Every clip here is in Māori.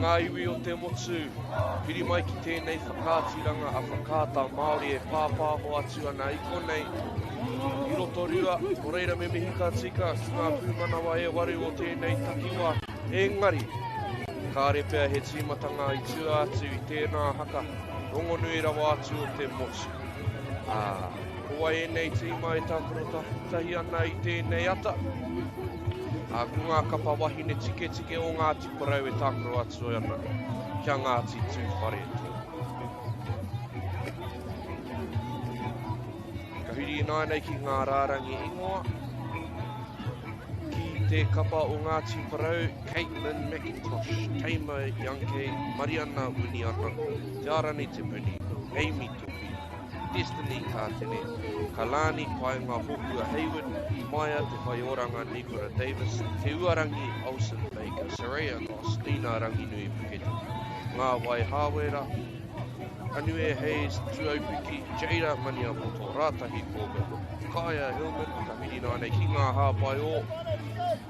ngā iwi o te motu, piri mai ki tēnei whakātiranga a whakāta Māori e pāpāho atu ana i konei. I Rotorua, o reira me mihi ka tika ki ngā pūmanawa e waru o tēnei takiwā. Engari, kāre pēr he tīmatanga i tua atu i tēnā haka, rongonui rawa atu o te motu. Koa e nei tīma e tākoro tahi ana i tēnei ata. Ko ngā kapa wahine tike o Ngāti Parau e tākoro atu ana kia Ngāti Tūwhare tō. Ka hiri nai nei ki ngā rārangi ingoa. Ki te kapa o Ngāti Parau, Caitlin McIntosh, Teima Yankei, Mariana Winiana, Te Arani Te Puni, Amy Topi, Destiny Kātene, Kalani Paenga Hokua Hayward, Maia Te Whaioranga Nicola Davis, Te Uarangi Olsen Baker, Saraya Ross, Nina Ranginui Puketa, Ngā Wai Hawera, Anue Hayes, Tuaupiki, Jada Maniapoto, Rātahi Koga, Kaya Hillman, ka hiri nai nei ki ngā hāpai o.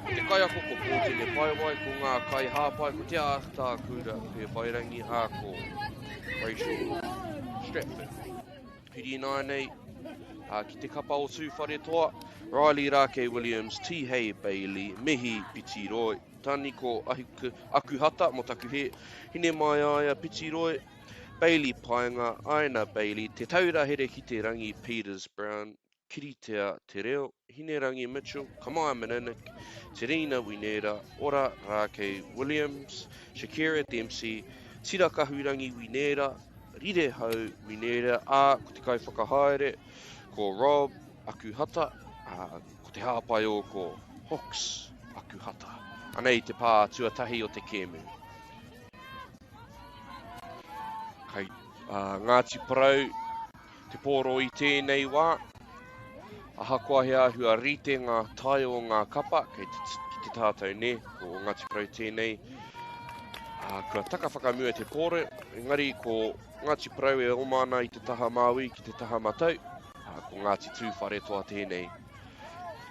Te kai ako ko pōtene paiwai ko ngā kai hāpai ko te āhta kura pe whairangi hāko Rachel Stratford. Hiri nai nei, ki te kapa o tūwhare toa, Riley Rake Williams, T. Hay Bailey, Mihi Pitiroi, Taniko Akuhata mo taku he, hine mai aia Pitiroi, Bailey Paenga, Aina Bailey, Te Taura here ki te rangi Peters Brown, Kiritea Te Reo, Hine Rangi Mitchell, Kamai Mananik, Terina Winera, Ora Rake Williams, Shakira Dempsey, Tira Kahurangi Winera, Rire Hau Winera, ko te kai whakahaere, ko Rob Akuhata, ko te hāpai o ko Hawks Akuhata. Anei te pā tuatahi o te kēmu. Kai Ngāti Parau, te pōro i tēnei wā, ahakoa he ahua rite ngā tai o ngā kapa, ki te tātou ne, ko Ngāti Parau tēnei. Kua taka whakamua te pōre, engari ko Ngāti Parau e omana i te taha māui ki te taha matau, ko Ngāti Tūwhare toa tēnei.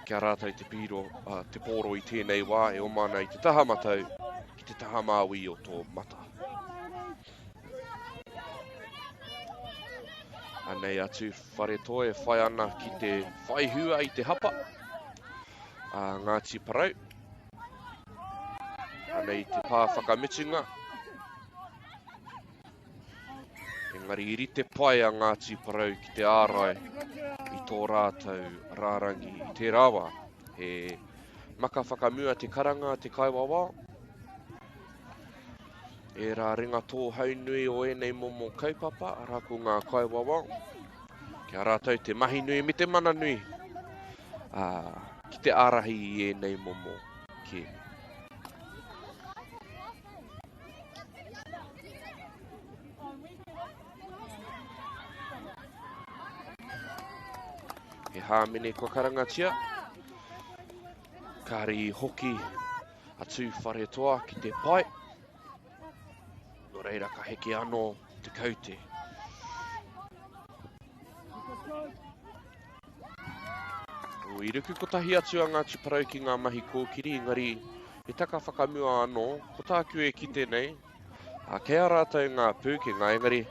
Kia rātou te piro, te pōro i tēnei wā e omana i te taha matau ki te taha māui o tō mata. Anei atu whare toa e whai ana ki te whaihua i te hapa. Ngāti Parau. Anei te pā whakamitunga. Engari i rite pai a Ngāti Parau ki te ārai i tō rātou rārangi i te rawa. He maka whakamua te karanga te kaiwawa. E rā ringa tō haunui o enei momo kaupapa, rako ngā kaiwawa. Kia rātou te mahi nui me te mana nui. Ki te arahi i enei momo ke. He hāmene kua karangatia. Kāri hoki atu whare toa ki te pai. No reira ka heke anō te kaute. I ruku ko tahi atu a Ngāti Parau ki ngā mahi kōkiri, engari e taka whakamua anō, ko tāku e ki tēnei. Kei a rātou ngā pū ki ngā engari,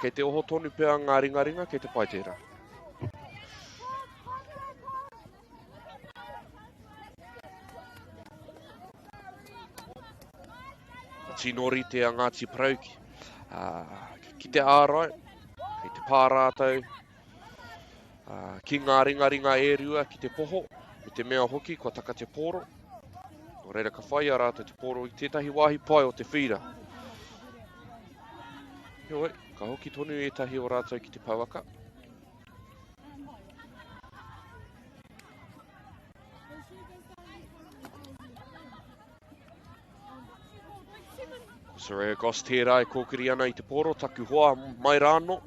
kei te oho tonu pēr ngā ringaringa, kei te pai tērā. Tinori te a Ngāti Parau ki te ārai, kei te pārātou, ki ngā ringaringa e rua ki te poho, me te mea hoki, kua taka te pōro. O reira ka whai a rātou te pōro i tētahi wāhi pai o te whira. Heoi, ka hoki tonu e tahi o rātou ki te pauaka. Soraya Goss tērā e kōkiri ana i te pōro, taku hoa mai rāno.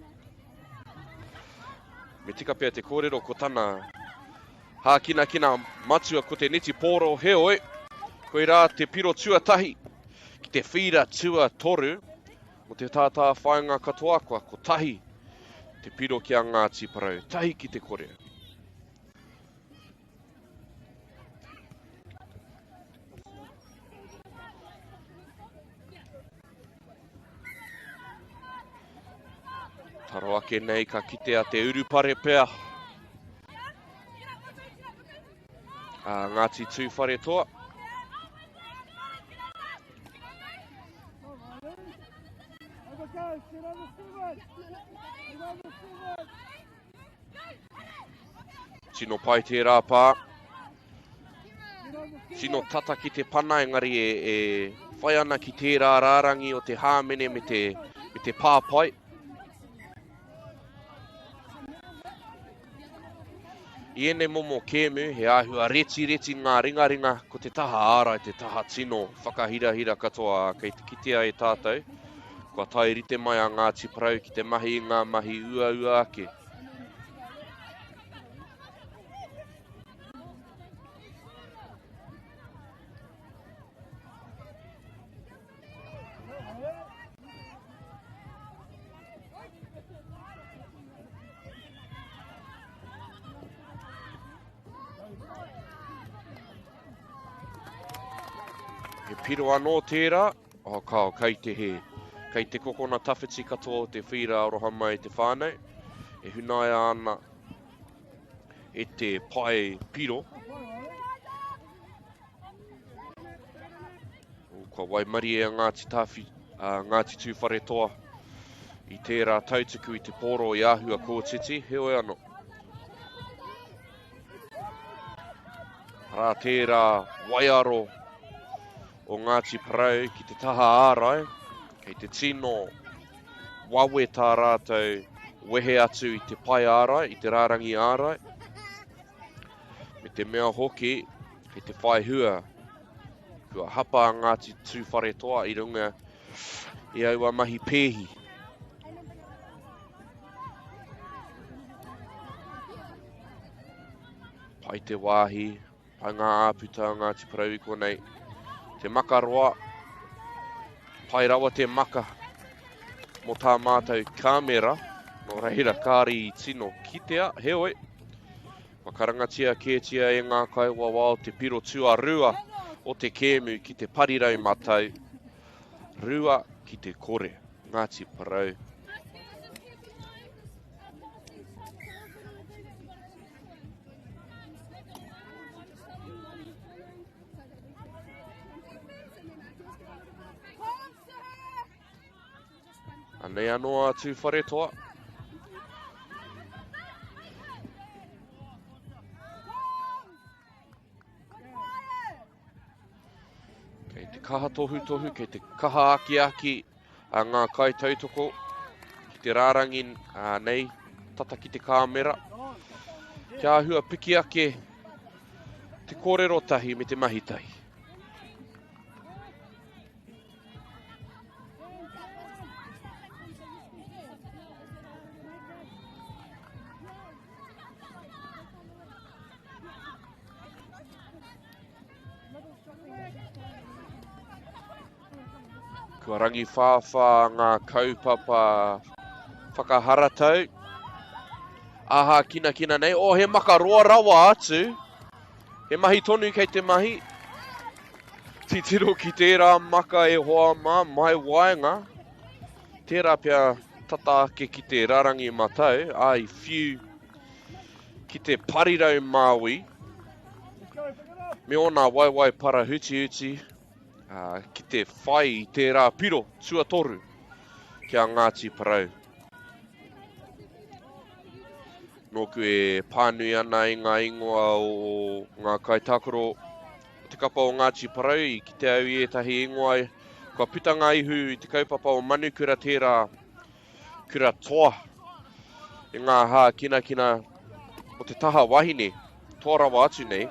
Me tika pia te kōrero ko tana hākina kina matua ko te neti pōro heoi. Koe rā te piro tuatahi ki te whira tua toru. Mo te tātā whaenga katoa koa ko tahi te piro ki a Ngāti Parau. Tahi ki te kore. Karo ake nei ka kitea te urupare pea. Ngāti tūwhare toa. Tino pai te rāpā. Tino tata ki te pana, engari e whai ana ki tērā rārangi o te hāmene me te pāpai. I ene momo kēmu, he āhua reti ngā ringa ko te taha ārai, te taha tino whakahira katoa kei te kitea e tātou. Kua tai rite mai a Ngāti Parau ki te mahi i ngā mahi ua ake. He piro anō tērā, kao kei te kokona tawhiti katoa o te whira aroha mai te whānau. E hunaia ana e te pai piro. Kua waimari e Ngāti Tūwhare toa i tērā tautiku i te poro i āhua kōtiti, heoi anō. Rā tērā waiaro o Ngāti Parau ki te taha ārai, kei te tino wawe tā rātou wehe atu i te pai ārai, i te rārangi ārai. Me te mea hoki, kei te whai hua, kua hapa Ngāti Tūwhare toa i runga i aua mahi pēhi. Pai te wāhi, pai ngā āputa Ngāti Parau i konei. Te maka roa, pai rawa te maka mo tā mātou kāmera, no reira kāri i tino kitea, heoi. Wakarangatia kētia e ngā kaiwa wao te piro tua rua o te kēmu ki te parirau matau, rua ki te kore, Ngāti Parau. Anei anō a Tūwhare toa. Kei te kaha tohu, kei te kaha aki a ngā kai tautoko, ki te rārangi nei, tata ki te kāmera. Kia āhua piki ake te kōrero tahi me te mahi tahi. Kua rangi whāwha ngā kaupapa whakaharatau. Aha kina nei, he maka roa rawa atu. He mahi tonu kei te mahi. Titiro ki tērā maka e hoa mai waenga. Tērā pia tata ake ki te rarangi matau, ai whiu ki te parirau Māui. Me ona waiwai para huti. Ki te whai i tērā piro tuatoru kia Ngāti Parau. Nōku e pānui ana i ngā ingoa o ngā kaitakoro o te kapa o Ngāti Parau i ki te au i etahi ingoa kua pitanga ihu i te kaupapa o manukura tērā kura toa i ngā hā kina o te taha wahine toa rawa atu nei.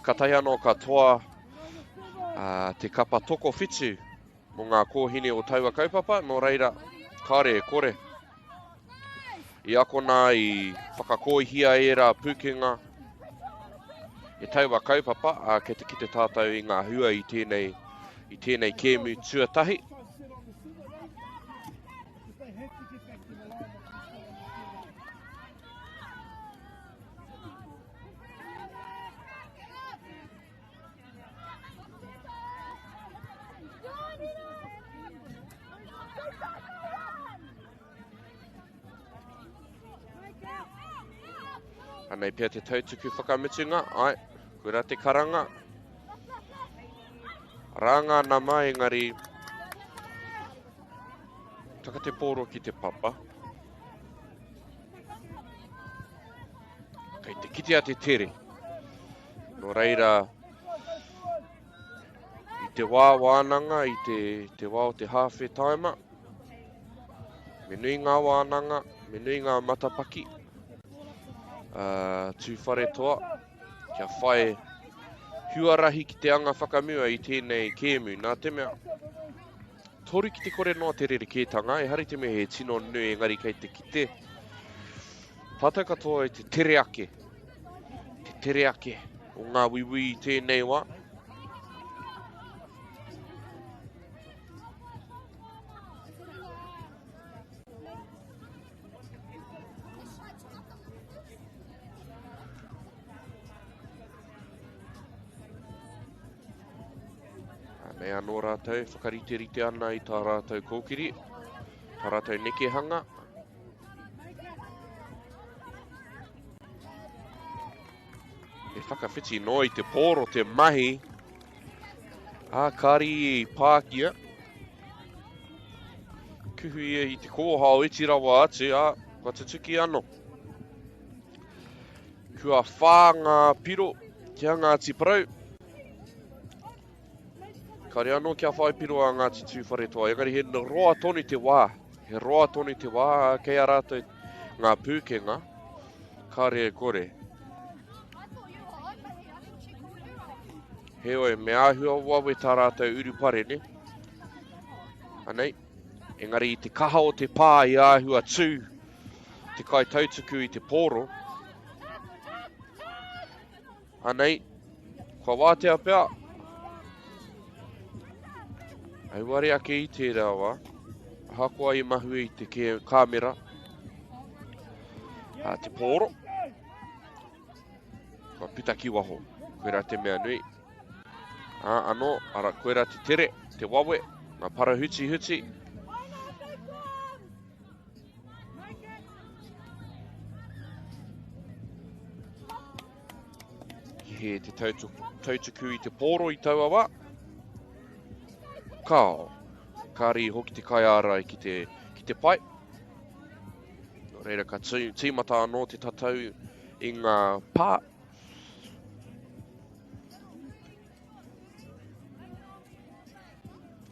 Katai anō katoa te kapa toko whitu mo ngā kōhine o taua kaupapa, no reira, kāre e kore. I akona i whakakōhia e rā pūkenga e taua kaupapa, kei te kite tātou i ngā hua i tēnei kēmu tuatahi. Anei pia te tautuku whakamutunga, ai, koera te karanga. Ranga nama engari, taka te pōro ki te papa. Kei te kitea te tere. No reira, i te wā wānanga, i te wā o te hawhi taima. Me nui ngā wānanga, me nui ngā matapaki. Tūwhare toa, kia whae huarahi ki te anga whakamua i tēnei kēmu. Nā te mea, toru ki te kore noa te rere kētanga, e hari te mea he tino nui engari kei te kite. Tātou katoa i te tere ake. Te tere ake o ngā wiwi i tēnei wā. Nei anō rātou, whakarite-rite ana i tā rātou kōkiri, tā rātou nekehanga. E whakawhiti no i te pōro te mahi, kari i Pākia. Kuhu ia i te kōhao iti rawa atu, kua tutuki anō. Kua whā ngā piro kia Ngāti Parau. Kare anō kia whai piro a Ngāti Tūwhare toa. Engari he roa tonu te wā. He roa tonu te wā kei a rātou ngā pūkenga. Kare kore. He oe me āhua wawe tā rātou urupare ne. Anei, engari i te kaha o te pā i āhua tū. Te kai tautuku i te pōro. Anei, kua wātea pea. Ai ware ake i te rawa, hakoa i mahu i te kāmera, te pōro, kua takiwā ho, koera te mea nui. Anō, ara koera te tere, te wawe, ngā para huti huti. Ki he te tautuku i te pōro i taua wā. Kao, kari hoki te kai ārai ki te pai. No reira ka tīmata anō te tatau i ngā pā.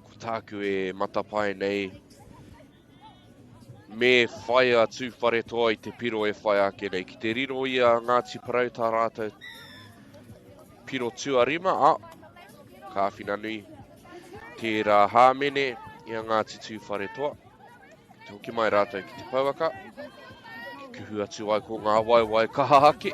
Ko tāku e matapai nei. Me whai a tūwhare toa i te piro e whai ake nei. Ki te riro i a Ngāti Parau tā rātou piro tuarima. Ka whina nui. Tērā hāmene i a Ngāti Tūwhare toa. Te hoki mai rātou ki te pauaka. Ki kuhu atu ai ko ngā waiwai kahahake.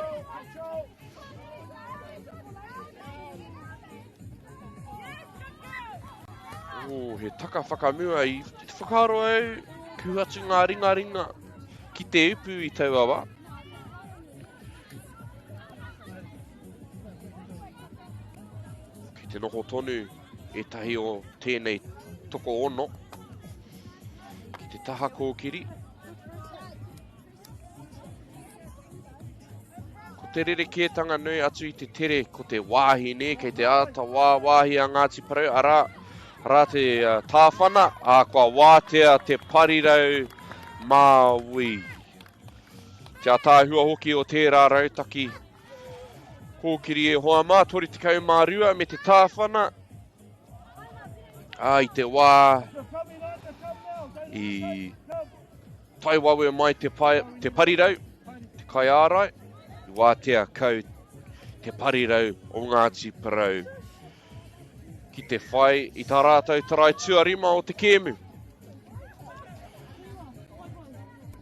He taka whakamua i te whakaro au. Kuhu atu ngā ringa ki te upu i taua wā. Ki te noho tonu. E tahi o tēnei toko ono, ki te taha kōkiri. Ko te rere kētanga nui atu i te tere ko te wāhi ne, kei te ata wāhi a Ngāti Parau, ara te tāwhana, kua wātea te parirau Māui. Te atāhua hoki o tērā rautaki kōkiri e hoa mā, tori te kau mārua me te tāwhana, I te wā, i tai wawe mai te parirau, te kai ārai, i wātea kau te parirau o Ngāti Parau. Ki te whai i tā rātou tarai tuarima o te kēmu.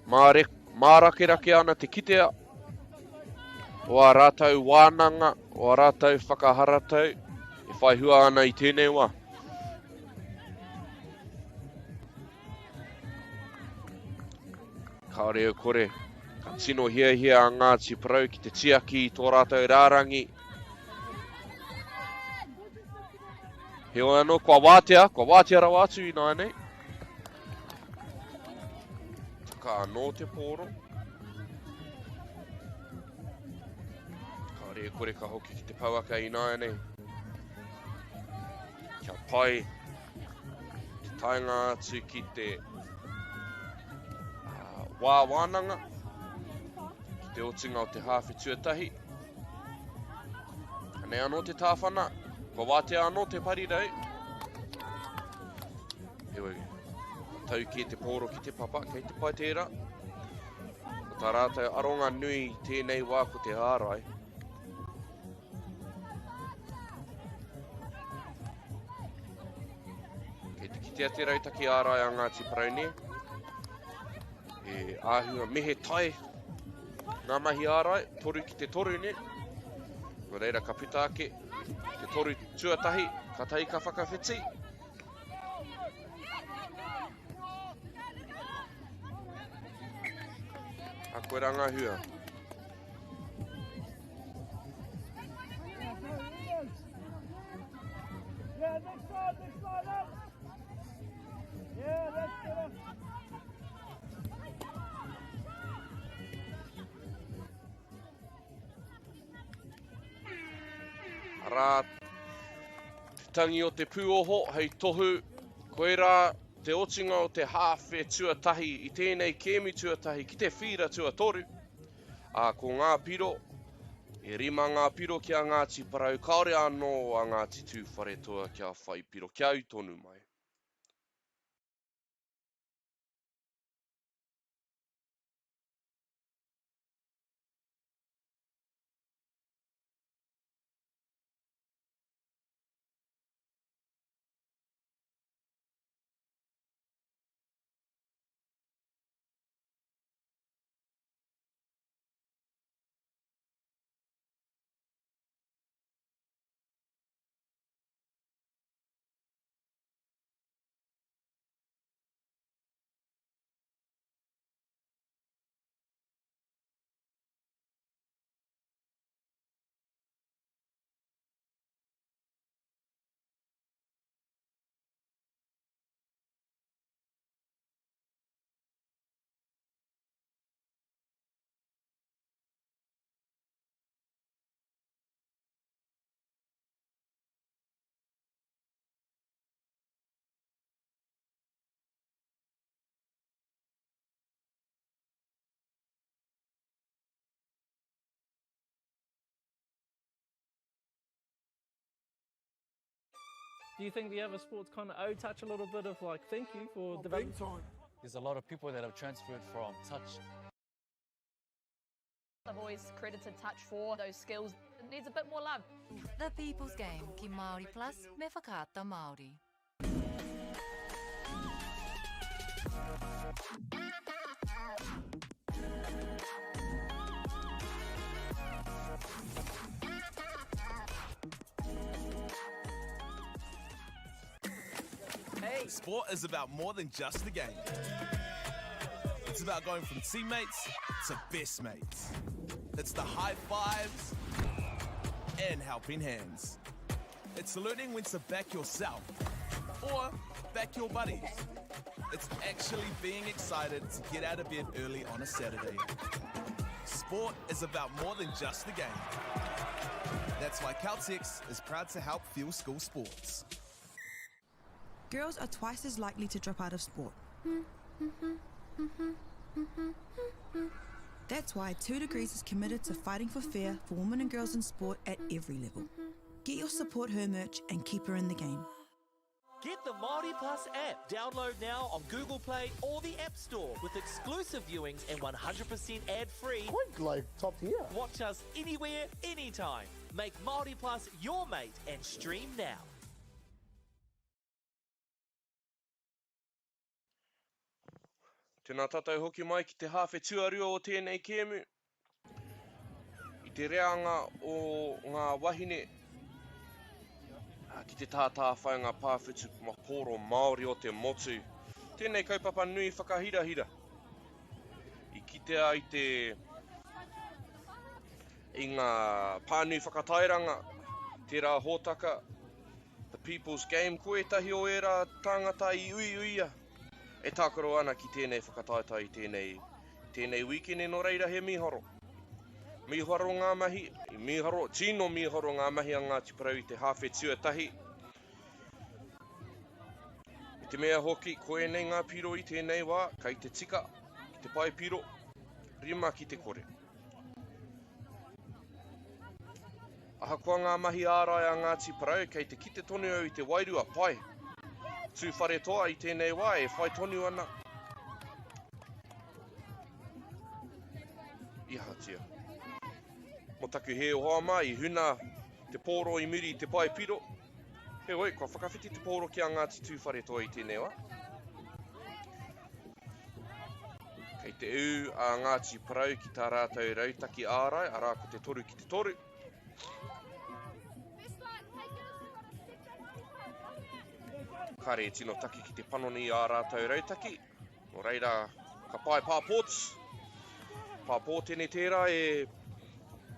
Mārakerake ana te kitea, o a rātou wānanga, o a rātou whakaharatau, e whai hua ana i tēnei wā. Ka reo kore, ka tino hia a Ngāti Parau ki te tiaki i tō rātou rārangi. He o anō, kua wātea rau atu i nāi nei. Taka anō te pōro. Whare kore ka hoki ki te pauaka I nāia nei. Kia pai, te taenga atu ki te wānanga, ki te otinga o te hawhi tuatahi. Nei anō te tāwhana, ko wātea anō te parirau. Heoi, tau ki te pōro ki te papa, kei te pai tērā. Ko tā rātou aronga nui tēnei wā ko te ārai. Kei te kitea te rau taki ārai a Ngāti Paraune. E āhua mehe tai ngā mahi ārai, toru ki te toru ne. Ko reira ka puta ake, te toru tuatahi, ka tai ka whakawhiti. A koe ranga hua. Yeah, next side up. Yeah, that's better. Arā, te tangi o te pūoho, hei tohu, koe rā, te otinga o te hawhe tuatahi I tēnei kēmu tuatahi ki te whira tuatoru. Ko ngā piro, e rima ngā piro kia Ngāti Parau, kaore anō a Ngāti Tūwhare toa kia whai piro, kia au tonu mai. Do you think the other sports kind of touch a little bit of like thank you for development? There's a lot of people that have transferred from touch. I've always credited touch for those skills. It needs a bit more love. The People's Game ki Māori Plus me whakaata Māori. Hey. Sport is about more than just the game. It's about going from teammates to best mates. It's the high fives and helping hands. It's learning when to back yourself or back your buddies. It's actually being excited to get out of bed early on a Saturday. Sport is about more than just the game. That's why Caltex is proud to help fuel school sports. Girls are twice as likely to drop out of sport. That's why 2 Degrees is committed to fighting for fair for women and girls in sport at every level. Get your Support Her merch and keep her in the game. Get the Māori Plus app. Download now on Google Play or the App Store with exclusive viewings and 100% ad-free. Quite like top tier. Watch us anywhere, anytime. Make Māori Plus your mate and stream now. Tēnā tātou hoki mai ki te hawhe tuarua o tēnei kēmu. I te reanga o ngā wahine, ki te tātā whainga pāwhitu maporo Māori o te motu. Tēnei kaupapa nui whakahirahira. I kitea I te I ngā pānui whakatairanga, tērā hōtaka, the People's Game, koetahi o era tangata I uia. E tākaro ana ki tēnei whakataita I tēnei weekend no reira he mihoro. Miharo ngā mahi, tino miharo ngā mahi a Ngāti Parau I te hawhe tuatahi. I te mea hoki, koe nei ngā piro I tēnei wā, kei te tika, ki te pai piro, rima ki te kore. Aha koa ngā mahi ārai a Ngāti Parau, kei te kite tonu au I te wairua pai. Tū whare toa I tēnei wā, e whai tonu ana. Ihatia. Mo taku he o hoa mai, I huna te pōro I muri I te pai piro. He oi, kua whakawhiti te pōro ki a Ngāti tūwhare toa I tēnei wā. Kei te u a Ngāti Parau ki tā rātou rautaki ārai, arā ko te toru ki te toru. Kare tino taki ki te panoni a rātou rautaki. No reira, ka pai pāpōts. Pāpō tēnei tērā e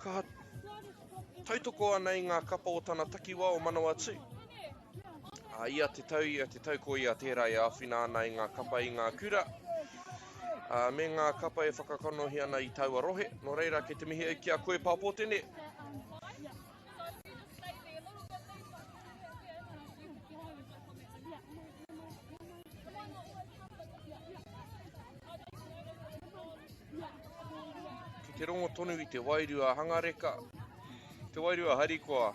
ka tautoko anei ngā kapa o tana takiwā o Manawatu. Ia te tau ko ia tērā e awhina ana I ngā kapa I ngā kura. Me ngā kapa e whakakonohi ana I taua rohe. No reira, kei te mihi ki a koe pāpō tēnei. Te rongo tonu I te wairua hangareka. Te wairua harikoa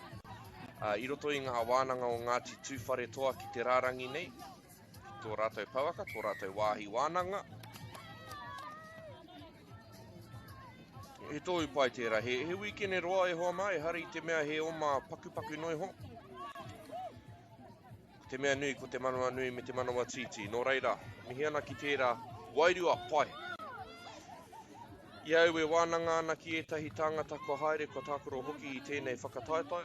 I roto I ngā wānanga o Ngāti tūwhare toa ki te rārangi nei. Tō rātou pauaka, tō rātou wāhi wānanga. He tōu pai tērā, he wikene roa e hoa mai, hari te mea he oma paku noi ho. Te mea nui ko te manawa nui me te manawa titi. No reira, mihi ana ki tērā wairua pai. Ia au e wānanga ana ki etahi tāngata ko haere ko tākoro hoki I tēnei whakataetai.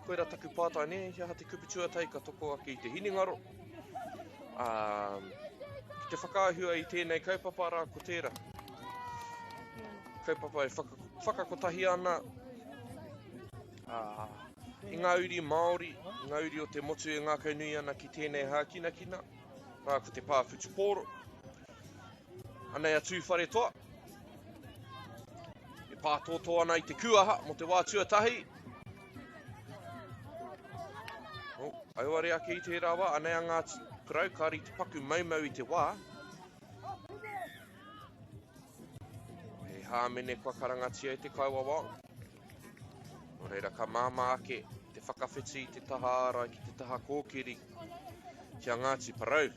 Koera taku pātai ne, hea te kupitua tei ka toko ake I te hiningaro. Ki te whakaahua I tēnei kaupapa rā ko tērā. Kaupapa e whakakotahi ana. I ngā uri Māori, ngā uri o te motu e ngā kaunui ana ki tēnei hākinakina. Rā ko te pāwhutu pōro. Anei a tūwhare toa. Pātoto ana I te kuaha mo te wā tuatahi. Aiware ake I tērā wā, anei a Ngāti Parau, kāri te paku maumau I te wā. Hei hāmene kua karangatia I te kaiwa wā. O reira ka māma ake te whakawhiti I te taha ārai ki te taha kōkiri ki a Ngāti Parau.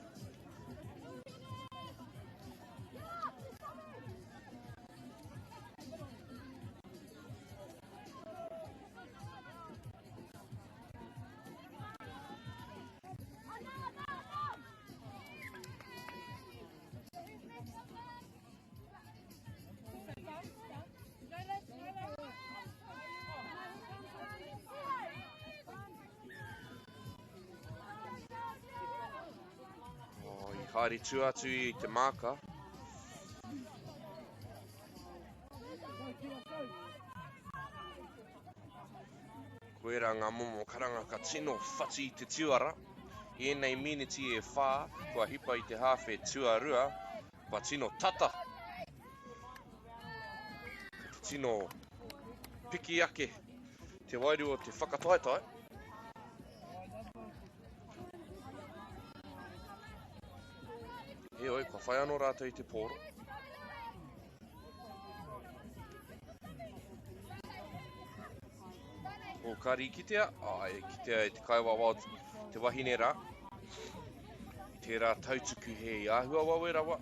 Haere tū atu I te māka. Koera ngā momo karanga ka tino whati I te tuara. I enei miniti e whā, kua hipa I te hawhe tuarua, kua tino tata. Te tino piki ake, te wairu o te whakataetai. E oi, kua whai anō rātou I te pōro. O kari kitea, kitea I te kaiwa wā te wahine rā. I tērā tautuku he āhua wawe rawa,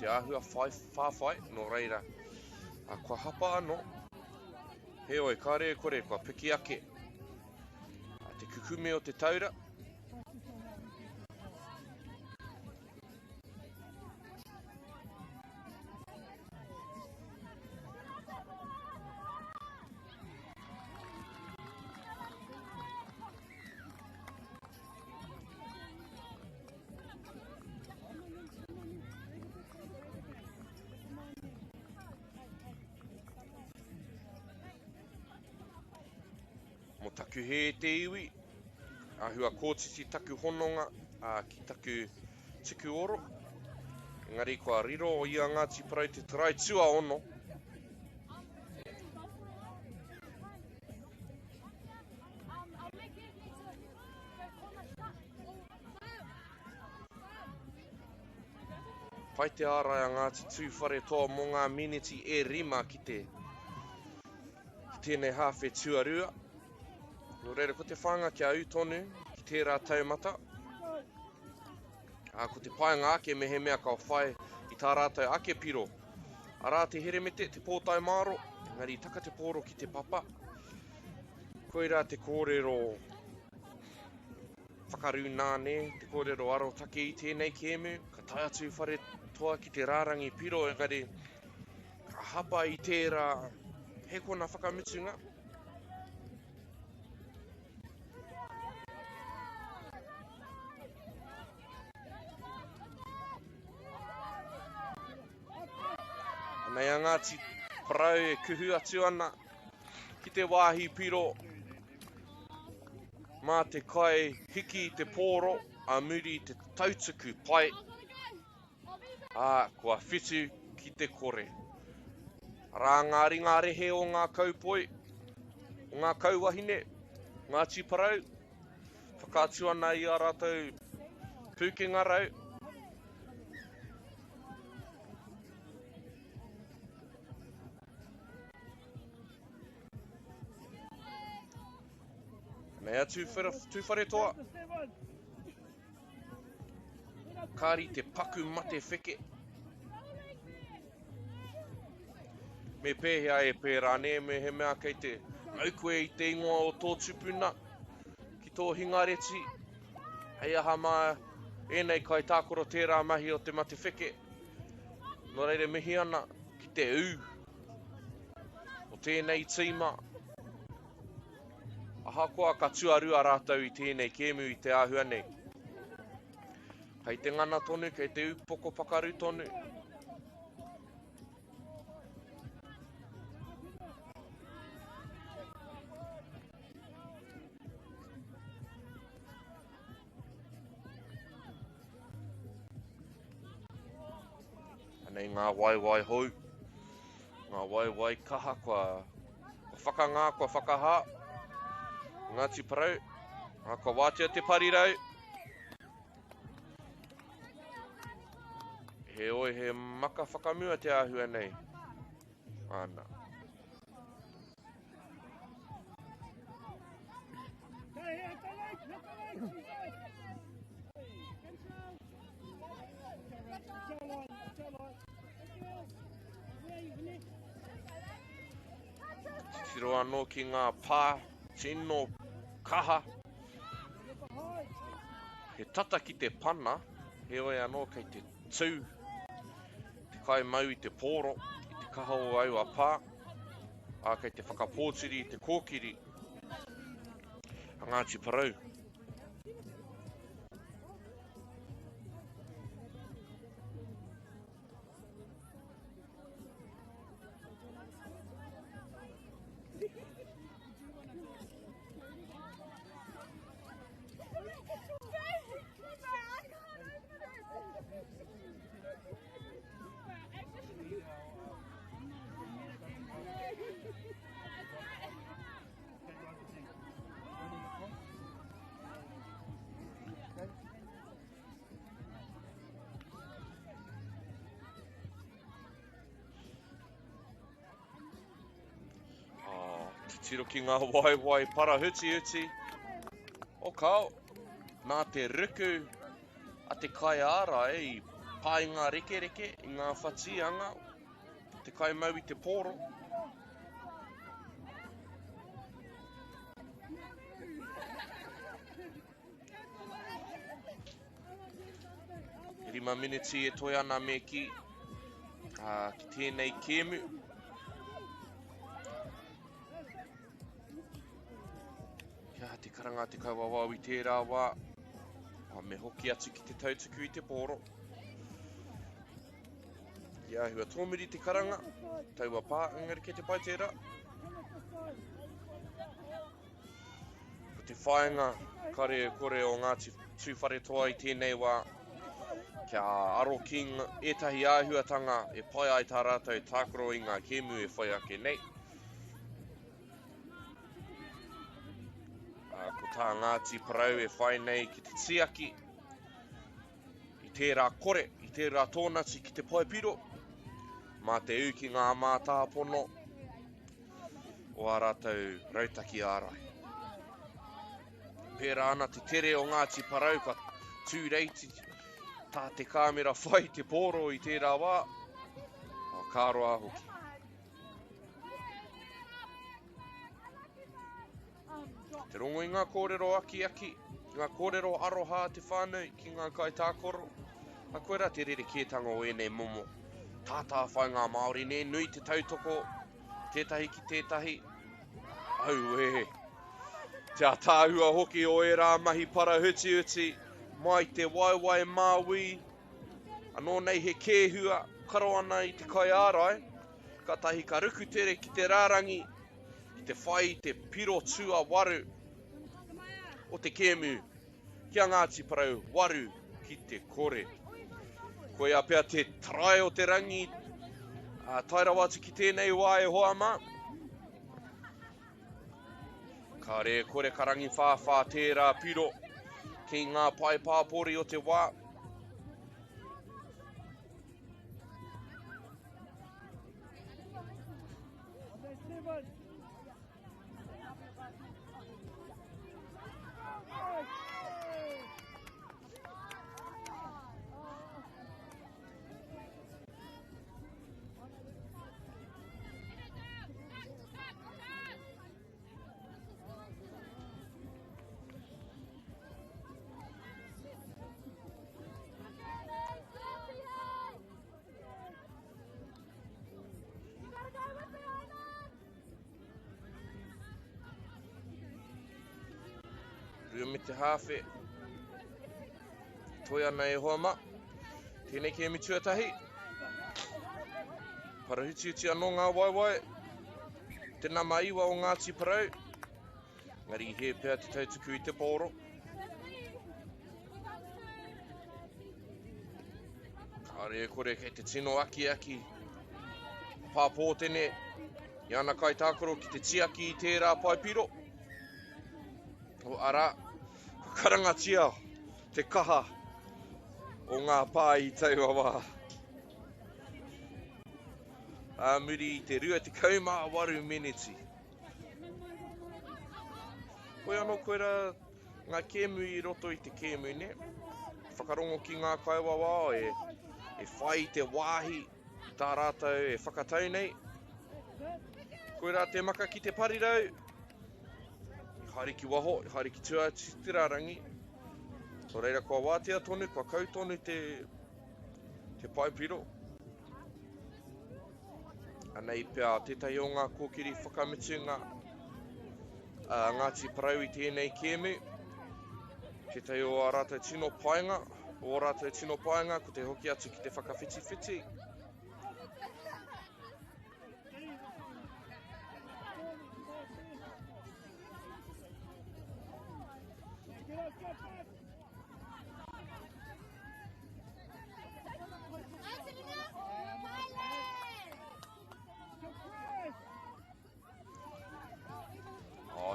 te āhua whāwhai, no reira. Kua hapa anō. He oi, kāre kore, kua piki ake. Te kukume o te taura. Mo taku he te iwi, ahua kōtiti taku hononga ki taku tiku oro. Engari kua riro o ia Ngāti Parau te tarai tua ono. pai te ara Ngāti Tūwhare toa mō ngā miniti e rima ki tēnei hawhe tuarua. Nō reira, ko te whanga kia au tonu ki tērā taumata. Ko te paenga ake me he mea kau whai i tā rātou ake piro. Arā te heremete, te pōtai māro, engari taka te pōro ki te papa. Koira te kōrero whakaru nāne, te kōrero aro take i tēnei kēmu, ka tai atu whare toa ki te rārangi piro, engari ka hapa i tērā hekona whakamutunga. Nei a Ngāti Parau e kuhu atu ana ki te wāhi piro mā te kai hiki te pōro a muri te tautuku pai. Kua whitu ki te kore. Rā ngā rehe o ngā kaupoi, o ngā kauwahine, Ngāti Parau, whakaatu ana i a rātou pūkenga rau. Nei a tūwhare toa. Kāri te paku mate wheke. Me pēhea e pērā ne, me he mea kei te aukwe i te ingoa o tō tupuna, ki tō hingareti. Hei aha mā, enei kai tākoro tērā mahi o te mate wheke. Nō reire mihi ana ki te ū. O tēnei tīma. Ahakoa ka tuarua rātou i tēnei kēmu i te āhua nei. Kei te ngana tonu, kei te upoko pakaru tonu. Anei ngā waiwai hou. Ngā waiwai kaha kua whakangā, kua whakahā. Ngāti Parau, kua wātea te parirau. He oi he maka whakamua te āhua nei. Ana. Tiro anō ki ngā pā, tino kaha. He tata ki te pana, he oi anō kei te tū. Te kai mau i te pōro, i te kaha o au a pā. Kei te whakapōtiri i te kōkiri. A Ngāti Parau. Tiro ki ngā waiwai parahuti-huti. O kao, nā te ruku a te kai ara i pai ngā reke i ngā whatianga. Te kai mau i te pōro. Rima miniti e toi ana me ki tēnei kēmu. Te karanga te kauawau i tērā wā. Me hoki atu ki te tautuku i te pōro. I āhua tōmiri te karanga. Taua pā, engari ke te pai tērā. Ko te whaenga kare kore o Ngāti Tūwhare toa i tēnei wā. Kia aro ki etahi āhuatanga e pai ai tā rātou tākoro i ngā kēmu e whai ake nei. Ko tā Ngāti Parau e whai nei ki te tiaki i tērā kore, i tērā tōnati ki te paipiro, mā te u ki ngā mātāpono, o a rātou rautaki ārai. Pērā ana te tere o Ngāti Parau, ka tūreiti, tā te kāmera whai te pōro i tērā wā, o kāroa hoki. Te rongo i ngā kōrero aki, ngā kōrero aroha te whānau ki ngā kaitākoro, a koera te rere kētanga o enei momo. Tātā whai ngā Māori ne, nui te tautoko, tētahi ki tētahi, au e. Te atāhua hoki o e rā mahi para huti mai te waiwai māui, anō nei he kēhua, karo ana i te kai ārai, ka tahi ka ruku tere ki te rārangi, i te whai te piro tua waru o te kēmu, kia Ngāti Parau waru ki te kore. Koe a pia te trai o te rangi, tairawatu ki tēnei wā e hoa mā. Ka re kore karangi whāwhā tērā piro ki ngā pai pāpori o te wā. Rua me te hawhe, toi ana e hoa ma, tēnei ke mi tuatahi. Parahuti anō ngā waiwai, te nama iwa o Ngāti Parau, ngari he pēr te tautuku i te pōro. Ka re kore kei te tino aki, pāpōtene, i ana kaitākoro ki te tiaki i tērā paipiro. O ara, ka karangatia te kaha o ngā pā i taua wā. Muri i te rua te kaumā waru meneti. Koe anō koera ngā kēmu i roto i te kēmu ne. Whakarongo ki ngā kaiwa wā e whai te wāhi tā rātou e whakatau nei. Koera te maka ki te parirau. Hariki waho, hariki tua te rārangi. Tō reira kua wātea tonu, kua kau tonu te paipiro. Anei pia tētahi o ngā kōkiri whakamitu Ngāti Parau i tēnei kēmu. Tētahi o a rātou tino painga, ko te hoki atu ki te whakawhiti.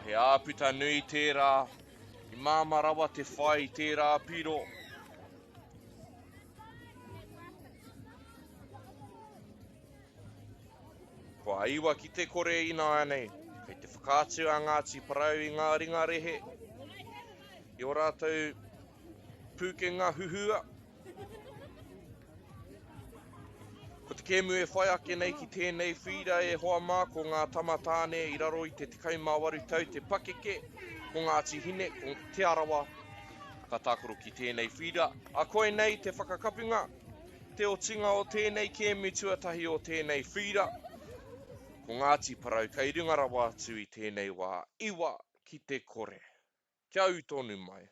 He āputa nui tērā, i māmarawa te whai tērā piro. Kua iwa ki te kore ina anei, kei te whakātu a Ngāti Parau i ngā ringa rehe, i o rātou pūkenga huhua. Ko te kēmu e whai ake nei ki tēnei whira e hoa mā ko ngā tamatāne i raro i te 18 tau te pakeke, ko Ngāti Hine, ko te arawa, ka tākoro ki tēnei whira. A koe nei te whakakapunga, te o tinga o tēnei kēmu tuatahi o tēnei whira, ko Ngāti Parau kei ringarawa atu i tēnei wā iwa ki te kore. Kia au tonu mai.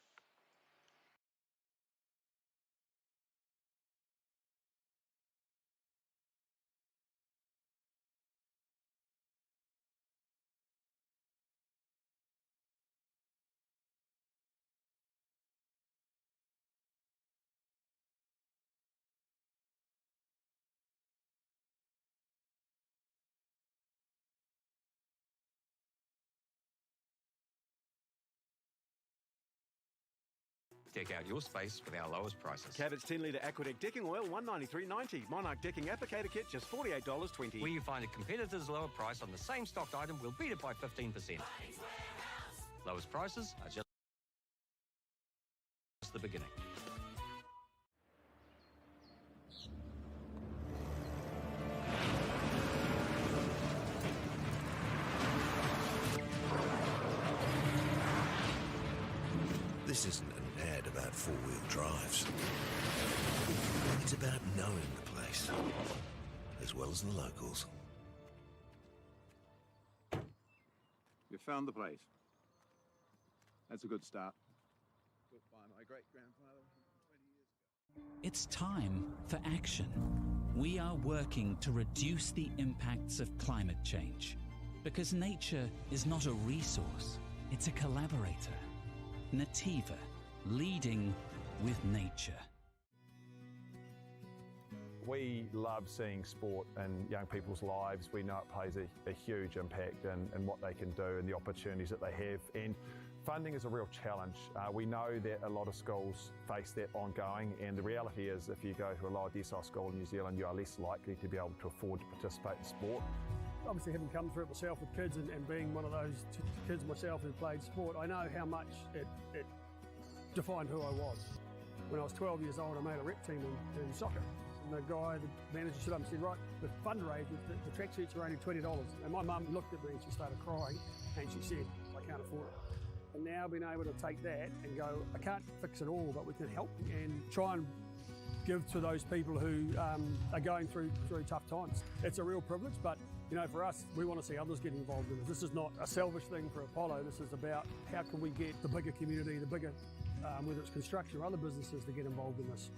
Deck out your space with our lowest prices. Cabot's 10-litre Aquadeck decking oil, $193.90. Monarch decking applicator kit, just $48.20. When you find a competitor's lower price on the same stocked item, we'll beat it by 15%. Lowest prices are just the beginning. This isn't an ad about four-wheel drives. It's about knowing the place, as well as the locals. You found the place. That's a good start. Built by my great-grandfather 20 years ago. It's time for action. We are working to reduce the impacts of climate change, because nature is not a resource, it's a collaborator. Nativa, leading with nature. We love seeing sport in young people's lives. We know it plays a huge impact in what they can do and the opportunities that they have. And funding is a real challenge. We know that a lot of schools face that ongoing, and the reality is if you go to a lower decile school in New Zealand, you are less likely to be able to afford to participate in sport. Obviously, having come through it myself with kids and being one of those kids myself who played sport, I know how much it defined who I was. When I was 12 years old, I made a rep team in soccer. And the guy, the manager, stood up and said, right, the fundraisers, the tracksuits are only $20. And my mum looked at me and she started crying and she said, I can't afford it. And now being able to take that and go, I can't fix it all, but we can help and try and give to those people who are going through tough times. It's a real privilege, but you know, for us, we want to see others get involved in this. This is not a selfish thing for Apollo. This is about how can we get the bigger community, the bigger, whether it's construction or other businesses, to get involved in this.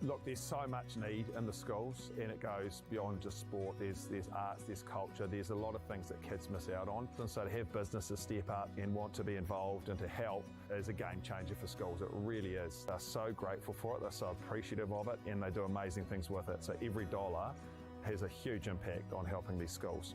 Look, there's so much need in the schools, and it goes beyond just sport. There's arts, there's culture, there's a lot of things that kids miss out on. And so to have businesses step up and want to be involved and to help is a game changer for schools. It really is. They're so grateful for it, they're so appreciative of it, and they do amazing things with it. So every dollar has a huge impact on helping these schools.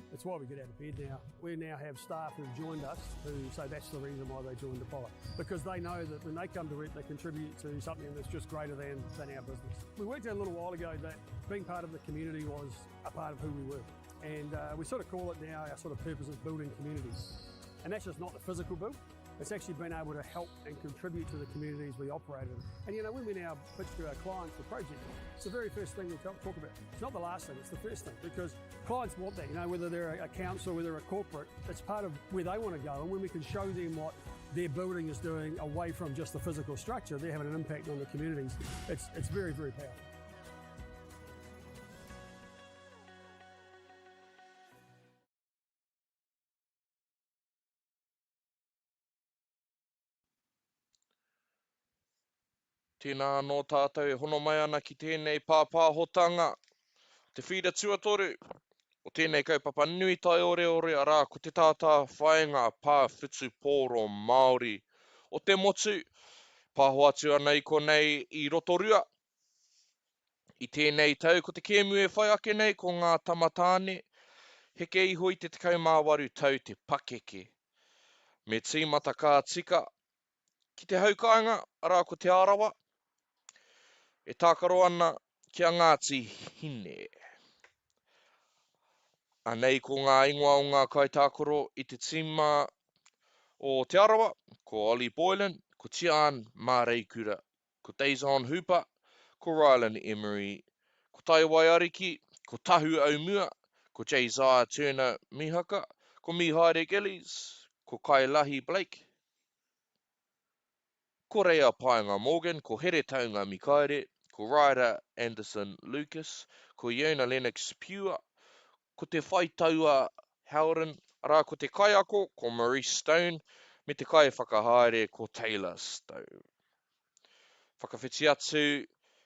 That's why we get out of bed now. We now have staff who've joined us who say that's the reason why they joined Apollo. Because they know that when they come to it, they contribute to something that's just greater than our business. We worked out a little while ago that being part of the community was a part of who we were. And we sort of call it now, our sort of purpose is building communities. And that's just not the physical build. It's actually been able to help and contribute to the communities we operate in. And you know, when we now pitch to our clients for projects, it's the very first thing we talk about. It's not the last thing, it's the first thing, because clients want that, you know, whether they're a council, whether they're a corporate, it's part of where they want to go. And when we can show them what their building is doing away from just the physical structure, they're having an impact on the communities. It's very, very powerful. Tēnā anō tātou e hono mai ana ki tēnei pāpāhotanga. Te whira tuatoru, o tēnei kaupapa nui tai ore arā ko te tātā whaenga pāwhitu pōro Māori. O te motu, pāho atu ana i konei i Rotorua. I tēnei tau ko te kēmu e whai ake nei ko ngā tamatāne, heke iho i te 18 tau te pakeke. Me tīmata kā tika, ki te haukainga arā ko te arawa, e tākaro ana kia Ngāti hine. Anei ko ngā ingoa o ngā kaitākaro i te tīma o te arawa, ko Ollie Boylan, ko Tian Māreikura, ko Dejon Hooper, ko Rylan Emery, ko Taiwai Ariki, ko Tahu Aumua, ko Jasiah Turner Mihaka, ko Mihaere Gillies, ko Kailahi Blake, ko Rea Paenga Morgan, ko Here Taunga Mikaere, ko Ryder Anderson Lucas, ko Iona Lennox Pua, ko te whaitaua Howden, arā ko te kaiako, ko Maurice Stone, me te kai whakahaere ko Taylor Stone. Whakawhiti atu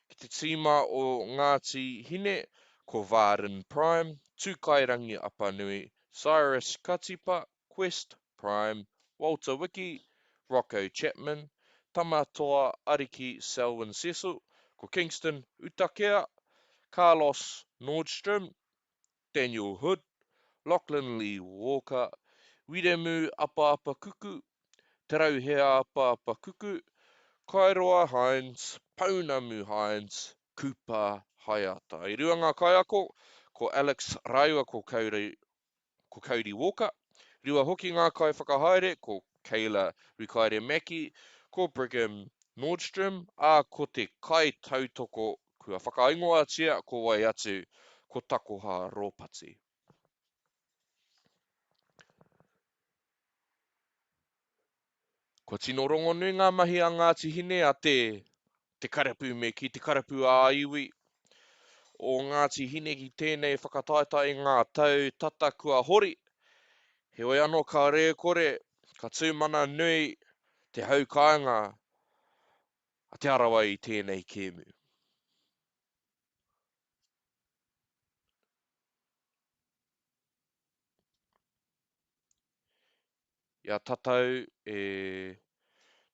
ki te tīma o Ngāti hine, ko Varden Prime, Tūkairangi Apanui, Cyrus Katipa, Quest Prime, Walter Wiki, Rocco Chapman, Tamatoa Ariki Selwyn Cecil, ko Kingston Utakea, Carlos Nordstrom, Daniel Hood, Lachlan Lee Walker, Wiremu Apa Kuku, te rau hea papa kuku, Kairoa Hines, Paunamu Hines, Kupa Haiata. I rua ngā kaiako, ko Alex Raiwa ko Cody Walker. Rua hoki ngā kai whakahaere, ko Kayla Rikaire Maki, ko Brigham Nordstrom, a ko te kai tautoko kua whakaingoa tia ko wai atu ko Takoha Ropati. Ko tino rongo nui ngā mahi a Ngāti Hine a te karapu me ki te karapu a iwi. O Ngāti Hine ki tēnei whakataetai ngā tau tata kua hori. He oi anō ka rea kore, ka tūmana nui, te haukainga, a te arawa i tēnei kēmu. Ia tatau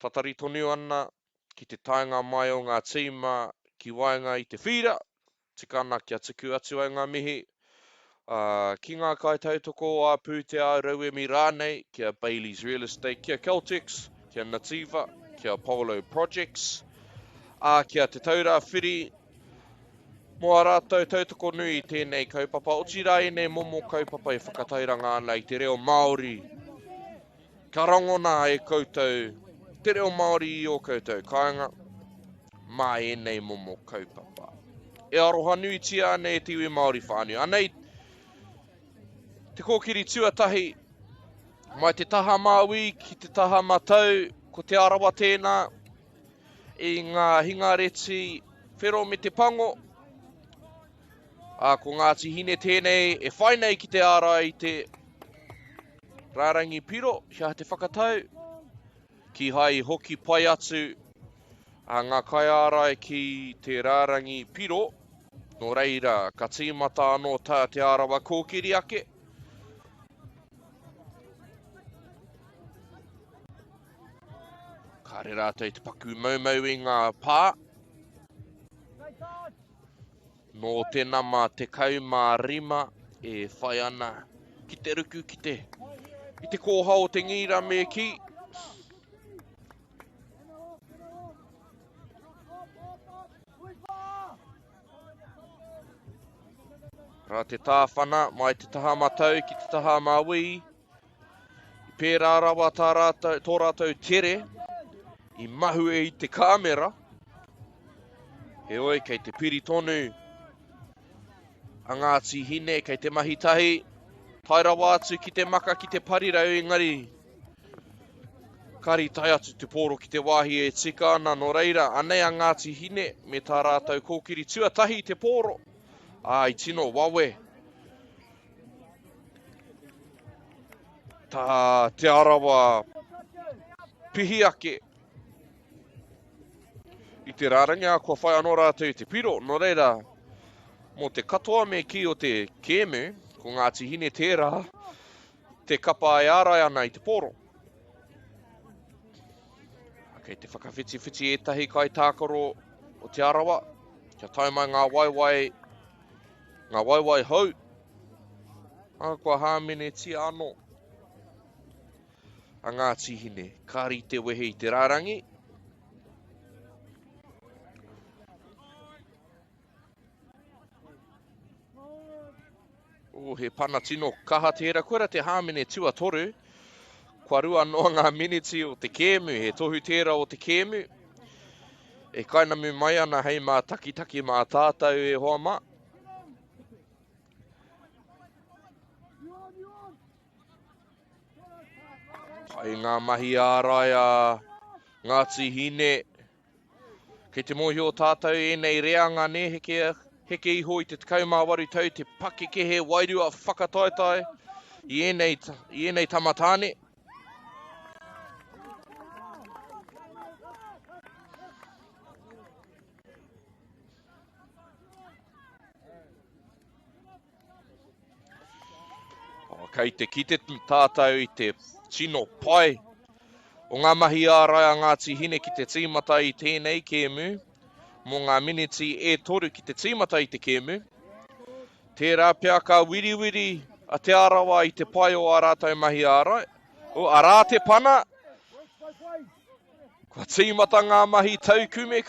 tatari tonu ana ki te taenga mai o ngā tīma ki waenga i te whira, tika ana kia tuku atu ai ngā mihi. Ki ngā kai tautoko a Pūtea Rauemi rānei, kia Bailey's Real Estate, kia Celtics, kia Nativa, kia Polo Projects, kia te taura whiri, moa rātou tautoko nui tēnei kaupapa. O tira e nei momo kaupapa i whakatairanga ana i te reo Māori. Ka rangona e koutou, te reo Māori i o koutou kāinga, mā e nei momo kaupapa. E aroha nui tia nei te iwi Māori whānau. Anei, te kōkiri tuatahi, mai te taha māui ki te taha matau, ko te arawa tēnā, i ngā hingareti whero me te pango, ko Ngāti Hine tēnei, e whainei ki te ara i te rārangi piro, hia te whakatau, ki hai hoki pai atu, ngā kai ara ki te rārangi piro, no reira, ka tīmata anō tā te arawa kōkiri ake, ka re rātou te paku maumau i ngā pā. Nō tēnā mā te kaumā rima e whai ana ki te ruku ki te i te kōha o te ngira me ki. Rā te tāwhana mai te taha matau ki te taha māui. I pērā rawa tō rātou tere. I mahu e i te kāmera, he oi kei te piri tonu, a Ngāti Hine kei te mahi tahi, tairawa atu ki te maka ki te parirau engari, kari tai atu te pōro ki te wāhi e tika ana no reira, anei a Ngāti Hine me tā rātou kōkiri tuatahi te pōro, i tino wawe. Tā te arawa pihi ake, i te rārangi a kua whai anō rātou te piro, no reira, mō te katoa me ki o te kēmu, ko Ngāti Hine tērā, te kapa e ārai ana i te pōro. Kei te whakawhiti etahi kai tākaro o te arawa, kia taumai ngā waiwai hau, kua hāmene tia anō. A Ngāti Hine, kāri te wehe i te rārangi, he pana tino kaha tērā koera te hāmene tua toru. Kua rua noa ngā miniti o te kēmu, he tohu tērā o te kēmu. E kainamu mai ana hei mā taki mā tātou e hoa mā. Pai ngā mahi ārai a Ngāti Hine. Kei te mohi o tātou e nei reanga ne heke iho i te 18 tau te pakeke he wairua whakataetai i enei tamatāne. Kei te kite tātou i te tino pai o ngā mahi ārai a Ngāti Hine ki te tīmata i tēnei kēmu, mō ngā miniti e toru ki te tīmata i te kēmu. Tērā pia ka wiriwiri a te arawa i te pai o a rātou mahi ārai. O a rā te pana, Kua tīmata ngā mahi tau kume.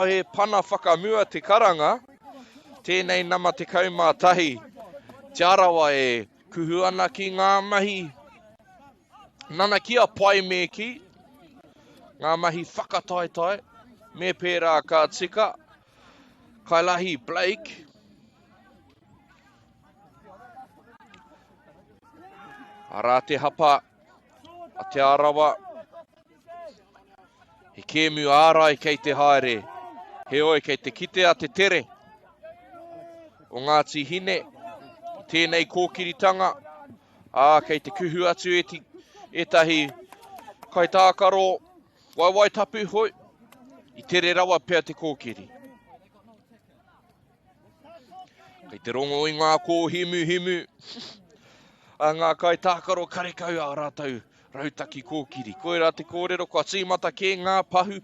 He pana whakamua te karanga. Tēnei nama te kaumātahi. Te arawa kuhu ana ki ngā mahi. Nana kia pai me ki. Ngā mahi whakataitai. Me pērā ka tika. Kailahi Blake. Ara te hapa. A te arawa. He kēmu ārai kei te haere. He oi kei te kite a te tere. O Ngāti Hine. Tēnei kōkiritanga. Kei te kuhu atu etahi kaitākaro. Wai tapu hoi. I tere rawa pēr te kōkiri. Kei te rongo i ngā kōhimu. A ngā kaitākaro karekau a rātau rautaki kōkiri. Koira te kōrero kua tīmata ke ngā pahu.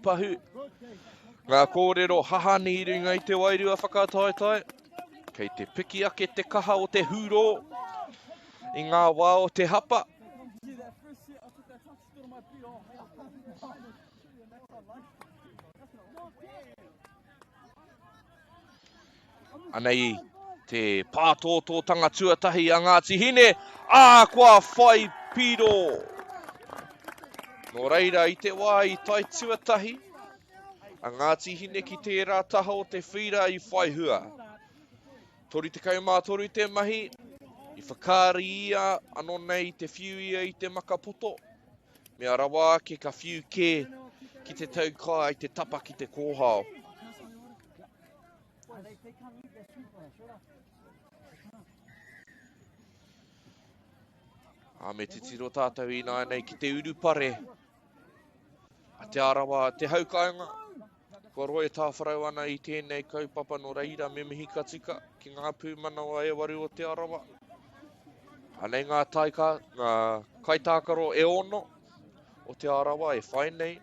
Ngā kōrero hahani i runga i te wairua whakataitai. Kei te piki ake te kaha o te huro. I ngā wā o te hapa. Anei te pātōtōtanga tuatahi a Ngāti Hine. Kua whai piro. Nō reira i te wā i tai tuatahi. A Ngāti Hine ki tērā taha o te whira i whai hua. Tori te kaumātoru te mahi. I whakāri ia anō nei te whiu ia i te makapoto. Mea rawa ke ka whiu kē ki te tau kai i te tapa ki te kōhao. Me te tiro tātou i nā nei ki te urupare. A te arawa, te haukainga. Kua rohe tāwharau ana i tēnei kaupapa no reira me mihi ka tika ki ngā pūmanawa e waru o te arawa. Anei ngā kaitākaro e ono o te arawa e whai nei.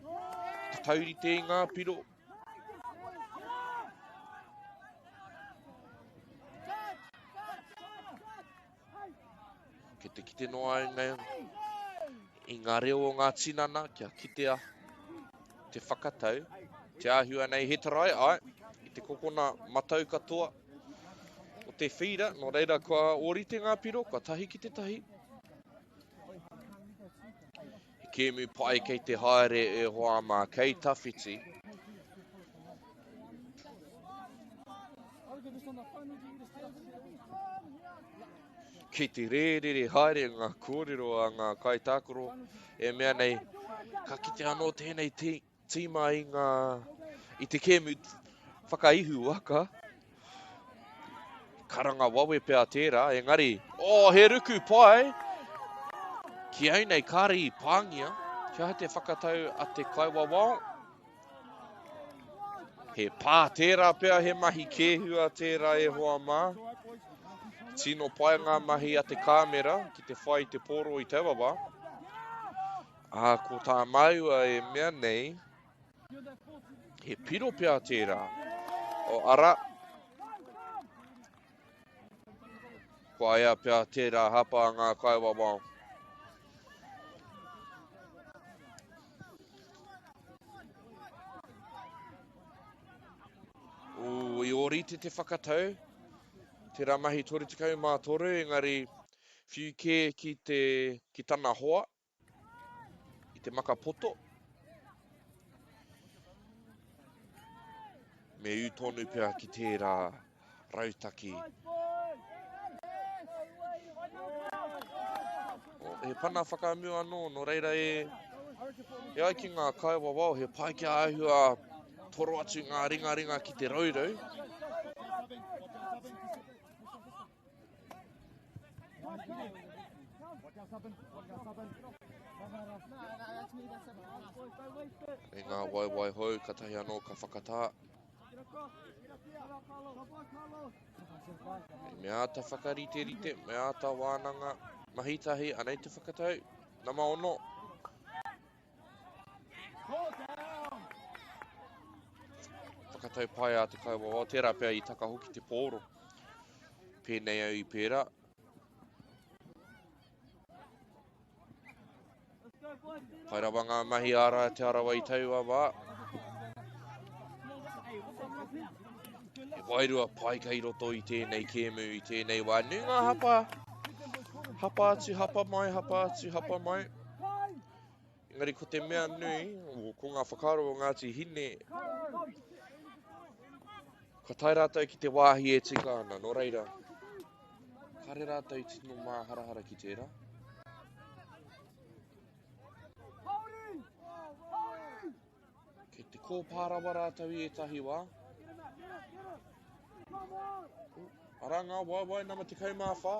Te tauri te ngā piro. Ke te kite noa i ngā reo o ngā tinana kia kitea te whakatau. Te āhua nei he tarai, i te kokona matau katoa o te whira. Nō reira kua orite ngā piro, kua tahi ki te tahi. He kēmu pai kei te haere e hoa mā kei tawhiti. Ki te rērere haere ngā kōrero a ngā kaitākaro. E mea nei, ka kite anō tēnei tīma i te kēmu whakaihu waka. Karanga wawe pēr tērā, engari, he ruku pai. Ki au nei kāri i pāngia, kia te whakatau a te kaiwa wao. He pā tērā pēr he mahi kēhua tērā e hoa mā. Tino pai ngā mahi a te kāmera, ki te whai te poro i tauawa. Ko tā maua e mea nei, he piro pēr tērā. O ara, kua ea pēr tērā hapa ngā kaiwa wao. I orite te whakatau, te ramahi tori te kaumātoru, engari whiu kē ki tana hoa, i te makapoto. Me utonu pia ki tērā rautaki. He pana whakamua anō, no reira e ai ki ngā kaiwa wao, he pai kia āhua toro atu ngā ringa ki te raurau. E ngā waiwai hou, katahi anō ka whakatā. Me ata whakarite, me ata wānanga, mahitahi, anei te whakatau, nama ono. Whakatau pai a te kaiwa wao, tērā pēr i taka hoki te pōro. Pēnei au i pērā. Kai rawa ngā mahi ara te arawa I taua wā. E wairua pai kei roto I tēnei kēmu, I tēnei wā. Nui ngā hapa. Hapa atu, hapa mai, hapa atu, hapa mai. Engari ko te mea nui, ko ngā whakaro o Ngāti Hine. Ka tai rātou ki te wāhi e tika ana, no reira. Kare rātou tino mā harahara ki tērā. Kei te kōpārawa rātou I etahi wā. Ara ngā waiwai nama te kaumāwha.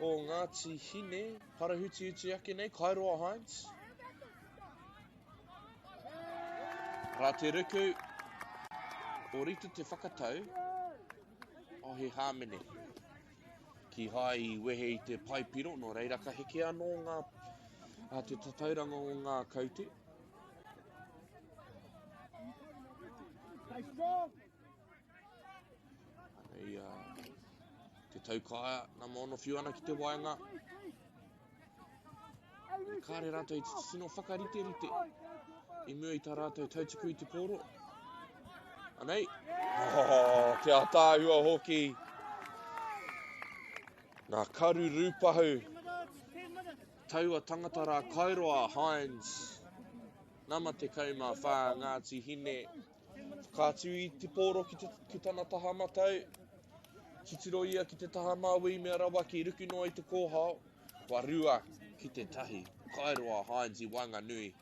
O Ngāti Hine, parahuti uti ake nei, Kairoa Hines. Rā te ruku, o ritu te whakatau, o he hāmene. Ki hai I wehe I te paipiro, no reira ka heke anō ngā, te tatauranga o ngā kaute. Anei, te taukaia, nā mono whiu ana ki te waenga. Kāre rātou I te tino whakarite-rite. I mua I tā rātou tautiku I te pōro. Anei, te atāhua hoki. Ngā karu rūpahu. Taua tangata rā Kairoa Hines. Nama te kaumā whā Ngāti Hine. Whakātu I te pōro ki tana taha matau. Kitiro ia ki te taha māui mea rawa ki ruku noa I te kōhao. Kua rua ki te tahi. Kairoa Hines I wanga nui.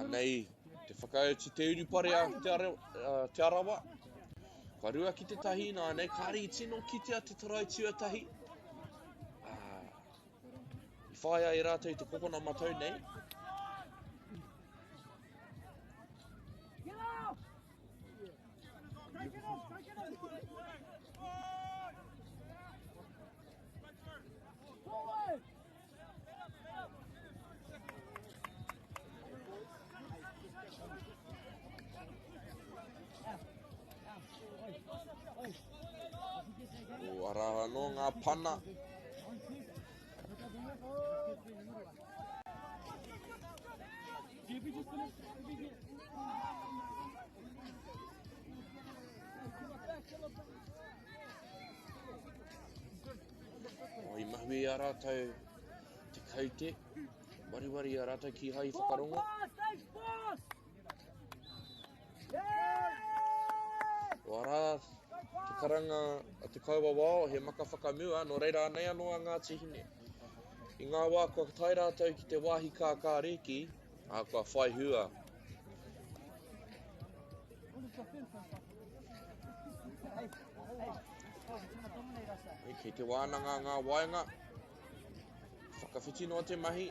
Anei, te whakauti te uruparea te arawa. Kua rua ki te tahi, nā nei kāri I tino kitea te tarai tuatahi. I whaia I rātou te kokona matau nei. O ara no ngā pana. O I mahui a rātou te kaute. Wariwari a rātou ki hai whakarongo. O ara te karanga a te kaua wao, he maka whakamua, no reira nei anō a Ngāti Hine. I ngā wā kua tai rātou ki te wāhi kā reki, a kua whai hua. Kei te wānanga ngā waenga, whakawhiti noa te mahi,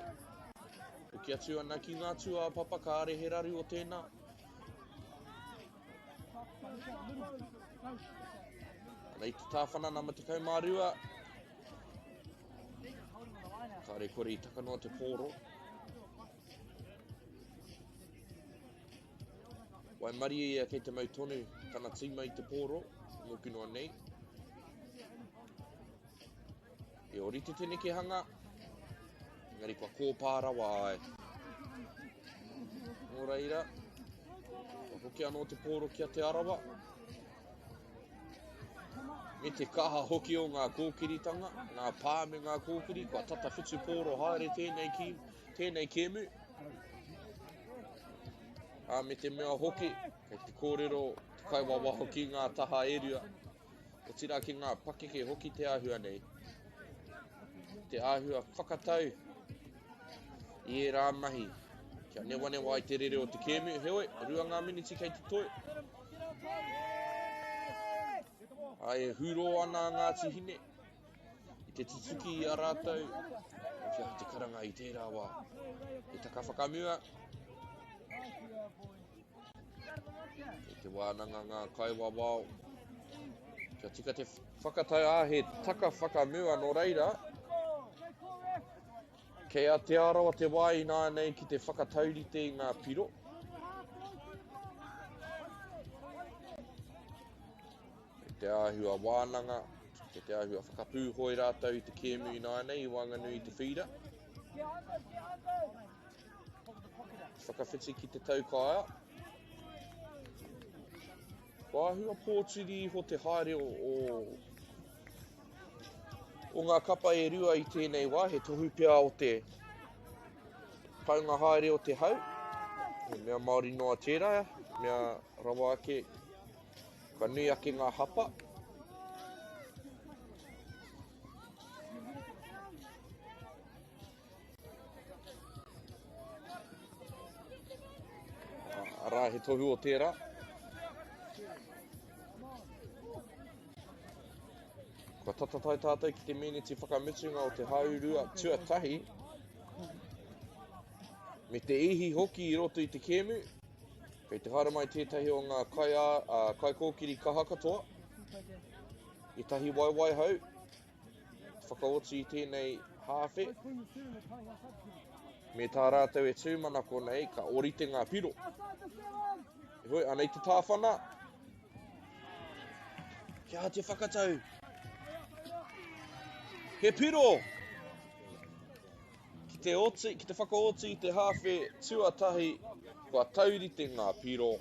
uki atu ana ki ngā tua papa ka are he raru o tēnā. Nei te tāwhana nama te kaumārua. Kāre kore I taka noa te pōro. Wai mari ia kei te mautonu, tana tīma I te pōro, moku noa nei. E orite te neke hanga, engari kua kōpārawa ai. Nō reira, kua hoki anō te pōro kia te arawa. Me te kaha hoki o ngā kōkiritanga, ngā pā me ngā kōkiri, kua tata whitu pōro haere tēnei kēmu. Me te mea hoki, kei te kōrero, te kaiwawa hoki ngā taha erua. Ko tira ki ngā pakeke hoki te āhua nei. Te āhua whakatau. I e rā mahi. Kia newanewa I te rere o te kēmu. Heoi, rua ngā miniti kei te toi. Ai huro ana Ngāti Hine. I te tutuki I a rātou. Kia te karanga I tērā wā. E taka whakamua. E te wānanga ngā kaiwa wāo. Kia tika te whakatau a he taka whakamua no reira. Kei a te arawa te wai nā nei ki te whakataurite I ngā piro. Te āhua wānanga, Ke te ahua whakapū hoi rātou i te kēmu i nānei, i wanganui i te whira. Whakawhiti ki te taukaia. Wāhua pōtiri ho te haere o ngā kapa e rua i tēnei wā, he tohu pia o te paunga haere o te hau. He mea Māori noa tērā, mea rawa ake, ka nui ake ngā hapa. Arā, he tohu o tērā. Kua tatatai tātou ki te meneti whakamutunga o te haurua tuatahi. Me te ihi hoki i roto i te kēmu. Kei te hara mai tētahi o ngā kai kōkiri kaha katoa. I tahi waiwai hau. Whakaoti i tēnei hāwhe. Me tā rātou e tūmanako nei, ka orite ngā piro. E hoi, anei te tāwhana. Kia te whakatau. He piro! Ki te whakaoti i te hawhe tuatahi, kua taurite ngā piro,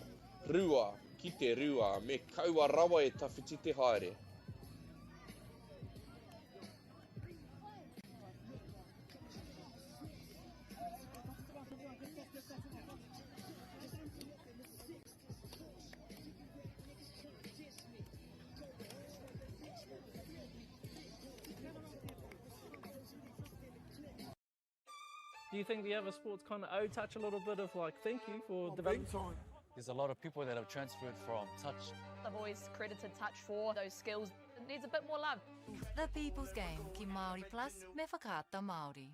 rua ki te rua, me kaua rawa e tawhiti te haere. Do you think the other sports kind of touch a little bit of like thank you for development? There's a lot of people that have transferred from touch. I've always credited touch for those skills. It needs a bit more love. The People's Game ki Māori Plus me whakaata Māori.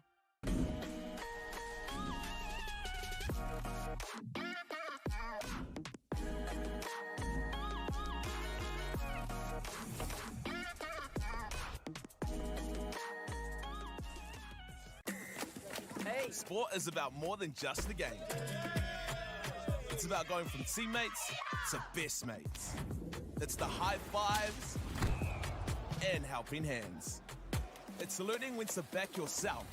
Sport is about more than just a game. It's about going from teammates to best mates. It's the high fives and helping hands. It's learning when to back yourself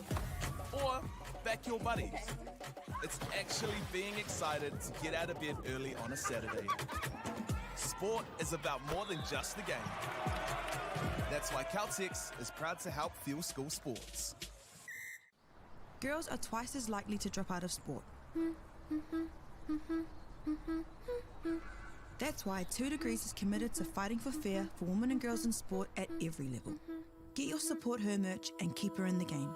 or back your buddies. It's actually being excited to get out of bed early on a Saturday. Sport is about more than just a game. That's why Caltex is proud to help fuel school sports. Girls are twice as likely to drop out of sport. That's why 2 Degrees is committed to fighting for fair for women and girls in sport at every level. Get your support her merch and keep her in the game.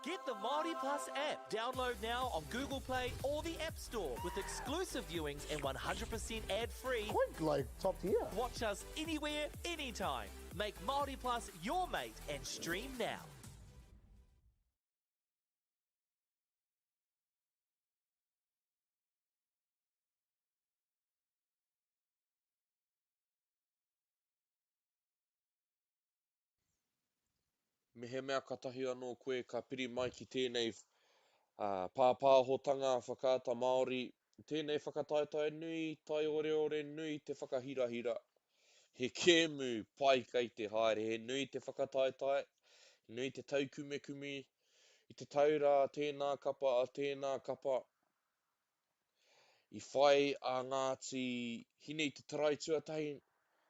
Get the Māori Plus app. Download now on Google Play or the App Store with exclusive viewings and 100% ad-free. Quite like top tier. Watch us anywhere, anytime. Make Māori Plus your mate and stream now. Me he mea katahi anō koe ka piri mai ki tēnei pāpāhotanga whakaata Māori. Tēnei whakataetae nui, tai ore nui te whakahirahira. He kēmu pai kei te haere, he nui te whakataetae, nui te taukumekumi, i te taura tēnā kapa a tēnā kapa. I whai a Ngāti hine i te tarai tuatahi,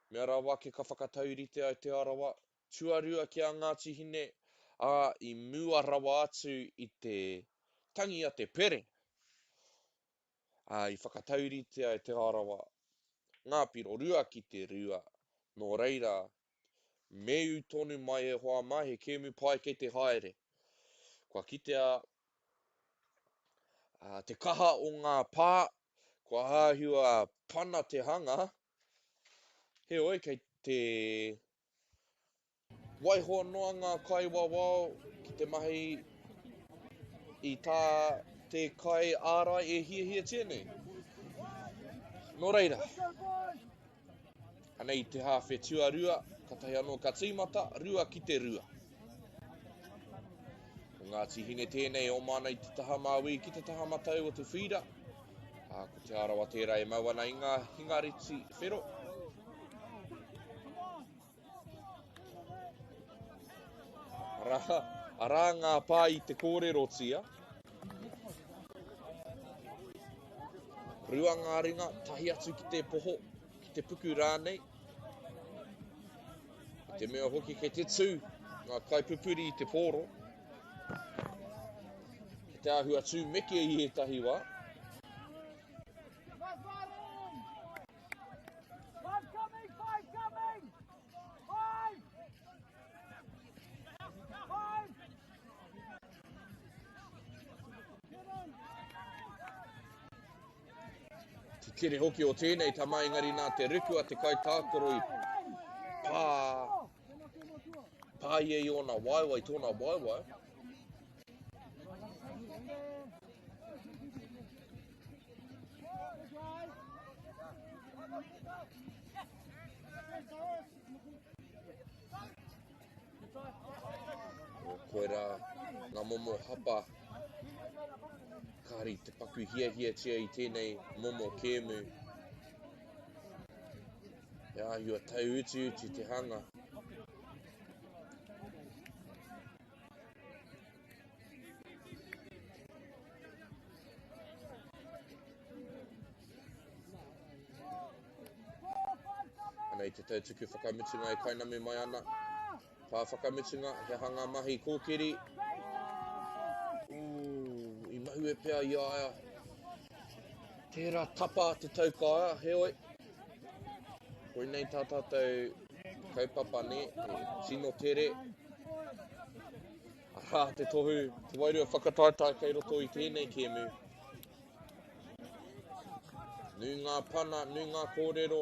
mea rawa ke ka whakataurite ai te arawa. Tuarua ki a Ngāti hine, i mua rawa atu i te tangi a te pere. I whakataurite ai te arawa. Ngā piro rua ki te rua. Nō reira, meu tonu mai e hoa mai, he kēmu pai kei te haere. Kua kitea te kaha o ngā pā, kua hāhua pana te hanga. He oi kei te waihoa noa ngā kaiwa wao ki te mahi i tā te kai ārai e hia tēnei. Nō reira. Anei te hawhe tuarua, katahi anō ka tīmata, rua ki te rua. O Ngāti hine tēnei o mana i te taha māui ki te taha matau o te whira. Ko te arawa tērā e mawana i ngā hingariti whero. Ara ngā pā I te kōrero tia. Rua ngā ringa, tahi atu ki te poho, ki te puku rānei. I te mea hoki kei te tū, ngā kaipupuri I te pōro. Ki te ahua tū meke I he tahiwā. Kere hoki o tēnei tamā engari nā te riku a te kaitākoro I pā ia I ona waiwai, tōna waiwai. Koe rā, ngā momo hapa. Kāri te paku hia tia I tēnei momo kēmu. He ahua tau uti te hanga. Anei te tautuku whakamitunga E kainame mai ana. Pā whakamitunga, he hanga mahi kōkiri. I mahu e pēa I aia. Tērā tapa te taukāia, he oi. Koe nei tā tātou kaupapa ne, tino tere. Arā te tohu, te wairua whakataitai kei roto I tēnei kēmu. Nū ngā pana, nū ngā kōrero.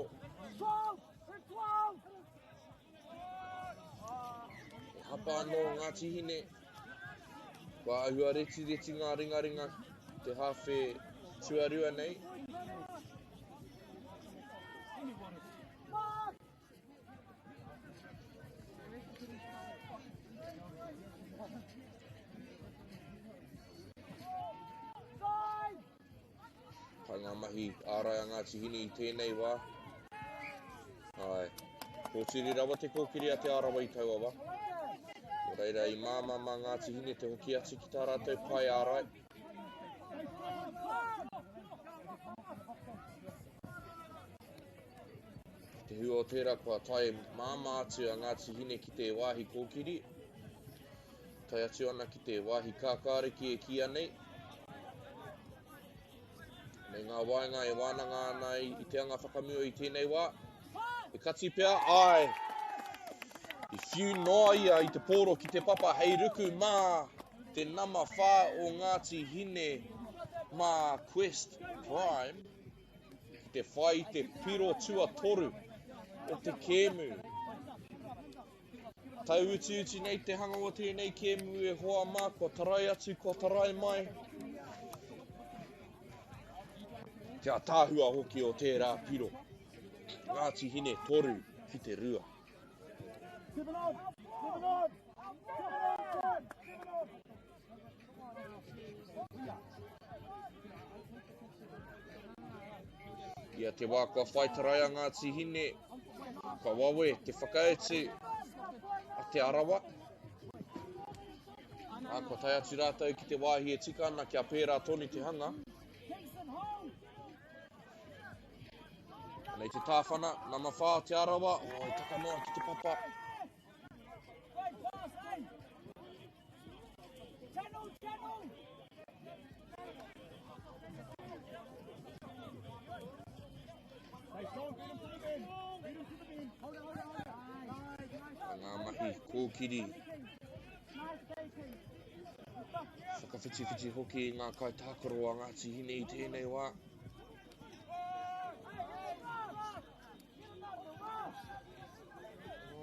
Hapa anō ngā tihine. Kua ahua reti ngā ringa te hawhe tuarua nei. Pai ngā mahi ārai a ngā tihine I tēnei wā. Ai, ko tiri rawa te kōkiri a te arawa I taua wā. Reira I māma ngā tihine te hoki atu ki tā rātou pai ārai. Te hua o tērā kua tai māma atu a ngā tihine ki te wāhi kōkiri. Tai atu ana ki te wāhi kākāriki E kia nei. Nei ngā waenga E wānanga ana I te anga whakamua I tēnei wā. E kati pēa, ai. I whiu noa ia I te pōro ki te papa hei ruku mā te nama whā o Ngāti Hine mā Quest Prime. Ki te whai te piro tua toru o te kēmu. Tau uti nei te hanga o tēnei kēmu E hoa mā, kua tarai atu, kua tarai mai. Kia tāhua hoki o tērā piro. Ngāti Hine toru ki te rua. Ia te wā kua whaitarai a Ngāti Hine. Kua wawe te whakautu a te arawa. Kua tai atu rātou ki te wāhi E tika ana kia pērā toni te hanga. Nei te tāwhana, nama whā te arawa, I taka noa ki te papa. Ngā mahi kōkiri. Whakawhiti hoki ngā kaitākaro a Ngāti Hine I tēnei wā.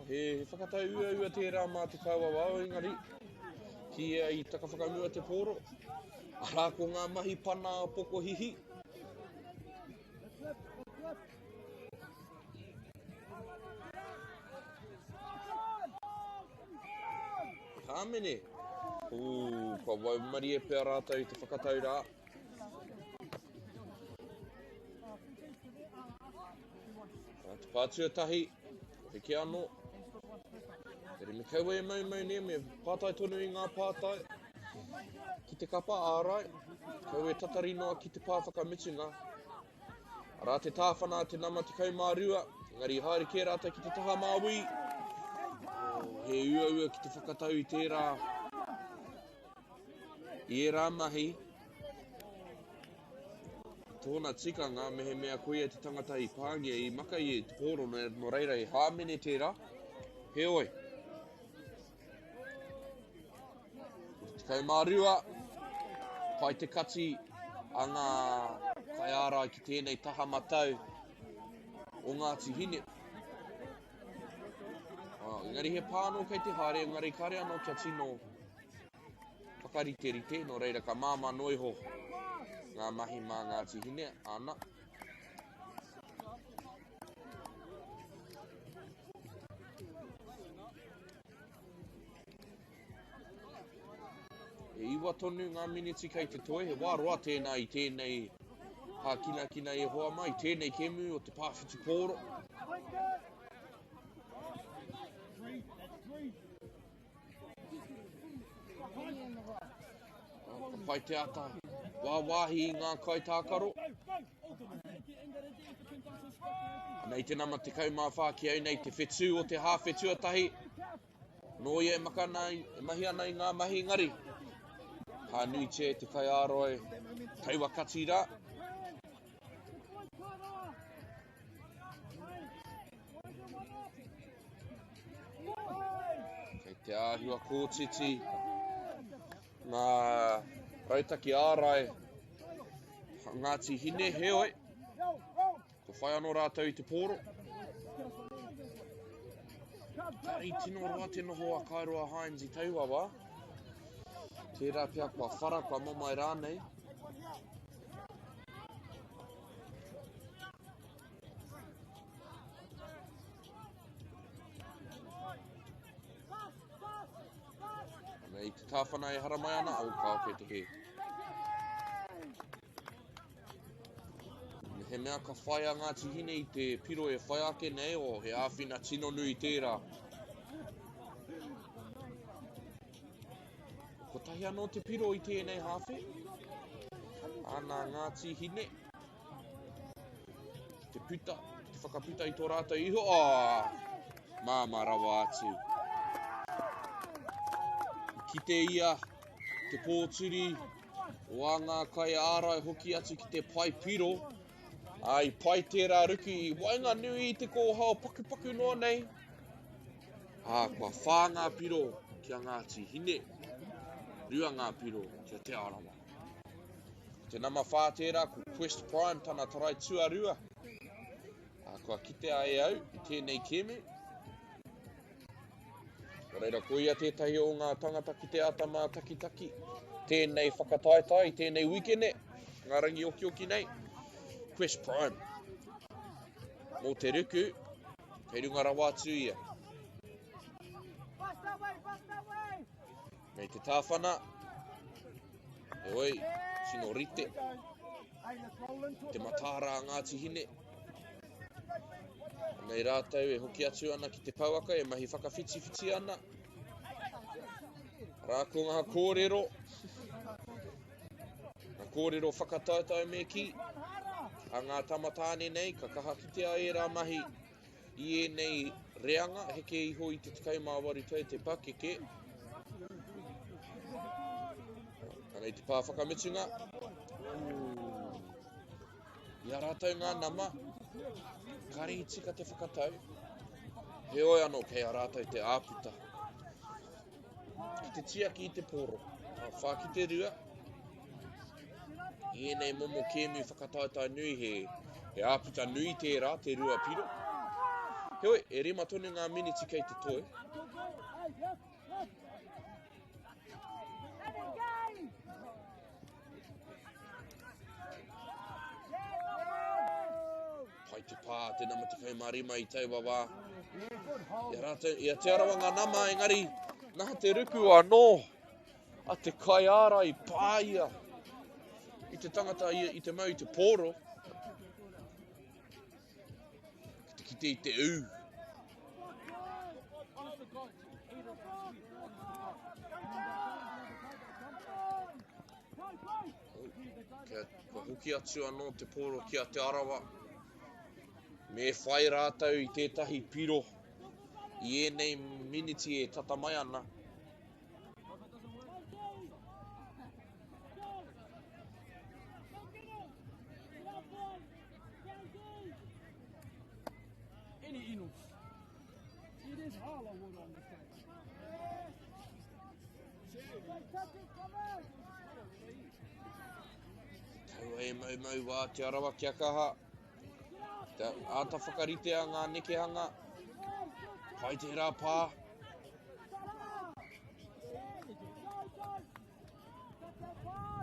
He whakatau ua tērā mā te kaua wāo engari. Kia I taka whakamua te pōro. Arā ko ngā mahi pana a poko hihi. Kāmene. Kua waumari E pēr rātou te whakatau rā. Te pātua tahi. Heke anō. Tere me kaua e mau nea me pātai tonu I ngā pātai. Ki te kapa, ārai. Kaua e tatari noa ki te pāwhakamitunga. Arā te tāwhana te nama te kaumārua. Engari haere kē rātou ki te taha māui. He ua ki te whakatau I tērā. I e rā mahi. Tōna tikanga me he mea koe te tangata I pāngia I maka I te pōro no reira I hāmene tērā. He oi. Te kaumārua, pai te kati a ngā whaiara ki tēnei taha matau o Ngāti Hine. Engari he pāno kei te haere, engari kare anō kia tino whakarite no reira ka māma noiho ngā mahi mā Ngāti Hine, ana. E iwa tonu ngā miniti kei te toi, he wāroa tēnā I tēnei hākina e hoa mai, tēnei kemu o te pāwhiti pōro. Ka pai te ata, wāwahi I ngā kaitākaro. Nei te nama te kaumāwha ki au nei te whetū o te hāwhetuatahi. No ia e maka nei, e mahi ana I ngā mahi ngari. Ka nui te kai aroe, kaiwa kati rā. Kei te āhua kōtiti, ngā rautaki ārai, Ngāti Hine, he oi. Ko whai anō rātou I te pōro. Tari tino roa te noho a Kairoa Hines I taua wā. Tērā pia kua whara, kua mamai rānei. Nei te tāwhana e hara mai ana, au ka oke te he. He mea ka whai a Ngāti Hine I te piro e whai ake nei o he āwhina tino nui tērā. Ko tahi anō te piro I tēnei hawhi. Ana Ngāti Hine. Te puta, te whakaputa I tō rātou iho. Māma rawa atu. Ki te ia, te pōturi, o a ngā kai ārai hoki atu ki te pai piro. Ai pai tērā ruki I wainga nui I te kōhao paku noa nei. Kua whā ngā piro kia Ngāti Hine. Rua ngā piro kia te arawa. Te nama whā tērā ko Quest Prime tana tarai tuarua. Kua kite ai au I tēnei keme. Reira ko ia tētahi o ngā tangata ki te atama takitaki. Tēnei whakataitai, tēnei wikene. Ngā rangi oki nei. Quest Prime. Mō te ruku, kei runga rawa atu ia. Nei te tāwhana. E oi, sino rite. Te matara a Ngāti Hine. Nei rātou e hoki atu ana ki te pauaka, e mahi whakawhiti ana. Rāko ngā kōrero. Ngā kōrero whakatautau me ki. A ngā tamatāne nei, ka kaha ki te ai rā mahi I e nei reanga, heke iho I te tekau Māori Touch te pakeke. Nei te pāwhakamitunga. Ia rātou ngā nama. Kari tika te whakatau. He oi anō kei a rātou te āputa. Ki te tiaki I te pōro. Whā ki te rua. I nei momo kēmu whakatautai nui he āputa nui tērā, te rua piro. He oi, e rima tonu ngā miniti kei te toi. Pai te pā, te nama te kaumārima I taua wā. Ia te arawa ngā nama, engari, nā te ruku anō, a te kai āra I pāia. I te tangata I te mau I te pōro. Ki te I te ū. Ka huki atu anō te pōro ki a te arawa. Me whai rātau I tētahi piro. I enei miniti e tata mai ana. Any inos. It is hollow wood on this case. Tau e mau wā te arawa kia kaha. Te āta whakaritea ngā nekehanga. Pai te rā pā.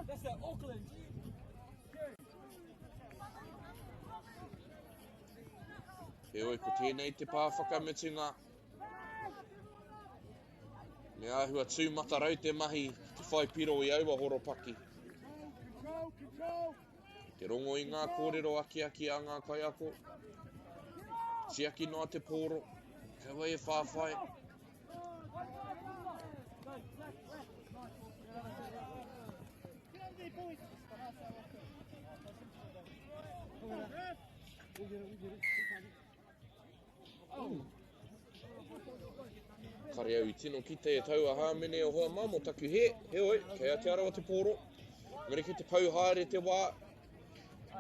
That's that Auckland. He oi, ko tēnei te pā whakamutunga. Me āhua tūmata rau te mahi ki te whai piro I aua horopaki. Te rongo I ngā kōrero aki a ngā kaiako. Tiaki noa te pōro. Kaua e whāwhai. Kare au I tino ki te tau a hāmene o hoa mamo taku he oi, kei a te arawa te pōro. Mere ki te pauhaere te wā.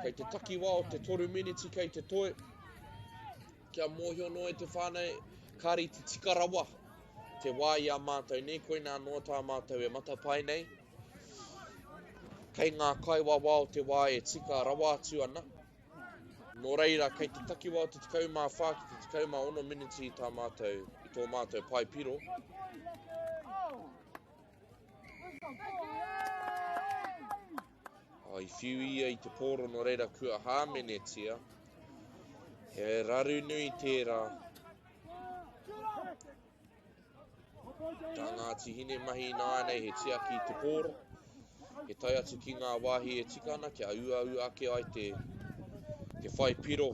Kei te takiwā o te 3 miniti kei te toe. Kia mōhio noe te whānau, kāri te tika rawa. Te wā I a mātou, ne koe nā noa tā mātou e matapai nei. Kei ngā kaiwa wā o te wā e tika rawa atu ana. Nō reira, kei te takiwā o te 14 ki te 16 miniti I tā mātou, I tō mātou pai piro. I whiu ia I te pōro no reira kua hāmene tia. He raru nui tērā. Tā Ngāti hine mahi nānei he tiaki I te pōro. He tai atu ki ngā wāhi e tika ana kia ua ake ai te whai piro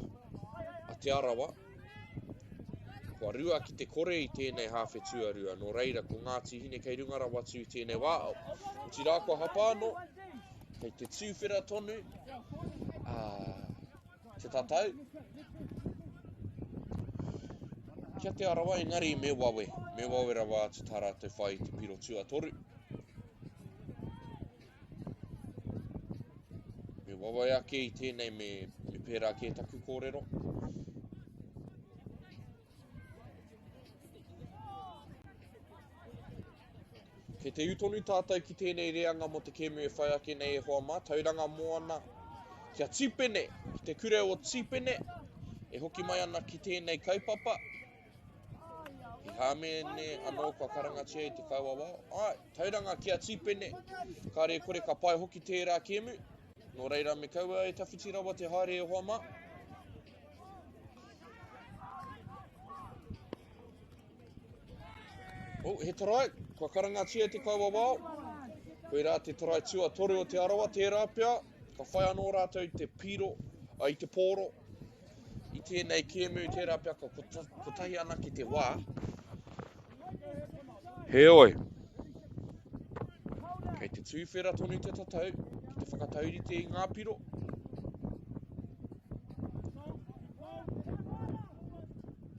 a te arawa. Kua rua ki te kore I tēnei hawhe tuarua. No reira ko Ngāti hine kei rungara watu I tēnei wā. Uti rā kua hapāno. Kei te tūwhera tonu, te tatau. Kia te arawa engari me wawe rawa atu tā rātou whai te piro tuatoru. Me wawe ake I tēnei me pērā ke taku kōrero. Kei te utonu tātou ki tēnei reanga mo te kēmu e whai ake nei e hoa mā, tauranga moana kia tīpene, ki te kure o tīpene, e hoki mai ana ki tēnei kaupapa. I hāmene anō kua karangatia I te kaua wā. Ai, tauranga kia tīpene, kāre kore ka pai hoki tērā kēmu. Nō reira me kaua e tawhiti rawa te haere e hoa mā. He tarai, kua karangatia te kaua wao. Koe rā te tarai tuatoru o te arawa, tērā pia. Ka whai anō rātou te piro, ai te pōro. I tēnei kēmu, tērā pia ka kotahi ana ki te wā. He oi. Kei te tūwhera tonu te tatau, ki te whakataurite I ngā piro.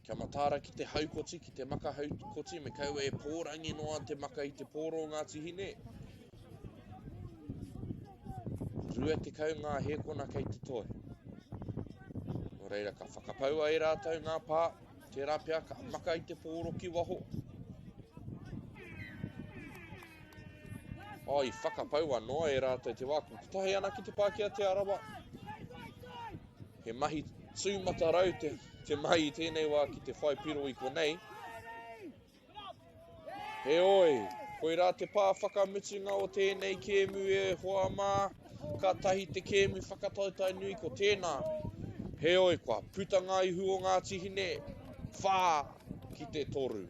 Kia matāra ki te haukoti, ki te maka haukoti, me kaua e pōrangi noa te maka I te pōro Ngāti hine. Rua te kau ngā hekona kei te toe. Nō reira ka whakapaua e rātou ngā pā, tērā pia ka maka I te pōro ki waho. I whakapaua noa e rātou te wā, kutahi ana ki te pākia te arawa. He mahi tūmata rau te mai I tēnei wā ki te whai piro I konei. He oi, koe rā te pā whakamutunga o tēnei kēmu e hoa mā, ka tahi te kēmu whakatautai nui ko tēnā. He oi, kua putanga I hu o Ngāti hine, whā ki te toru.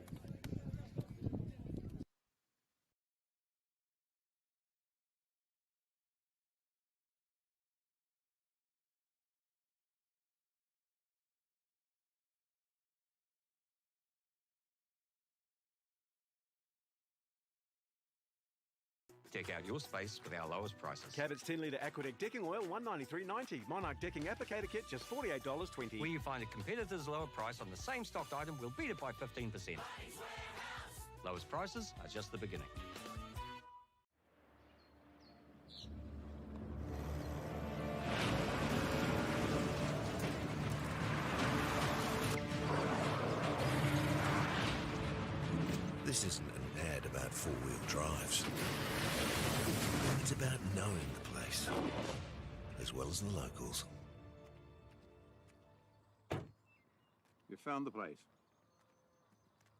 Deck out your space with our lowest prices. Cabot's 10-litre Aquadeck decking oil, $193.90. Monarch decking applicator kit, just $48.20. When you find a competitor's lower price on the same stocked item, we'll beat it by 15%. Lowest prices are just the beginning. This isn't an ad about four-wheel drives. It's about knowing the place, as well as the locals. You found the place.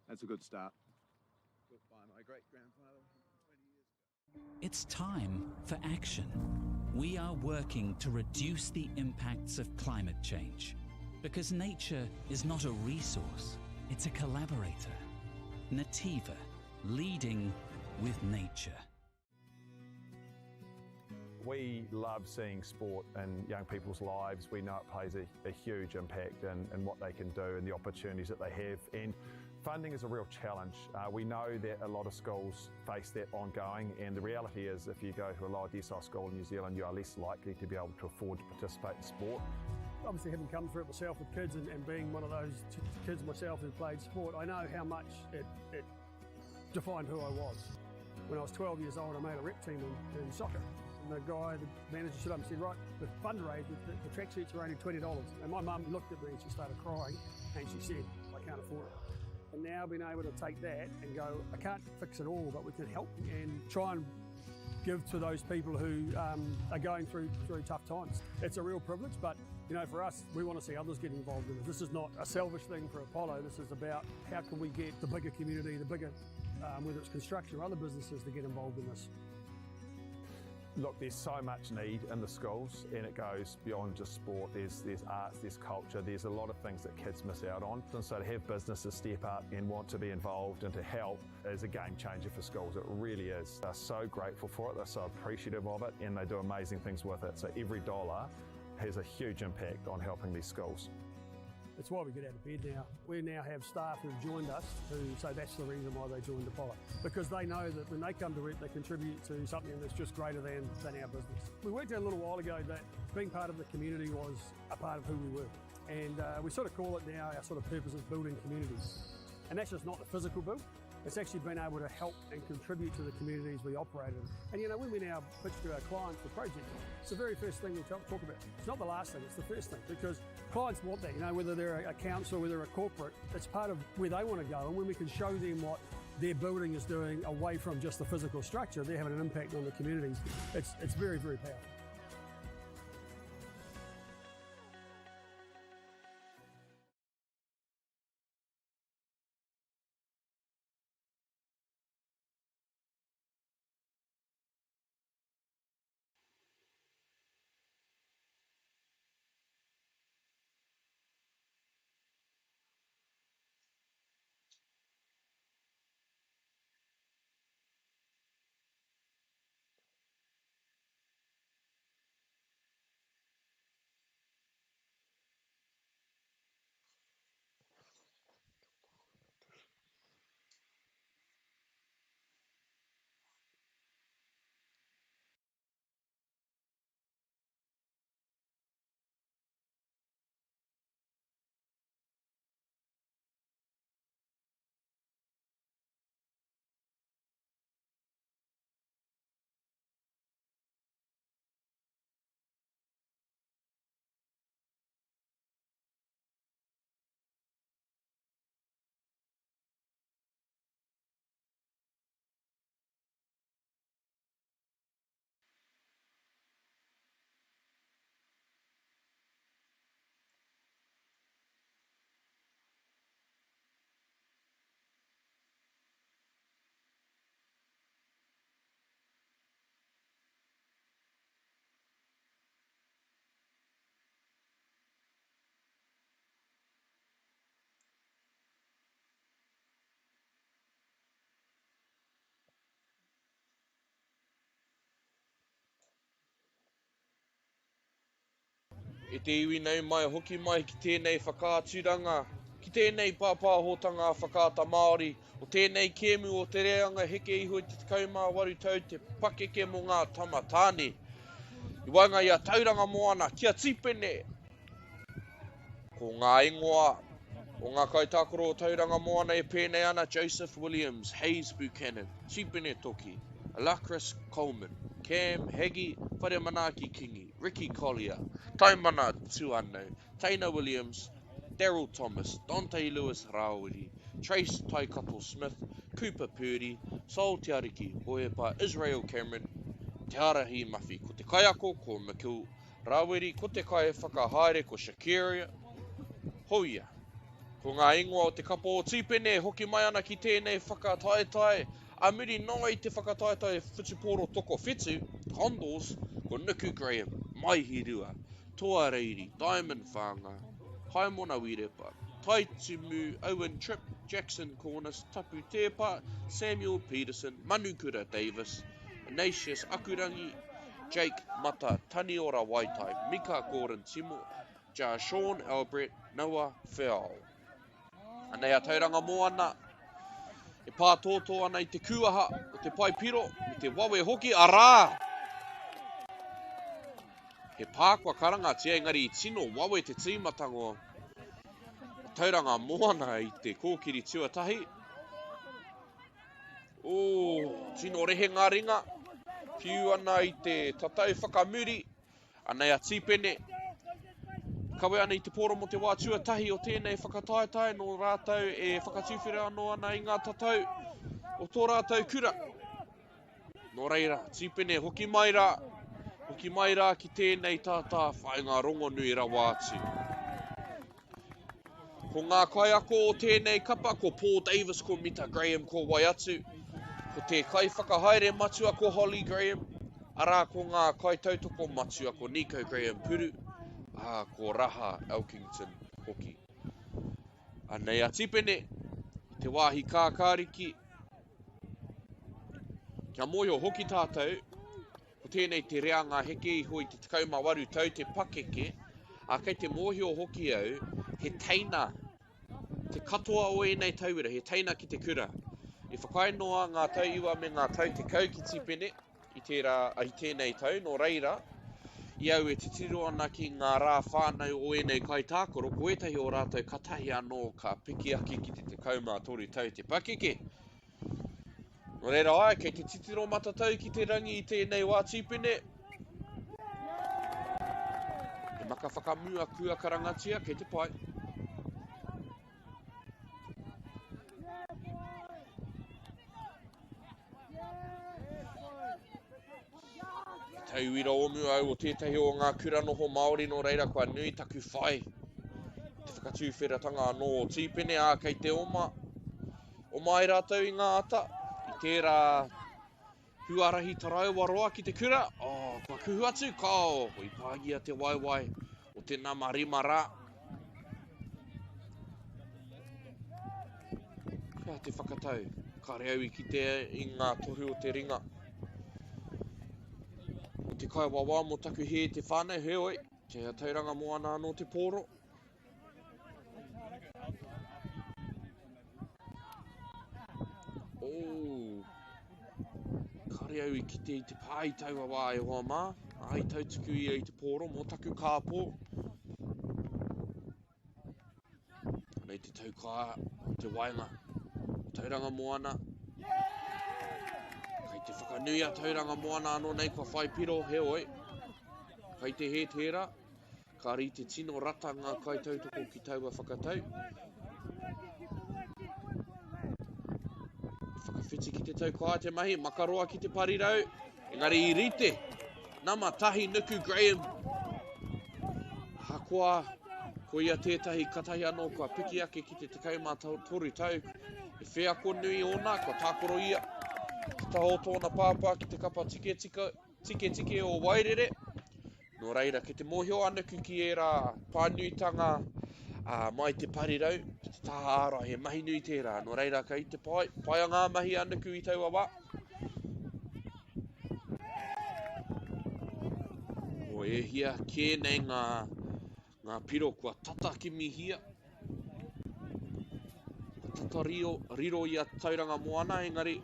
That's a good start. Built by my great-grandfather 20 years ago. It's time for action. We are working to reduce the impacts of climate change, because nature is not a resource, it's a collaborator. Nativa, leading with nature. We love seeing sport in young people's lives. We know it plays a huge impact in what they can do and the opportunities that they have. And funding is a real challenge. We know that a lot of schools face that ongoing, and the reality is if you go to a lower decile school in New Zealand, you are less likely to be able to afford to participate in sport. Obviously, having come through it myself with kids and being one of those kids myself who played sport, I know how much it defined who I was. When I was 12 years old, I made a rep team in soccer. And the guy, the manager, stood up and said, right, the fundraise, the tracksuits are only $20. And my mum looked at me and she started crying and she said, I can't afford it. And now being able to take that and go, I can't fix it all, but we can help and try and give to those people who are going through tough times. It's a real privilege, but you know, for us, we want to see others get involved in it. This is not a selfish thing for Apollo. This is about how can we get the bigger community, the bigger, whether it's construction or other businesses, to get involved in this. Look, there's so much need in the schools, and it goes beyond just sport. There's arts, there's culture, there's a lot of things that kids miss out on. And so to have businesses step up and want to be involved and to help is a game changer for schools. It really is. They're so grateful for it, they're so appreciative of it, and they do amazing things with it. So every dollar has a huge impact on helping these schools. It's why we get out of bed now. We now have staff who've joined us who say that's the reason why they joined Apollo. Because they know that when they come to it, they contribute to something that's just greater than our business. We worked out a little while ago that being part of the community was a part of who we were. And we sort of call it now our sort of purpose is building communities. And that's just not the physical build. It's actually been able to help and contribute to the communities we operate in. And you know, when we now pitch to our clients for projects, it's the very first thing we talk about. It's not the last thing, it's the first thing, because clients want that, you know, whether they're a council, whether they're a corporate, it's part of where they want to go. And when we can show them what their building is doing away from just the physical structure, they're having an impact on the communities. It's very, very powerful. E te iwi nei mai hoki mai ki tēnei whakāturanga Ki tēnei pāpāhotanga whakaata Māori, o tēnei kēmu o te reanga heke iho i te 18 tau te pakeke mo ngā tamatāne. I wanga ia tauranga moana, kia tipene. Ko ngā ingoa, o ngā kaitākoro o tauranga moana e pēnei ana Joseph Williams, Hayes Buchanan, tipene toki, Alacris Coleman, Cam Heggie, Whare Manaki Kingi, Ricky Collier, Taimana Tuanau, Taina Williams, Daryl Thomas, Dante Lewis Rawiri, Trace Taikato Smith, Cooper Purdy, Sol Tiariki, Hoepa, Israel Cameron, Te Arahi Mawhi, ko te kaiako, ko Mikil Rawiri, ko te kai whakahaere, ko Shakiria, Hoia. Ko ngā ingoa o te kapo o tipene, hoki mai ana ki tēnei whakataetai, a muri noa i te whakataetai whutuporo toko whetu, Condors, ko Niku Graham, Maihi Rua, Toa Reiri, Diamond Whanga, Haimona Wirepa, Tai Tumu, Owen Tripp, Jackson Corners, Tapu Tepa, Samuel Peterson, Manukura Davis, Ignatius Akurangi, Jake Mata, Taniora Waitai, Mika Gordon Timo, Ja Sean Albrecht, Noah Feao. Anei a tauranga moana, e pātōtō ana I te kuaha o te paipiro, I te wawe hoki, arā! He pākua karangatia, engari I tino wawe te tīmatango. Tauranga moana I te kōkiri tuatahi. Tino rehe ngā ringa. Piu ana I te tatau whakamuri. Anei a tipene. Kawe ana I te poro mo te wā tuatahi o tēnei whakataetai. Nō rātau e whakatuwhira anō ana I ngā tatau. O tō rātau kura. Nō reira, tipene hoki mai rā. Hoki mai rā ki tēnei tātā whainga rongo nui rawa atu. Ko ngā kaiako o tēnei kapa, ko Paul Davis, ko Mita Graham, ko Waiatu. Ko te kai whakahaere matua ko Holly Graham. Arā ko ngā kai tautoko matua ko Nico Graham Puru. Ko Raha Elkington hoki. Anei a tipene, te wāhi kākāriki. Kia moio hoki tātou. Ko tēnei te reanga heke iho I te 18 tau te pakeke, a kei te mōhio hoki au, he teina, te katoa o enei tauira, he teina ki te kura. I whakainoa ngā tau iwa me ngā tau te kau ki tipene, I tēnei tau, no reira, I au e te tiro ana ki ngā rā whānau o enei kaitākoro, ko etahi o rātou katahi anō ka piki aki ki te 13 tau te pakeke. No reira ai, kei te titiro matatau ki te rangi I tēnei wā tipene. E maka whakamua kua karangatia kei te pai. Tauira omu au o tētahi o ngā kura noho Māori no reira kua nui taku whai. Te whakatūwhiratanga anō o tipene a kei te oma. O mai rātou I ngā ata. I tērā huarahi tarau roa ki te kura. Kua kuhu atu, kao. Hoi pāgia te waiwai o te namarima rā. Kia te whakatau. Kare au I ki te I ngā tohu o te ringa. O te kai wawa mo taku he te whānau, he oi. Te tauranga moana anō te pōro. Kare au I kite I te pāi taua wā e hoa mā. Ai tautuku I te pōro mo taku kāpō. Nei te taukā, te wainga, tauranga moana. Kei te whakanui a tauranga moana anō nei kua whai piro, he oi. Kei te he tērā, ka ri te tino rata ngā kai tautoko ki taua whakatau. Whakawhiti ki te taukā te mahi, makaroa ki te parirau. Engari I rite, nama tahi Niku Graham. Hakoa, ko ia tētahi katahi anō kua piki ake ki te 13 tau. E whea ko nui ona, kua tākoro ia. Te taho tōna pāpā ki te kapa tike o Wairere. No reira, ke te mōhio anaku ki e rā pānuitanga mai te parirau. Te taha ara, he mahi nui tērā. No reira, kei te pai a ngā mahi anaku I taua wā. O e hia, kēnei ngā piro kua tatakimi hia. tata riro i a tauranga moana, engari.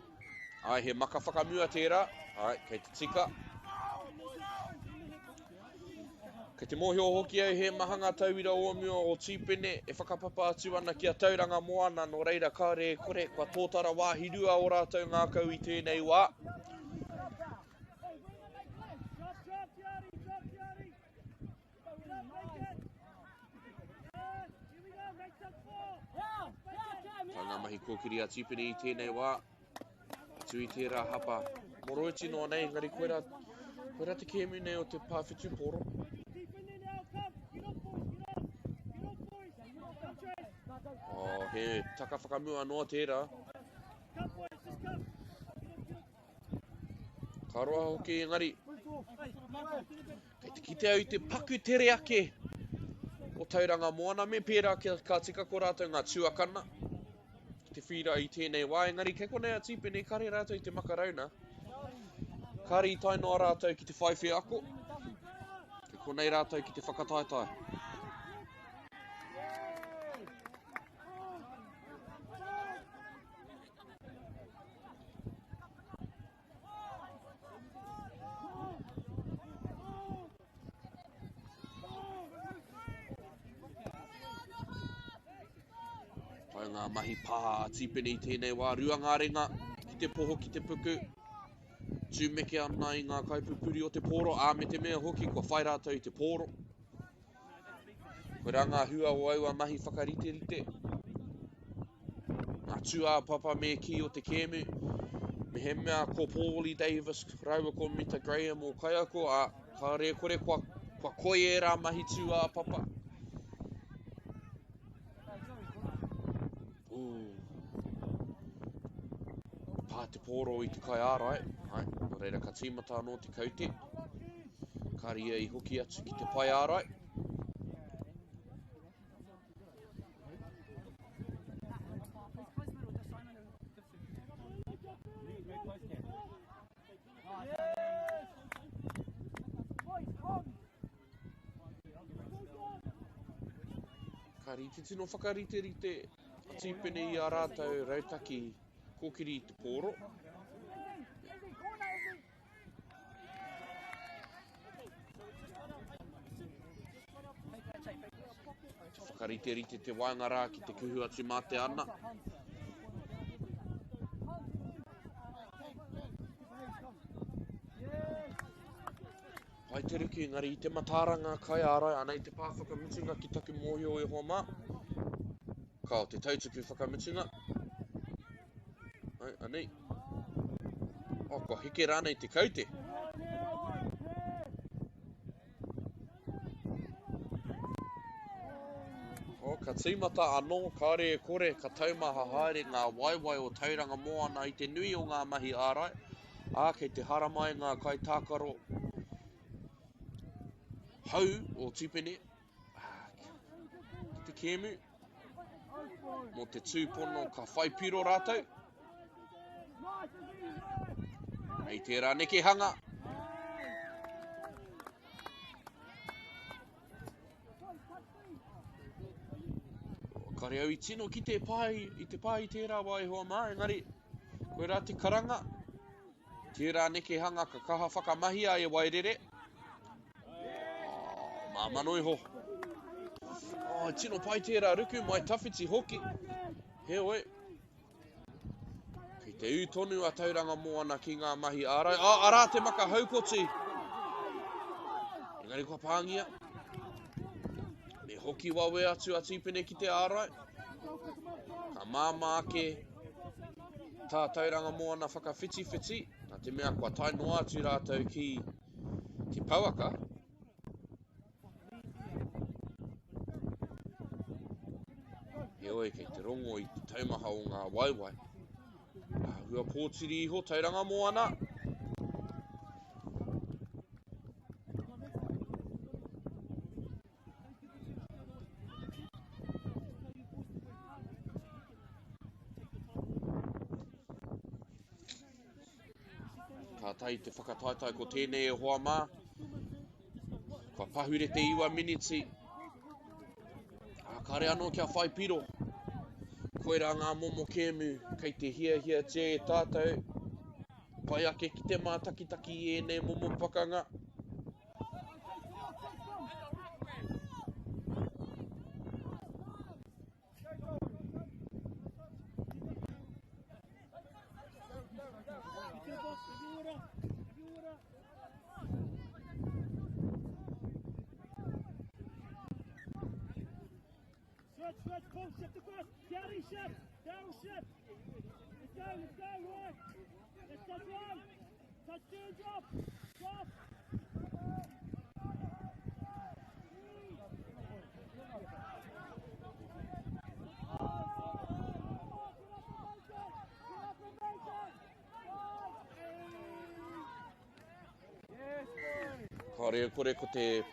Ai, he maka whakamua tērā. Ai, kei te tika. Kei te mōhio hoki au he mahanga tauira o mua o tīpene e whakapapa atu ana ki a tauranga moana no reira kāre kore kua tōtara wāhirua o rātou ngā kau i tēnei wā. Ngā mahi kōkiri a tīpene i tēnei wā. Atu i tērā hapa. Moro iti noa nei, ngari koera te kēmu nei o te pāwhitu poro. Oh, he taka whakamua noa tērā. Ka roa hoki engari. Kei te kite au te paku tere ake o tauranga moana me pērā ka tika ko rātou ngā tuakana. Te whira i tēnei wā, engari kei konei a tīpene kare rātou i te makarauna. Kare i tai noa rātou ki te whaiwhi ako. Kei konei rātou ki te whakataetai. Ngā mahi paha a tīpene i tēnei wā, rua ngā ringa, ki te poho ki te puku. Tūmeke ana i ngā kaipupuri o te poro, ā me te mea hoki, kua whai rātou i te poro. Koe rā ngā hua o aua mahi whakarite-rite. Ngā tua papa me ki o te kēmu. Me he mea ko Paulie Davis, raua ko Mita Graham o kaiako, ka rea kore kua koe e rā mahi tua papa. Pā te pōro i te kai ārai. Ai, no reira ka tīmata anō te kaute. Ka ria i hoki atu ki te pai ārai. Ka ri te tino whakarite-rite tīpene i a rātou rautaki kōkiri i te pōro. Te whakarite-rite te waingara ki te kuhu atu mā te ana. Pai te ruki engari i te mataranga kai ārai ana i te pāwhakamutunga ki taku mōhio e hoa mā. Ka o te tautuku whakamutunga. Ai, anei. O, kua heke rānei te kaute. O, ka tīmata anō, ka re kore, ka taumaha haere ngā waiwai o tauranga moana i te nui o ngā mahi ārai. Ā, kei te haramai ngā kai tākaro hau o tīpene. Ki te kēmu. Mo te tūpono ka whai piro rātou. Hei tērā neke hanga. Ka reo i tino ki te pai, i te pai tērā wai hoa mā, engari. Koe rā te karanga. Tērā neke hanga ka kaha whakamahi a e wairere. Māmanoi ho. Tino pai tērā ruku, mai tawhiti hoki. He oe. Kei te tonu a tauranga moana ki ngā mahi ārai. Arā te maka haukoti. Engari kua pāngia. Me hoki wawe atu a tīpene ki te ārai. Ka māma ake tā tauranga moana whakawhiti-whiti. Nā te mea kua tai noa atu rātou ki te pauaka. He oe kei te rongo i te taumaha o ngā waiwai. Hua pōtiri iho, tauranga moana. Ka tai te whakataitai ko tēnei e hoa mā. Kua pahure te iwa miniti. Kare anō kia whai piro. Koera ngā momo kēmu, kei te hia te e tātou. Pai ake ki te mātakitaki I ēnei momo pakanga. Kare kore ko te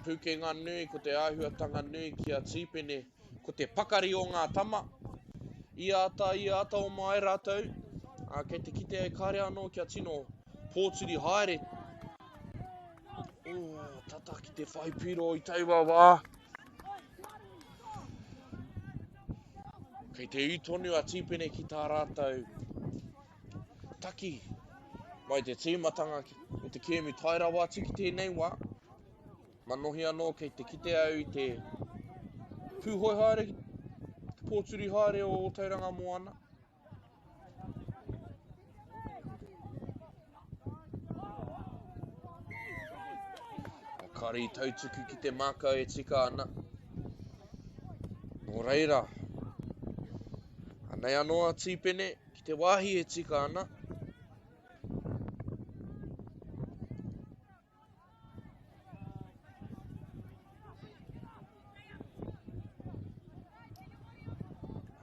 pukenga nui, ko te āhuatanga nui ki a tīpene, ko te pakari o ngā tama. Ia ata o mai rātou. Kei te kite ai kāre anō kia tino pōturi haere. Tata ki te whaipiro I taua wā. Kei te utonu a tīpene ki tā rātou. Taki. Mai te tīmatanga o te kēmu tairawa tiki tēnei wā. Manohi anō kei te kite au I te pūhoi haere, te pōturi haere o Tauranga Moana. Kari tautuku ki te maka e tika ana. Nō reira. Anei anō a tīpene ki te wāhi e tika ana.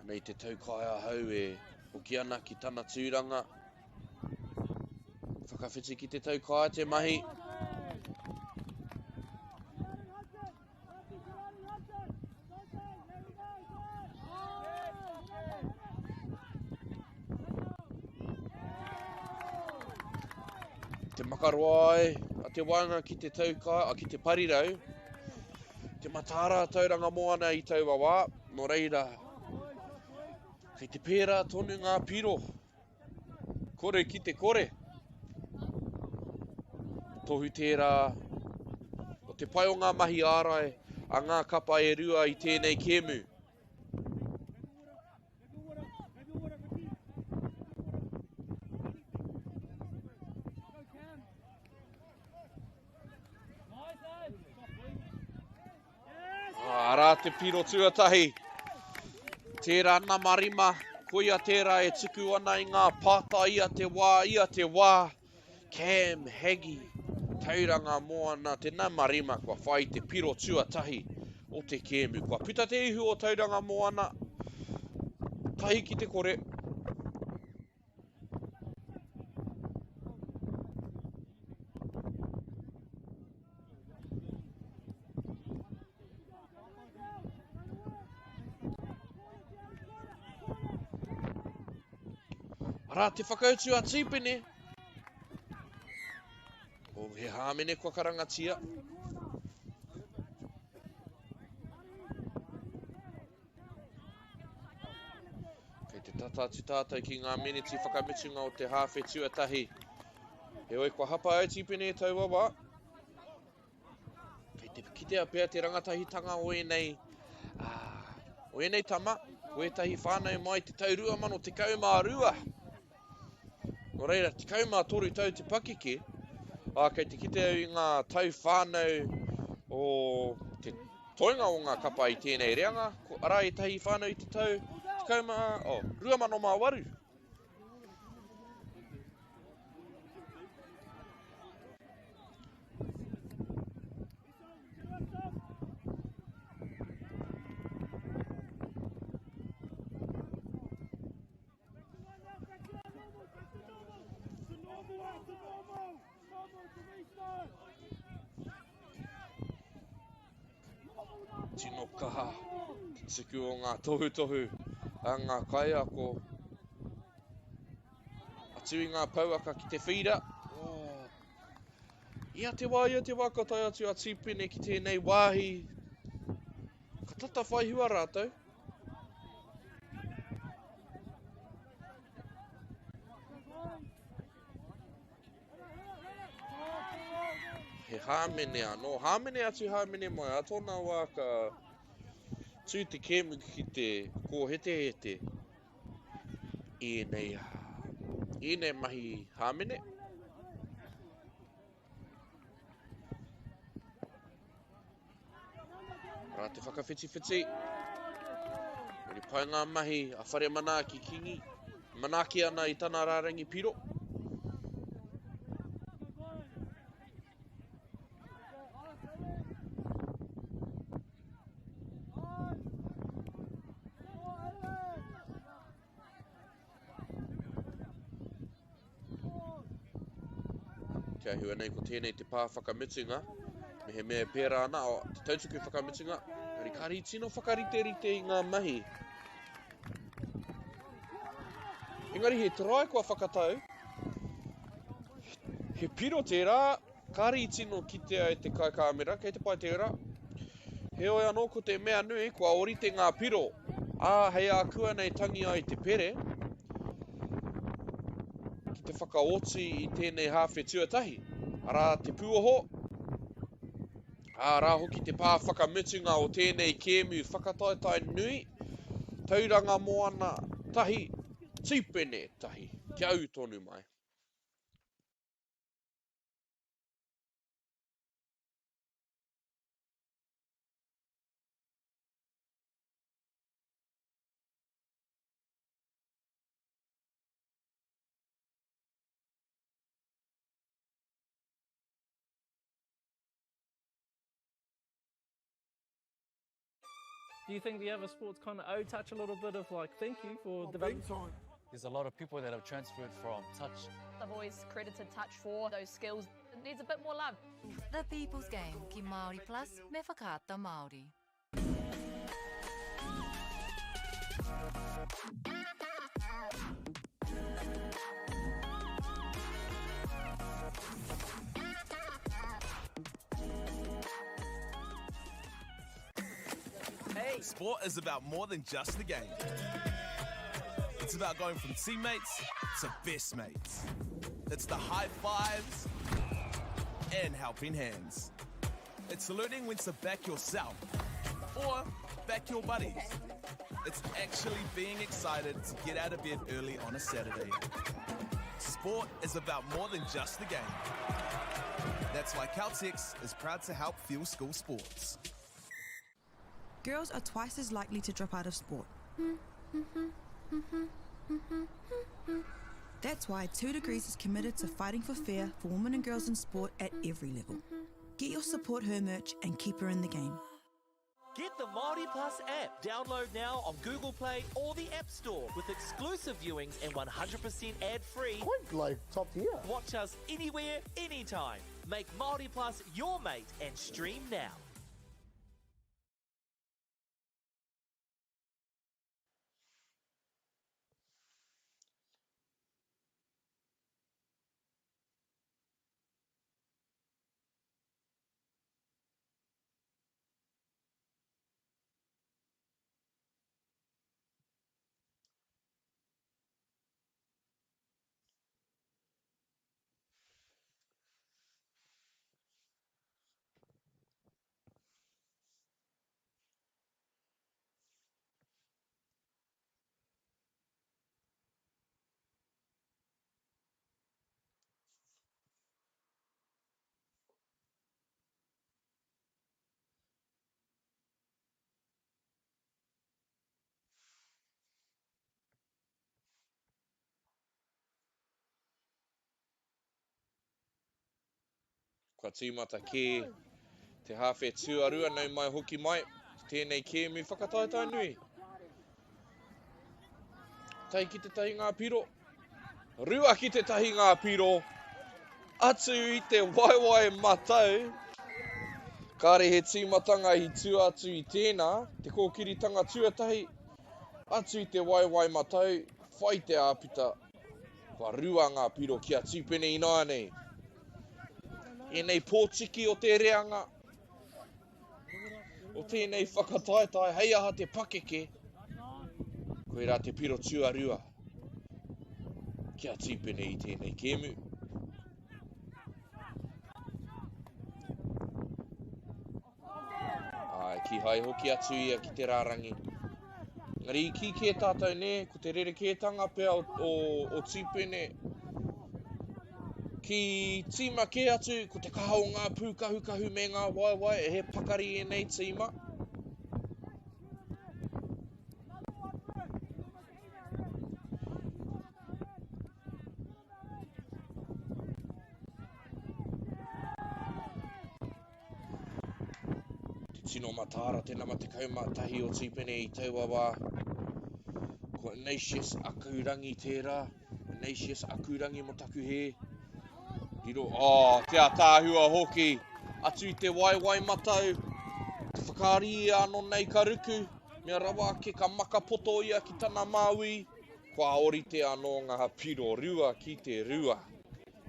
Nei te taukai ahau e hoki ana ki tana tūranga. Whakawhiti ki te taukai te mahi. Te makaroa ai, a te wanga ki te taukai, ki te parirau. Te matara Tauranga Moana I taua wā, no reira. Kei te pērā tonu ngā piro. Kore ki te kore. Tohu tērā. O te pai o ngā mahi ārai, a ngā kapa e rua I tēnei kēmu. Arā te piro tuatahi. Tērā nā marima, koia tērā e tuku ana I ngā pāta ia te wā. Cam, Hagi, Tauranga Moana, te nā marima kua whai te piro tuatahi o te kēmu. Kua puta te ihu o Tauranga Moana, tahi ki te kore. Rā te whakautu a tīpene. O he hāmene kua karangatia. Kei te tatatu tātou ki ngā meneti whakamitunga o te hāwhe tuatahi. He oi kua hapa au tīpene e taua wā. Kei te kitea pēr te rangatahitanga o enei tama. O etahi whānau mai te taurua mano te kaumā rua. Nō reira, te kaumā toru tau te pakeke, kei te kite au I ngā tau whānau o te toinga o ngā kapa I tēnei reanga. Arā e tahi whānau I te tau, te kaumā, 2,8. Tino kaha, te tuku o ngā tohu a ngā kaiako. Atu I ngā pauaka ki te whira. Ia te wā ka tai atu a tīpene ki tēnei wāhi. Ka tata whaihua rātou. hāmene anō. Hāmene atu hāmene mai. A tōna wā ka tū te kēmu ki te kōhete. I nei mahi hāmene. Rā te whakawhiti. Meri pai ngā mahi a whare mana ki kingi. Manaki ana I tana rārangi piro. Kia hua nei ko tēnei te pā whakamitunga. Me he mea pērā ana o te tautuku whakamitunga. Meri kāri tino whakarite I ngā mahi. Engari he trai kua whakatau. He piro tērā, kāri tino ki te ai te kai kāmera, kei te pai tērā. He oi anō ko te mea nui, kua orite ngā piro. Hei a kua nei tangi ai te pere. Ki te whakaoti I tēnei hawhe tuatahi. Arā te pūoho. Rā hoki te pā whakamitunga o tēnei kēmu whakataitai nui. Tauranga moana tahi. Tīpene tahi, kia au tonu mai. Do you think the other sports kind of touch a little bit of like thank you for development? There's a lot of people that have transferred from touch. I've always credited touch for those skills. It needs a bit more love. The People's Game ki Māori Plus me whakaata Māori. Sport is about more than just the game. It's about going from teammates to best mates. It's the high fives and helping hands. It's learning when to back yourself or back your buddies. It's actually being excited to get out of bed early on a Saturday. Sport is about more than just the game. That's why Caltex is proud to help fuel school sports. Girls are twice as likely to drop out of sport. That's why 2 Degrees is committed to fighting for fair for women and girls in sport at every level. Get your support her merch and keep her in the game. Get the Māori Plus app. Download now on Google Play or the App Store with exclusive viewings and 100% ad-free. Quite like top tier. Watch us anywhere, anytime. Make Māori Plus your mate and stream now. Kua tīmata ki te hawhe tuarua nei mai hoki mai. Tēnei kēmu whakataitai nui. Tai ki te tahi ngā piro. Rua ki te tahi ngā piro. Atu I te waiwai matau. Kāre he tīmatanga I tu atu I tēnā. Te kōkiritanga tuatahi. Atu I te waiwai matau. Whai te āpita. Kua rua ngā piro kia tūpene inoa nei. E nei pōtiki o te reanga. O tēnei whakataitai, hei aha te pakeke. Koe rā te piro tuarua. Kia tīpene I tēnei kēmu. Ki hai hoki atu ia ki te rārangi. Ngari ki ke tātou ne, ko te rerekētanga pēr o tīpene. Ki tīma ke atu, ko te kaha o ngā pūkahu me ngā waiwai, e he pakari e nei tīma. Tino matara te nama te kaumatahi o tīpene I taua wā. Ko Ignatius akurangi tērā. Ignatius akurangi mo taku he. Diro, te tāhua hoki. Atu I te waiwai matau. Te whakaari anō nei ka ruku. Mea rawa ke ka makapoto ia ki tana māui. Kua orite anō ngā piro rua ki te rua.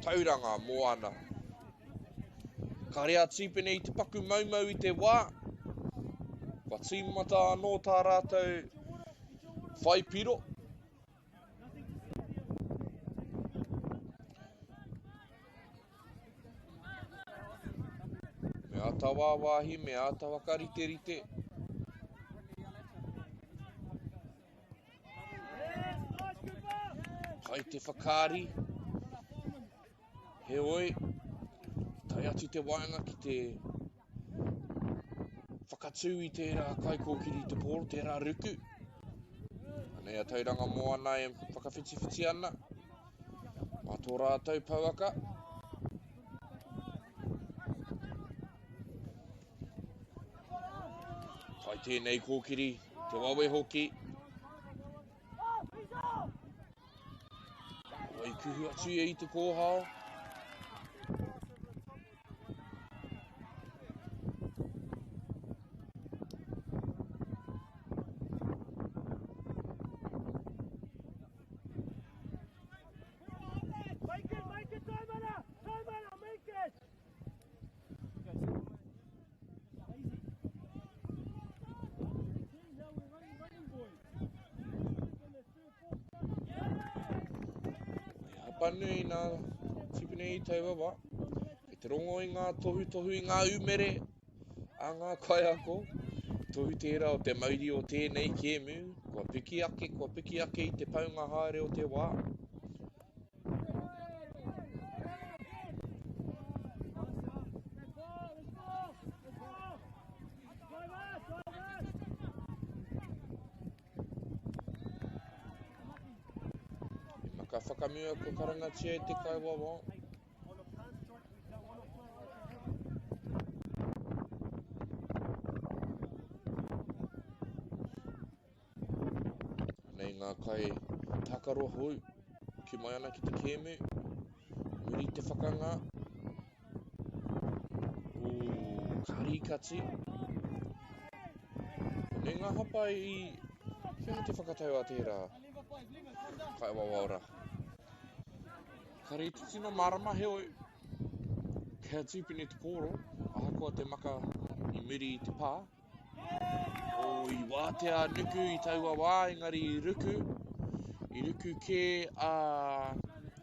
Tauranga moana. Ka rea tīpene I te paku maumau I te wā. Kua tīmata anō tā rātou whai piro. Me ata wāwahi, me ata wakarite. Hai te whakaari. He oi. Tai atu te wainga ki te whakatū I tērā kaikōkiri te pōro, tērā ruku. Nei a tauranga moana e whakawhiti ana. Mā tō rātou pauaka. Tai tēnei kōkiri, te wawe hoki. Oi kuhu atu I te kōhao. Panu I ngā tipene I taua wā. Kei te rongo I ngā tohu I ngā umere. A ngā kaiako. Tohu tērā o te mauri o tēnei kēmu. Kua piki ake I te paunga haere o te wā. Ka whakamua ko karangatia I te kaiwawa. Nei ngā kai takaroa hou. Ki mai ana ki te kēmu. Muri te whakanga. Karikati. Nei ngā hapa I kia te whakatau a tērā. Kaiwawa ora. Kare tino marama he oi. Kia tīpene te pōro, ahakoa te maka I muri I te pā. O I wātea nuku I taua wā, engari I ruku. I ruku ke a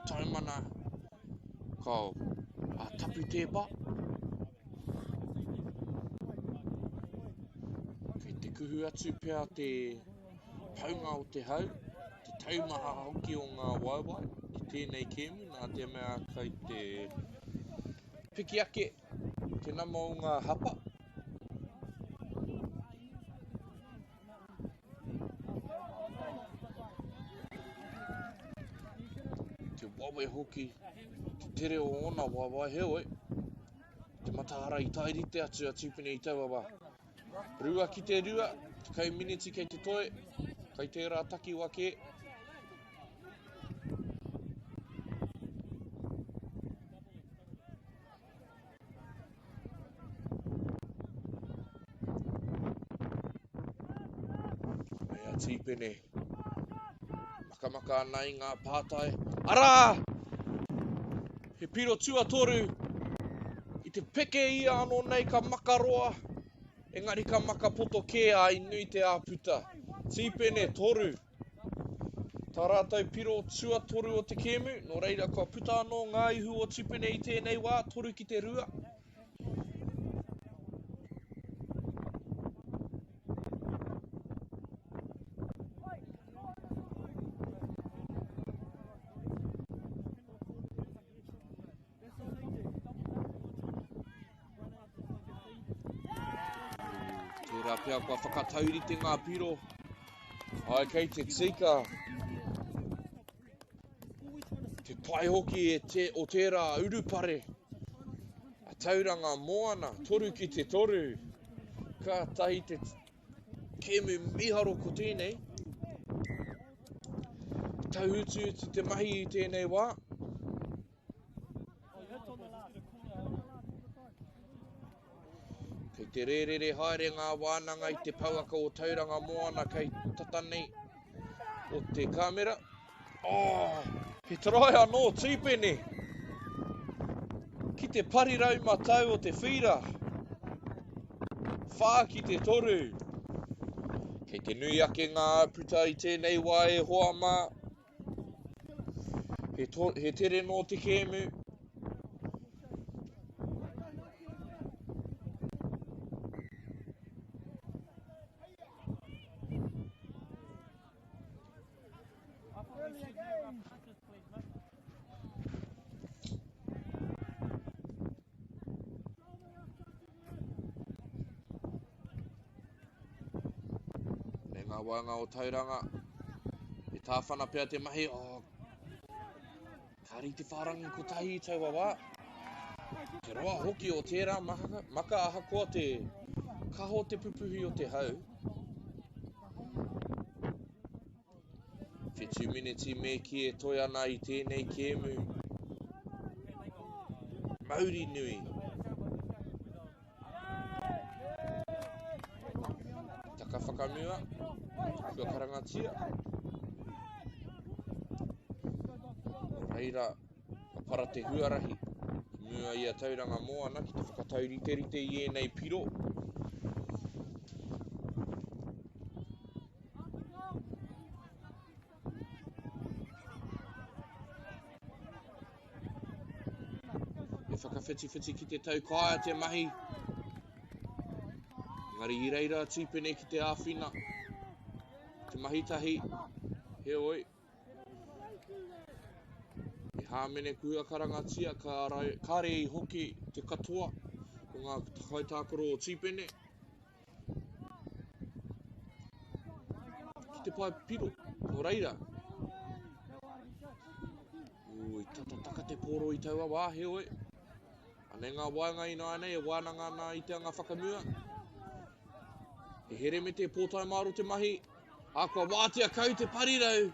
taumana kau a tapu tepa. Kei te kuhu atu pia te paunga o te hau. Te taumaha hoki o ngā waiwai. Tēnei kēmu, nā te mea kai te piki ake, te nama o ngā hapa. Te wawe hoki, te tere o ona waiwai he oi. Te matahara I tairite atu a tīpene I taua wā. Rua ki te rua, te kai miniti kei te toe, kai tērā takiwā ke. Tīpene. Makamaka ana I ngā pātai. Ara! He piro tuatoru. I te peke ia anō nei ka makaroa. Engari ka makapoto ke a I nui te āputa. Tīpene toru. Tā rātou piro tuatoru o te kēmu. Nō reira kua puta anō ngā ihu o tīpene I tēnei wā. Toru ki te rua. Tērā pia kua whakataurite ngā piro. Ai kei te tika. Te pai hoki o tērā urupare. A tauranga moana, toru ki te toru. Ka tahi te kēmu miharo ko tēnei. Tauhutu te mahi i tēnei wā. Kei te rerere haere ngā wānanga i te pauaka o tauranga moana kei tatanei o te kamera. He trai anō tīpene. Ki te parirau matau o te whira. Whā ki te toru. Kei te nui ake ngā puta i tēnei wā e hoa mā. He tere nō te kēmu. Ngā wānga o tauranga, e tāwhana pia te mahi, kāri te whārangi ko tahi i taua wā. Te roa hoki o tērā maka ahakoa te kaho te pupuhi o te hau. Whetū miniti me ki e toi ana i tēnei kēmu. Māori nui. Taka whakamua. Kua karangatia. Reira, ka para te huarahi. Mua ia tauranga moana ki te whakatauriterite i enei piro. E whakawhiti ki te tau kaia te mahi. Ngari i reira tūpene ki te āwhina. Te mahitahi, he oi. E hāmene kua karangatia, kāre i hoki te katoa o ngā haitākoro o tīpene. Ki te pai piro, o reira. Ui, taka te poro i taua wā, he oi. Ane ngā wainga ina anei, e wānanga nā i te anga whakamua. E here me te pōtai maro te mahi. A kua wātea kau te parirau.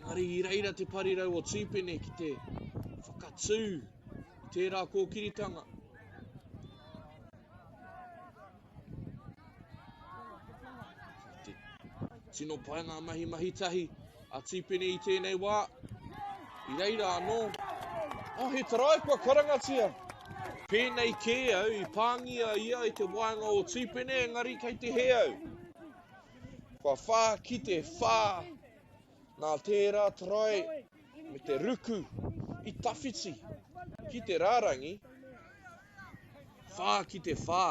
Ngari i reira te parirau o tīpene ki te whakatū. Tērā kōkiritanga. Te tino paenga mahitahi a tīpene i tēnei wā. I reira anō. He tarai kua karangatia. Pēnei kē au i pāngia ia i te wainga o tīpene, engari kei te he au. Kua whā ki te whā, nā tērā tarai me te ruku i tawhiti ki te rārangi. Whā ki te whā.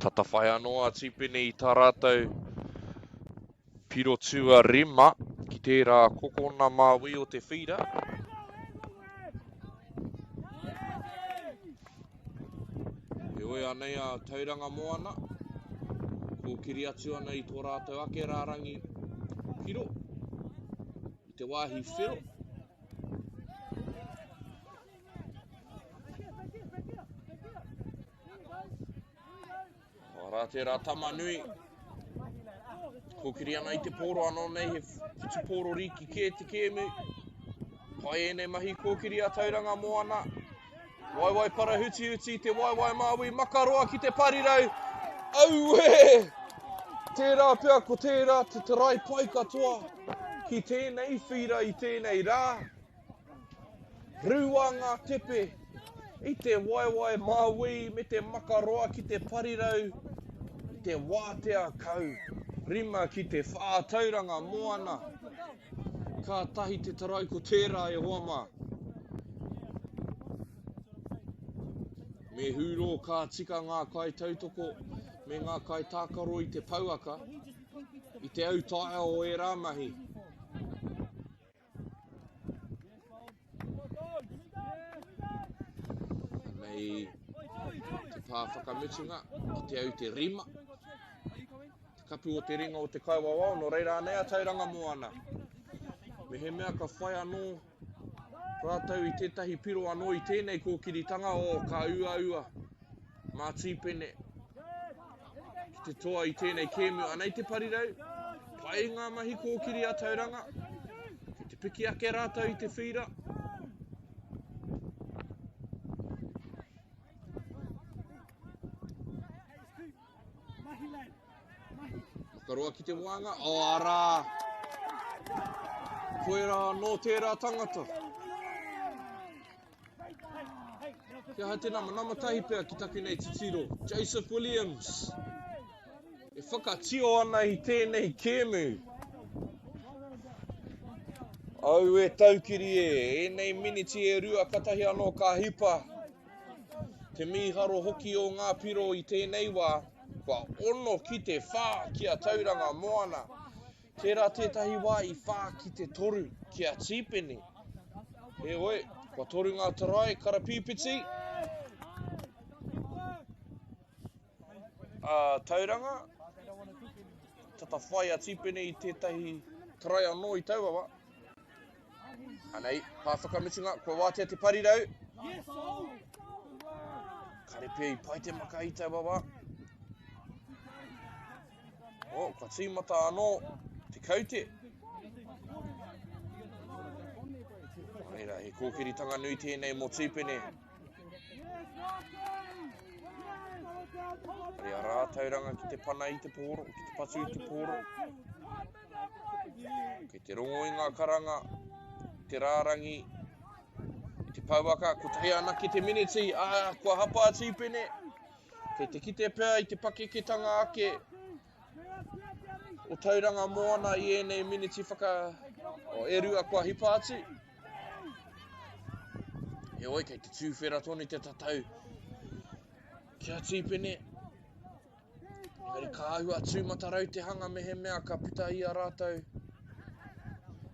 Tata whai anō a tīpene i tā rātou piro tua rima ki tērā kokona māui o te whira. E oi anei a tauranga moana. Ko kiri atu ana i tō rātou ake rārangi piro. I te wāhi whiro. Rā tērā tama nui. Ko kiri ana i te poro anō nei he whitu poro riki kē te kēmu. Pai enei mahi ko kiri a tauranga moana. Waiwai para huti te waiwai māui makaroa ki te parirau. Auhe! Tērā pia ko tērā te tarai pai katoa. Ki tēnei whira i tēnei rā. Ruanga tepe. I te waiwai māui me te makaroa ki te parirau. Te wātea kau, rima ki te whātauranga moana. Ka tahi te tarai ko tērā e hoa mā. Me huro ka tika ngā kai tautoko me ngā kai tākaro i te pauaka, i te au tae o e rāmahi. Nei, te pāwhakamutunga, o te au te rima. Te kapu o te ringa o te kaiwawa, no reira nei a tauranga moana. Me he mea ka whai anō, rātau i tētahi piro anō i tēnei kōkiritanga o ka ua, mā tīpene. Ki te toa i tēnei kēmu, anei te parirau, pai ngā mahi kōkiri a tauranga. Ki te piki ake rātau i te whira. Whakaroa ki te wanga, o ara! Koe rā no tērā tangata. Kia hate nama tahi pēr ki taku nei titiro, Joseph Williams. E whakatio ana i tēnei kēmu. Au e taukiri e nei miniti e rua katahi anō ka hipa. Te miharo hoki o ngā piro i tēnei wā, kua ono ki te whā kia tauranga moana. Tērā tētahi wā i whā ki te toru kia tīpene. He oe, kua toru ngā tarai, karapipiti. Tauranga. Tata whai a tīpene i tētahi tarai anō i tauawa. Anei, pāwhakamutunga, kua wātea te parirau. Karepe i pai te maka i tauawa. O, kua tīmata anō, te kaute. Reira, he kōkiritanga nui tēnei mō tīpene. Rea rā tauranga ki te pana i te pōro, ki te patu i te pōro. Ki te rongo i ngā karanga, te rārangi, i te pauaka, ko tahi ana ki te miniti, kua hapa a tīpene. Kei te kite pēr i te pakeketanga ake. O tauranga moana i enei miniti o erua kua hipa atu. E oi, kei te tūwhera tonu te tatau. Kia tīpene. Engari ka ahua tūmatarau te hanga me he mea ka puta i a rātau.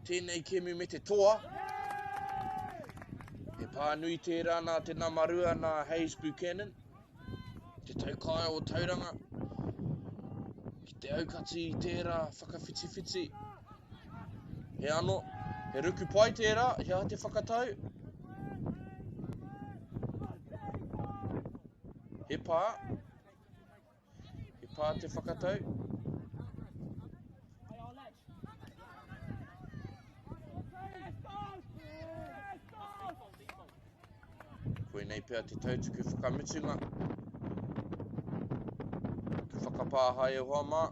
Tēnei kēmu me te toa. He pānui tērā nā te namarua nā Hayes Buchanan. Te taukaia o tauranga. Ki te aukati i tērā whakawhitiwhiti. He ano, he ruku pai tērā, hea te whakatau. He pā te whakatau. Koe nei pēr te tautuku whakamutunga. Ki whakapāhai e hoa mā.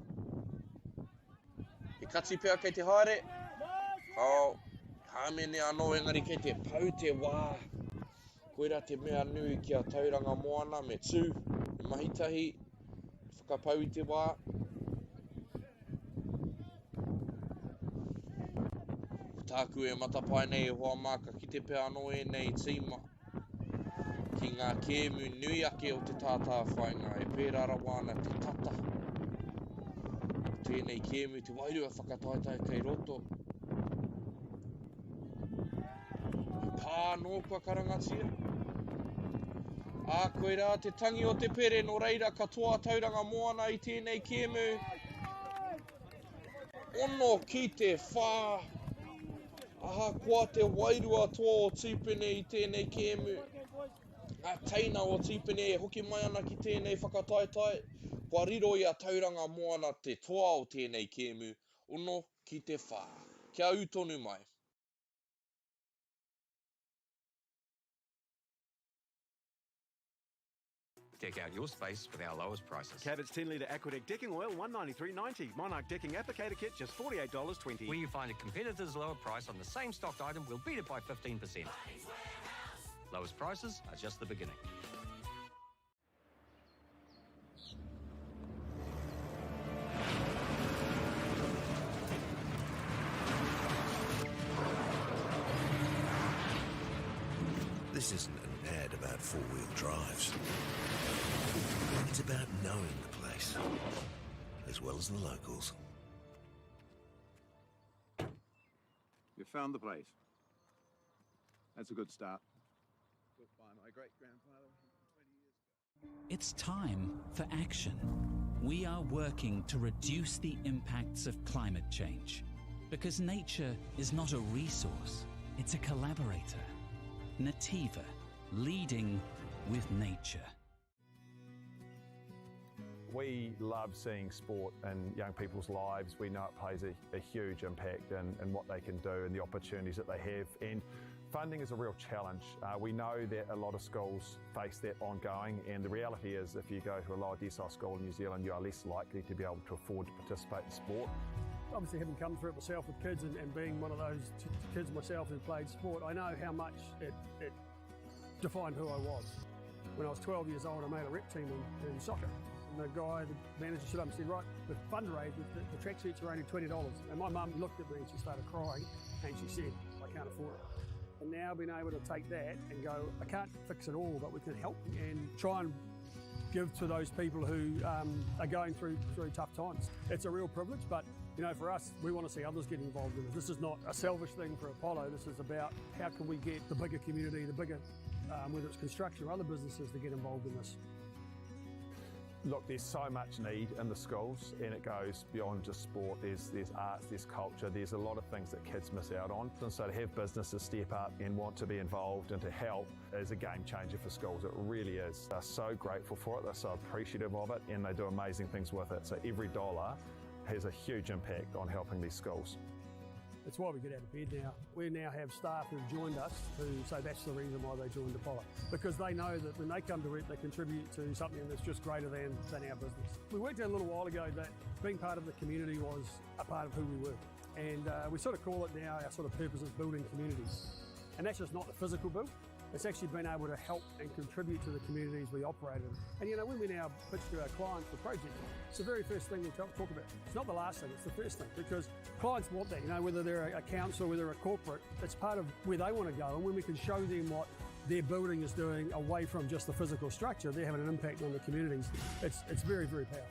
He kati pēr kei te haere. Hāmene anō engari kei te pau te wā. Koera te mea nui kia tauranga moana me tū, me mahitahi, whakapau i te wā. Tāku e matapai nei e hoa māka ki te pēr anō e nei tīma. Ki ngā kēmu nui ake o te tātā whainga e pērara wāna te tata. Tēnei kēmu te wairua whakataitai kei roto. Pānō kua karangatia. Koe rā te tangi o te pere no reira katoa tauranga moana i tēnei kēmu. Ono ki te whā. Kua te wairua toa o tīpene i tēnei kēmu. Ngā teina o tīpene e hoki mai ana ki tēnei whakataitai. Kua riro i a tauranga moana te toa o tēnei kēmu. Ono ki te whā. Kia utonu mai. Deck out your space with our lowest prices. Cabot's 10-litre Aquadeck decking oil, $193.90. Monarch decking applicator kit, just $48.20. When you find a competitor's lower price on the same stocked item, we'll beat it by 15%. Lowest prices are just the beginning. This isn't an ad about four-wheel drives. It's about knowing the place. place, as well as the locals. You found the place. That's a good start. Built by my great-grandfather 20 years ago. It's time for action. We are working to reduce the impacts of climate change because nature is not a resource, it's a collaborator. Nativa, leading with nature. We love seeing sport in young people's lives. We know it plays a huge impact in what they can do and the opportunities that they have. And funding is a real challenge. We know that a lot of schools face that ongoing, and the reality is if you go to a lower decile school in New Zealand, you are less likely to be able to afford to participate in sport. Obviously, having come through it myself with kids and being one of those kids myself who played sport, I know how much it defined who I was. When I was 12 years old, I made a rep team in soccer. And the guy, the manager, stood up and said, right, the fundraise, the tracksuits are only $20. And my mum looked at me and she started crying and she said, I can't afford it. And now being able to take that and go, I can't fix it all, but we can help and try and give to those people who are going through tough times. It's a real privilege, but you know, for us, we want to see others get involved in it. This is not a selfish thing for Apollo. This is about how can we get the bigger community, the bigger, whether it's construction or other businesses, to get involved in this. Look, there's so much need in the schools, and it goes beyond just sport. There's arts, there's culture, there's a lot of things that kids miss out on. And so to have businesses step up and want to be involved and to help is a game changer for schools. It really is. They're so grateful for it, they're so appreciative of it, and they do amazing things with it. So every dollar has a huge impact on helping these schools. It's why we get out of bed now. We now have staff who've joined us who say that's the reason why they joined Apollo. Because they know that when they come to it, they contribute to something that's just greater than our business. We worked out a little while ago that being part of the community was a part of who we were. And we sort of call it now our sort of purpose is building communities. And that's just not the physical build. It's actually been able to help and contribute to the communities we operate in. And you know, when we now pitch to our clients for projects, it's the very first thing we talk about. It's not the last thing, it's the first thing, because clients want that, you know, whether they're a council, whether they're a corporate, it's part of where they want to go. And when we can show them what their building is doing away from just the physical structure, they're having an impact on the communities. It's very, very powerful.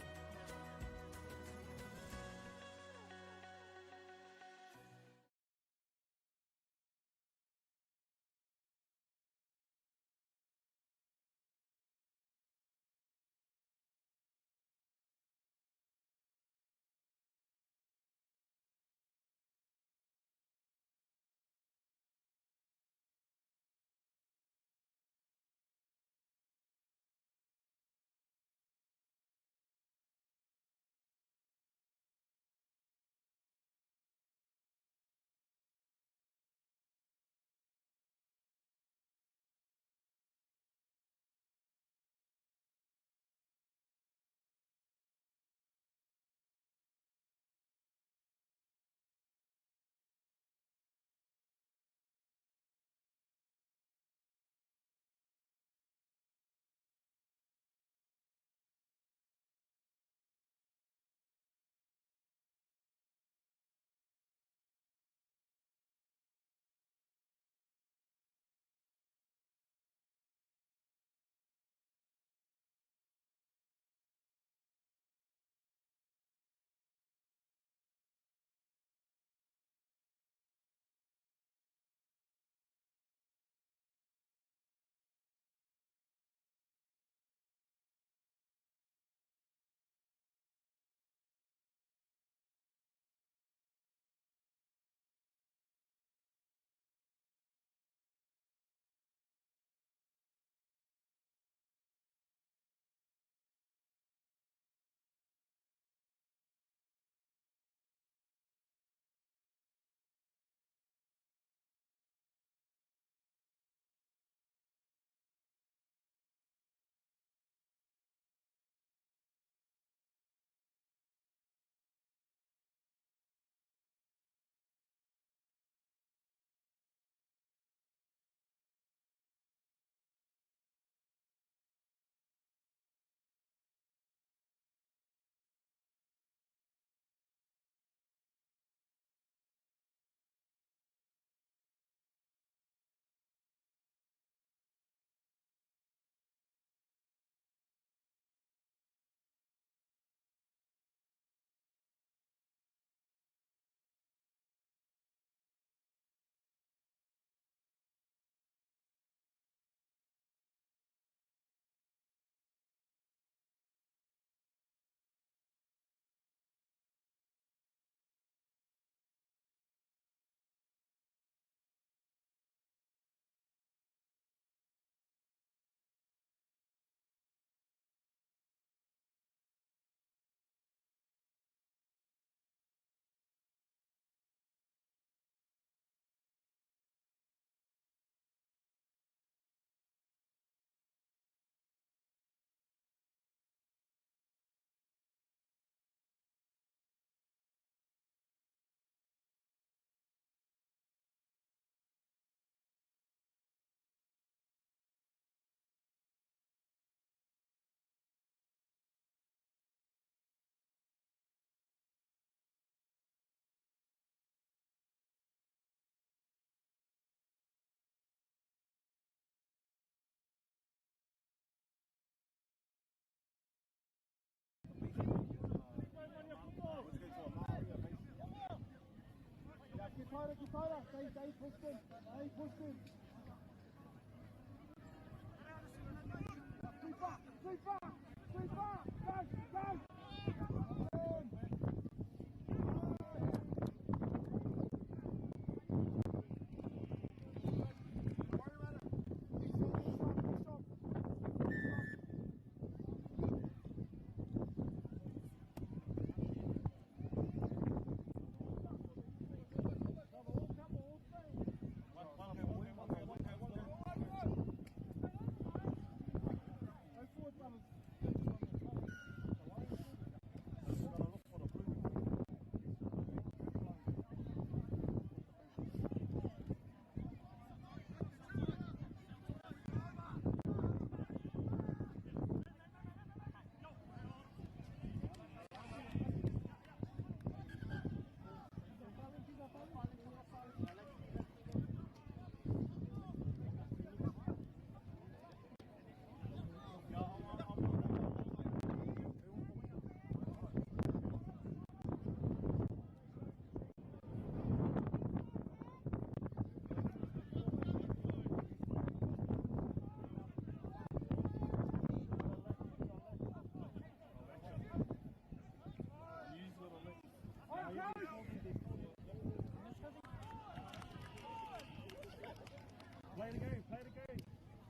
Play the game, play the game.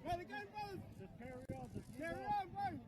Play the game, boys. Just carry on, carry on, boys.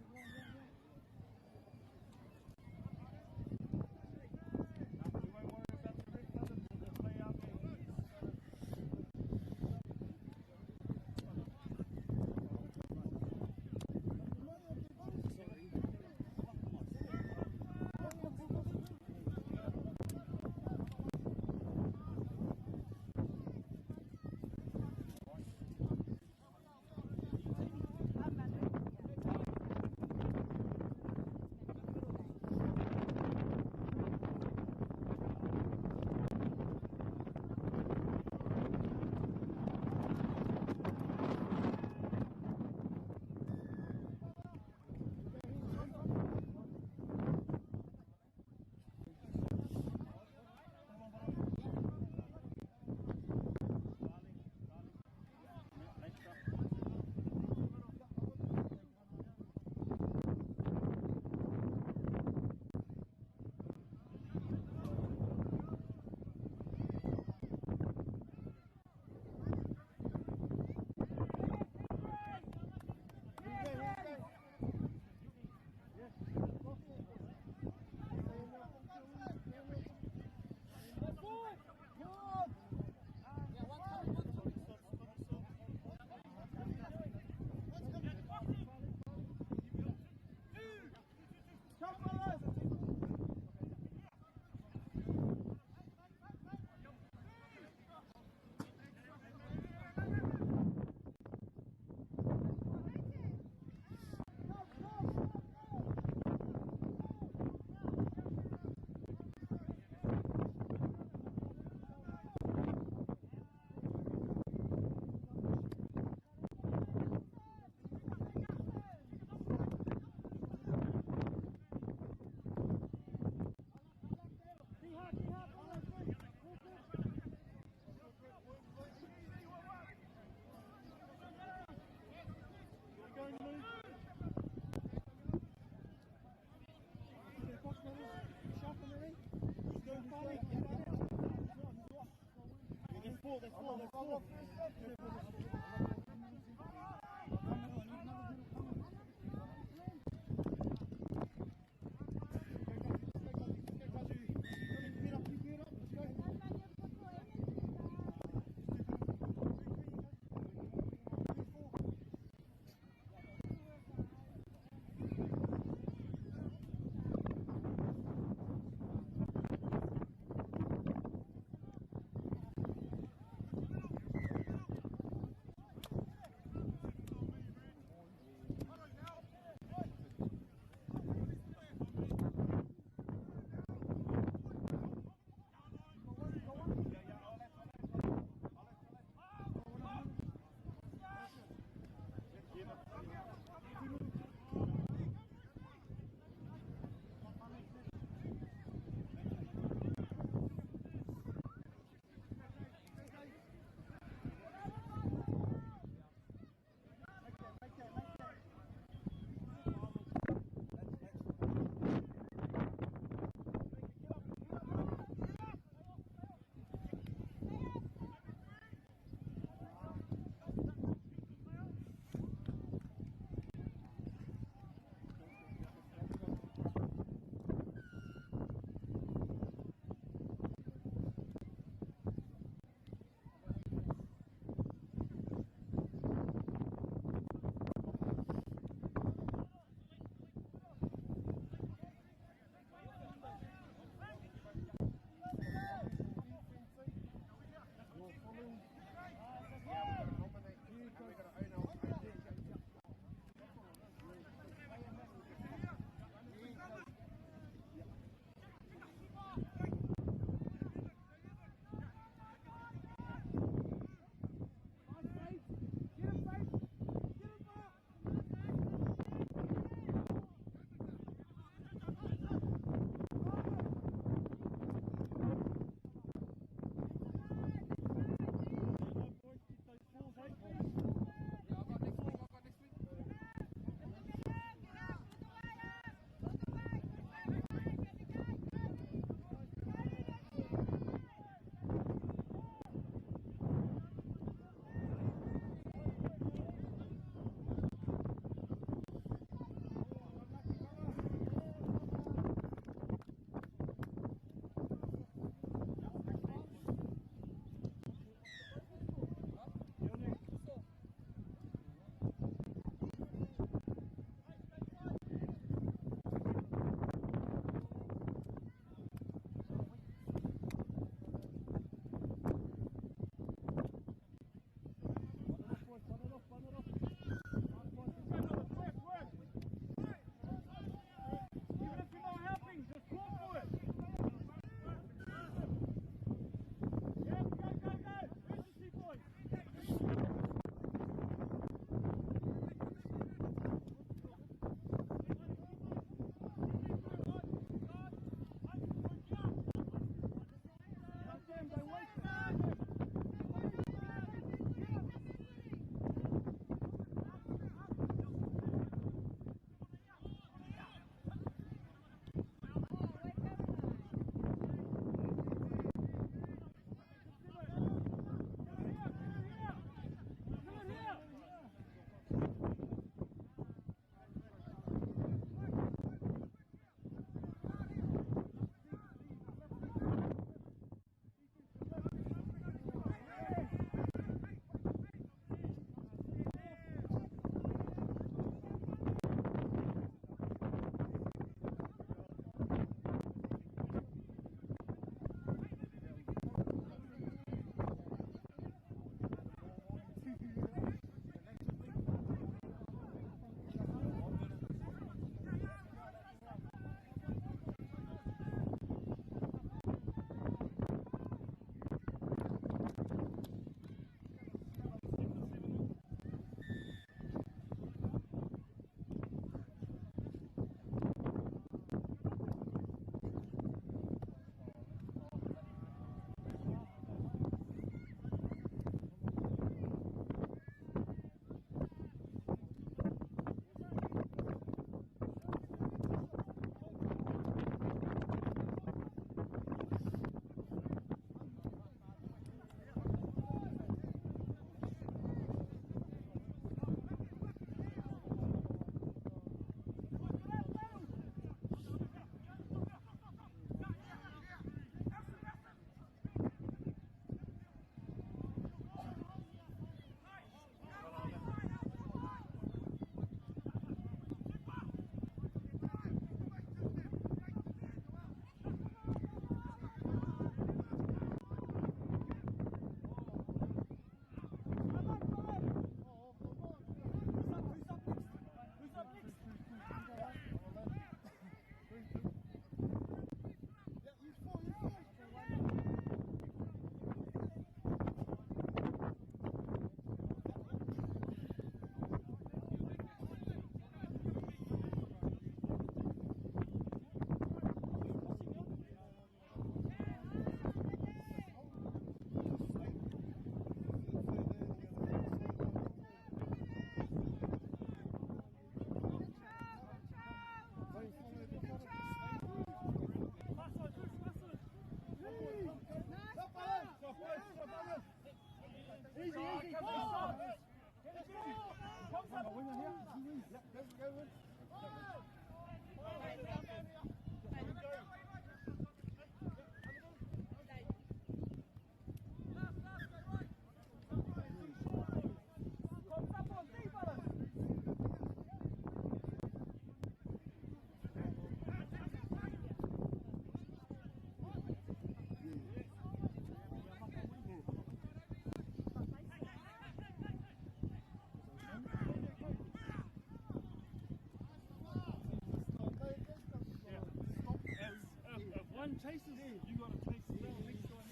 taste it. You got to taste it. Next door.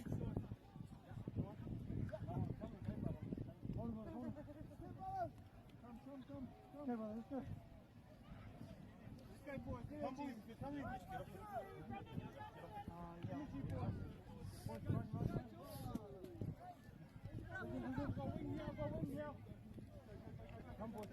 Hold on. Come. Okay, brother, let's go. Let's go, boys. Come, boys. Come in. Boys, run. Go wing here. Come, boys.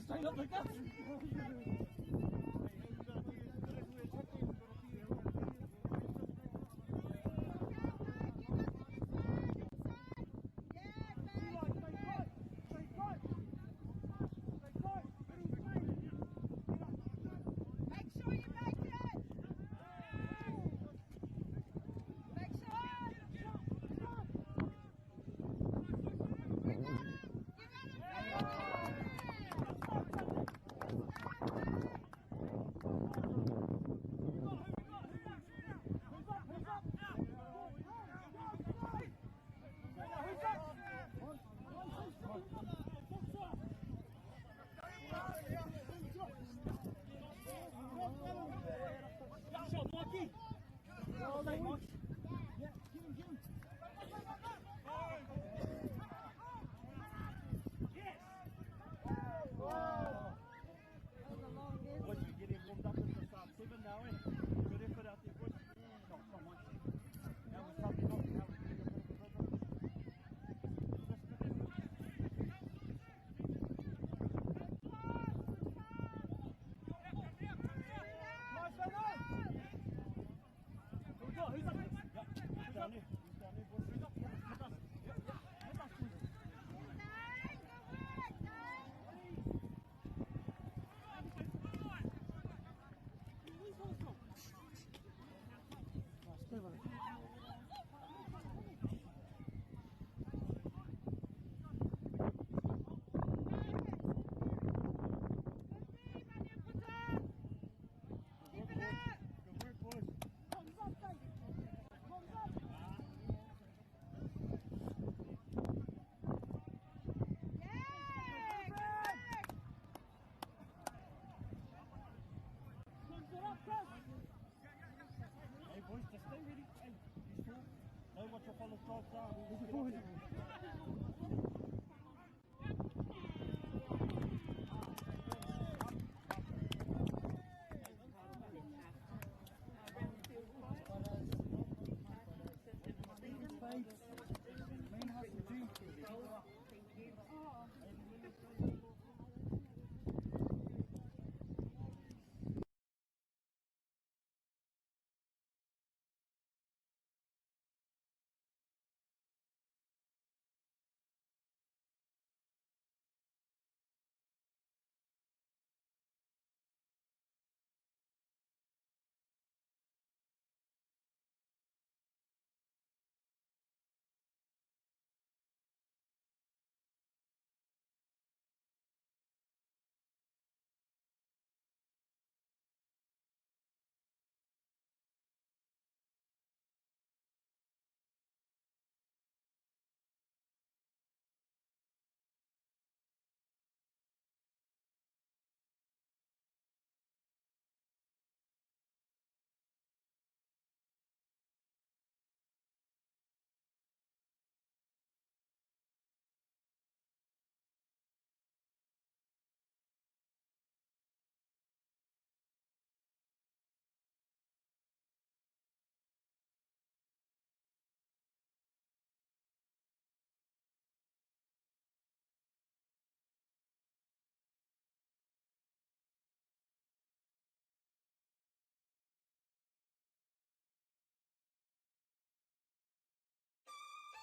Straight up like that.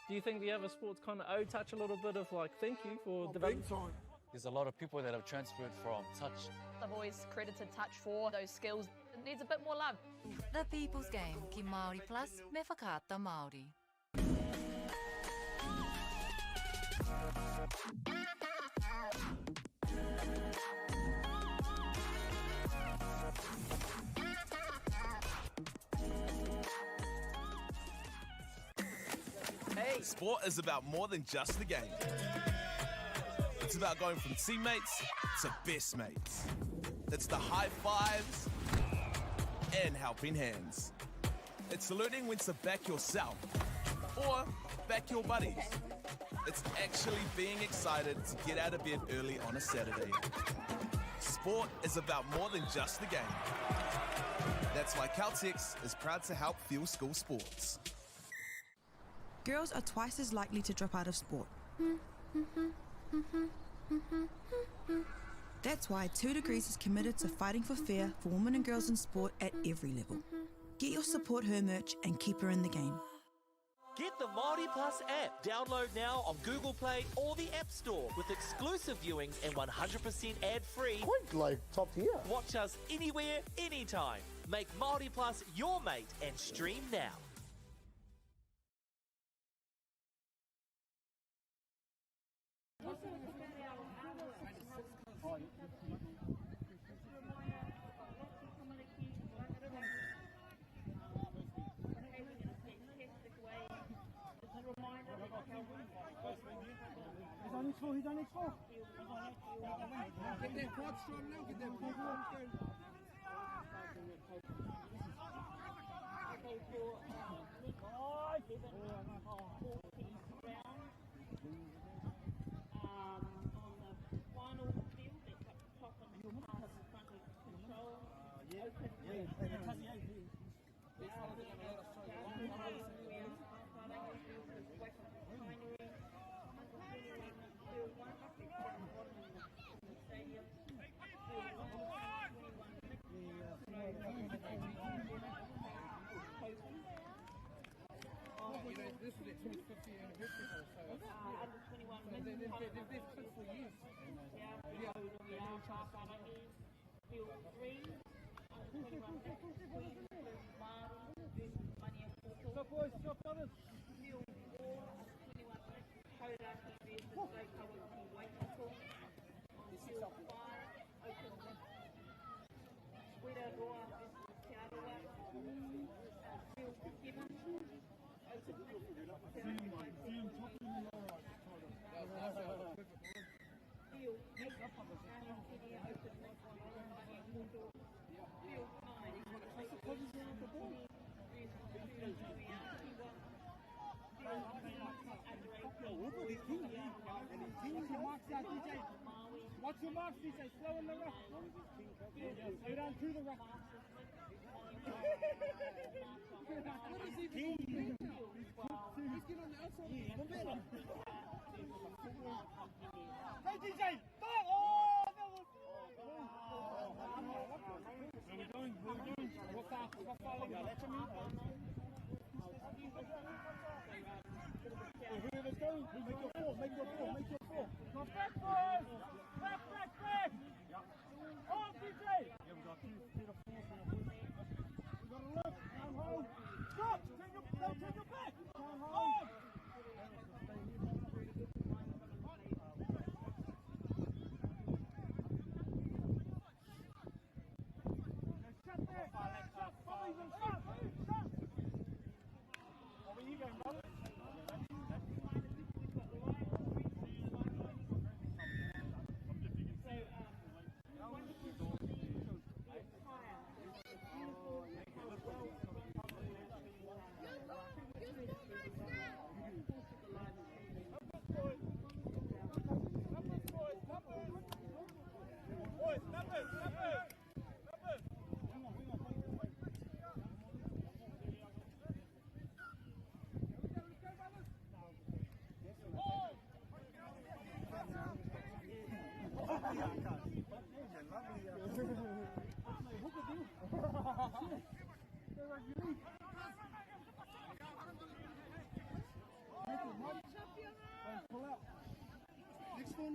Do you think the other sports kind of owe touch a little bit of like thank you for developing? There's a lot of people that have transferred from touch. I've always credited touch for those skills. It needs a bit more love. The People's Game ki Māori Plus me whakaata Māori. Hey! Sport is about more than just the game. It's about going from teammates to best mates. It's the high fives and helping hands. It's learning when to back yourself or back your buddies. It's actually being excited to get out of bed early on a Saturday. Sport is about more than just the game. That's why Caltex is proud to help fuel school sports. Girls are twice as likely to drop out of sport. That's why 2 Degrees is committed to fighting for fair for women and girls in sport at every level. Get your Support Her merch and keep her in the game. Get the Māori Plus app. Download now on Google Play or the App Store with exclusive viewings and 100% ad-free. Quite like top tier. Watch us anywhere, anytime. Make Māori Plus your mate and stream now. He's on his foot. Get that quad strong now, get that quad strong. This is their 25th year anniversary, so under 21 they've played for years. Field 3, under 21 Stop boys, stop brothers. Field 4, under 21 Hauraki versus Rotorua Waikato. Field 5, open Wera Roa versus Te Arawa. Field 7, Watch your marks, DJ. Slow in the rough. Slow down through the rough. What is he doing? He's getting on the outside. Momentum. Hey, DJ. Oh, that was... Where we going? What far? Whoever's going, make your four. Come back, boys! Back! On, DJ! Yeah, we got 2 to 4 for your boys. We got to look, down home. Stop! Turn your back! Down home! Shut there! Shut! Follow them! Shut! Where you going, brother?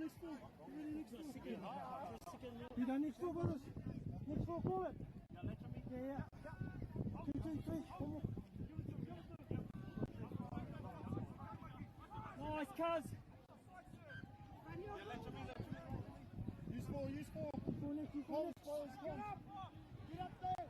next four. You done next four, brothers? Next four, call it. Yeah. 2, 2, 3. One more. Nice, cuz. Use four. Use next, use four next. Get up there.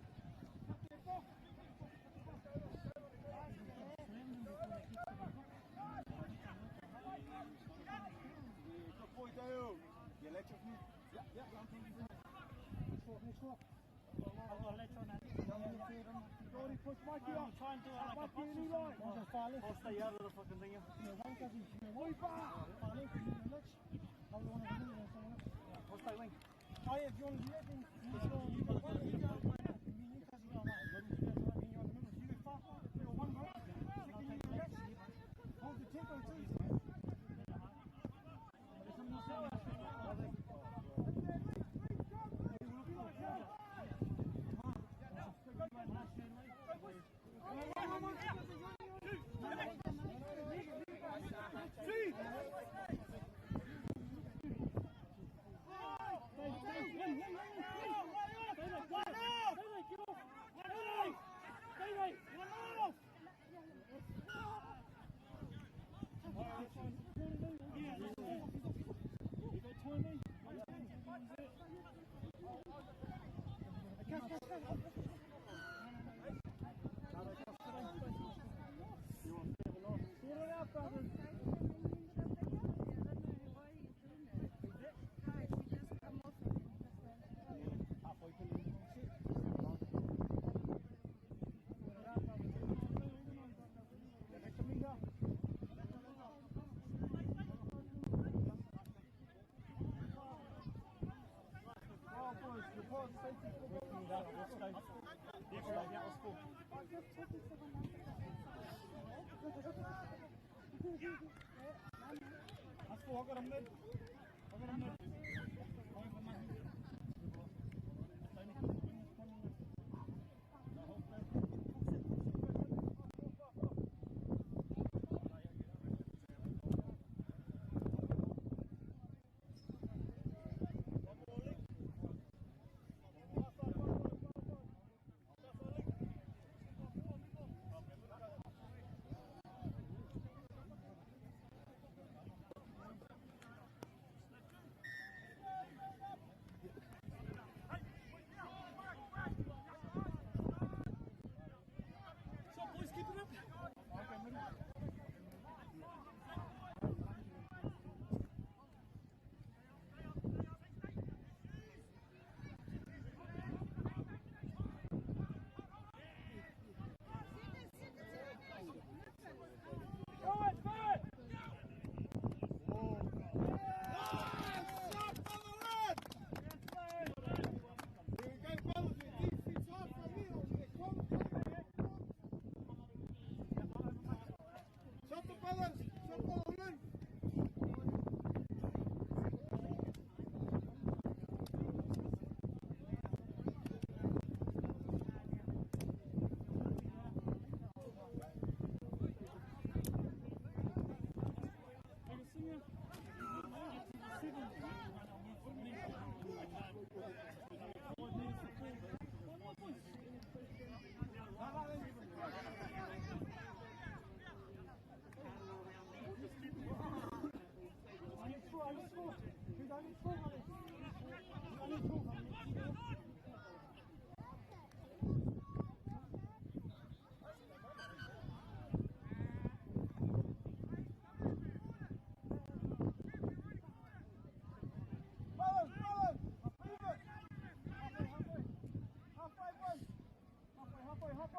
Good boy, Dale. You electric me? Yep. Next four. I've got electro now. Gordy, push Mikey up. Try and do it like a box or something. I'll stay out of the fucking thing. One cousin. One bar. I'll stay wing. Oh yeah, if you want to do that, then let's go. You got one. You got one. You got far. You got one, bro. Hold the tempo too. I've got a mid.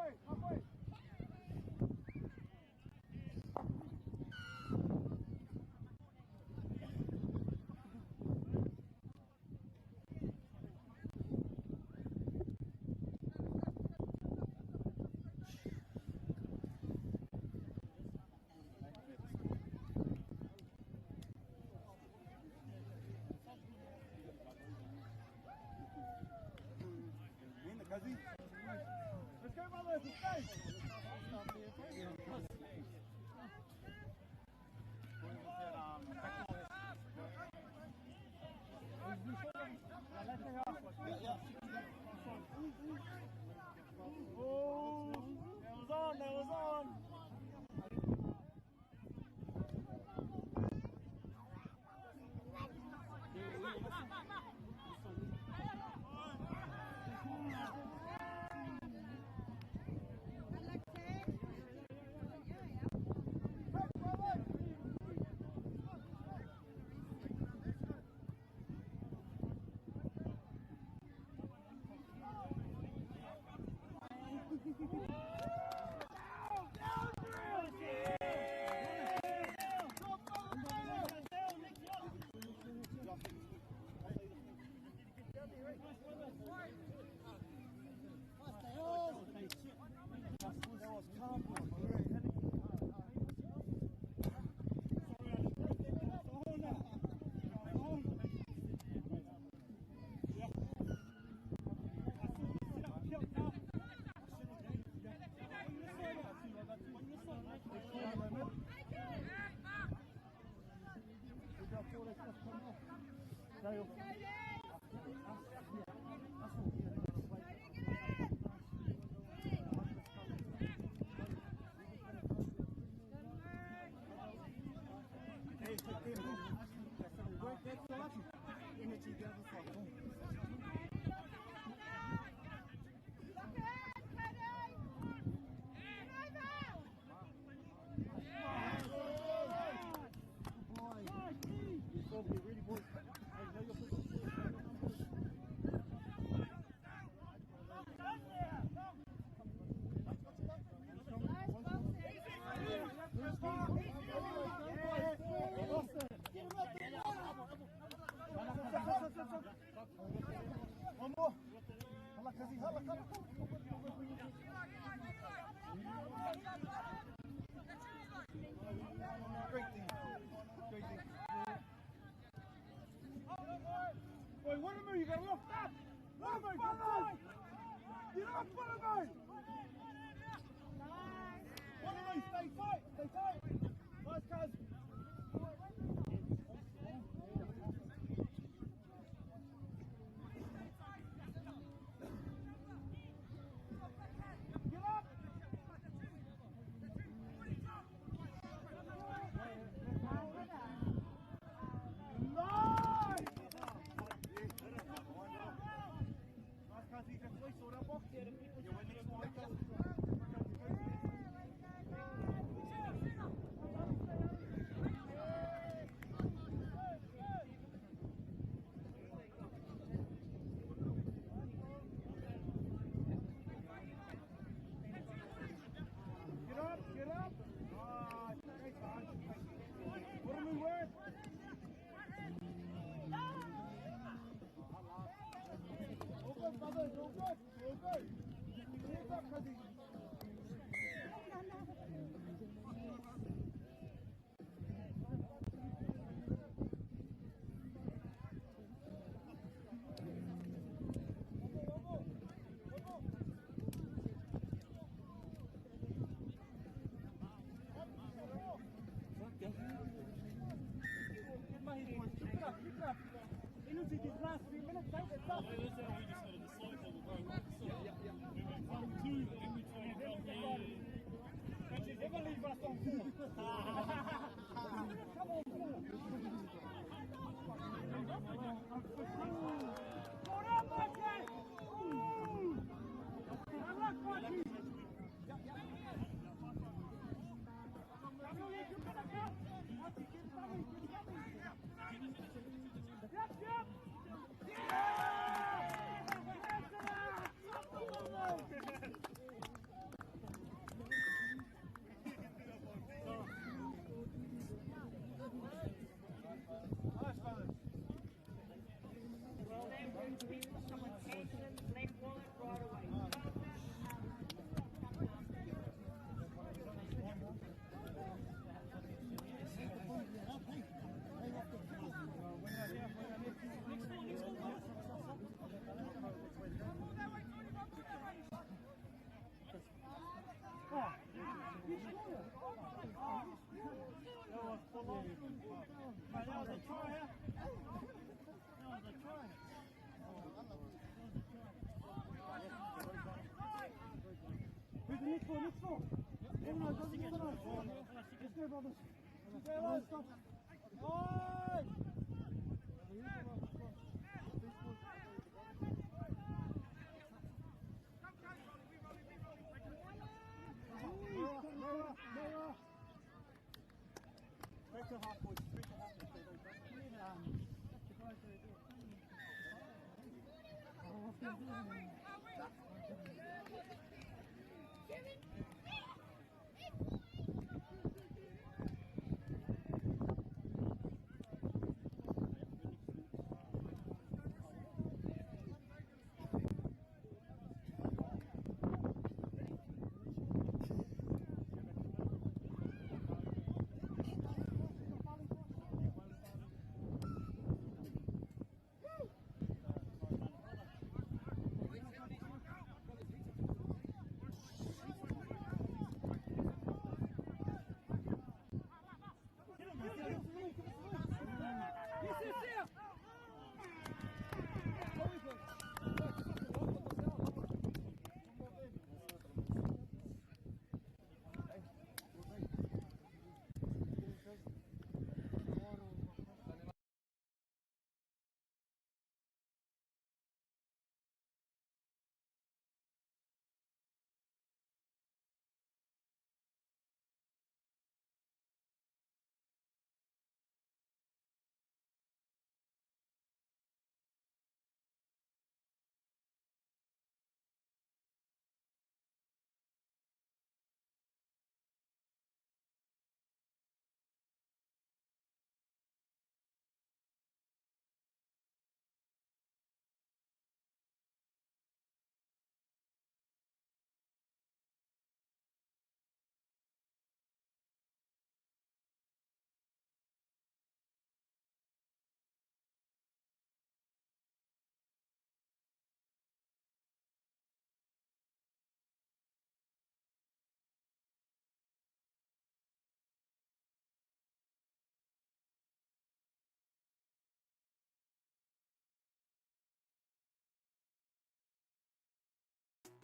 Halfway. Let's go, brothers, let's go!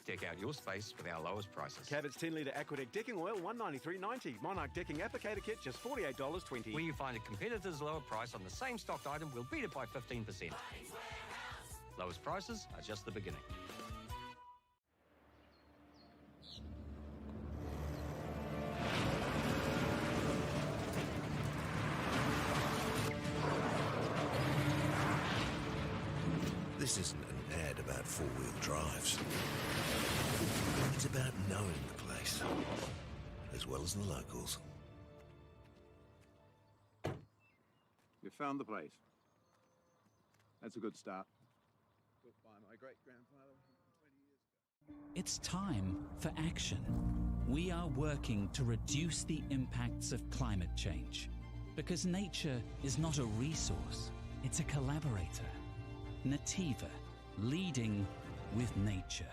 Deck out your space with our lowest prices. Cabot's 10-litre Aquadeck decking oil, $193.90. Monarch decking applicator kit, just $48.20. When you find a competitor's lower price on the same stocked item, we'll beat it by 15%. Lowest prices are just the beginning. This isn't an ad about four-wheel drives. It's about knowing the place, as well as the locals. You found the place. That's a good start. Built by my great-grandfather 20 years ago. It's time for action. We are working to reduce the impacts of climate change, because nature is not a resource, it's a collaborator. Nativa, leading with nature.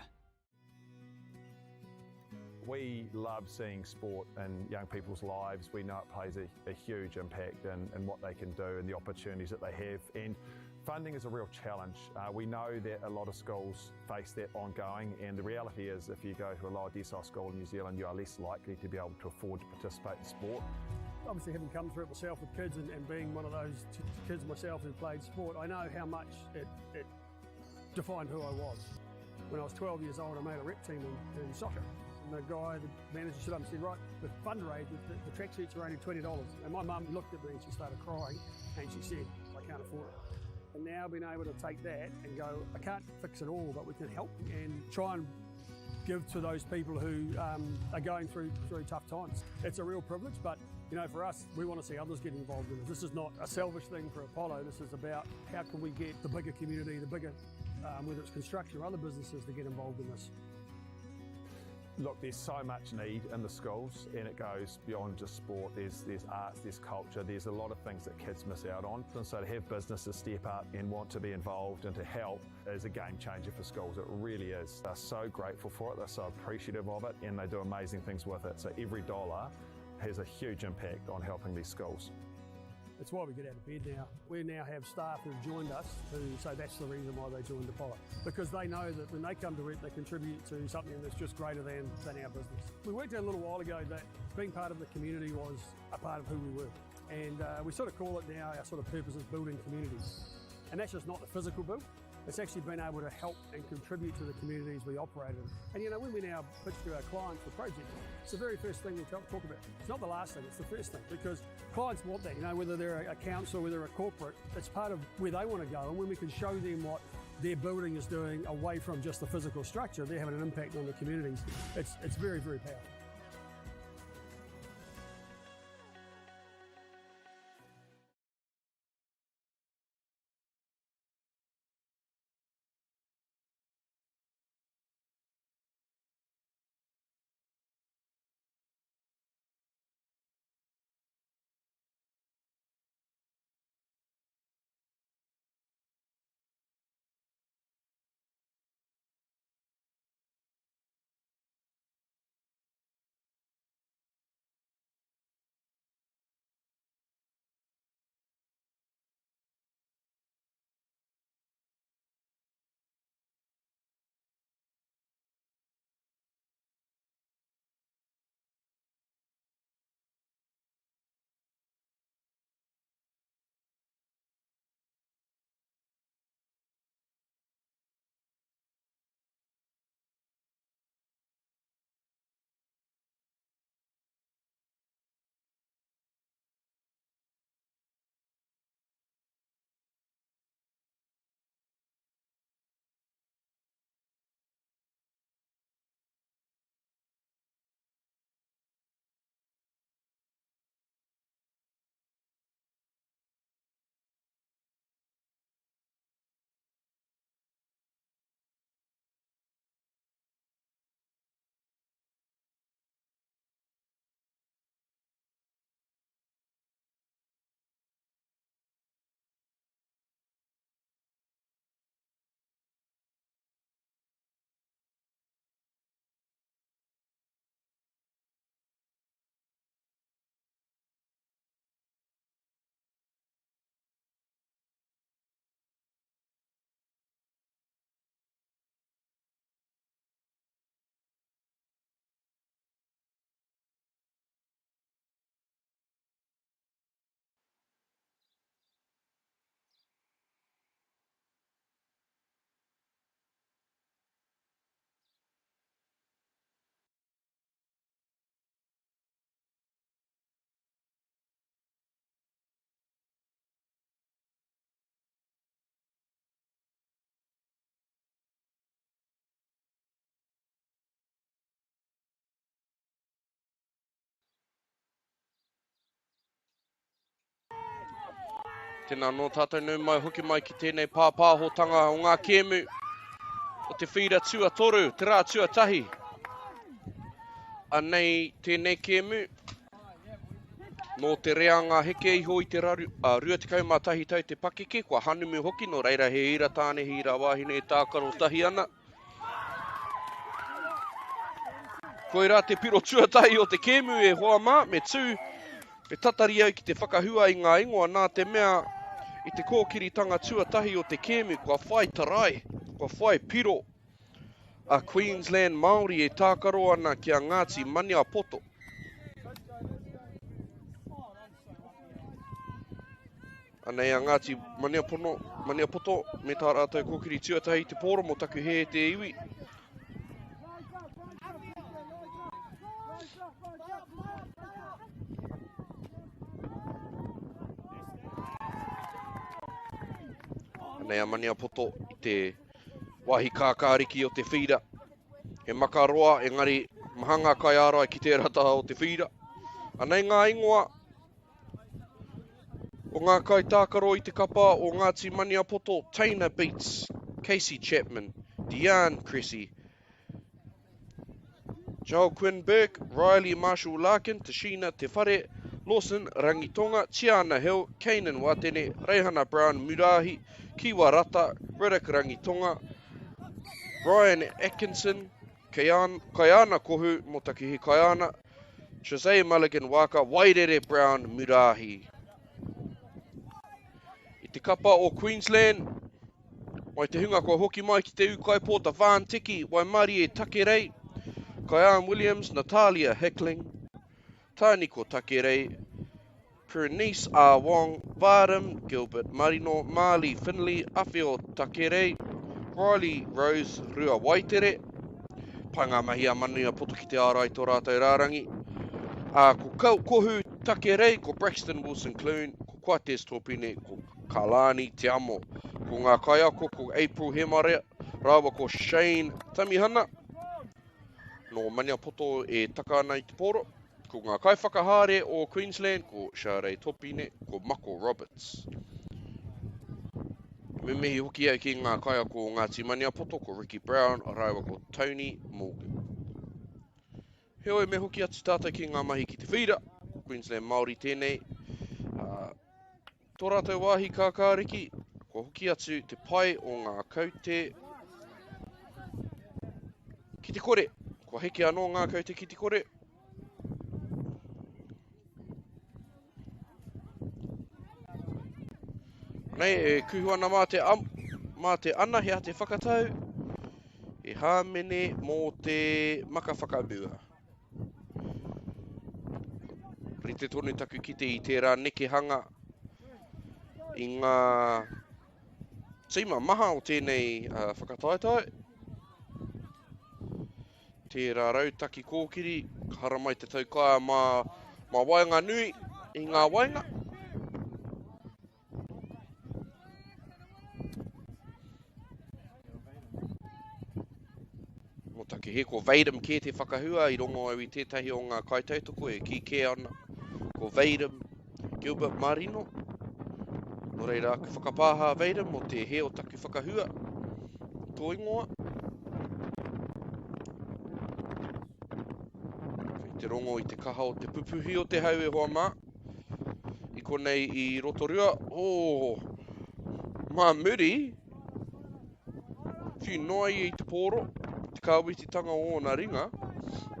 We love seeing sport in young people's lives. We know it plays a huge impact in what they can do and the opportunities that they have. And funding is a real challenge. We know that a lot of schools face that ongoing, and the reality is if you go to a lower decile school in New Zealand, you are less likely to be able to afford to participate in sport. Obviously, having come through it myself with kids and being one of those kids myself who played sport, I know how much it defined who I was. When I was 12 years old, I made a rep team in soccer. And the guy, the manager, stood up and said, right, the fundraise, the tracksuits are only $20. And my mum looked at me and she started crying and she said, I can't afford it. And now being able to take that and go, I can't fix it all, but we can help and try and give to those people who are going through tough times. It's a real privilege, but you know, for us, we want to see others get involved in it. This is not a selfish thing for Apollo. This is about how can we get the bigger community, the bigger, whether it's construction or other businesses, to get involved in this. Look, there's so much need in the schools, and it goes beyond just sport. There's arts, there's culture, there's a lot of things that kids miss out on. And so to have businesses step up and want to be involved and to help is a game changer for schools. It really is. They're so grateful for it, they're so appreciative of it, and they do amazing things with it. So every dollar has a huge impact on helping these schools. It's why we get out of bed now. We now have staff who've joined us who say that's the reason why they joined Apollo. Because they know that when they come to it, they contribute to something that's just greater than our business. We worked out a little while ago that being part of the community was a part of who we were. And we sort of call it now, our sort of purpose is building communities. And that's just not the physical build. It's actually been able to help and contribute to the communities we operate in. And you know, when we now pitch to our clients for projects, it's the very first thing we talk about. It's not the last thing, it's the first thing, because clients want that, you know, whether they're a council, whether they're a corporate, it's part of where they want to go. And when we can show them what their building is doing away from just the physical structure, they're having an impact on the communities. It's very, very powerful. Tēnā no tātou nau mai hoki mai ki tēnei pāpāhotanga o ngā kēmu. O te whira tua toru, te rā tua tahi. Anei tēnei kēmu. No te reanga heke iho i te rua te kaumā tahi tau te pakeke. Kua hanumu hoki no reira he ira tāne, he ira wāhine e tākaro tahi ana. Koe rā te piro tua tahi o te kēmu e hoa mā, me tū. Me tatari au ki te whakahua i ngā ingoa nā te mea i te kōkiritanga tuatahi o te kēmu, kua whai tarai, kua whai piro. A Queensland Māori e tākaro ana ki a Ngāti Maniapoto. Anei a Ngāti Maniapoto, me tā rātou kōkiri tuatahi te pōro mo taku he te iwi. Nei a Maniapoto i te wahi kākāriki o te whira. He makaroa, engari mahanga kai arai ki te rata o te whira. Anei ngā ingoa o ngā kai tākaro i te kapa o Ngāti Maniapoto, Taina Beats, Casey Chapman, Deanne Cressy, Joel Quinn Burke, Riley Marshall Larkin, Tashina Te Whare, Lawson Rangitonga, Tiana Hill, Kanan Watene, Reihana Brown Murahi, Kiwa Rata, Riddick Rangitonga, Ryan Atkinson, Kaiana Kohu, Motaki he Kaiana, Jose Mulligan Waka, Wairere Brown Murahi. I te kapa o Queensland, mai te hunga kua hoki mai ki te ukai pōta Van Tiki, Waimari e Takerei, Kaian Williams, Natalia Heckling, Tāniko Takerei, Pernice R. Wong, Vardam, Gilbert Marino, Marley Finley, Awhio Takerei, Riley Rose Rua Waitere, Panga mahi a Maniapoto ki te ārai tō rātou rārangi, ko Kohu Takerei, ko Braxton Wilson Clune, ko Quates Tōpine, ko Kalani Te Amo, ko ngā kaiako, ko April Hemare, rawa ko Shane Tamihana, no Maniapoto e taka ana i te pōro, ko ngā kaiwhakahare o Queensland, ko Sharei Topine, ko Mako Roberts. Me mihi hoki au ki ngā kaiako o Ngāti Maniapoto, ko Ricky Brown, a raiwa ko Tony Morgan. Heoi me hoki atu tātou ki ngā mahi ki te whira, Queensland Māori tēnei. Tō rātou wāhi kākāriki, ko hoki atu te pai o ngā kaute ki te kore. Ko heke anō ngā kaute ki te kore. Nei, e kuhuana mā te ana hea te whakatau, e hāmene mō te maka whakabua. Rite tonu taku ki te i tērā neke hanga i ngā tima maha o tēnei whakataetai. Tērā rautaki kōkiri, hara mai te taukaia mā wainga nui i ngā wainga. Taki he ko Vadim ke te whakahua i rongo au i tētahi o ngā kaitautoko e ki ke ana. Ko Vadim Gilbert Marino. No reira aku whakapāha Vadim o te he o taku whakahua. Tō ingoa. Te rongo i te kaha o te pupuhi o te hau e hoa mā. I konei i Rotorua. Mā muri. Whiu noi i te pōro. Kāwititanga o ngā ringa,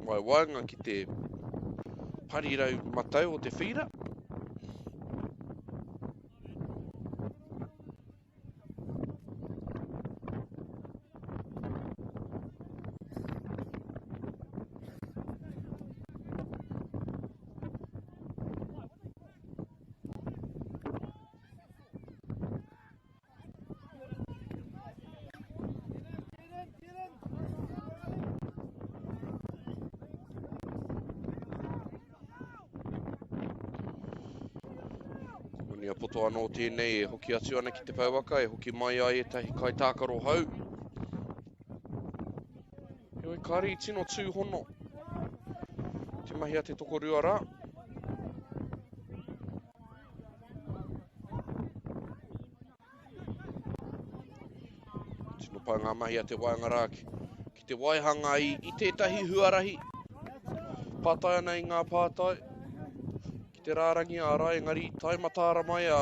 mai wainga ki te parirau matau o te whira. Poto anō tēnei e hoki atu ana ki te pauaka, e hoki mai ai e tahi kai tākaro hau. Heoi kāri i tino tūhono. Te mahi a te tokorua rā. No pai ngā mahi a te wainga rā ki te waihanga i tētahi huarahi. Pātai ana i ngā pātai. Ki te rārangi ārā, engari tai matāra mai a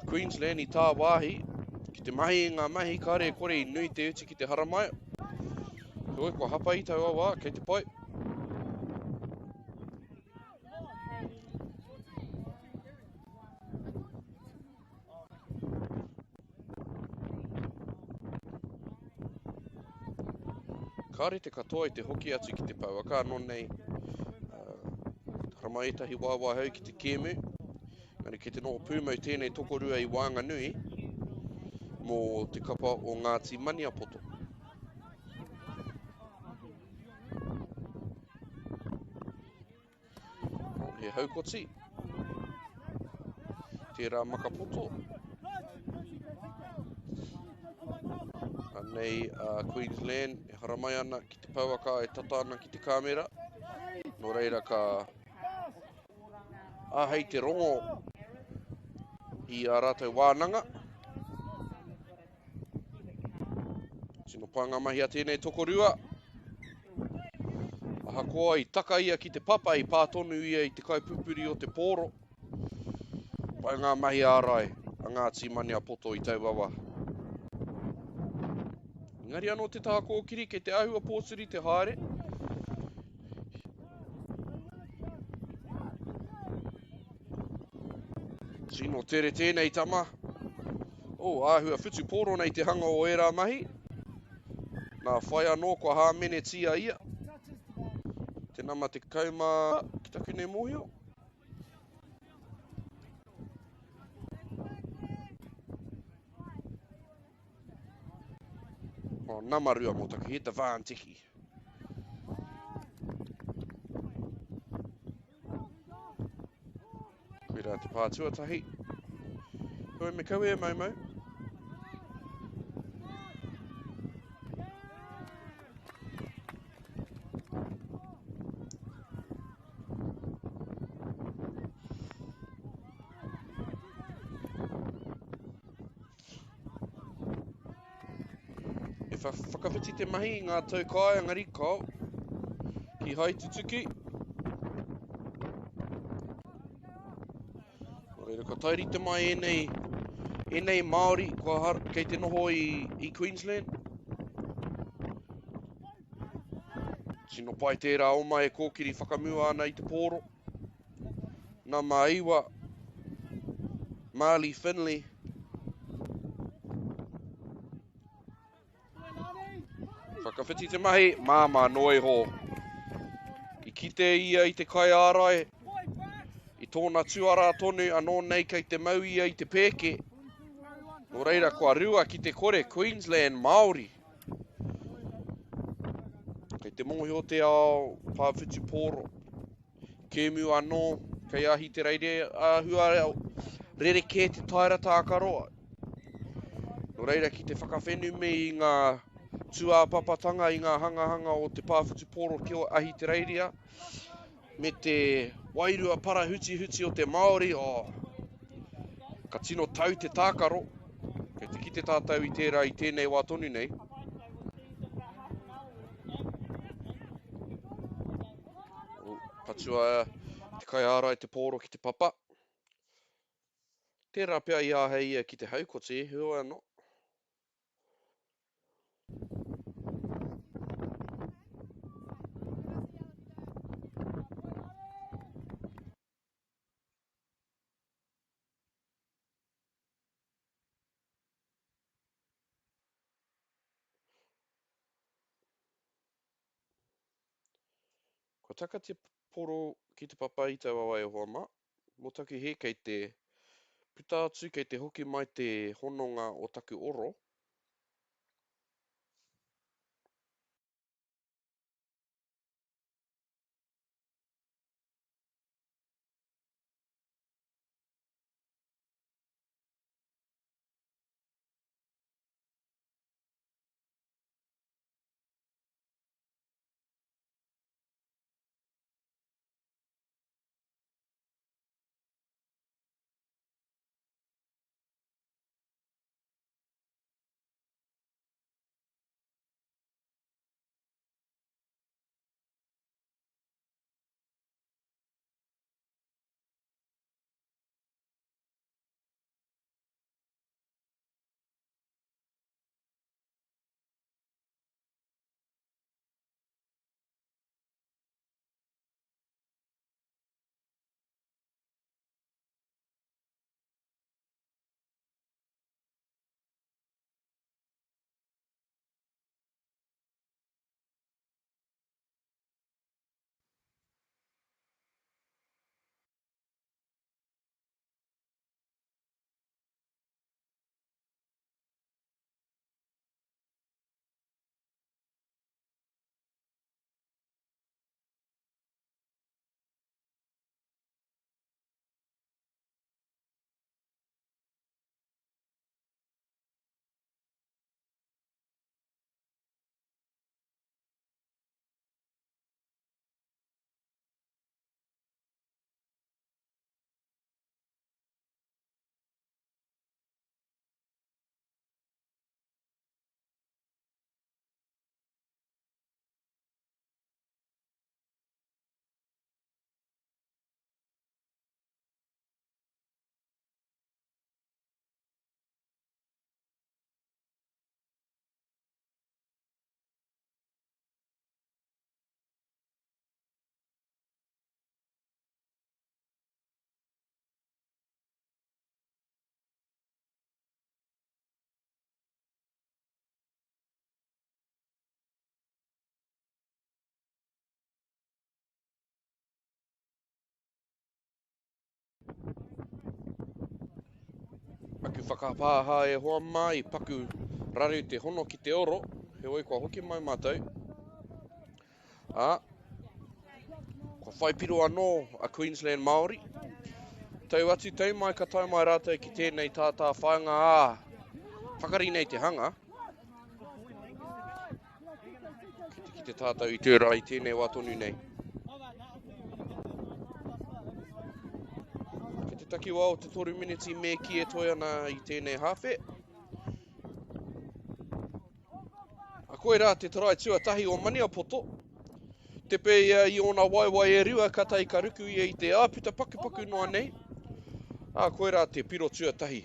Queensland i tā wāhi. Ki te mahi i ngā mahi, kāre kore i nui te uti ki te haramai. Hoi, kua hapa i tau awa, kei te pai. Kāre te katoa i te hoki atu ki te pauaka, anō nei haramai etahi wāwā hau ki te kēmu. Ngari ki te noho pūmau tēnei tokorua i Whanganui mō te kapa o Ngāti Maniapoto. He haukoti. Tērā makapoto. Anei Queensland e haramai ana ki te pauaka e tata ana ki te kāmera. Nō reira ka ahei te rongo i a rātou wānanga. Tino panga mahi a tēnei tokorua. Aha koa i taka ia ki te papa i pātonu ia i te kaipupuri o te pōro. Pai ngā mahi ārai a Ngāti Maniapoto i tauawa. Ngari anō te taha kōkiri kei te āhua pōsuri te haere. Sino tere tēnei tama. Āhua whitu pōro nei te hanga o era mahi. Nā whai anō kua hāmene tia ia. Te nama te kauma ki taku nei mōhio. Namarua mō taku, he te vāntiki. Koe rā te pātuatahi. Koe me kau e maumau. Whakawhiti te mahi i ngā tau kai angari kau. Ki hai tutuki. Reira ka tairite mai enei Māori kei te noho i Queensland. Sino pai tērā oma e kōkiri whakamua ana i te pōro. Nā mā iwa Māli Finley. Whakawhiti te mahi, māma noi ho. I kite ia i te kai ārai. I tōna tuara tonu anō nei kei te mau ia i te pēke. Nō reira kua rua ki te kore Queensland Māori. Kei te mōhio te ao pāwhitu pōro. Kēmu anō, kei ahi te reire āhua rereke te taira tākaroa. Nō reira ki te whakawhenu me i ngā tua papatanga i ngā hangahanga o te pāwhitu pōro ki o ahi te reiria. Me te wairua para huti o te Māori, ka tino tau te tākaro. Kei te kite tātau i tērā i tēnei wā tonu nei. Patua te kai ārai te pōro ki te papa. Tērā pia i āhei ia ki te haukoti, hua anō. Ko taka te poro ki te papa i tau awa e hoa mā. Mō taku he kei te puta atu kei te hoki mai te hononga o taku oro. paku whakapāha e hoa mai, paku raru te hono ki te oro. He oi kua hoki mai mātou. Kua whaipiro anō a Queensland Māori. Tau atu tau mai ka tau mai rātou ki tēnei tātā whainga whakari nei te hanga. Ki te tātou i tērā i tēnei watonu nei. Ki te takiwā o te 3 miniti me ki e toi ana i tēnei hawhe. A koe rā te tarai tuatahi o Maniapoto. Te pēia i ona waiwai e rua katai ka ruku ia i te āputa paku noa nei. A koe rā te piro tuatahi.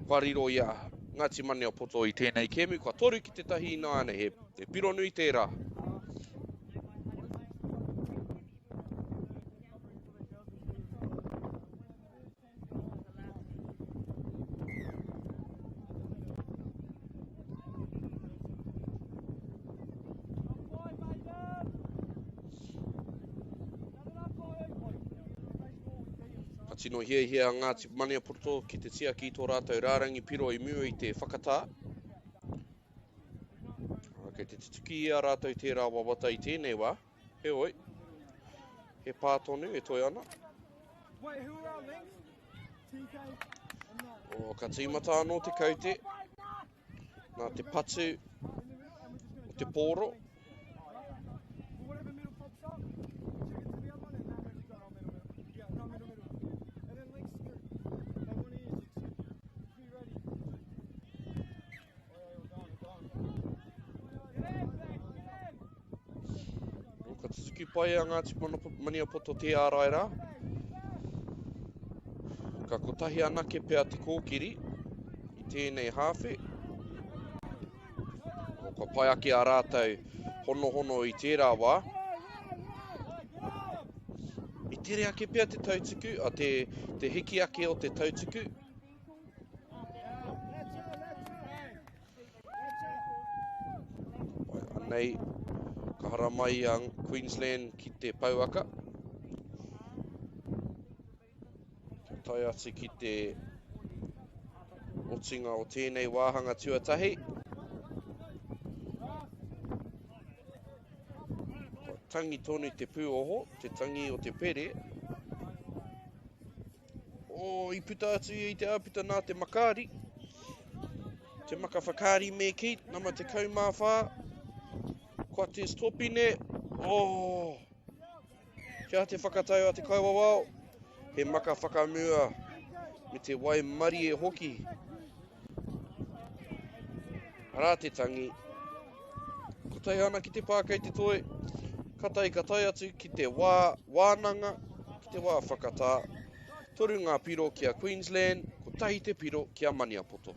Whariro ia Ngāti Maniapoto i tēnei kēmu. Kua toru ki te tahi nāne he piro nui tērā. Tino hia Ngāti Maniapoto ki te tia ki tō rātou rārangi piro i mua i te whakatā. Kei te tuki ia rātou tērā wawata i tēnei wā. He oi. He pātonu e toi ana. O ka tīmata anō te kaute. Nā te patu. O te pōro. Tuki pai a Ngāti Maniapoto te ārai rā. Ka kotahi anake pēr te kōkiri i tēnei hawhe. Ka pai ake a rātou hono i tērā wā. I tere ake pēr te tautuku, te hiki ake o te tautuku. Anei, ka hara mai a Queensland ki te pauaka. Ka tai atu ki te otinga o tēnei wāhanga tuatahi. Ka tangi tonu te pūoho, te tangi o te pere. I puta atu i te āputa nā te makāri. Te maka whakāri me ki, nama te kaumāwhā. Kua te stopine. Kia te whakatau a te kaiwawao. He maka whakamua me te wai mari e hoki. Rā te tangi. Ko tai ana ki te pākei te toi. Katai ka tai atu ki te wānanga, ki te wā whakatā. Toru ngā piro kia Queensland, ko tahi te piro kia Maniapoto.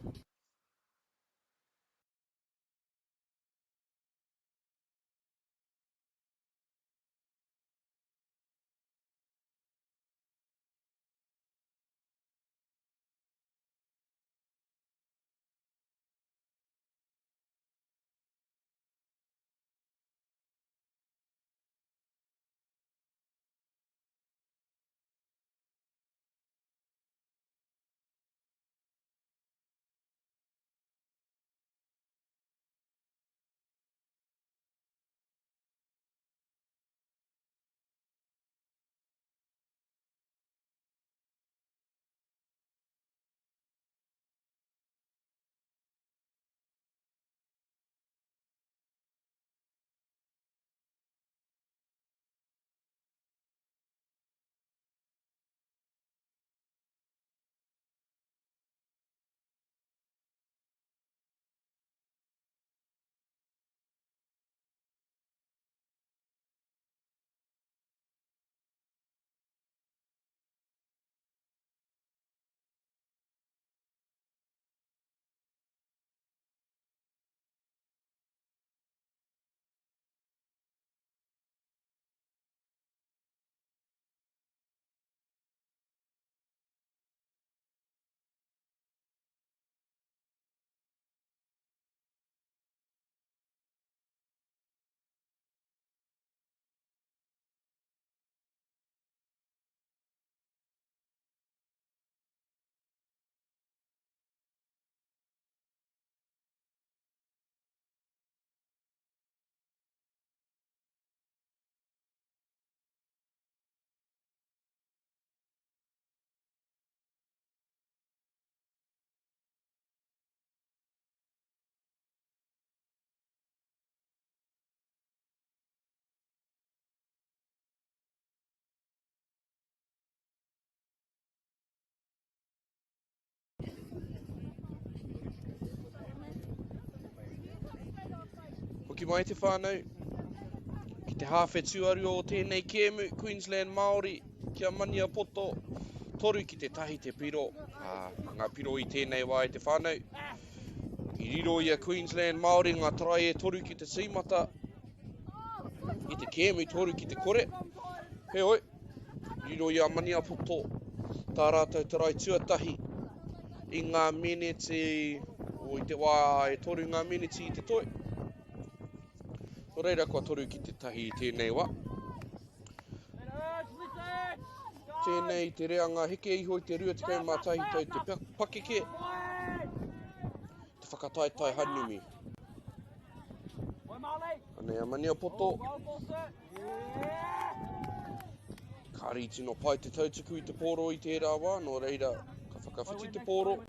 Hoki mai te whānau. Ki te hawhe tuaru o tēnei kēmu, Queensland Māori, kia mania poto, toru ki te tahi te piro. Ngā piro i tēnei wā i te whānau. I riro i a Queensland Māori, ngā trai e toru ki te tīmata. I te kēmu, toru ki te kore. He oi, riro i a mania poto, tā rātou trai tuatahi. I ngā meneti, o i te wā e toru ngā meneti i te toi. O reira kua toru ki te tahi i tēnei wā. Tēnei te reanga heke iho i te rua tekau mā tahi tau te pakeke. Te whakataitai hanumi. Anei a mania poto. Kāri tino pai te tautiku i te pōro i tērā wā, no reira ka whakawhiti te pōro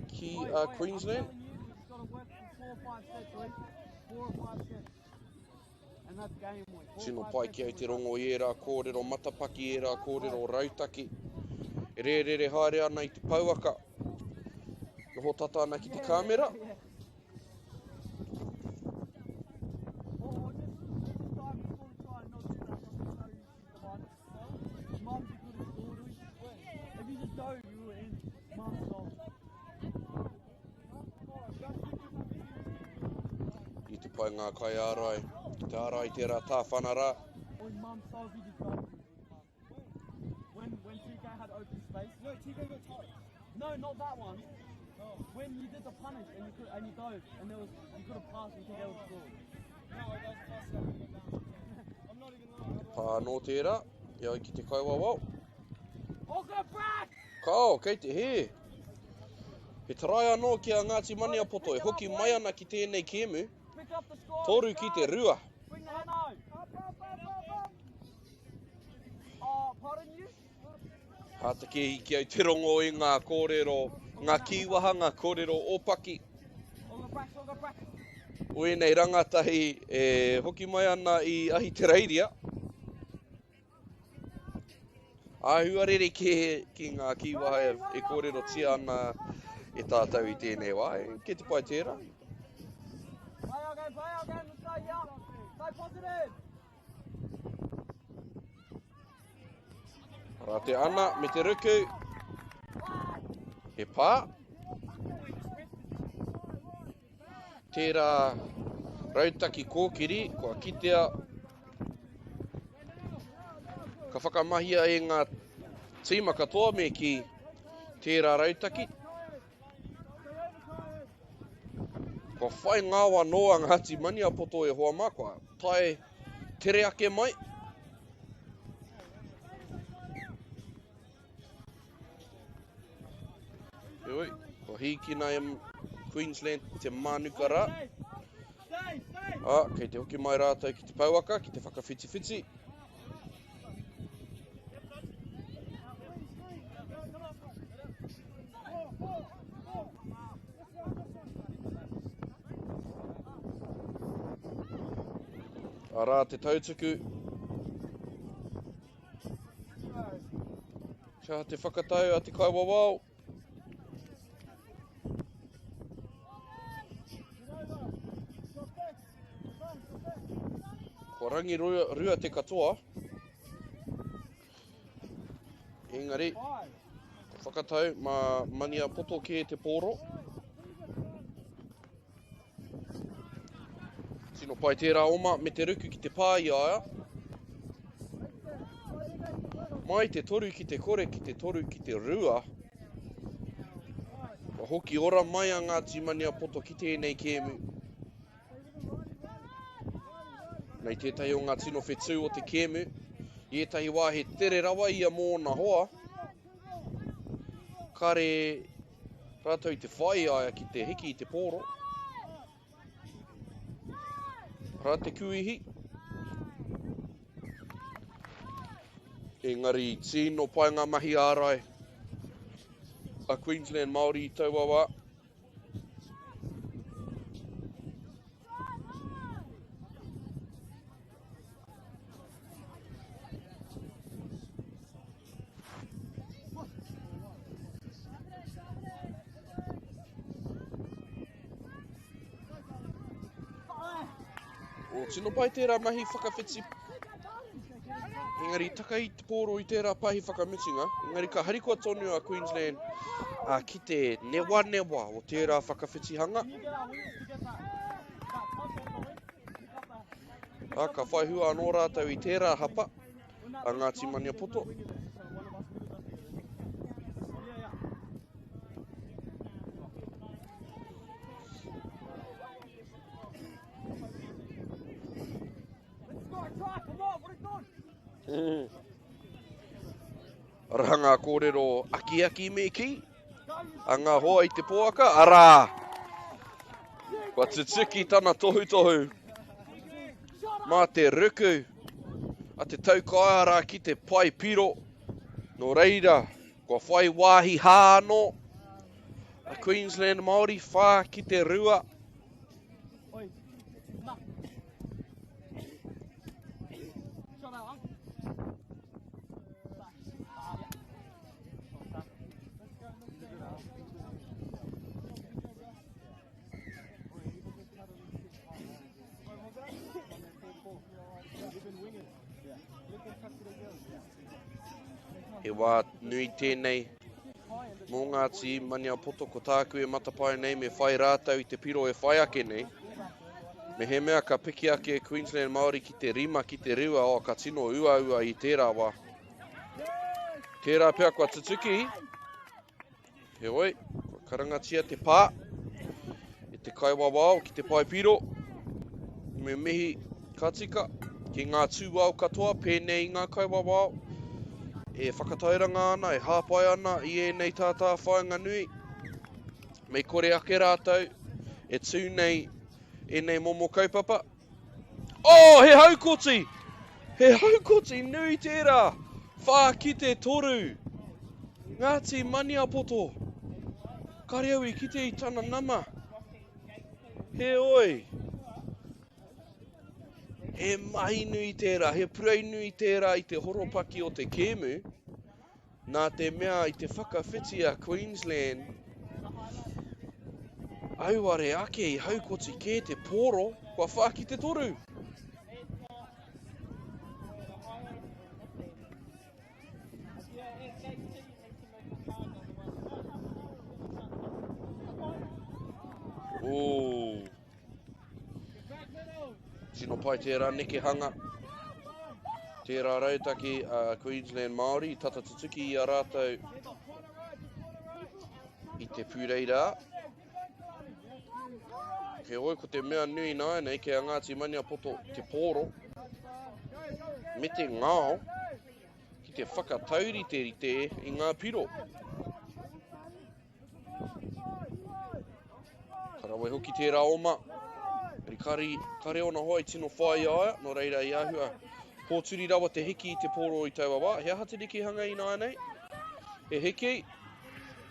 ki Queensland. Tino pai ki au te rongo i era kōrero matapaki, era kōrero rautaki. E re haere ana i te pauaka. Noho tata ana ki te kāmera. I te pai ngā kai ārai. Te ārai tērā tāwhana rā. When TK had open space. No, TK got tight. No, not that one. Oh. When you did the punish and you dove and you could have passed and TK would have scored. No, I was passed that and down. I'm not even lying. Pā no tērā, iau ki te kaiwa wau. Oh, good Brad! Kao, kei te he. He tarai anō ki a Ngāti Mania poto, e hoki mai ana ki tēnei kēmu. Toru ki te rua. Bring the hand out. Oh, pardon you? Hātake i ki au te rongo i ngā kōrero, ngā kiwaha, ngā kōrero ōpaki. O enei rangatahi e hoki mai ana i ahi te reiria. Āhuarere ki ngā kiwaha e kōrero tia ana e tātou i tēnei wā. Ke te pai tērā. Play again, let's go, yeah. Stay positive. Rā te ana me te ruku. He pā. Tērā rautaki kōkiri, kua kitea. Ka whakamahia e ngā tīma katoa me ki tērā rautaki. Kua whai ngāwa noa Ngāti Mania poto e hoa mākua. Tai tere ake mai. Oi, ko hikina e Queensland te manuka rā. Kei te hoki mai rātou ki te pauaka, ki te whakawhiti-whiti. Arā te tautuku. Kia te whakatau a te kaiwa wau. Ko rangi rua te katoa. Engari, whakatau mā mania poto ki te pōro. Tino pai tērā oma me te ruku ki te pāi aia. Mai te toru ki te kore ki te toru ki te rua. Ka hoki ora mai a Ngāti Mania poto ki tēnei kēmu. Nei tētahi o ngā tino whetū o te kēmu. I etahi wā he tere rawa ia mōna hoa. Kare rātou i te whai aia ki te hiki i te pōro. Rā te kuihi. Engari, tino pai ngā mahi ārai. A Queensland Māori i taua wā. tino pai tērā mahi whakawhiti. Engari, taka i te pōro i tērā pahi whakamitinga. Engari, ka harikoa tonu a Queensland ki te newa o tērā whakawhitihanga. Ka whaihua anō rātau i tērā hapa a Ngāti Maniapoto. Ranga kōrero aki me ki. A ngā hoa i te poaka. Ara! Kua titiki tana tohu. Mā te ruku. A te taukaara ki te pai piro. No reira, kua whai wāhi hāno. A Queensland Māori whā ki te rua. He wā nui tēnei mō Ngāti Maniapoto ko tāku e matapai nei me whai rātau i te piro e whai ake nei. Me he mea ka piki ake Queensland Māori ki te rima ki te riua o ka tino ua i tērā wā. Tērā pia kua tutuki. He oi, kua karangatia te pā. E te kaiwawao ki te pai piro. Me mihi katika ki ngā tūwao katoa pēnei ngā kaiwawao. E whakatairanga ana, e hāpai ana i nei tātā whainga nui. Mei kore ake rātau, e tū nei e nei momo kaupapa. Oh, he haukoti! He haukoti nui tērā! Whā ki te toru! Ngāti Maniapoto! Kareaui ki te i tana nama. He oi! He mahi nui tērā, he purei nui tērā i te horopaki o te kēmu. Nā te mea i te whakawhiti a Queensland. Auare ake i haukoti kē te pōro, kua whā ki te toru. Tino pai tērā neke hanga. Tērā rautaki a Queensland Māori, tata tutuki i a rātau i te pūreira. He oi ko te mea nui nai nei ke a Ngāti Maniapoto te pōro. Me te ngāo ki te whakatauriterite i ngā piro. Karawai hoki tērā oma. Kare ona hoa i tino whai aia, no reira i ahua. Pōturi rawa te hiki i te pōro i taua wā. He aha te riki hanga i nāi nei. He hiki.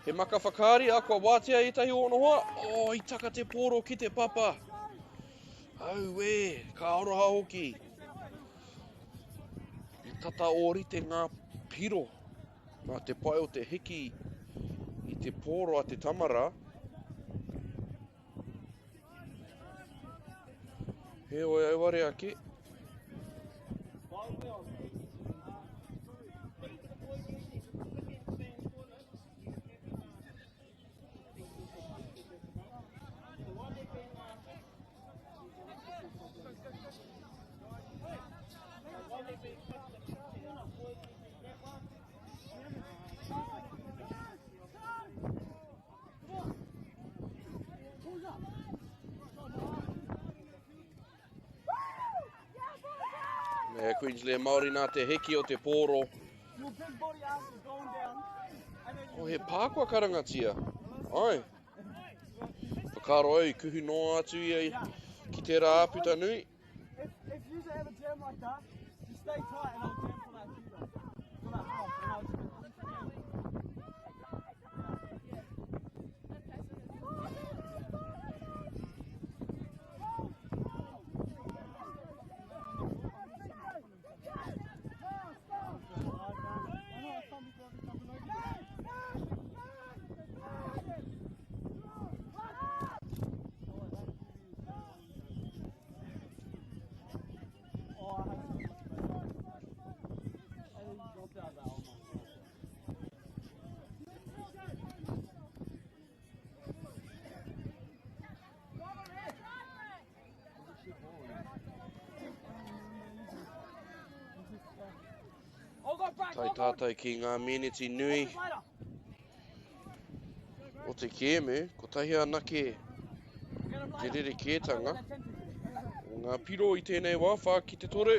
He maka whakaari, a kua wātea i tahi ona hoa. Oh, i taka te pōro ki te papa. Au e, ka aroha hoki. I tata ōrite ngā piro. Nā te pai o te hiki i te pōro a te tamara. He oi auare ake. Queensland Māori nā te heki o te pōro. O he pākua karangatia. Ai. Whakaro au, kuhu noa atu i ki te rā aputa nui. If you have a jam like that, just stay tight and I'll jam for that shooter. For that half. Tai tātou ki ngā meneti nui o te kēmu, ko tahi anake te rere kētanga o ngā piro i tēnei wāwha ki te toru.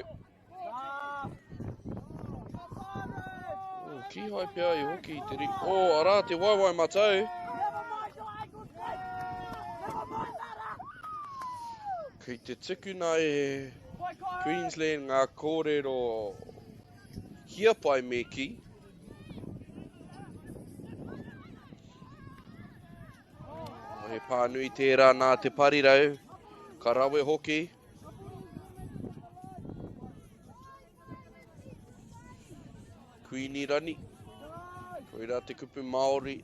Ki hai pia i hoki i te ri. Arā te waiwai matau. Kei te tikuna e Queensland ngā kōrero hia pai me ki. He pānui tērā nā te parirau. Ka rawe hoki. Kuini rani. Koira te kupu Māori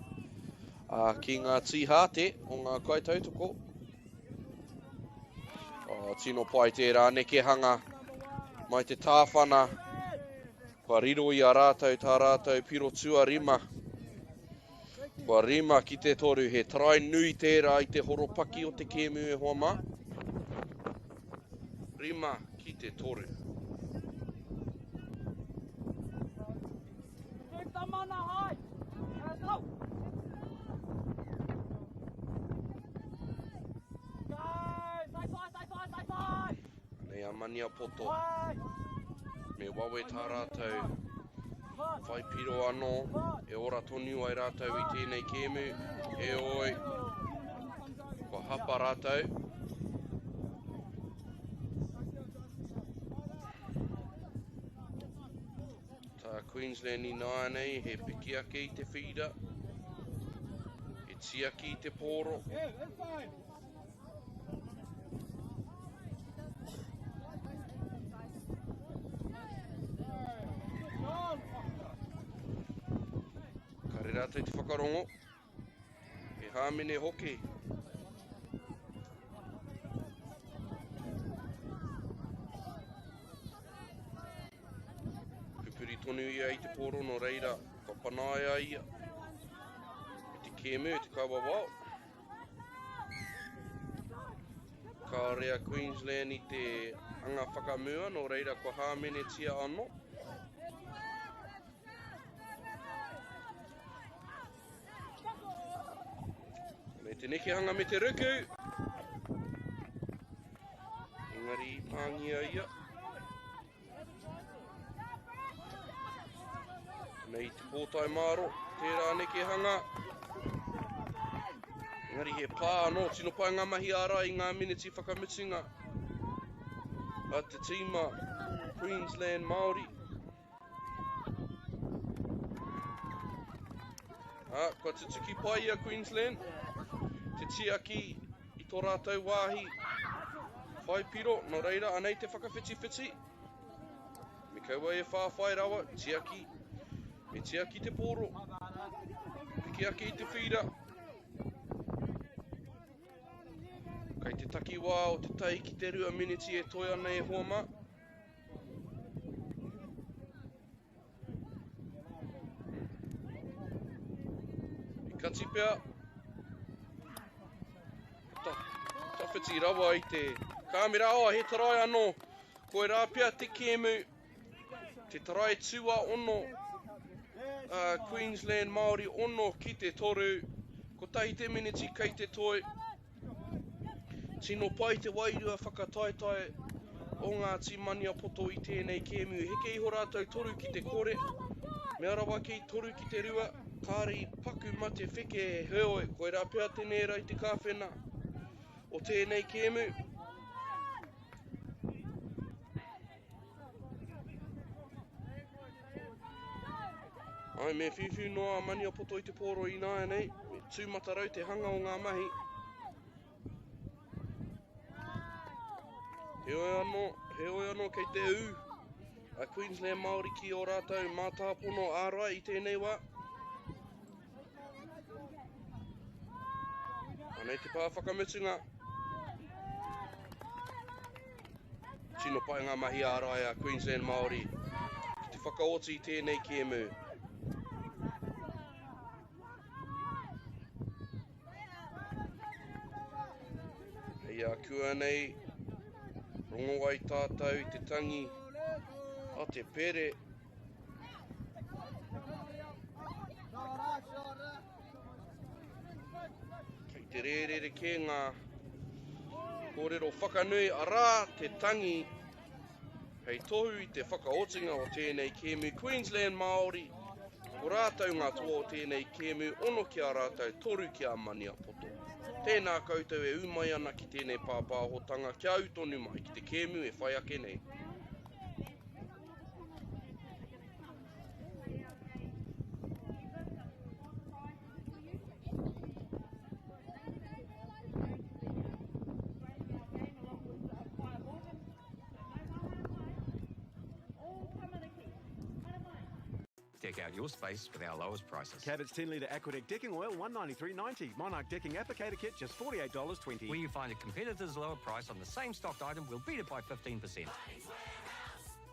ki ngā tihate o ngā kaitautoko. Tino pai tērā neke hanga mai te tāwhana. Kua riro i a rātou tā rātou piro tua rima. Kua rima ki te toru he trai nui tērā i te horopaki o te kēmu e hoa mā. Rima ki te toru. Nei a mania poto. Me wawe tā rātou. Whai piro anō. E ora tonu ai rātou i tēnei kēmu. E oi. Kua hapa rātou. Tā Queensland i nānei he piki ake i te whira. He tiaki i te pōro. Kare rātou te whakarongo. He hāmene hoki. Pupuri tonu ia i te pōro no reira. Ka panaia ia. I te kēmu, te kawa wao. Ka rea Queensland i te anga whakamua no reira kua hāmene tia anō. Te neke hanga me te ruku. Engari pāngia ia. Nei te pōtai māro, tērā neke hanga. Engari he pā anō, tino pai ngā mahi ara i ngā miniti whakamutinga. A te tīma Queensland Māori. Kua te tuki pai ia Queensland. Te tiaki i tō rātou wāhi whai piro, no reira anei te whakawhiti-whiti. Me kaua e whāwhai rawa, tiaki, me tiaki te pōro, piki ake i te whira. Kei te takiwā o te tai ki te rua miniti e toi ana e hoa mā. I kati pia. Tawhiti rawa i te kāmera awa he tarai anō. Koe rā pia te kēmu, te tarai tua ono, Queensland Māori ono ki te toru. Ko tahi te miniti kei te toi. Tino pai te wairua whakataetai o ngā tīmania poto i tēnei kēmu. Heke iho rātou toru ki te kore. Me arawa kei toru ki te rua. Kāri paku ma te wheke e heoi. Koe rā pia tēnei rai te kāwhena. O tēnei kēmu. Ai me whiwhi noa mania poto i te pōro i nāia nei. Me tūmata rau te hanga o ngā mahi. Heoi anō kei te u. A Queensland Māori ki o rātou mātāpono ārai i tēnei wā. Anei te pā whakamutunga. Tino pai ngā mahi ārai a Queensland Māori. Ki te whakaoti i tēnei kēmu. Hei a kua nei. Rongo ai tātou i te tangi. A te pere. te rērere ke ngā kōrero whakanui arā te tangi hei tohu i te whakaotinga o tēnei kēmu Queensland Māori. Ko rātou ngā toa o tēnei kēmu ono ki a rātou toru ki a mania poto. Tēnā koutou e umai ana ki tēnei pāpāhotanga kia autonu mai ki te kēmu e whai ake nei. Deck out your space with our lowest prices. Cabot's 10 litre Aquadeck decking oil, $193.90. Monarch decking applicator kit, just $48.20. Where you find a competitor's lower price on the same stocked item, we'll beat it by 15%.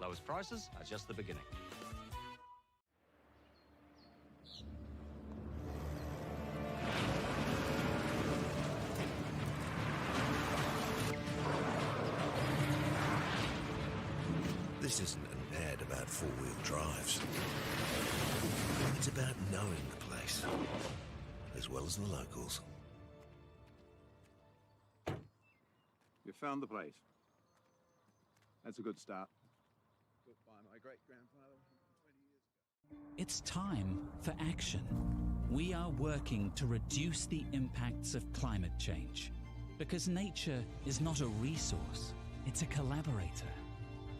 Lowest prices are just the beginning. This isn't an ad about four-wheel drives. It's about knowing the place, as well as the locals. You found the place. That's a good start. Built by my great-grandfather 20 years ago. It's time for action. We are working to reduce the impacts of climate change, because nature is not a resource, it's a collaborator.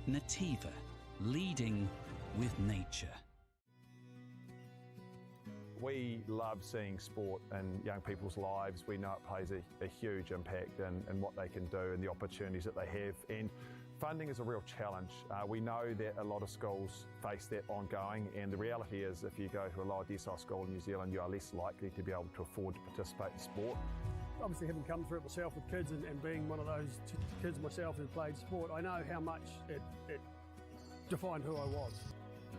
Nativa, leading with nature. We love seeing sport in young people's lives. We know it plays a huge impact in what they can do and the opportunities that they have. And funding is a real challenge. We know that a lot of schools face that ongoing, and the reality is if you go to a lower decile school in New Zealand, you are less likely to be able to afford to participate in sport. Obviously, having come through it myself with kids and being one of those kids myself who played sport, I know how much it defined who I was.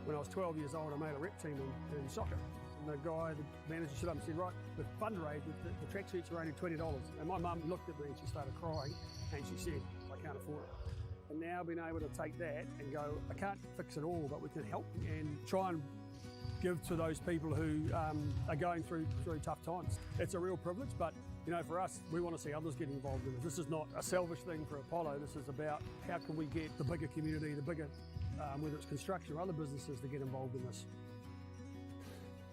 When I was 12 years old, I made a rep team in soccer. And the guy, the manager, stood up and said, right, the fundraise, the track suits are only $20. And my mum looked at me and she started crying and she said, I can't afford it. And now being able to take that and go, I can't fix it all, but we can help and try and give to those people who are going through tough times. It's a real privilege, but you know, for us, we want to see others get involved in it. This is not a selfish thing for Apollo. This is about how can we get the bigger community, the bigger, whether it's construction or other businesses, to get involved in this.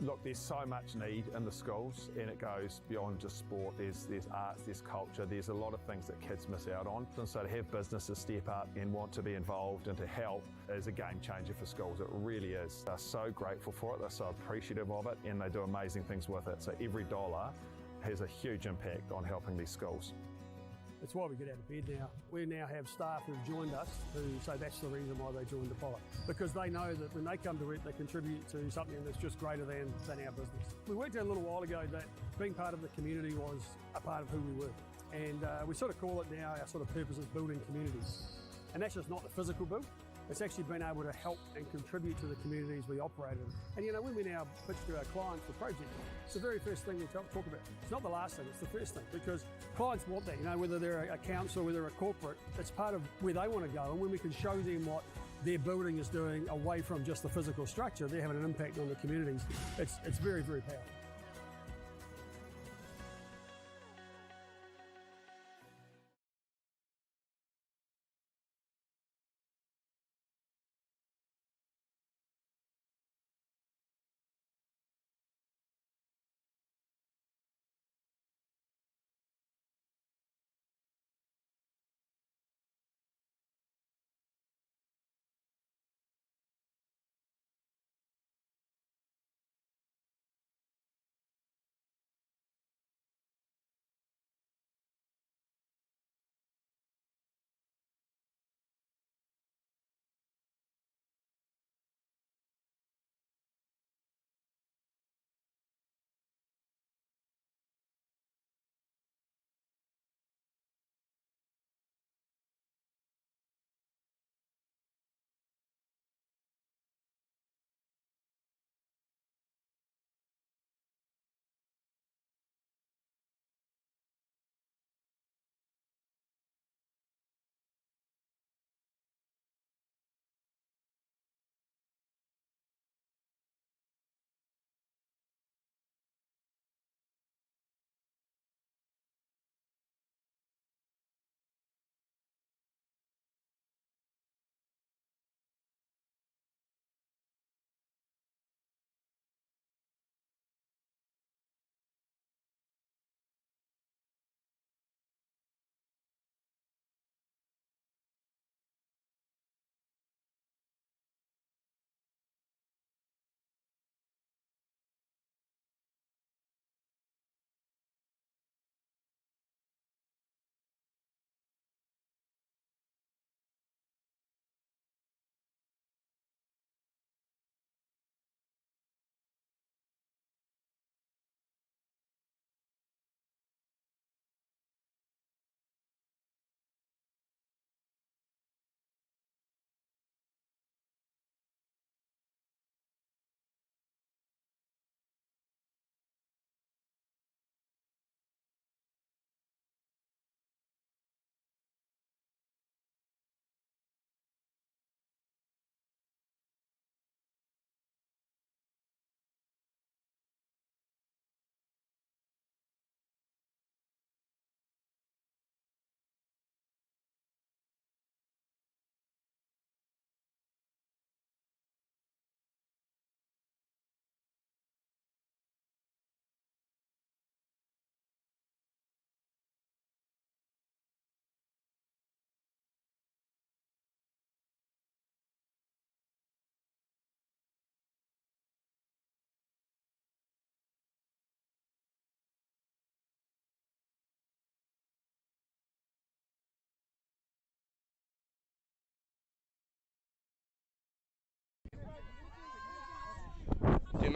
Look, there's so much need in the schools, and it goes beyond just sport. There's arts, there's culture, there's a lot of things that kids miss out on. And so to have businesses step up and want to be involved and to help is a game changer for schools. It really is. They're so grateful for it, they're so appreciative of it, and they do amazing things with it. So every dollar has a huge impact on helping these schools. It's why we get out of bed now. We now have staff who've joined us who say that's the reason why they joined Apollo. Because they know that when they come to it, they contribute to something that's just greater than our business. We worked out a little while ago that being part of the community was a part of who we were. And we sort of call it now, our sort of purpose is building communities. And that's just not the physical build. It's actually been able to help and contribute to the communities we operate in. And you know, when we now pitch to our clients for projects, it's the very first thing we talk about. It's not the last thing, it's the first thing, because clients want that, you know, whether they're a council, whether they're a corporate, it's part of where they want to go. And when we can show them what their building is doing away from just the physical structure, they're having an impact on the communities. It's very, very powerful.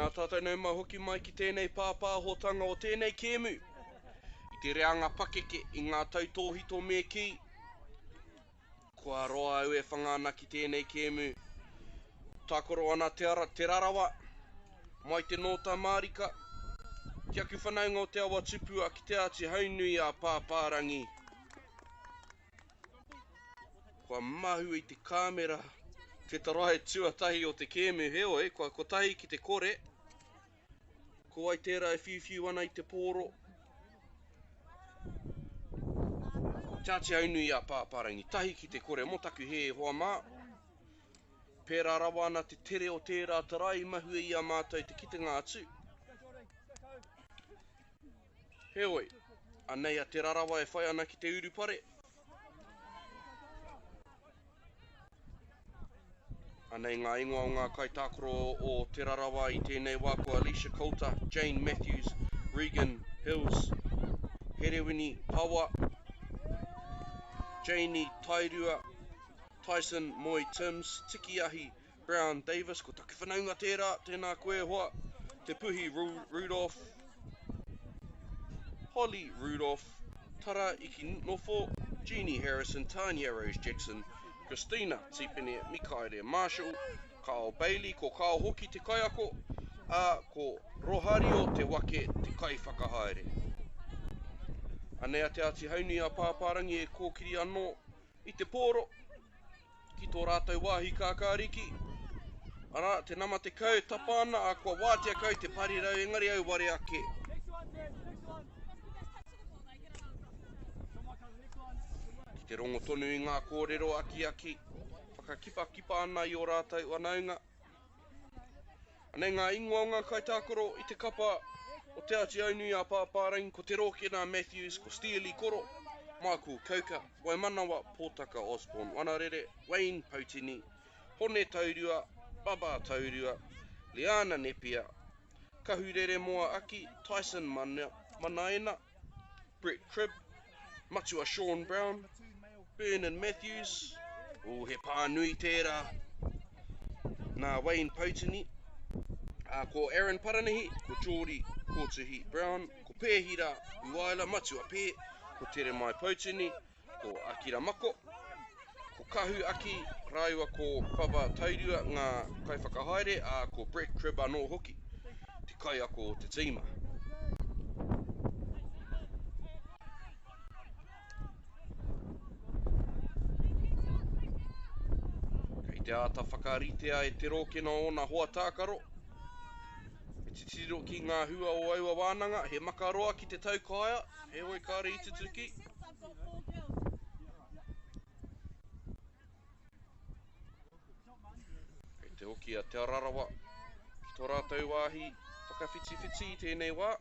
Nā tātou nau mai hoki mai ki tēnei pāpāhotanga o tēnei kēmu. I te reanga pakeke i ngā tautōhito me ki. Kua roa au e whangana ki tēnei kēmu. Tākoro ana te rarawa. Mai te nota marika. Ki aku whanaunga o te awa tupua ki te ati haunui a pāpārangi. Kua mahu i te kāmera. Te tarahe tuatahi o te kēmu heoi. Kua tahi ki te kore. Ko ai tērā e whiwhiu ana i te pōro. Te ati haunui a pāpārangi. Tahi ki te kore. Mo taku he hoa mā. Pērā rawa ana te tere o tērā tarai mahu i a mātou te kitenga atu. Heoi, anei a te rarawa e whai ana ki te urupare. Anei ngā ingoa o ngā kaitākoro o te rarawa i tēnei wā ko Alicia Coulter, Jane Matthews, Regan Hills, Herewini Pawa, Janie Tairua, Tyson Moy Timms, Tikiahi Brown Davis, ko taku whanaunga tēnā koe hoa, te puhi Rudolph, Holly Rudolph, Tara Iki Nofo, Jeannie Harrison, Tanya Rose Jackson, Christina Tipene, Mikaere Marshall, Carl Bailey, ko Carl Hoki te kaiako, ko Rohari o te wake te kai whakahaere. Anea te ati hauni a pāpārangi e kōkiri anō i te pōro, ki tō rātou wāhi kākāriki. Ara, te nama te kau tapana, a kua wātia kau te parirau, engari au ware ake. Ki te rongo tonu i ngā kōrero aki, whakakipa ana i o rātou wanaunga. Anei ngā ingoa o ngā kaitākoro i te kapa o te ati aunui a pāpārangi, ko te Rokena Matthews, ko Steely Koro, Michael Kauka, Waimanawa Pōtaka Osborne, Wanarere, Wayne Pautini, Hone Taurua, Baba Taurua, Liana Nepia, Kahurere Moa Aki, Tyson Manaina, Brett Cribb, Matua Sean Brown, Bernard Matthews, o he pānui tērā, nā Wayne Pautini, ko Aaron Paranahi, ko Geordie Kotuhi Brown, ko Pēhira Uaila, Matua Pē, ko Tere Mai Pautini, ko Akira Mako, ko Kahu Aki, raiwa ko Baba Taurua, ngā kaiwhakahaere, ko Brett Cribb anō hoki, te kai ako o te tīma. Kei te ata whakaritea e te rokena o na hoa tākaro. E te tiro ki ngā hua o aua wānanga, he makaroa ki te taukaia, he hoi kāre i te tuki. Kei te hoki a te ararawa, ki tō rātou wāhi, whakawhiti i tēnei wā.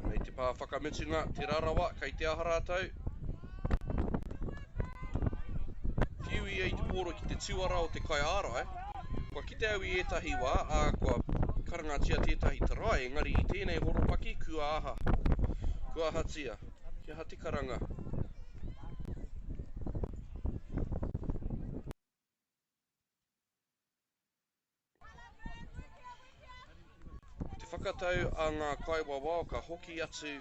Nei te pā whakamitunga, te rarawa, kei te aha rātou. Whiui ei te pōro ki te tuara o te kai ārai. Kua kite au i etahi wā, kua karangatia tētahi tarai, engari i tēnei horopaki, kua aha. Kua hatia, kia hati karanga. Te whakatau a ngā kaiwawa ka hoki atu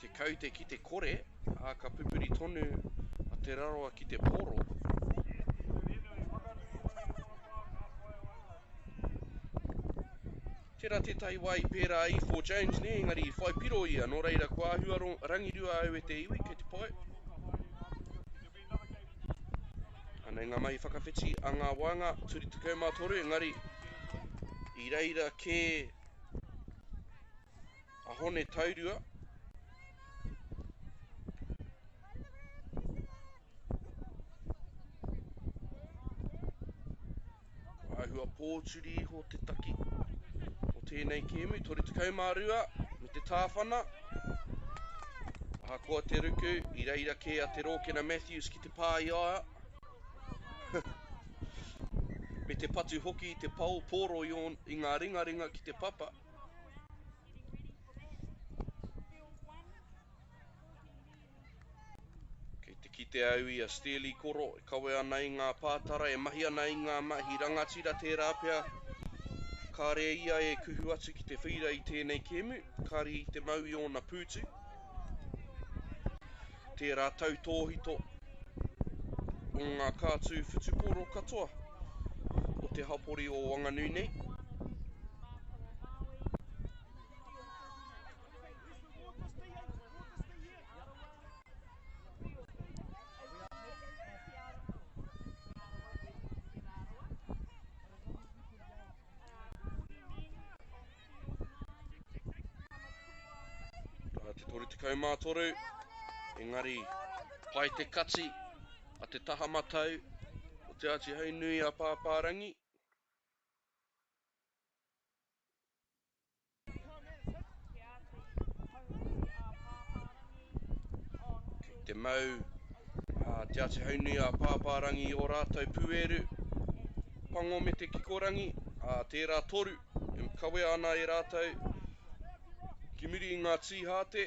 te kaute ki te kore, ka pupuri tonu a te raroa ki te poro. Tērā tētahi wai pērā i for James ne, engari i whai piro ia, nō reira kua ahua rangirua au e te iwi, kei te pai. Anei ngā mai whakawhiti a ngā wanga, turi te kaumātoru, engari i reira ke a Hone Taurua. Ahua pōturi ho te taki o tēnei kēmu, tori te kaumārua, me te tāwhana. Ahakoa te ruku, i reira ke a te Rokena Matthews ki te pāiaia. Me te patu hoki i te pau pōro i ngā ringaringa ki te papa. Ki te au i a Steli Koro, e kawe ana i ngā pātara, e mahi ana i ngā mahi rangatira tērā pia. Kāre ia e kuhu atu ki te whira i tēnei kēmu, kāre i te mau i ona pūtu. Tērā tautōhito o ngā kātū whutuporo katoa o te hapori o Wanganui nei. Te tori te kaumātoru, engari pai te kati a te taha matau o te ati haunui a Pāpārangi. Ki te mau te ati haunui a Pāpārangi o rātou pueru, pango me te kikorangi, tērā toru, e kawe ana e rātou. Ki muri i ngā tīhate,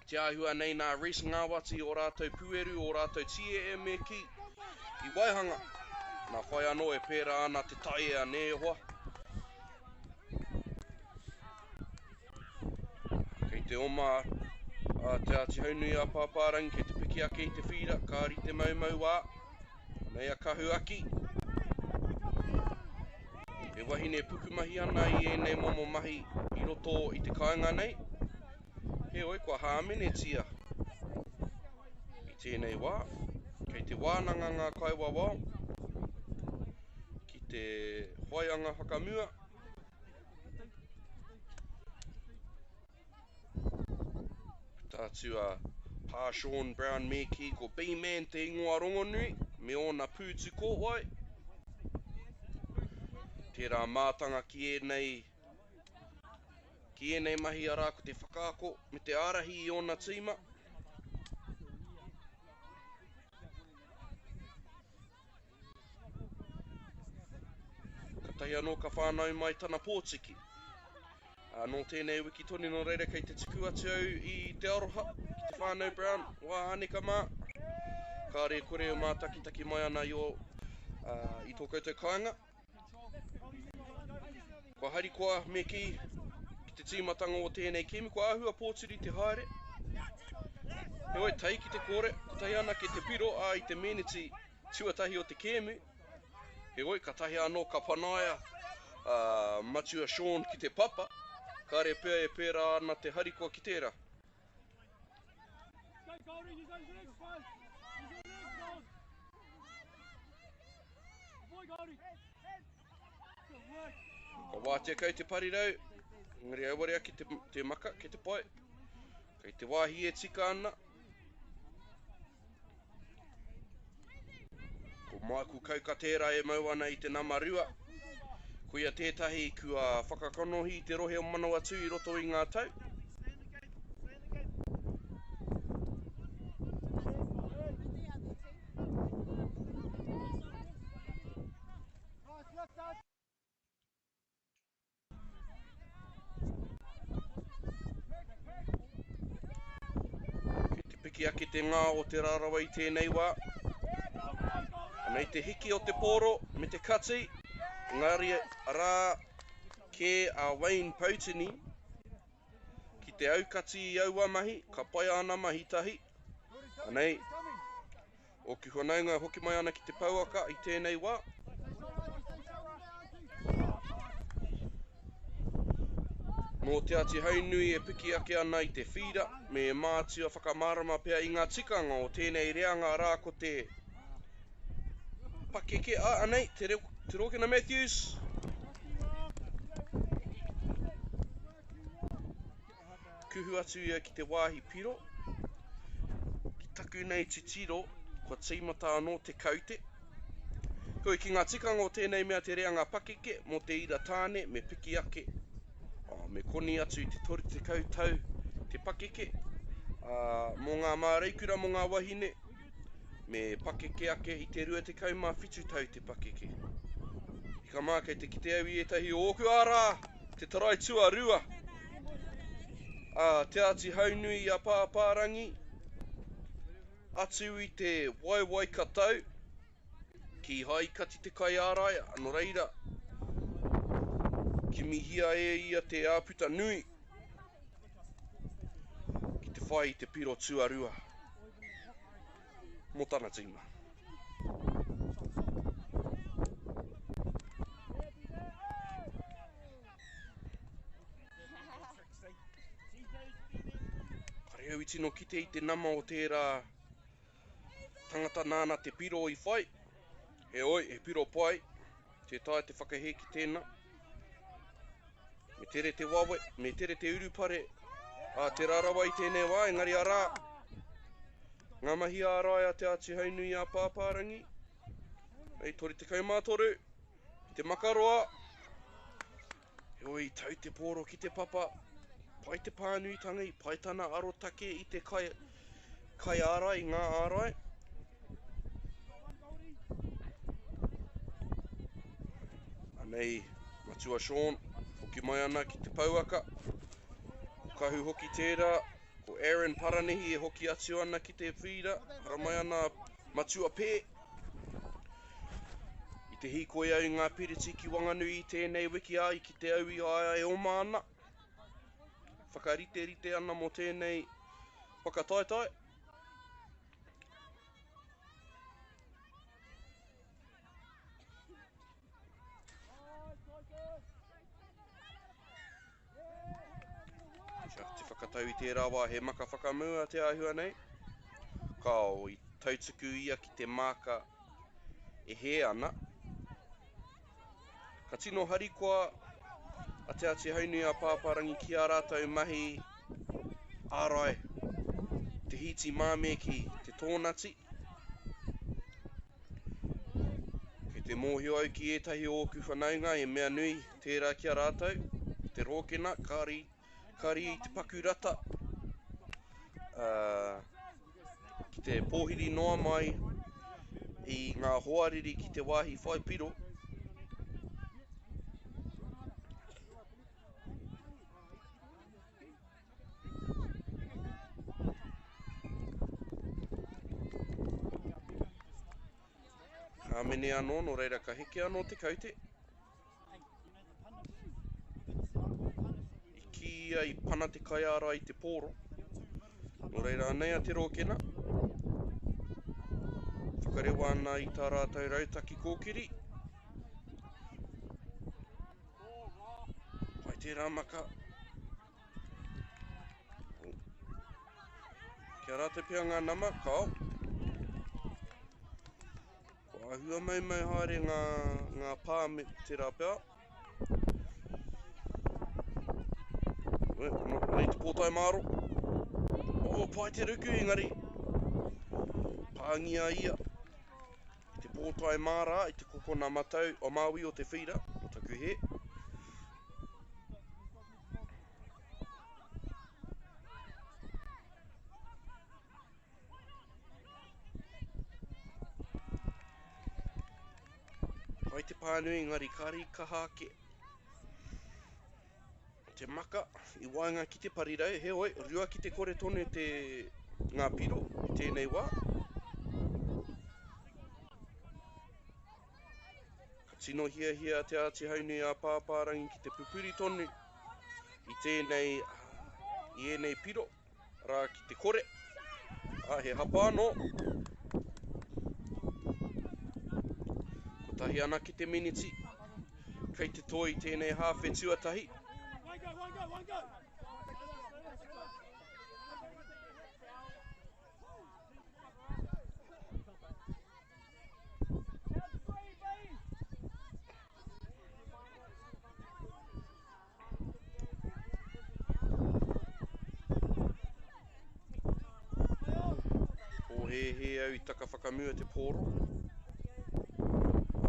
te āhua nei nā res ngāwati o rātou pueru, o rātou tie e me ki, i Waihanga. Nā whai anō e pērā ana te tae a ne hoa. Kei te oma, te ati haunui a Pāpārangi, kei te piki ake i te whira, kāri te maumau ā, nei a kahu aki. E wahine pukumahi ana i ēnei momo mahi i roto i te kāinga nei. He oi, kua hāmene tia. I tēnei wā, kei te wānanga ngā kaiwa wā, ki te hoianga whakamua. Tātu a Pā Sean Brown me ki ko B-Man te ingoa rongonui, me ona pūtu kōwai. Tērā mātanga ki ēnei mahi arā ko te whakaako me te arahi i ona tīma. Ka tahi anō ka whānau mai tana pōtiki. Nō tēnei wiki toni no reira kei te tuku atu au i te aroha, ki te whānau Brown, wā aneka mā. Kāre kore o mā taki mai ana i tō koutou kāinga. Kua hari koa me ki te tīmatanga o tēnei kēmu, kua āhua pōturi te haere. He oi, tai ki te kore, ko tahi ana ki te piro, i te meneti tuatahi o te kēmu. He oi, ka tahi anō ka panaia matua Sean ki te papa, kāre pia e pērā ana te hari koa ki tērā. Ka wātea kau te parirau, ngari auarea ki te maka, ki te pai. Kei te wāhi e tika ana. Ko māku kauka tērā e mau ana i te namarua. Kuia tētahi kua whakakanohi te rohe o Manawatu i roto i ngā tau. Piki ake te ngā o te rarawa i tēnei wā. Nei te hiki o te poro me te kati, ngari rā ke a Wayne Poutini. Ki te aukati i aua mahi, ka pai ana mahi tahi. Nei, o ki whanaunga hoki mai ana ki te pauaka i tēnei wā. Mō te ati haunui e piki ake ana i te whira, me mātua whakamārama pia i ngā tikanga o tēnei reanga rā ko te pakeke anei, te Rokena Matthews. Kuhu atu ia ki te wāhi piro. Ki taku nei te tiro, kua tīmata anō te kaute. Koe ki ngā tikanga o tēnei mea te reanga pakeke, mō te ira tāne me piki ake. Me koni atu te tori te kautau, te pakeke, mō ngā māreikura mō ngā wahine, me pakeke ake i te rua te kaumā whitu tau te pakeke. I ka mā kei te kite au i etahi o oku ārā, te tarai tua rua. Te ati haunui a Pāpārangi, atu I te waiwai katau. Ki haikati te kai ārai, anō reira. Ki mihia ia te āputa nui. Ki te whai te piro tuarua. Mō tana tīma. Kareu I tino kite I te nama o tērā tangata nāna te piro I whai. He oi, he piro pai. Te tae te whakahe ki tēnā. Me tere te wawe, me tere te urupare. Te rarawa I tēnei wā, engari arā. Ngā mahi ārai a te ati haunui a pāpārangi. Ei, tori te kaumātoru. Te makaroa. He oi, tau te pōro ki te papa. Pai te pānuitanga I pai tana arotake I te kai ārai, ngā ārai. Anei, matua Sean, hoki mai ana ki te pauaka. Ko kahu hoki tērā, ko Aaron Paranehi e hoki atu ana ki te whira. Hara mai ana matua pē. I te hikoe au ngā piriti ki Wanganui I tēnei wiki ai ki te au I ai o mana. Whakarite ana mo tēnei whakataetai. Te whakatau I tērā wā he maka whakamua te ahua nei. Kao I tautuku ia ki te maka e he ana. Ka tino harikoa a te ati haunui a pāparangi ki a rātou mahi ārai. Te hiti māme ki te tōnati. Kei te mōhio au ki ētahi ōku whanaunga e mea nui tērā ki a rātou. Te rōkena, kari I te pakurata. Ki te pōhiri noa mai I ngā hoariri ki te wāhi whaipiro. Ka mene anō, no reira ka heke anō te kaute. I ki ai pana te kai ārai I te pōro. No reira anei a te rōkena. Whakarewa ana I tā rātou rautaki kōkiri. Pai tērā maka. Kia rātou pia ngā nama, kao. Ko ahua mau haere ngā pā me te rāpea. Nei te pōtai māro. Pai te ruku engari. Pāngia ia. I te pōtai mārā, I te kokona matau o Māui o te whira, o taku he. Pai te pānui engari kari kahake. Te maka, I waenga ki te parirau, he oi, rua ki te kore tonu ngā piro, I tēnei wā. Ka tino hia te ati haunui a pāpārangi ki te pupuri tonu, I tēnei, I enei piro, rā ki te kore. He hapa anō. Ko tahi ana ki te miniti, kei te toi tēnei hāwhe tuatahi. One go! He au I taka whakamua te pōro.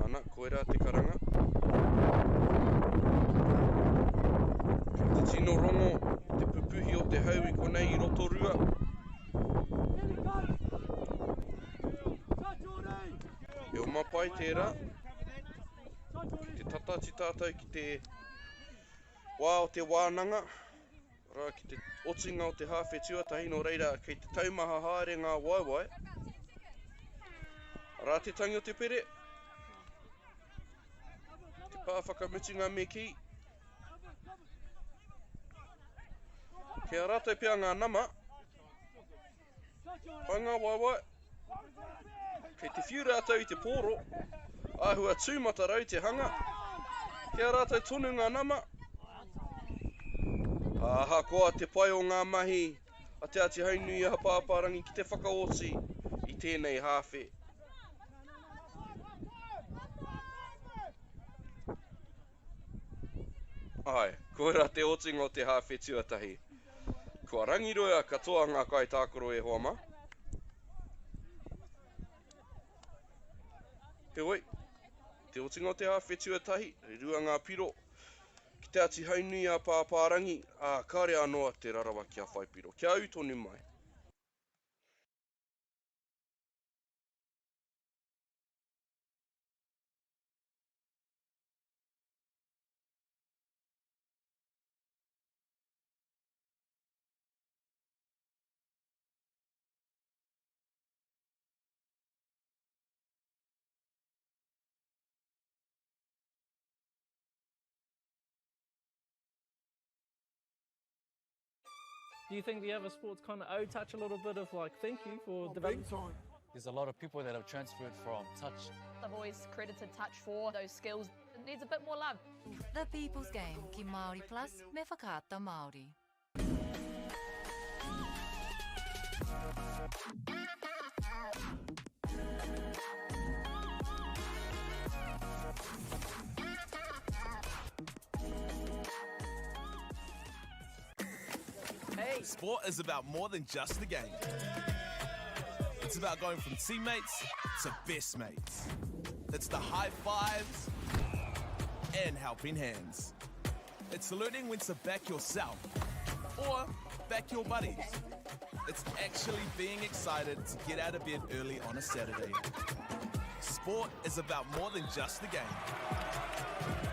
Ana, koera te karanga. Te tino rongo, te pupuhi o te hau I konei I Rotorua. E o mapai tērā. Te tatati tātou ki te wā o te wānanga. Rā ki te otinga o te hawhe tuatahi no reira kei te taumaha haere ngā waiwai. Rā te tangi o te pere. Te pā whakamutinga me ki. Kia rātou pia ngā nama. Whainga waiwai. Kei te whiu rātou i te pōro. Āhua tūmata rau te hanga. Kia rātou tonu ngā nama. Aha koa te pai o ngā mahi. A te ati haunui a hapāparangi ki te whakaoti i tēnei hāwhe. Ai, koe rā te otinga o te hāwhe tuatahi. Kua rangiroa katoa ngā kai tākoro e hoa ma. Heoi, te otinga o te hāwhe tuatahi, rua ngā piro. Ki te ati haunui a pāpārangi, kāre anoa te rarawa kia whai piro. Kia au tonu mai. Do you think the other sports kind of touch a little bit of like thank you for development? There's a lot of people that have transferred from touch. I've always credited touch for those skills. It needs a bit more love. The People's Game ki Māori Plus me whakaata Māori. Sport is about more than just the game. It's about going from teammates to best mates. It's the high fives and helping hands. It's learning when to back yourself or back your buddies. It's actually being excited to get out of bed early on a Saturday. Sport is about more than just the game.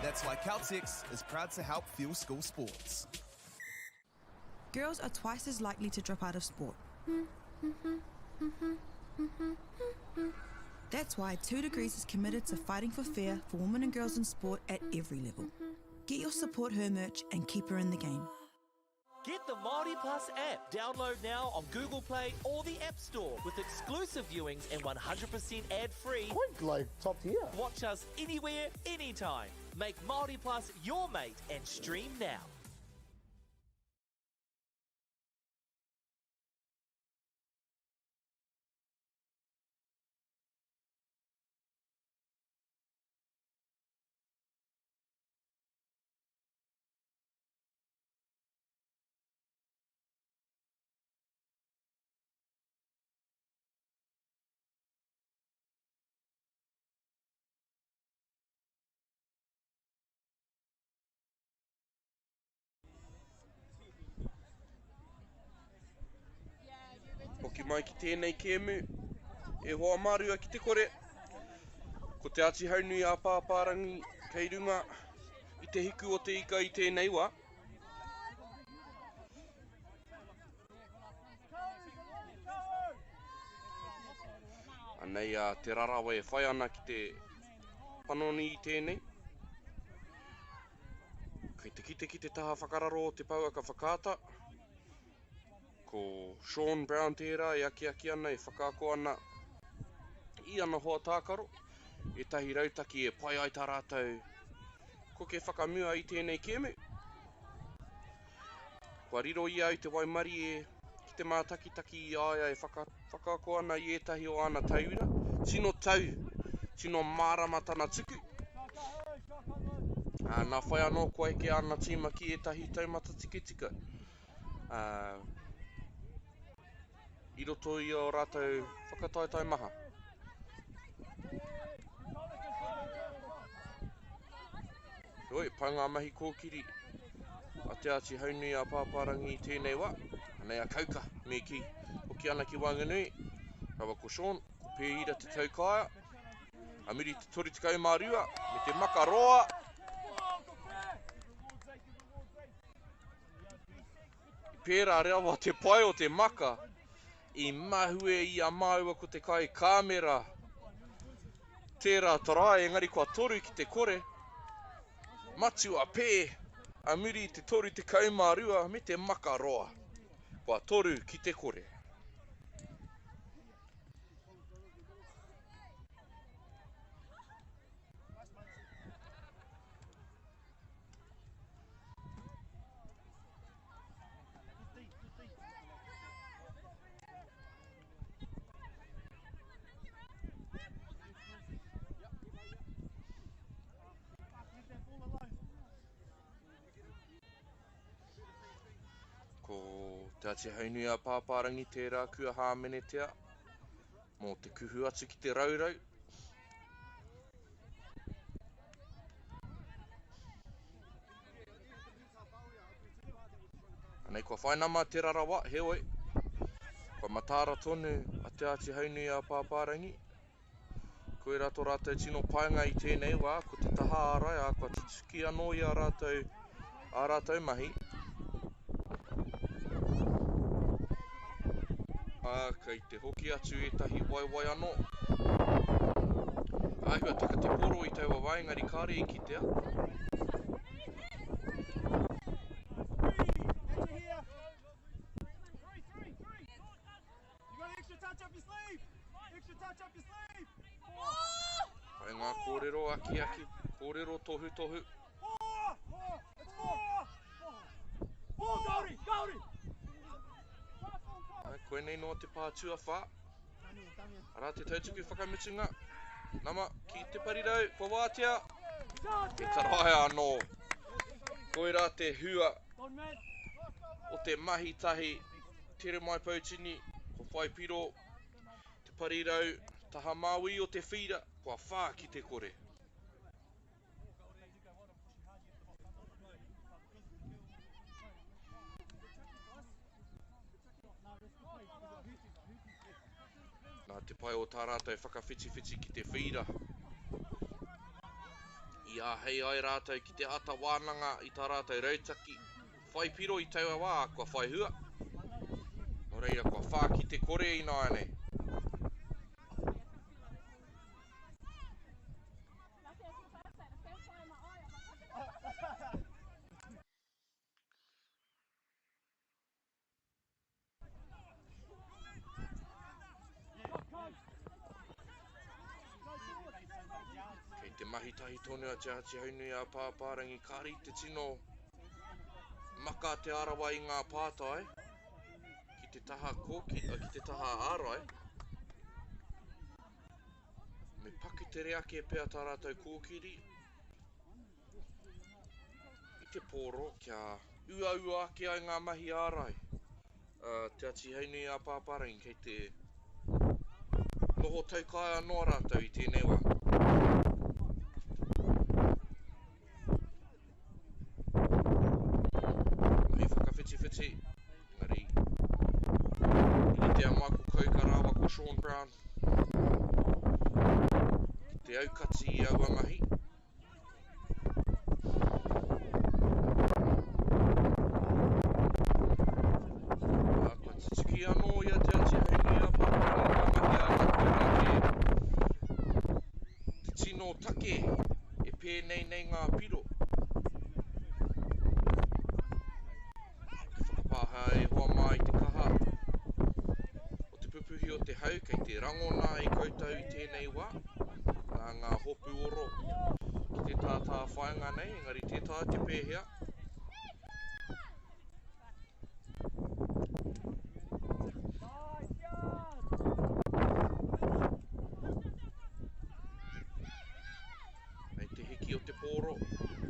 That's why Caltex is proud to help fuel school sports. Girls are twice as likely to drop out of sport. That's why 2 Degrees is committed to fighting for fair for women and girls in sport at every level. Get your support her merch and keep her in the game. Get the Māori Plus app. Download now on Google Play or the App Store with exclusive viewings and 100% ad-free. Quite like top tier. Watch us anywhere, anytime. Make Māori Plus your mate and stream now. Hoki mai ki tēnei kēmu, e hoa marua ki te kore. Ko te ati haunui a pāpārangi kei runga i te hiku o te ika i tēnei wā. Anei te rarawa e whai ana ki te panoni i tēnei. Kei te kite ki te taha whakararo o te pauaka whakaata. Ko Sean Brown tērā e aki ana e whakaako ana i ana hoa tākaro. E tahi rautaki e pai ai tā rātou. Ko ke whakamua i tēnei kēmu. Kua riro i au te waimari e ki te mātakitaki i aia e whakaako ana i etahi o ana tauira. Tino tau, tino māramatana tuku. Nā whai anō koe ke ana tīma ki etahi taumata tikitika. I roto i o rātou whakataitai maha. Oi, paunga mahi kōkiri. A te ati haunui a pāpārangi i tēnei wā. Anei a kauka me ki. Hoki ana ki Wanganui. Rawa ko Sean, ko pēhira te taukāia. Amiri te tori tikau mārua, me te makaroa. I pērā reawa te pai o te maka. I mahue i a maua ko te kai kāmera. Tērā tara, engari kua toru ki te kore. Matua pē, a muri te toru te kaumārua me te makaroa. Kua toru ki te kore. Ko te ati haunui a pāpārangi tērā kua hāmenetea. Mō te kuhu atu ki te raurau. Anei kua whainama te rarawa, heoi. Kua matara tonu a te ati haunui a pāpārangi. Koe rato rātou tino paenga i tēnei wā, ko te taha ārai, a kua tutuki anō i a rātou mahi. Kei te hoki atu e tahi waiwai anō. Hua taka te poro i taua wai, ngari kāre i kitea. Hai ngā kōrero aki, kōrero tohu. Koe nei noa te pātua whā. Ara te tautuku whakamitunga. Nama, ki te parirau, kua wātea. E tarae anō. Koe rā te hua o te mahi tahi tere mai pautini. Ko whai piro, te parirau, taha māui o te whira. Kua whā ki te kore. Nā te pai o tā rātou whakawhiti ki te whira. Ia hei ai rātou ki te ata wānanga i tā rātou rautaki. Whai piro i taua wā, kua whai hua. Nō reira, kua whā ki te kore i nāia nei. Kei te mahi tahi tonu a te ati haunui a pāpārangi kāri te tino maka te arawa i ngā pātai. Ki te taha kōki, ki te taha ārai. Me paku te reake pēr tā rātou kōkiri. I te pōro kia ua ake ai ngā mahi ārai. Te ati haunui a pāpārangi kei te noho taukai anō rātou i tēnei wā. Hei whakawhiti, ngari. I te amako kaukarawa ko Sean Brown. Te aukati i aua mahi. Kua tituki anō ia te ati haunui a pāpārangi te tino take e pēnei nei ngā piro. Whakapāha e hoa mai te kaha. O te pupuhi o te hau kei te rangona e koutou i tēnei wā. Nā ngā hopu oro ki te tātā whainga nei, engari tētā te pēhea. Nei te hiki o te pōro,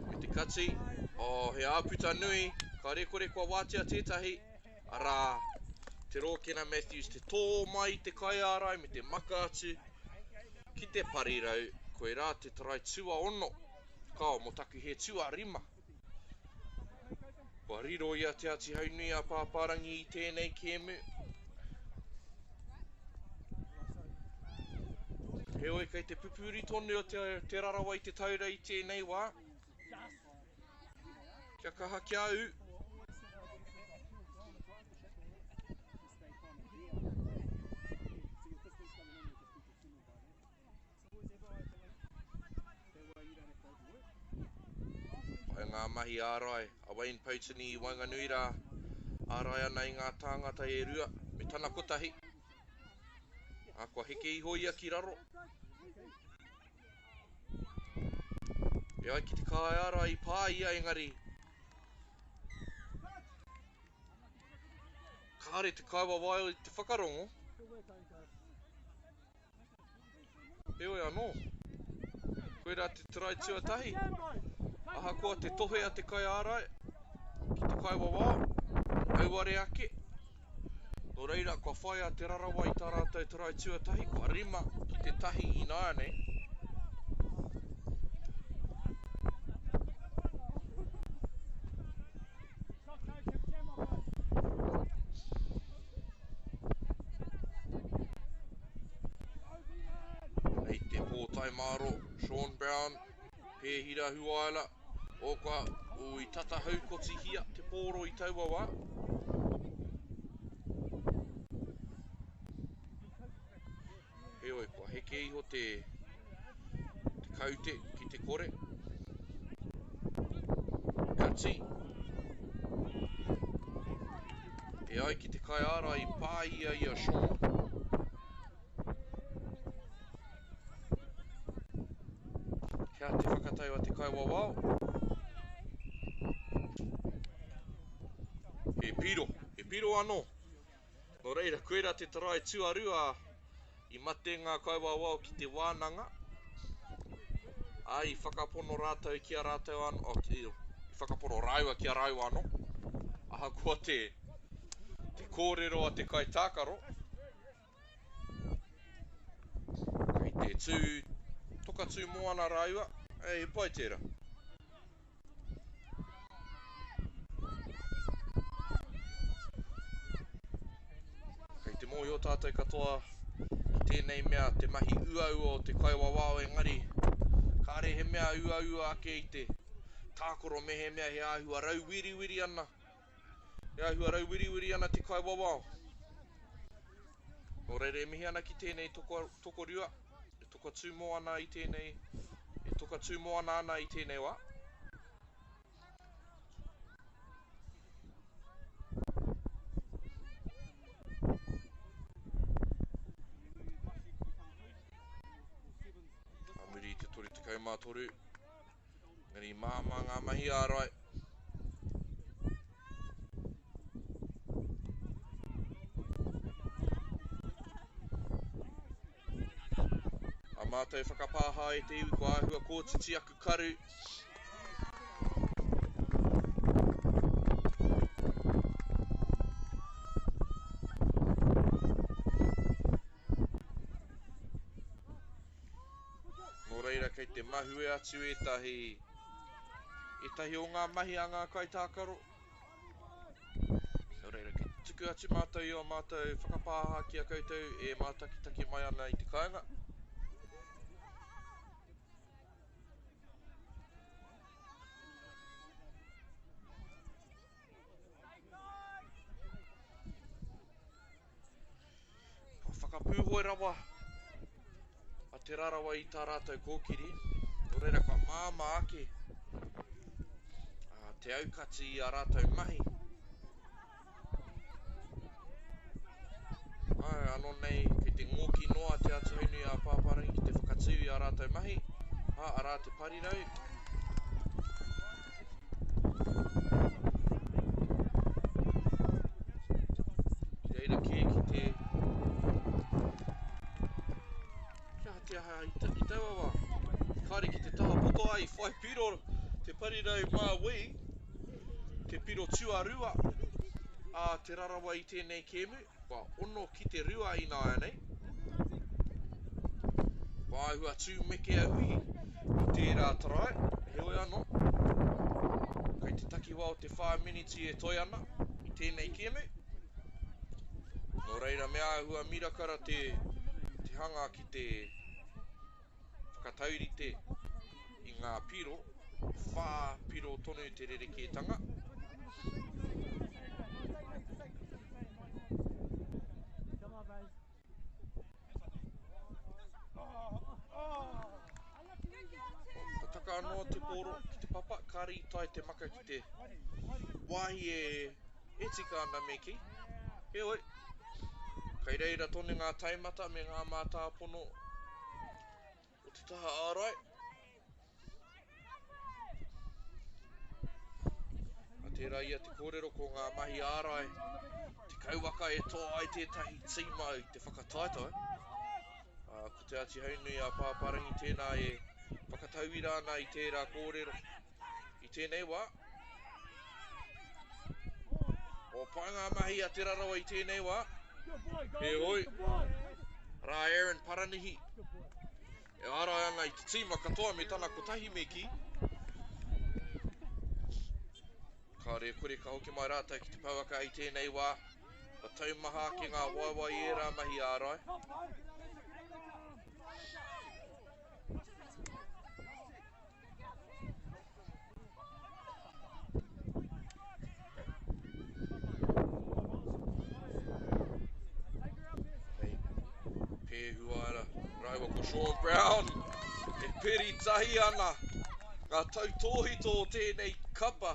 me te kati, he āputa nui, ka rekore kua wātea tētahi, arā, te rōkena Matthews, te tō mai te kai ārai me te maka atu, ki te parirau, koe rā te tarai tua ono, kao mo taku he tua rima. Kua riro ia te ati haunui a pāpārangi i tēnei kēmu. Heoi kei te pupuri tonu o te rarawa i te taura i tēnei wā. Kia kaha kia u. mahi ārai, a Wayne Pautini I Wanganuira, ārai ana I ngā tāngata e rua, me tana kotahi. A kua heke I hoia ki raro. E ai ki te kai ara I pā ia engari. Kāre te kaiwa wai I te whakarongo. E oi anō. Koe rā te trai tuatahi. Aha koa te tohe a te kai ārai. Ki te kaiwa wā. Auare ake. Nō reira, kua whai a te rarawa I tā rātou trai tuatahi. Kua rima ki te tahi I nāia nei. Nei te pōtai māro, Sean Brown, pēhira huaila, o kua ui tata haukoti hia te pōro I taua wā. He oi, kua heke iho te kaute ki te kore. Kati. E ai ki te kai ara I pā ia Sean. Kia te whakatau a te kaiwa wao. He piro anō. Nō reira, koera te tarai tuarua I mate ngā kaiwa wao ki te wānanga. Ai, whakapono rātou ki a rātou anō. I whakapono rāua ki a rāua anō. Aha kua te kōrero a te kai tākaro. Kei te tū, toka tū moana rāua. He pai tērā. Kei te mōi o tātou katoa I tēnei mea te mahi uaua o te kaiwa wao engari. Kāre he mea uaua ake I te tākoro me he mea he āhua rauwiriwiri ana. He āhua rauwiriwiri ana te kaiwa wao. Nō reire e mihi ana ki tēnei toko rua. E toka tū moana I tēnei. E toka tū moana ana I tēnei wā. Amiri te tori te kaumātoru. Ngari māma ngā mahi ārai. A mātou whakapāha e te iwi kua āhua kōtiti aku karu. Nō reira kei te mahue atu etahi o ngā mahi a ngā kai tākaro. Nō reira kei tuku atu mātou I o mātou whakapāha ki a koutou e mātakitaki mai ana I te kāinga. Whakapūhoi rawa a te rarawa I tā rātou kōkiri. Nō reira kua māma ake te aukati I a rātou mahi. Ai, anō nei, kei te ngōki noa te atu haunui a pāparangi ki te whakatū I a rātou mahi. Ha, a rā te parirau. I reira ki te kia aha I taua wā. Kāre ki te taha poto ai, whai piro te parirau mā wei. Te piro tuarua a te rarawa I tēnei kēmu. Kua ono ki te rua I nāia nei. Kua āhua tū meke ahui I tērā tarai. He oi anō. Kei te takiwā o te 5 minutes e toi ana I tēnei kēmu. Nō reira mea āhua mirakara te hanga ki te whakataurite I ngā piro. Whā piro tonu te rerekētanga. Ka taka anō te pōro ki te papa, ka rītai te maka ki te wāhi e tika ana me ki. Heoi, kei reira tonu ngā taimata me ngā mātāpono o te taha ārai. A tērā ia te kōrero ko ngā mahi ārai, te kauwaka e toa ai tētahi tīma i te whakataito. Ko te ati haunui a pāparangi tēnā e whakatauira ana i tērā kōrero i tēnei wā. O paanga mahi a te rarawa i tēnei wā. He hoi. Rā Aaron Paranihi. E arai ana i te tīma katoa me tana kotahi me ki. Ka re kore ka hoki mai rātai ki te pauaka i tēnei wā. Ka taumaha ki ngā waiwai e rā mahi ārai. Raiwa ko Sean Brown, e peri tahi ana, ngā tautohito o tēnei kapa,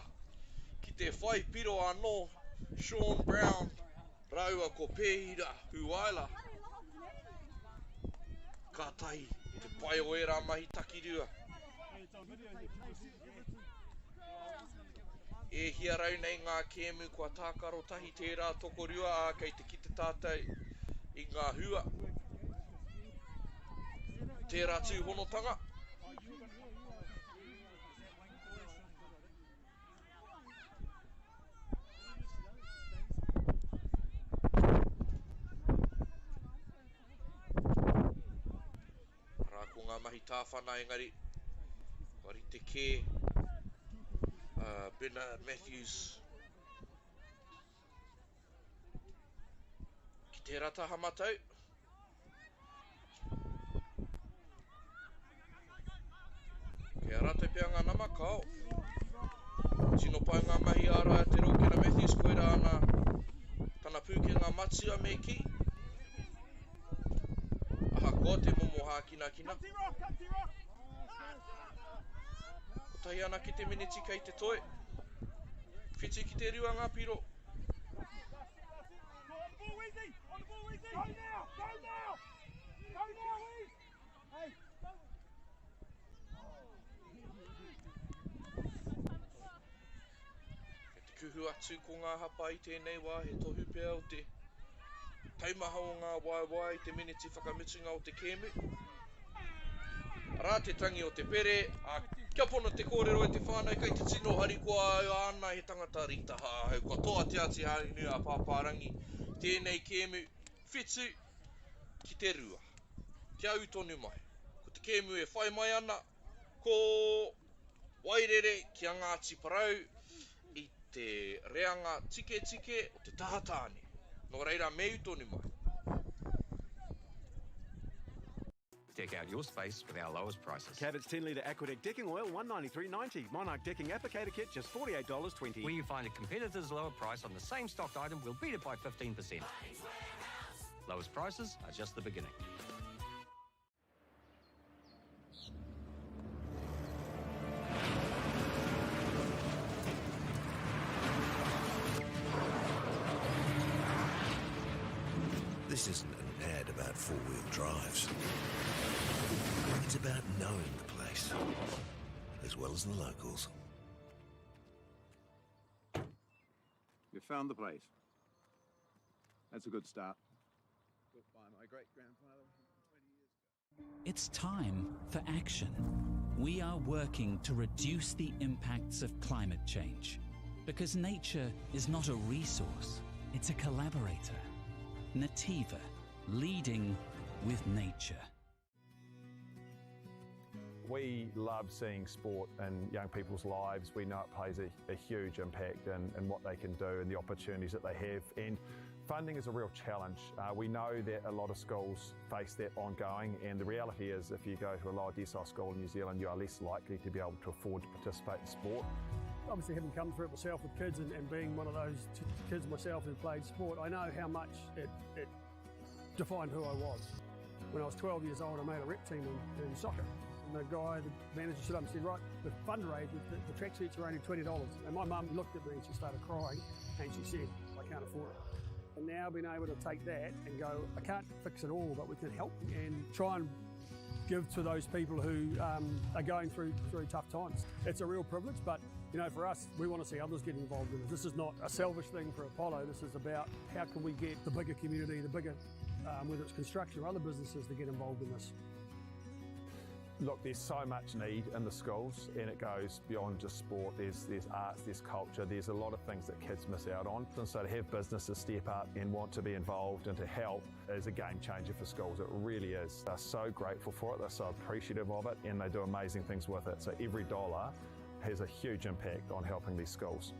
ki te whai piro anō, Sean Brown, raiwa ko pēhira huaila. Ka tahi, i te pai o era mahi takirua. E hia rau nei ngā kēmu kua tākaro tahi tērā tokorua a kei te kite tātai i ngā hua. Tērā tū honotanga. Rā ko ngā mahi tāwhana engari. Wari te kē. Bernard Matthews. Ki te rata hamatau. Kia rata pia ngā nama kao. Tino pai ngā mahi ārai a te rokera Matthews koera ana tana pūke ngā matsia me ki. Aha koa te momo hā kina kina. Ko tahi ana ki te miniti kei te toe. Whiti ki te rua ngā piro. Kuhu atu ko ngā hapa i tēnei wā he tohu pēr o te taumaha o ngā waiwai te miniti whakamitunga o te kēmu. Rā te tangi o te pere, kia pono te kōrero e te whānau kei te tino harikoa ana he tangata rita hāhau. Kua toa te ati haunui a pāpārangi tēnei kēmu whitu ki te rua. Kia utonu mai. Ko te kēmu e whai mai ana, ko wairere kia Ngāti Parau i te reanga tike tike o te tahatāne. Nō reira me utonu mai. Deck out your space with our lowest prices. Cabot's 10-litre Aquadeck decking oil, $193.90. Monarch decking applicator kit, just $48.20. When you find a competitor's lower price on the same stocked item, we'll beat it by 15%. Lowest prices are just the beginning. This isn't an ad about four-wheel drives. It's about knowing the place, as well as the locals. You found the place. That's a good start. Built by my great-grandfather 20 years ago. It's time for action. We are working to reduce the impacts of climate change, because nature is not a resource, it's a collaborator. Nativa, leading with nature. We love seeing sport in young people's lives. We know it plays a huge impact in what they can do and the opportunities that they have. And funding is a real challenge. We know that a lot of schools face that ongoing, and the reality is if you go to a lower decile school in New Zealand, you are less likely to be able to afford to participate in sport. Obviously, having come through it myself with kids and being one of those kids myself who played sport, I know how much it defined who I was. When I was 12 years old, I made a rep team in soccer. And the guy, the manager stood up and said, right, the fundraise, the tracksuits are only $20. And my mum looked at me and she started crying and she said, I can't afford it. And now being able to take that and go, I can't fix it all, but we can help and try and give to those people who are going through tough times. It's a real privilege, but you know, for us, we want to see others get involved in it. This is not a selfish thing for Apollo. This is about how can we get the bigger community, the bigger, whether it's construction or other businesses, to get involved in this. Look, there's so much need in the schools, and it goes beyond just sport. There's arts, there's culture, there's a lot of things that kids miss out on. And so to have businesses step up and want to be involved and to help is a game changer for schools. It really is. They're so grateful for it, they're so appreciative of it, and they do amazing things with it. So every dollar has a huge impact on helping these schools.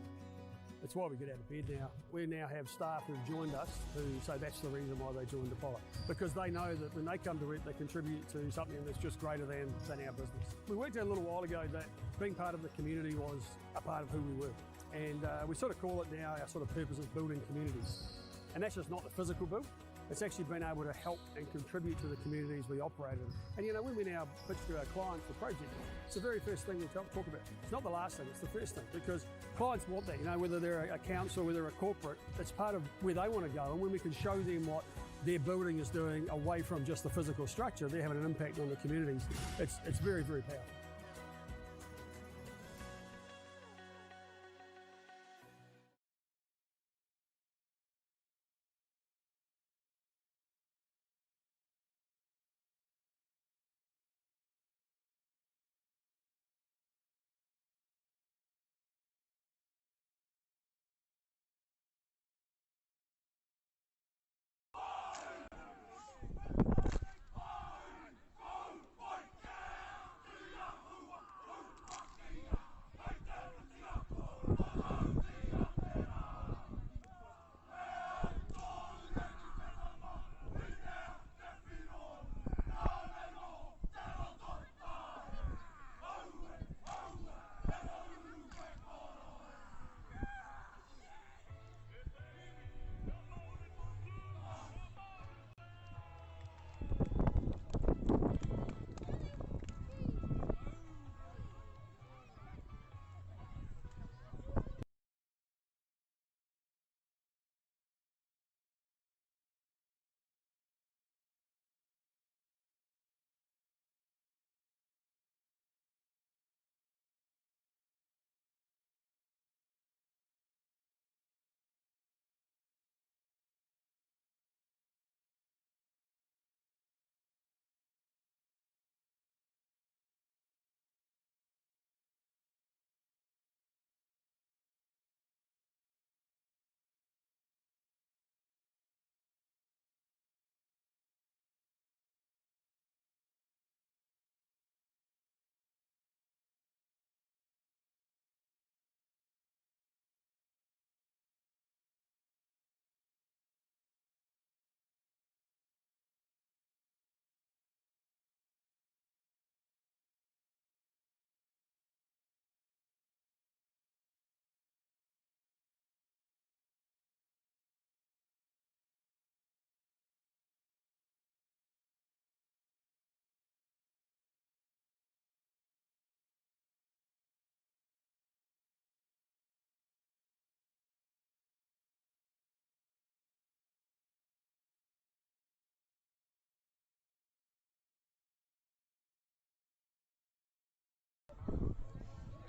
It's why we get out of bed now. We now have staff who've joined us who say that's the reason why they joined Apollo. Because they know that when they come to it, they contribute to something that's just greater than our business. We worked out a little while ago that being part of the community was a part of who we were. And we sort of call it now, our sort of purpose is building communities. And that's just not the physical build. It's actually been able to help and contribute to the communities we operate in. And you know, when we now pitch to our clients for projects, it's the very first thing we talk about. It's not the last thing, it's the first thing, because clients want that, you know, whether they're a council, whether they're a corporate, it's part of where they want to go. And when we can show them what their building is doing away from just the physical structure, they're having an impact on the communities. It's very, very powerful.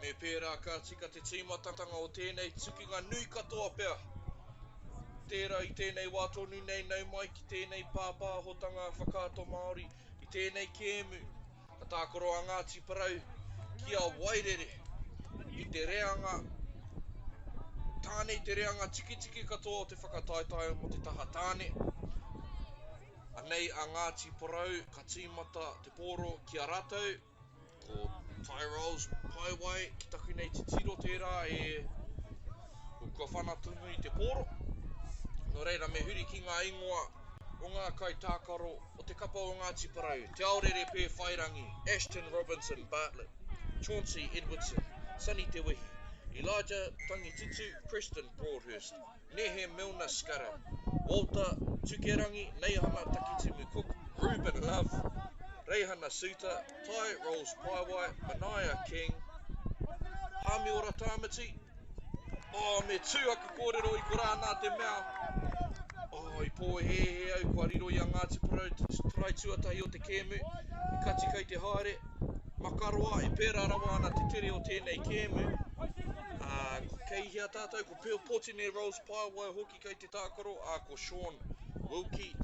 Me pērā ka tika te tīmatatanga o tēnei tukinga nui katoa pea. Tērā I tēnei wā tonu nei nau mai ki tēnei pāpāhotanga whakaato Māori I tēnei kēmu. Ka tākoro a Ngāti Parau kia wairere I te reanga tāne te reanga tiki katoa o te whakataetai mo te taha tāne. Anei a Ngāti Parau ka tīmata te pōro ki a rātou ko Tyrolls Highway ki taku nei te tiro tērā kua whanatunu I te pōro. No reira me huri ki ngā ingoa o ngā kaitākaro o te kapa o Ngāti Parau. Te aorere pē whairangi, Ashton Robinson Bartlett, Chauncey Edwardson, Sunny Te Wehi, Elijah Tangitutu, Preston Broadhurst, Nehe Milner Skara, Walter Tukerangi, Neihana Takitimu Cook, Ruben Love, Reihana Suta, Tai Rolls Paiwai, Manaya King, Hamiora Tamati. Oh, me tūaka kōrero I korā nā te mea. Oh, I pō he au kua riro I a Ngāti Parau, trai tuatahi o te kēmu, I kati kei te haere. Makaroa, e pērā rawa ana te tere o tēnei kēmu. Kei hea tātou, ko Peo Potine Rolls Paiwai hoki kei te tākaro, ko Sean Wilkie.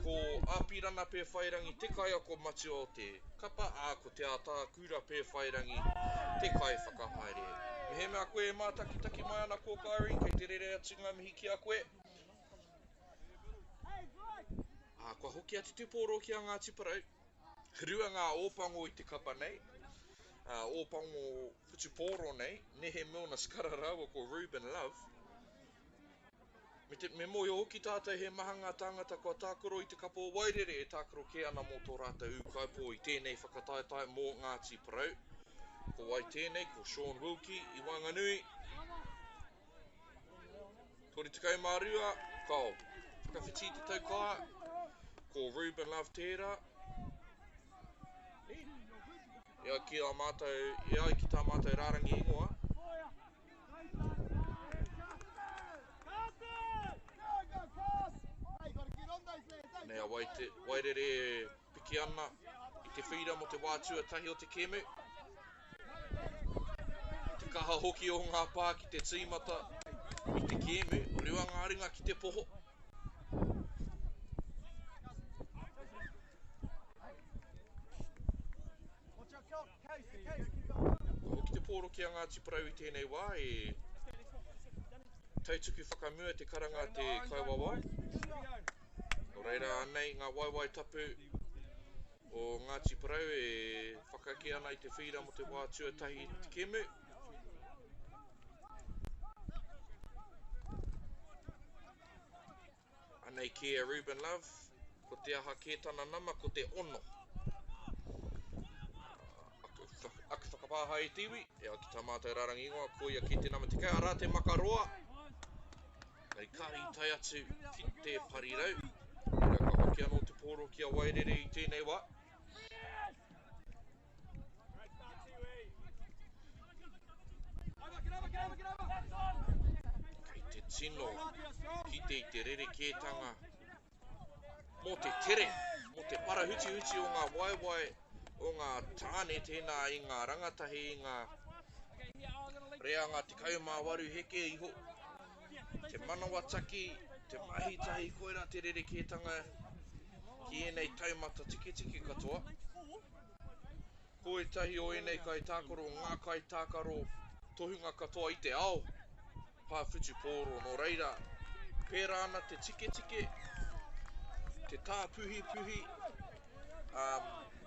Ko Āpirana pē whairangi te kai ako mati o te kapa, ko te ata kura pē whairangi te kai whakahaere. Me he mea koe mātaki mai ana ko Kairin, kei te rere atunga mihi ki a koe. Kua hoki atu te pōro ki a Ngāti Parau. Rua ngā ōpango I te kapa nei. Ōpango whutupōro nei. Nehe Milna Skararawa ko Ruben Love. Me moi hoki tātou he maha ngā tāngata kua tākaro I te kapa o Wairere e tākaro ke ana mō tō rātou ūkaipō I tēnei whakataetai mō Ngāti Parau. Ko wai tēnei, ko Sean Wilkie I Wanganui. Kore tekau mārua, kau whakawhiti te taukaa. Ko Ruben Love tērā. Ia ki tā mātou rārangi ingoa. Nea Wairere piki ana I te whira mo te wātua tahi o te kēmu. Te kaha hoki o ngā pā ki te tīmata I te kēmu, rua ngā ringa ki te poho. Hoki te pōro ki a Ngāti Parau I tēnei wā e tautuku whakamua te karanga te kaiwawa. No reira anei ngā waiwai tapu o Ngāti Parau e whakake ana I te whira mo te wātua tahi te kēmu. Anei kia Ruben Love, ko te aha kētana nama, ko te ono. Aku whakapāha I tiwi, ea ki tā mātou rārangi ingoa, ko ia ki te nama te kai, arā te makaroa. Nei kari tai atu ki te parirau. Ea ka hoki anō te pōro ki a Wairere I tēnei wā. Kei te tino, ki te I te rere kētanga. Mō te tere, mō te parahuti o ngā waiwai, o ngā tāne tēnā I ngā rangatahi, I ngā reanga te kaumāwaru heke iho. Te manawa taki, te mahi tahi koera te rere kētanga ki enei taumata tiki katoa. Ko e tahi o enei kai tākaro, ngā kai tākaro tohunga katoa I te ao. Pāwhitu pōro, no reira, pērā ana te tike, te tā puhi,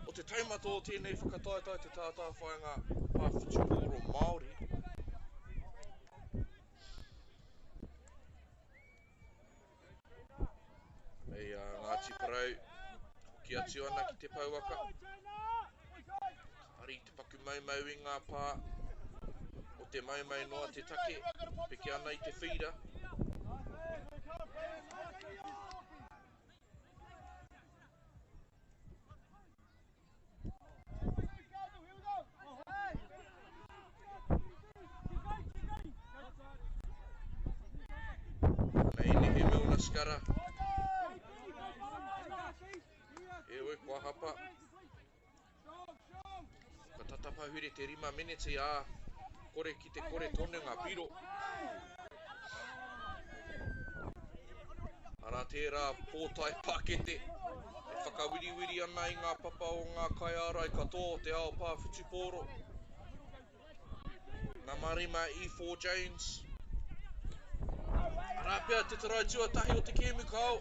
o te taumata o tēnei whakataetai te tātā whainga pāwhitu pōro Māori. Nei Ngāti Parau, hoki atu ana ki te pauaka. Ari te paku maumau I ngā pā, o te maumau noa te take, peke ana I te whira. Nei nehe Milna Skara. Ewe kua hapa. Ka tatapa hure te 5 miniti a kore ki te kore tonu ngā piro. Ara tērā pōtai pakete. E whakawiriwiri ana I ngā papa o ngā kai ārai katoa o te ao pāwhitu pōro. Ngā marima E4 Jones. Ara pia te tarai tuatahi o te kēmu kau.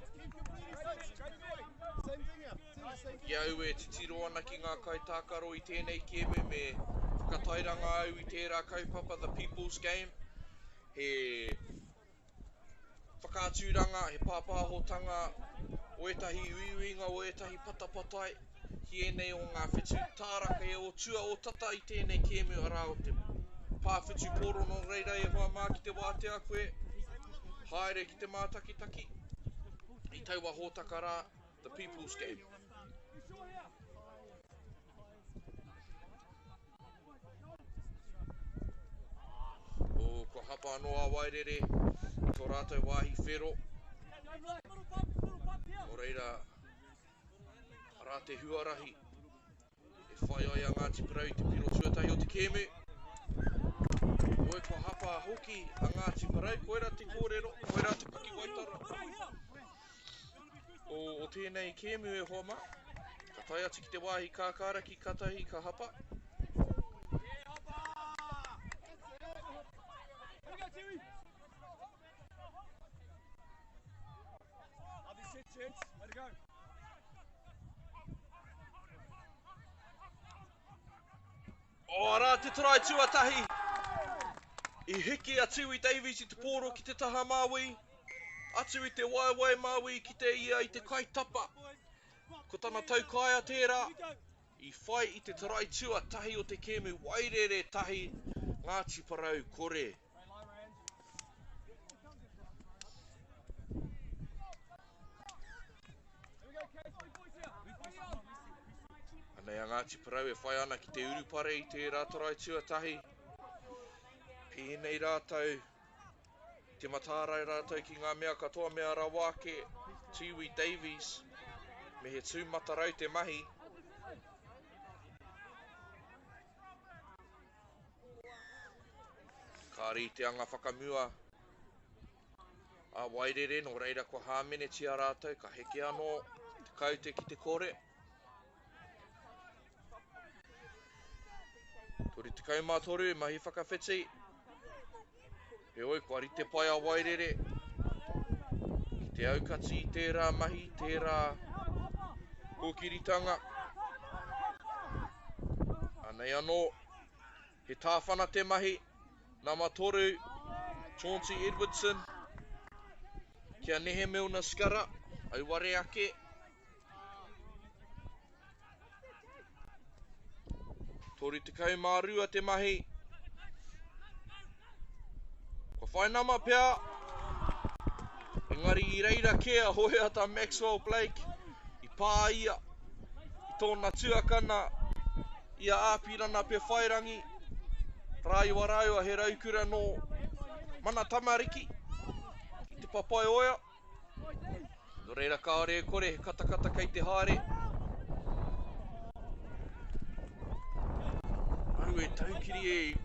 Iau e titiro ana ki ngā kai tākaro I tēnei kēmu me whakatairanga au I tērā kaupapa The People's Game. He whakātūranga, he pāpāhotanga, o etahi uiuinga, o etahi patapatai, ki enei o ngā whetū tāraka e o tua o tata I tēnei kēmu ara o te pāwhitu pōro no reira e hoa mā ki te wāte a koe, haere ki te mātakitaki, I taua hōtaka rā, The People's Game. O ko hapa noa wairere, tō rātou wāhi whero. O reira, rā te huarahi, e whai ai a Ngāti Parau te piro tuatahi o te kēmu. Oe ko hapa hoki a Ngāti Parau, koe rā te kōrero, koe rā te paki waitara. O tēnei kēmu e homa, ka tai atu ki te wāhi kākara ki katahi ka hapa. O rā te trai tuatahi, i hiki atu i Davies i te pōro ki te taha Māui, atu i te waiwai Māui ki te ia i te kaitapa. Ko tana taukaia tērā, i whai i te trai tuatahi o te kēmu wairere tahi Ngāti Parau kore. Anei a Ngāti Parau e whai ana ki te urupare i te rātarai tuatahi. Pēnei rātou, te matārai rātou ki ngā mea katoa mea rawake, Tiwi Davies, me he tūmatarau te mahi. Kāri te anga whakamua. A wairere no reira ko hāmene tia rātou, ka heke anō, te kaute ki te kore. Tori te kaumātoru, mahi whakawhiti. E oi, kua rite pai a wairere. Ki te aukati, tērā mahi, tērā hokiritanga. Anei anō, he tāwhana te mahi, nama toru, Chauncey Edwardson. Kia nehe meuna skara, au ware ake. Tori te kaumārua te mahi. Ko whainama pia. Engari i reira kea hoe ata Maxwell Blake. I pā ia. I tōna tuakana. Ia āpirana pe whairangi. Raiwa raiwa he raukura no mana tamariki. Ki te papai oia. No reira kāore kore he katakata kei te haere. Au e taukiri e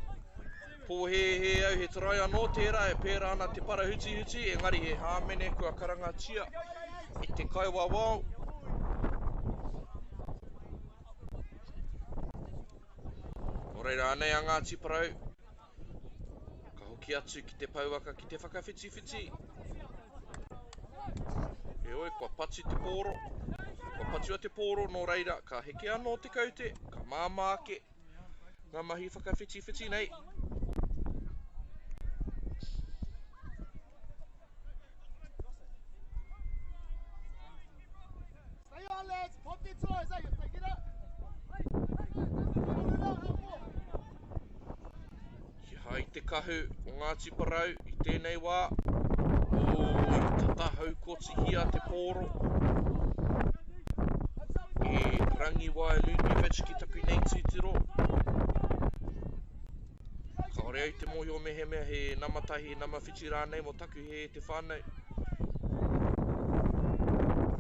pōhehe au he tarai anō tērā e pērā ana te parahuti huti, engari he hāmene kua karangatia i te kaiwa wau. Nō reira anei a Ngāti Parau, ka hoki atu ki te pauaka ki te whakawhiti-whiti. E oi, kua patu te pōro, kua patua te pōro nō reira, ka heke anō te kaute, ka māmāke, ngā mahi whakawhiti-whiti nei. Stay on, lads. Pop their toes, eh? If they get up. Ki hai te kahu o Ngāti Parau i tēnei wā. O tatahau kotihia te pōro. E rangi wai Lunovic ki taku nei tūtiro. Kaore au te mohi o mehemea he namatahi namawhiti rānei mo taku he te whānau.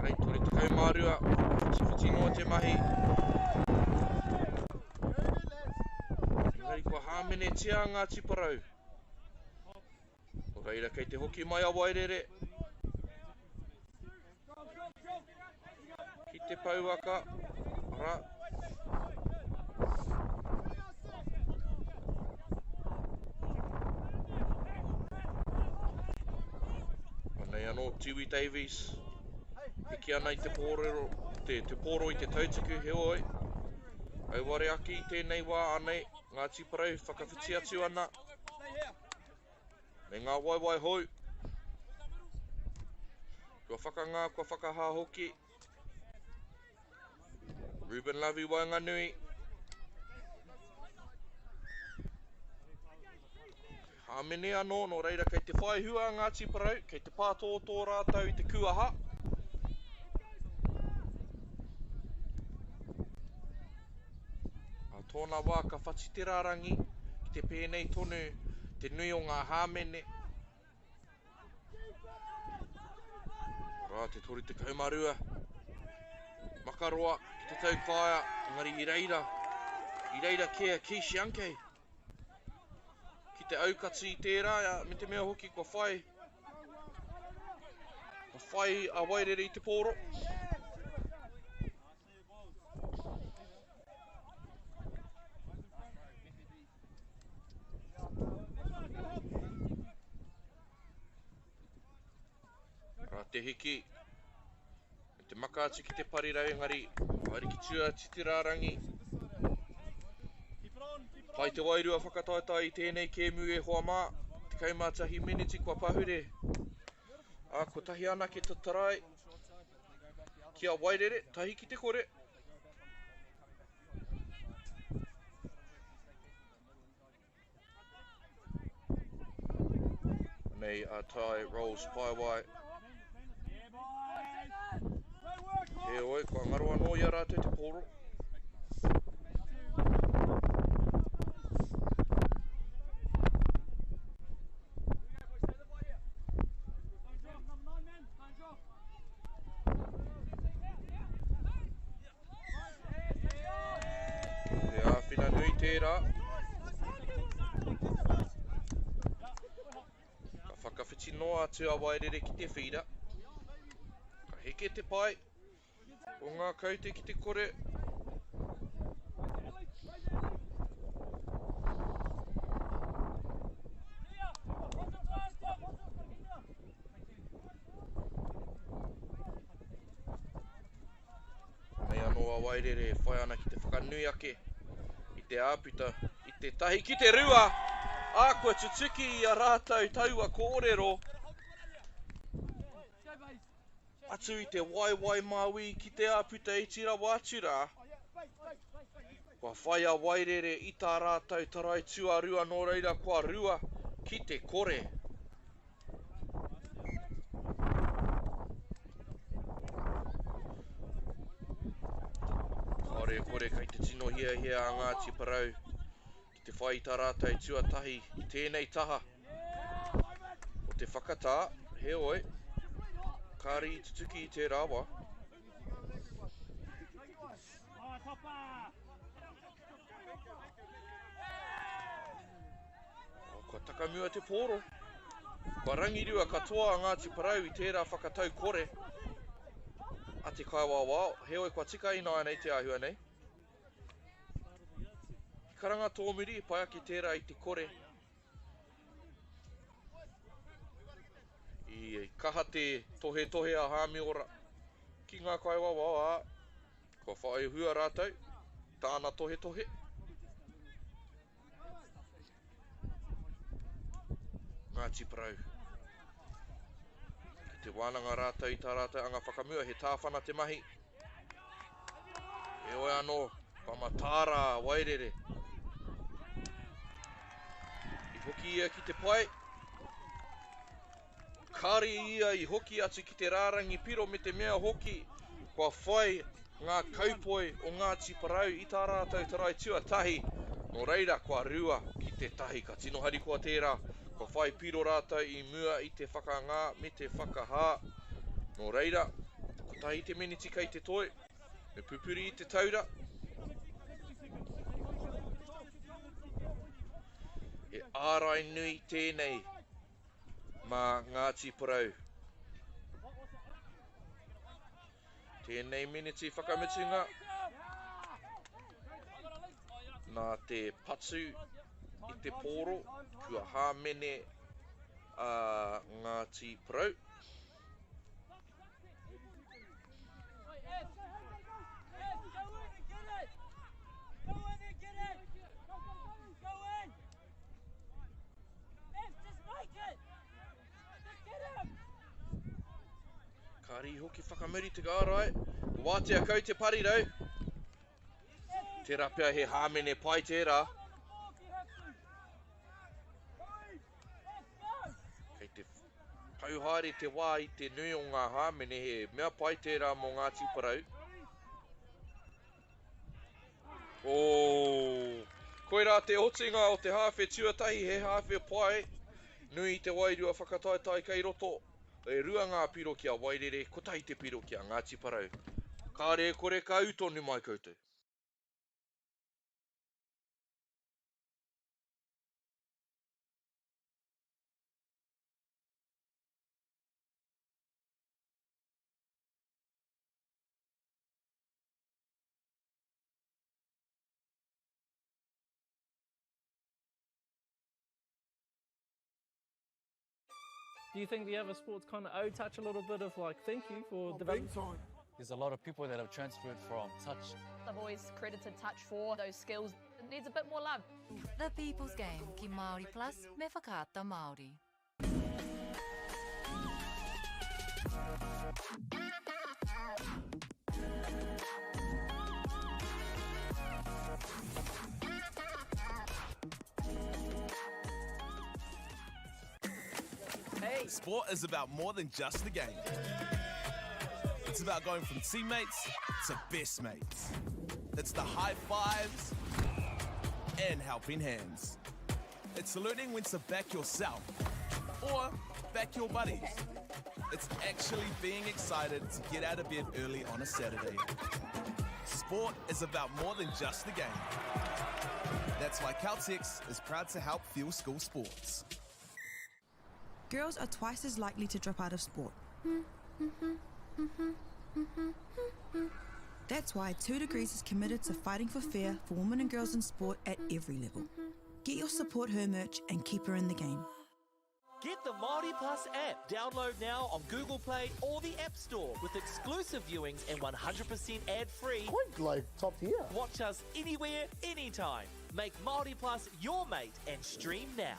Ai, tori te kaumārua, whiti noa te mahi. Engari kua hāmene tia Ngāti Parau. O reira kei te hoki mai a wairere. Ki te pauaka, ara. Anei anō, Tiwi Davies. Hiki ana i te pōrero, te pōro i te tautaku he oi. Au ware aki i tēnei wā anei, Ngāti Parau whakawhiti atu ana. Me ngā waiwai hou. Kua whakangā, kua whakahā hoki. Ruben Lavi Wainganui. Hāmene anō, no reira kei te whaihua Ngāti Parau, kei te pātōtō rātau i te kuaha. tōna wā ka whatitirarangi, ki te pēnei tonu, te nui o ngā hāmene. Rā, te tori te kaumarua. Makaroa, ki te tau kāia, ngari i reira kia kishi anke. Ki te aukati i tērā, me te mea hoki kua whai. Kua whai a wairere i te pōro. Rā te hiki. Me te makaati ki te parirau, engari, haere ki tua titirarangi. Pai te wairua whakataetai i tēnei kēmu e hoa mā. Te kaumātahi miniti kua pahure. Ko tahi ana ki te tarai. Kia wairere, tahi ki te kore. Nei a tai rolls paiwai. He oi, kua ngaroa no ia rātou te pōro. He āwhina nui tērā. Ka whakawhiti noa atu a wairere ki te whira. Ka heke te pai. O ngā kaute ki te kore. Nei anō a wairere, whai ana ki te whakanui ake. I te āpita, i te tahi ki te rua. Kua tutuki i a rātou taua kōrero. Atu i te waiwai māui ki te āpita i tira wātura. Kua whai a wairere i tā rātou tarai tua rua nō reira kua rua ki te kore. Kore kore kai te tino hia a Ngāti Parau. Ki te whai tā rātou tuatahi i tēnei taha. O te whakatā, he oi. Kāri i tutuki i te rāwa. Kua takamua te pōro. Kua rangirua katoa Ngāti Parau i tērā whakatau kore. A te kaiwā, he oi kua tika ina nei te āhua nei. I karanga tōmuri i pai ake tērā i te kore. I kaha te tohe a hāmiora. Ki ngā kaiwā, kua whae hua rātou. Tāna tohe. Ngāti Parau. Ki te wānanga rātou i tā rātou anga whakamua, he tāwhana te mahi. E oi anō, whamatāra wairere. I hoki ia ki te pai. Kāri ia i hoki atu ki te rārangi piro me te mea hoki. Kua whai ngā kaupoi o Ngāti Parau i tā rātou tarai tuatahi. Nō reira kua rua ki te tahi, ka tino hari kua tērā. Kua whai piro rātou i mua i te whakangā me te whakahā. Nō reira, ko tahi te miniti kei te toi. Me pupuri i te taura. E ārai nui tēnei mā Ngāti Parau. Tēnei miniti whakamitunga. Nā te patu i te pōro, kua hāmene a Ngāti Parau. Kāri hoki whakamiri te kārai. Wātea kau te parirau. Tērā pia he hāmene pai tērā. Kei te pauhaere te wā i te nui o ngā hāmene he mea pai tērā mō Ngāti Parau. Oh, koe rā te otinga o te hawhe tuatahi he hawhe pai. Nui te wairua whakataetai kei roto. E rua ngā piro kia wairere, kotahi te piro kia Ngāti Parau. Ka re kore ka utonu mai koutou. Do you think the other sports kind of owe touch a little bit of like thank you for development? There's a lot of people that have transferred from touch. I've always credited touch for those skills. It needs a bit more love. The People's Game ki Māori Plus me whakaata Māori. Sport is about more than just the game. It's about going from teammates to best mates. It's the high fives and helping hands. It's learning when to back yourself or back your buddies. It's actually being excited to get out of bed early on a Saturday. Sport is about more than just the game. That's why Caltex is proud to help fuel school sports. Girls are twice as likely to drop out of sport. That's why 2 Degrees is committed to fighting for fair for women and girls in sport at every level. Get your support her merch and keep her in the game. Get the Māori Plus app. Download now on Google Play or the App Store with exclusive viewings and 100% ad-free. Quite like top tier. Watch us anywhere, anytime. Make Māori Plus your mate and stream now.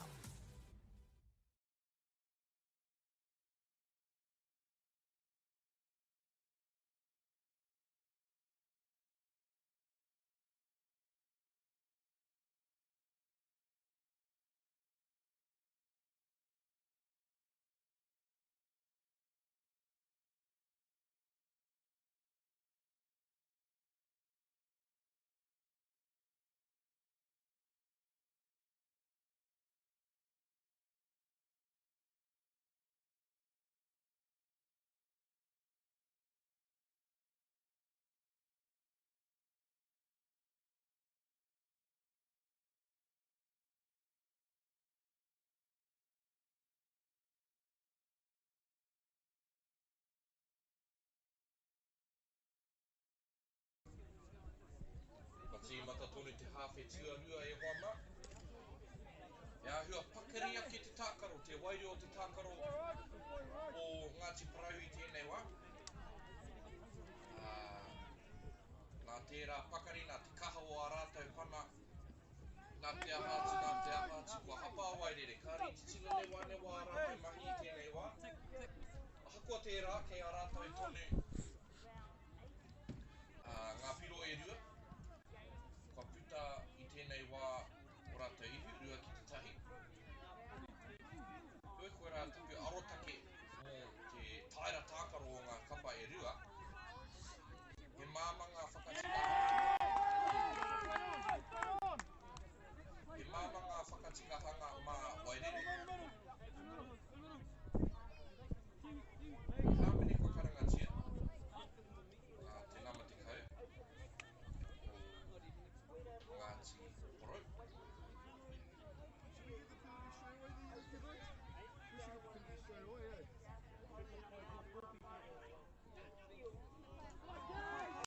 Mata tonu te hawhe tuarua e whana. E ahua pakari ake te tākaro, te wairi o te tākaro o Ngāti Parau I tēnei wā. Nā tērā pakari, nā te kaha o a rātou whana, nā te ahātu, kua hapa wairere, ka reti tina ne wā rātou mahi I tēnei wā. Ahakua tērā, kei a rātou tonu ngā piro e rua. Kua puta I tēnei wā o rātou ihu, rua ki te tahi. Koe rā tapu arotake o te taira tākaro o ngā kapa e rua. He māmanga whakatikahanga mā wairere. Hāmene kua karangatia. Te nama te kau. Ngāti Parau.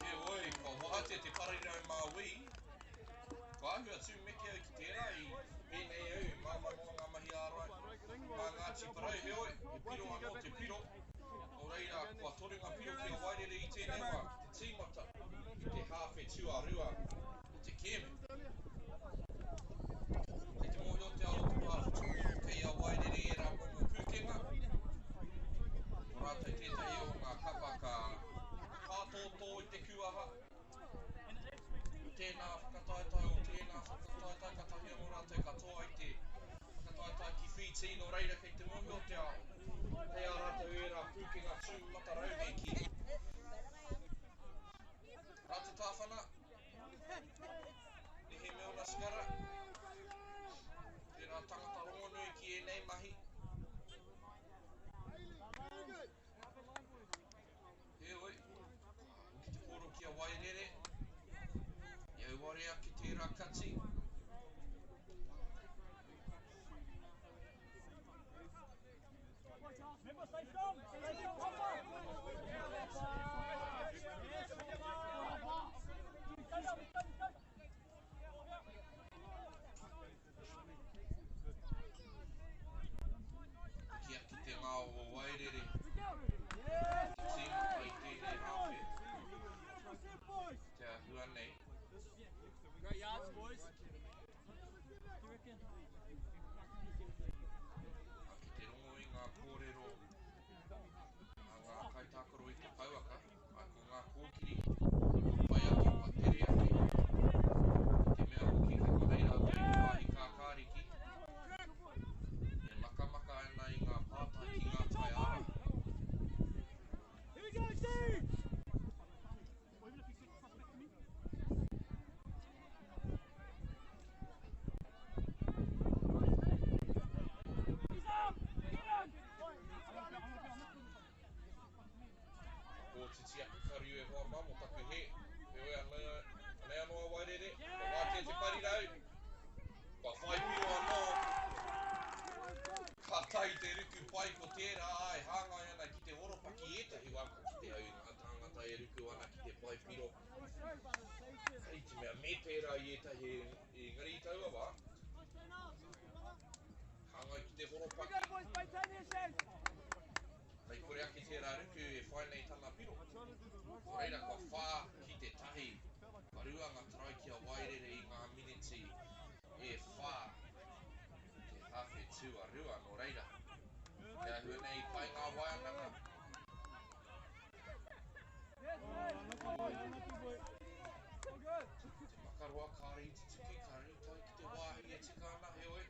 He oi, kua wahate te parirau mā wī. Kua ahua tū meke au ki tērā I pēnei au māmamo ngā mahi ārai. Mā Ngāti Parau, he oi, he piro anō te piro. O reira, kua toru ngā piro kia wairere I tēnei wā, ki te tīmata, I te hawhe tuarua, I te kēme. Kei te mōhio te aro te pāwhitu, kei a wairere e rā momo pūkenga. O rātou tētahi o ngā kapa ka kātōtō I te kuaha. Tēnā whakataetai o tēnā whakataetai katahi anō rātou katoa I te whakataetai ki whiti no reira kei te mōhio te ao. Kei a rātou e rā pūkenga tū matarau me ki. Rā te tāwhana. Mitikati. Remember, stay strong. Stay strong. Kia ki te ngā o Wairere. Tīma ai tēnei hawhi. Te ahua nei. Great yards, boys. A ki te rongo i ngā kōrero a ngā kaitākaro i te pauaka, ai ko ngā kōkiri pai ake pa tere ake. Te mea hoki ka kareira te whahi kā kāriki. E makamaka ana i ngā pātai ki ngā tai ara. Here we go, Steve! Ko titi ake kariu e hoa mamo taku he. He oe anei anoa Wairere. Ko wātea te parirau. Ka whai piro anō. Ka tai te ruku pai ko tērā ai hāngai ana ki te horopaki etahi waka ki te au ngā tāngata e ruku ana ki te pai piro. Hei te mea me tērā i etahi i ngari i taua wā. Hāngai ki te horopaki. Nei kore ake tērā ruku e whai nei tana piro. Ko reira kua whā ki te tahi. Arua ngā tarai kia Wairere i ngā miniti e whā. Te hawhe tū arua no reira. Te ahua nei pai ngā waiananga. Te makaroa kāri te tiki kāri tai ki te wāhi e tika ana he oe.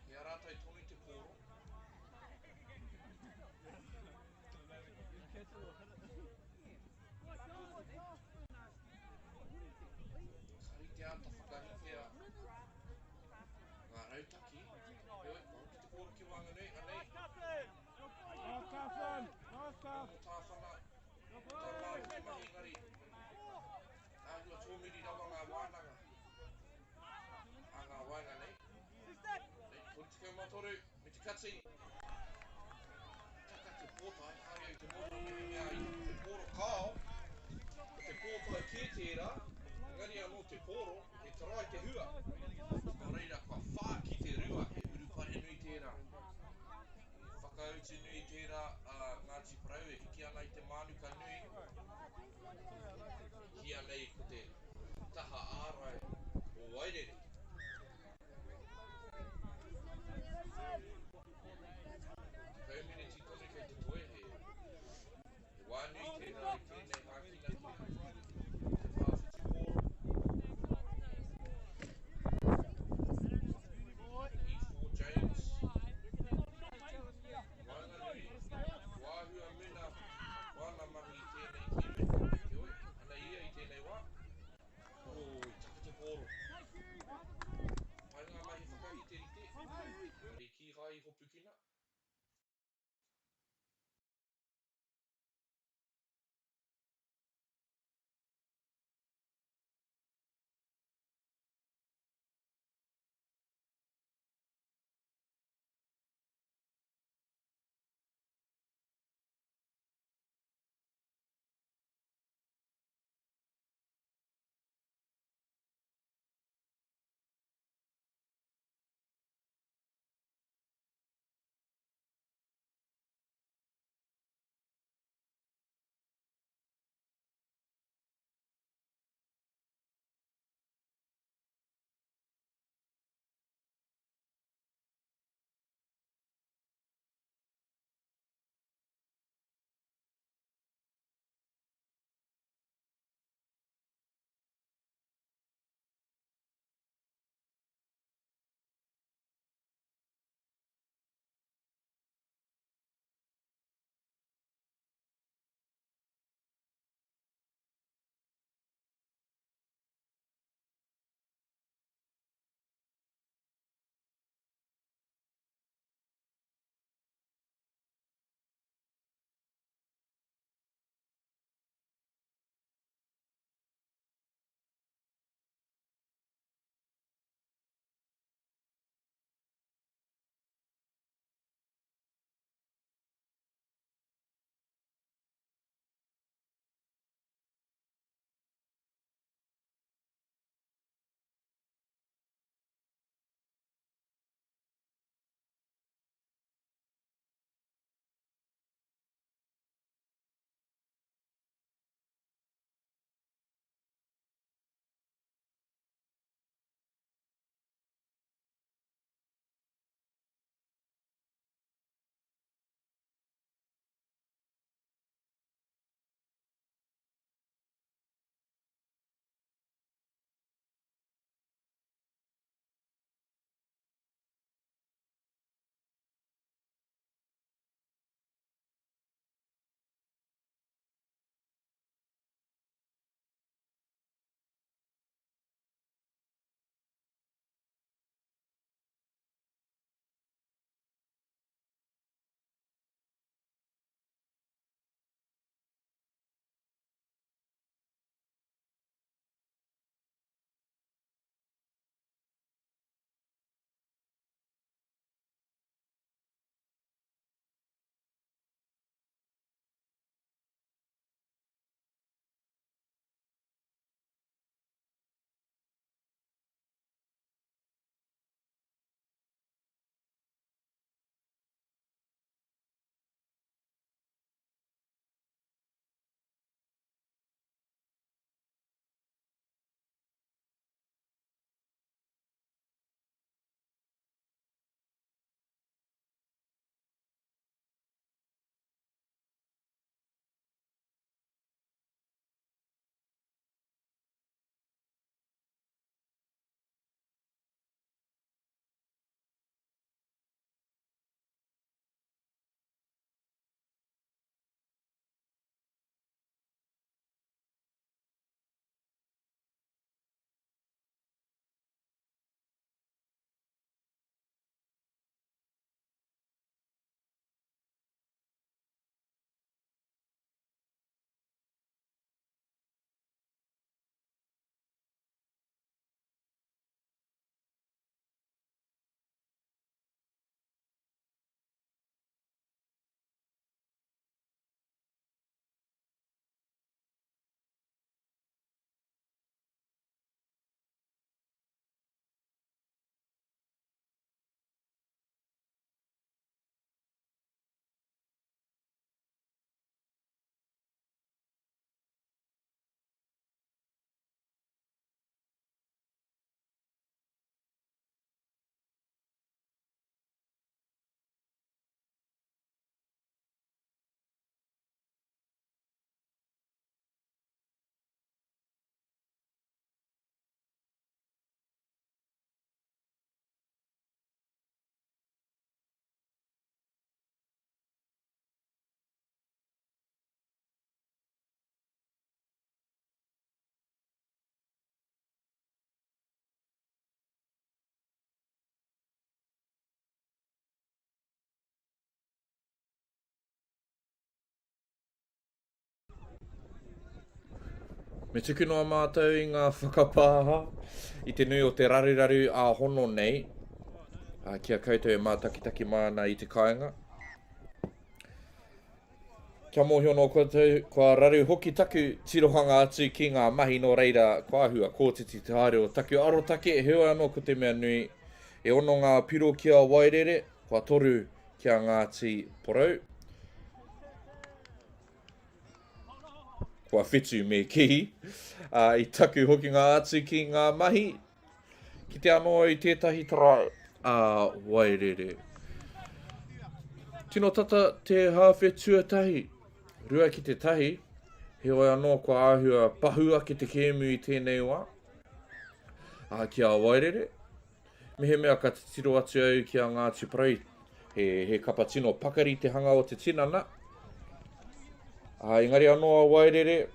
He aratai tonu te pōro. Kari te ata whakahikea ngā rautaki. He oe, ko hoki te pōro ki wanga nei, anei. Nice, Carson! Nice, Carson! Nō tāwhana, tā maru te mahi ngari. Āhua tōmiri rawa ngā wānanga. A ngā wainga nei. Nei, koni tikau matoru, Mitikati. Taka te pōtai, kai au te motu me mea i te pōro kāo. Ko te pōtai kē tērā, ngari anō te pōro, he tarai te hua. Nō reira kua whā ki te rua, he urupare nui tērā. E whakauti nui tērā Ngāti Parau e hiki ana i te mānuka nui. Hiki ana i ko te taha ārai o Wairere. Te miniti tonu kei te toe he wānui tērā i tēnei hākina ki te whāwhiti pōro. E4 James. Wainga nui, wāhua mina, wāna mahi i tēnei ki me te oe. Ana ia i tēnei wā. Oi, taka te pōro. Pai ngā mahi whakahite rite. Kari ki hai hopukina. Me tuku noa mātou i ngā whakapāha i te nui o te raruraru a hono nei. Kia koutou e mātakitaki mana i te kāinga. Kia mōhio no koutou, kua raru hoki taku tirohanga atu ki ngā mahi no reira kua hua kōtiti te haere o taku arotake. He oi anō ko te mea nui e ono ngā piro kia wairere, kua toru kia Ngāti Porou. Kua whetu me kihi. I taku hoki ngā atu ki ngā mahi. Ki te anō i tētahi tarai wairere. Tino tata te hawhe tuatahi. Rua ki te tahi. He oi anō kua āhua pahua ki te kēmu i tēnei wā. Kia wairere. Me he mea ka te tiro atu au ki a Ngāti Porou. He kapa tino pakari te hanga o te tinana. Engari anō wairere.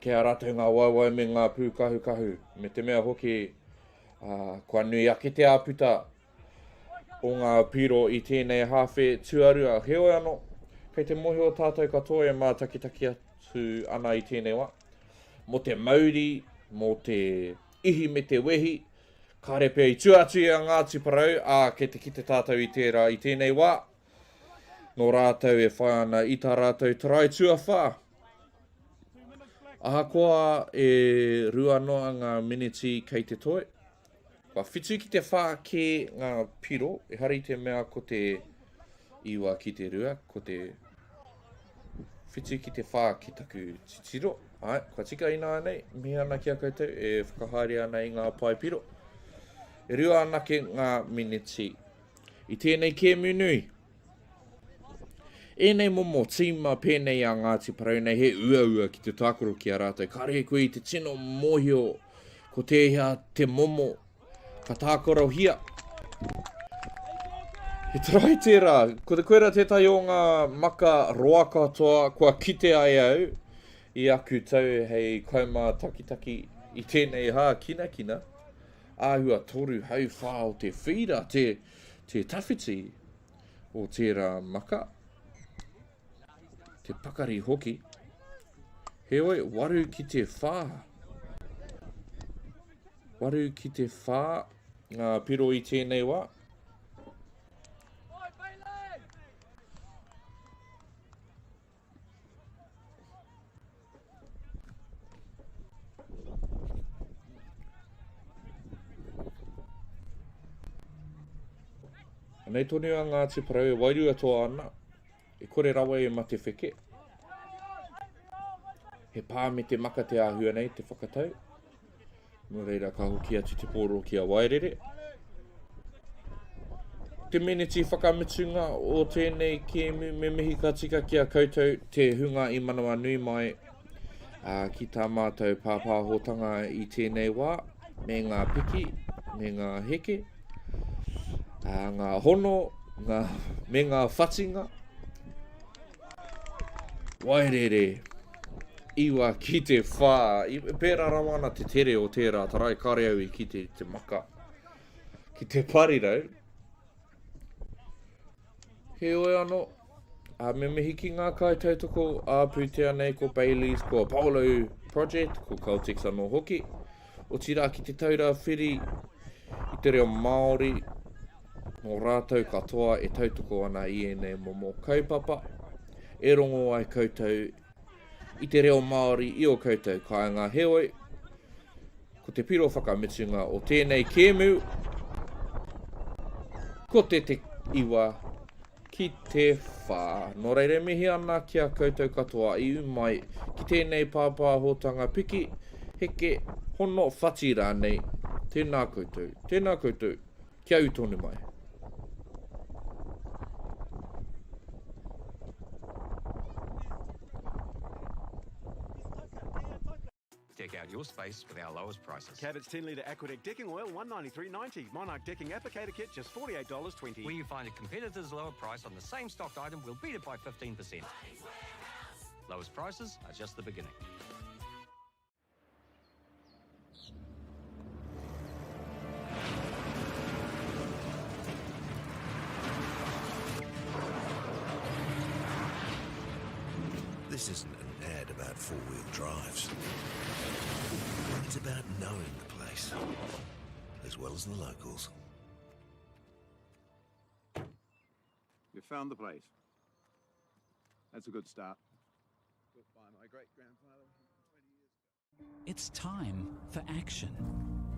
Kia rātou ngā waiwai me ngā pū kahu. Me te mea hoki kua nui ake te āputa o ngā piro i tēnei hawhe tuarua. He oi anō. Kei te mohi o tātou katoa e mātakitaki atu ana i tēnei wā. Mo te Māori, mo te ihi me te wehi. Karepe i tuatu i a Ngāti Porou, kei te kite tātou i tērā i tēnei wā. Nō rātou e whai ana i tā rātou tarai tuawhā. Ahakoa e rua noa ngā miniti kei te toi. Kua whitu ki te whā ke ngā piro, e hari te mea ko te iwa ki te rua, ko te whitu ki te whā ki taku titiro. Kua tika ina nei, me ana kia koutou e whakahaere ana i ngā pai piro. E rua anake ngā miniti. I tēnei kēmu nui. Enei momo tīma pēnei a Ngāti Porou nei he ua ki te tākoro ki a rātou. Kare koe i te tino mohio ko te hea te momo ka tākoro hia. He trai tērā, ko te koera tētai o ngā maka roa katoa kua kite ai au i aku tau hei kaumā takitaki i tēnei kina. Āhua toru hau whā o te whira, te tawhiti o tērā maka. Te pakari hoki. He oi, waru ki te whā. Waru ki te whā. Ngā piro i tēnei wā. Nei tonu a Ngāti Porou e wairua toa ana. E kore rawa e ma te wheke. He pā me te maka te āhua nei te whakatau. Nō reira ka hoki atu te pōro ki a wairere. Te miniti whakamitunga o tēnei kēmu me mihi ka tika ki a koutou te hunga i manawa nui mai ki tā mātou pāpāhotanga i tēnei wā. Me ngā piki, me ngā heke. Ngā hono, me ngā whatinga. Wairere, iwa ki te whā. Pērā rawana te tere o tērā tarai kareaui ki te maka. Ki te parirau. He oi anō. Me mihi ki ngā kaitautoko āpūtea nei ko Bailey's, ko Polo Project, ko Caltex anō hoki. O tira ki te taura whiri i te reo Māori. Nō rātou katoa e tautoko ana i enei momo kaupapa. E rongo ai koutou i te reo Māori i o koutou kāinga heoi. Ko te piro whakamitunga o tēnei kēmu. Ko te iwa ki te whā. Nō reire mihi ana kia koutou katoa i umai ki tēnei pāpāhotanga piki, heke, hono whati rānei. Tēnā koutou, kia utonu mai. Deck out your space with our lowest prices. Cabot's 10-litre Aquadeck decking oil, $193.90. Monarch decking applicator kit, just $48.20. Where you find a competitor's lower price on the same stocked item, we'll beat it by 15%. Lowest prices are just the beginning. This isn't an ad about four-wheel drives. It's about knowing the place, as well as the locals. You found the place. That's a good start. Built by my great-grandfather 20 years ago. It's time for action.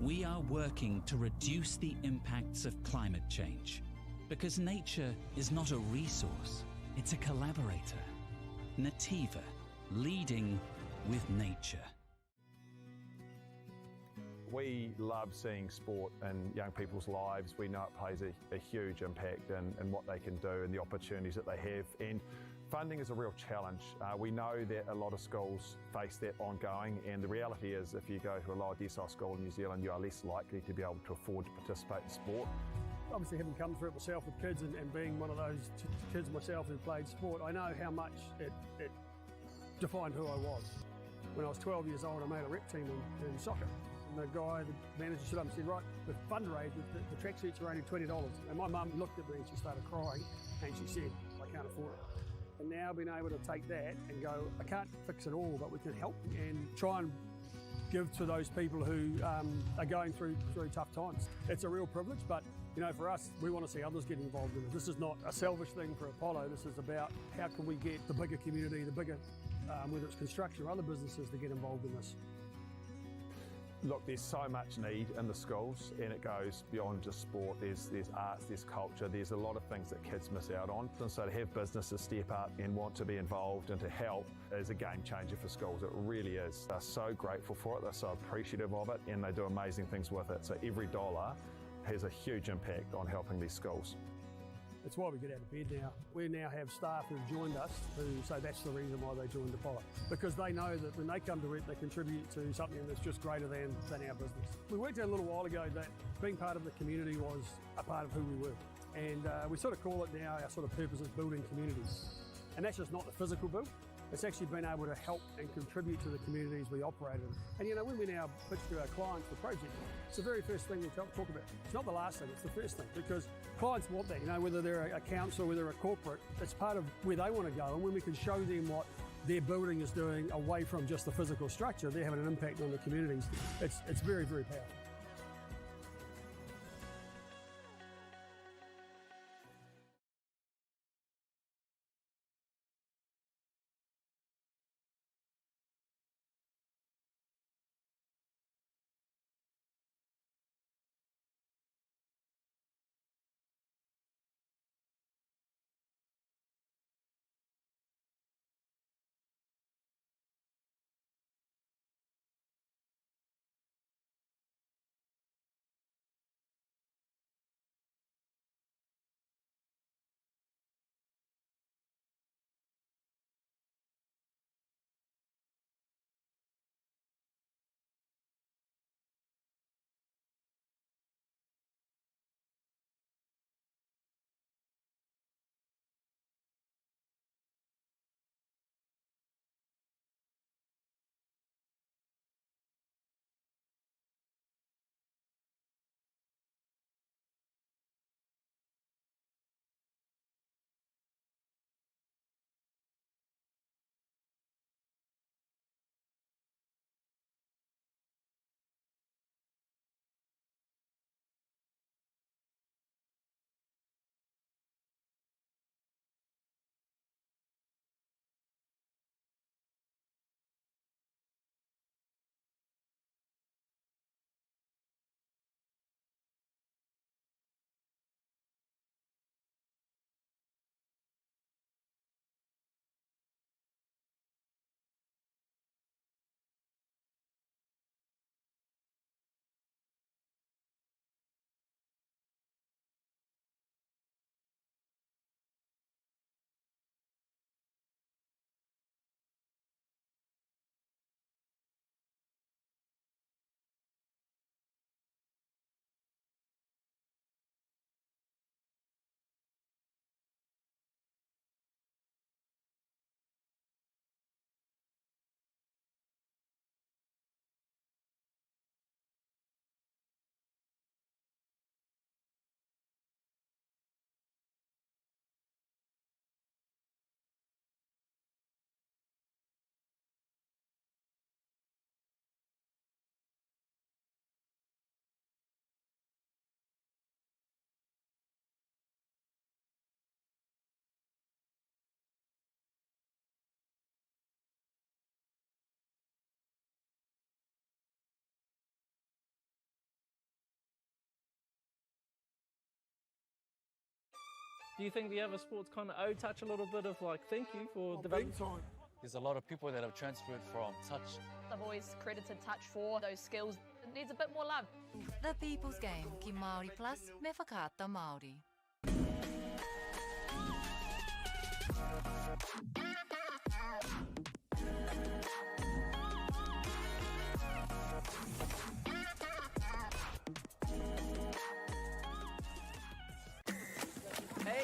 We are working to reduce the impacts of climate change because nature is not a resource, it's a collaborator. Nativa, leading with nature. We love seeing sport in young people's lives. We know it plays a huge impact in what they can do and the opportunities that they have. And funding is a real challenge. We know that a lot of schools face that ongoing, and the reality is if you go to a lower decile school in New Zealand, you are less likely to be able to afford to participate in sport. Obviously, having come through it myself with kids and being one of those kids myself who played sport, I know how much it defined who I was. When I was 12 years old, I made a rep team in soccer. And the guy, the manager, stood up and said, right, the fundraise, the tracksuits are only $20. And my mum looked at me and she started crying and she said, I can't afford it. And now being able to take that and go, I can't fix it all, but we can help and try and give to those people who are going through tough times. It's a real privilege, but you know, for us, we want to see others get involved in it. This is not a selfish thing for Apollo. This is about how can we get the bigger community, the bigger, whether it's construction or other businesses, to get involved in this. Look, there's so much need in the schools, and it goes beyond just sport. There's arts, there's culture, there's a lot of things that kids miss out on. And so to have businesses step up and want to be involved and to help is a game changer for schools. It really is. They're so grateful for it, they're so appreciative of it, and they do amazing things with it. So every dollar has a huge impact on helping these schools. It's why we get out of bed now. We now have staff who've joined us who say that's the reason why they joined Apollo. Because they know that when they come to it, they contribute to something that's just greater than our business. We worked out a little while ago that being part of the community was a part of who we were. And we sort of call it now, our sort of purpose is building communities. And that's just not the physical build. It's actually been able to help and contribute to the communities we operate in. And you know, when we now pitch to our clients the project, it's the very first thing we talk about. It's not the last thing, it's the first thing, because clients want that, you know, whether they're a council, whether they're a corporate, it's part of where they want to go. And when we can show them what their building is doing away from just the physical structure, they're having an impact on the communities. It's very, very powerful. Do you think the other sports kind of touch a little bit of like thank you for development? There's a lot of people that have transferred from touch. I've always credited touch for those skills. It needs a bit more love. The People's Game ki Māori Plus me whakaata Māori.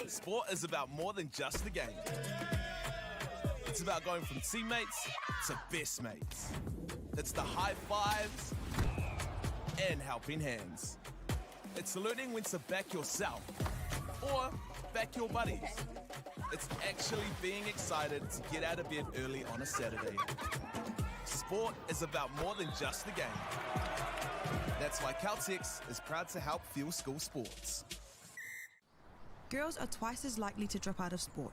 Sport is about more than just the game. It's about going from teammates to best mates. It's the high fives and helping hands. It's learning when to back yourself or back your buddies. It's actually being excited to get out of bed early on a Saturday. Sport is about more than just the game. That's why Caltex is proud to help fuel school sports. Girls are twice as likely to drop out of sport.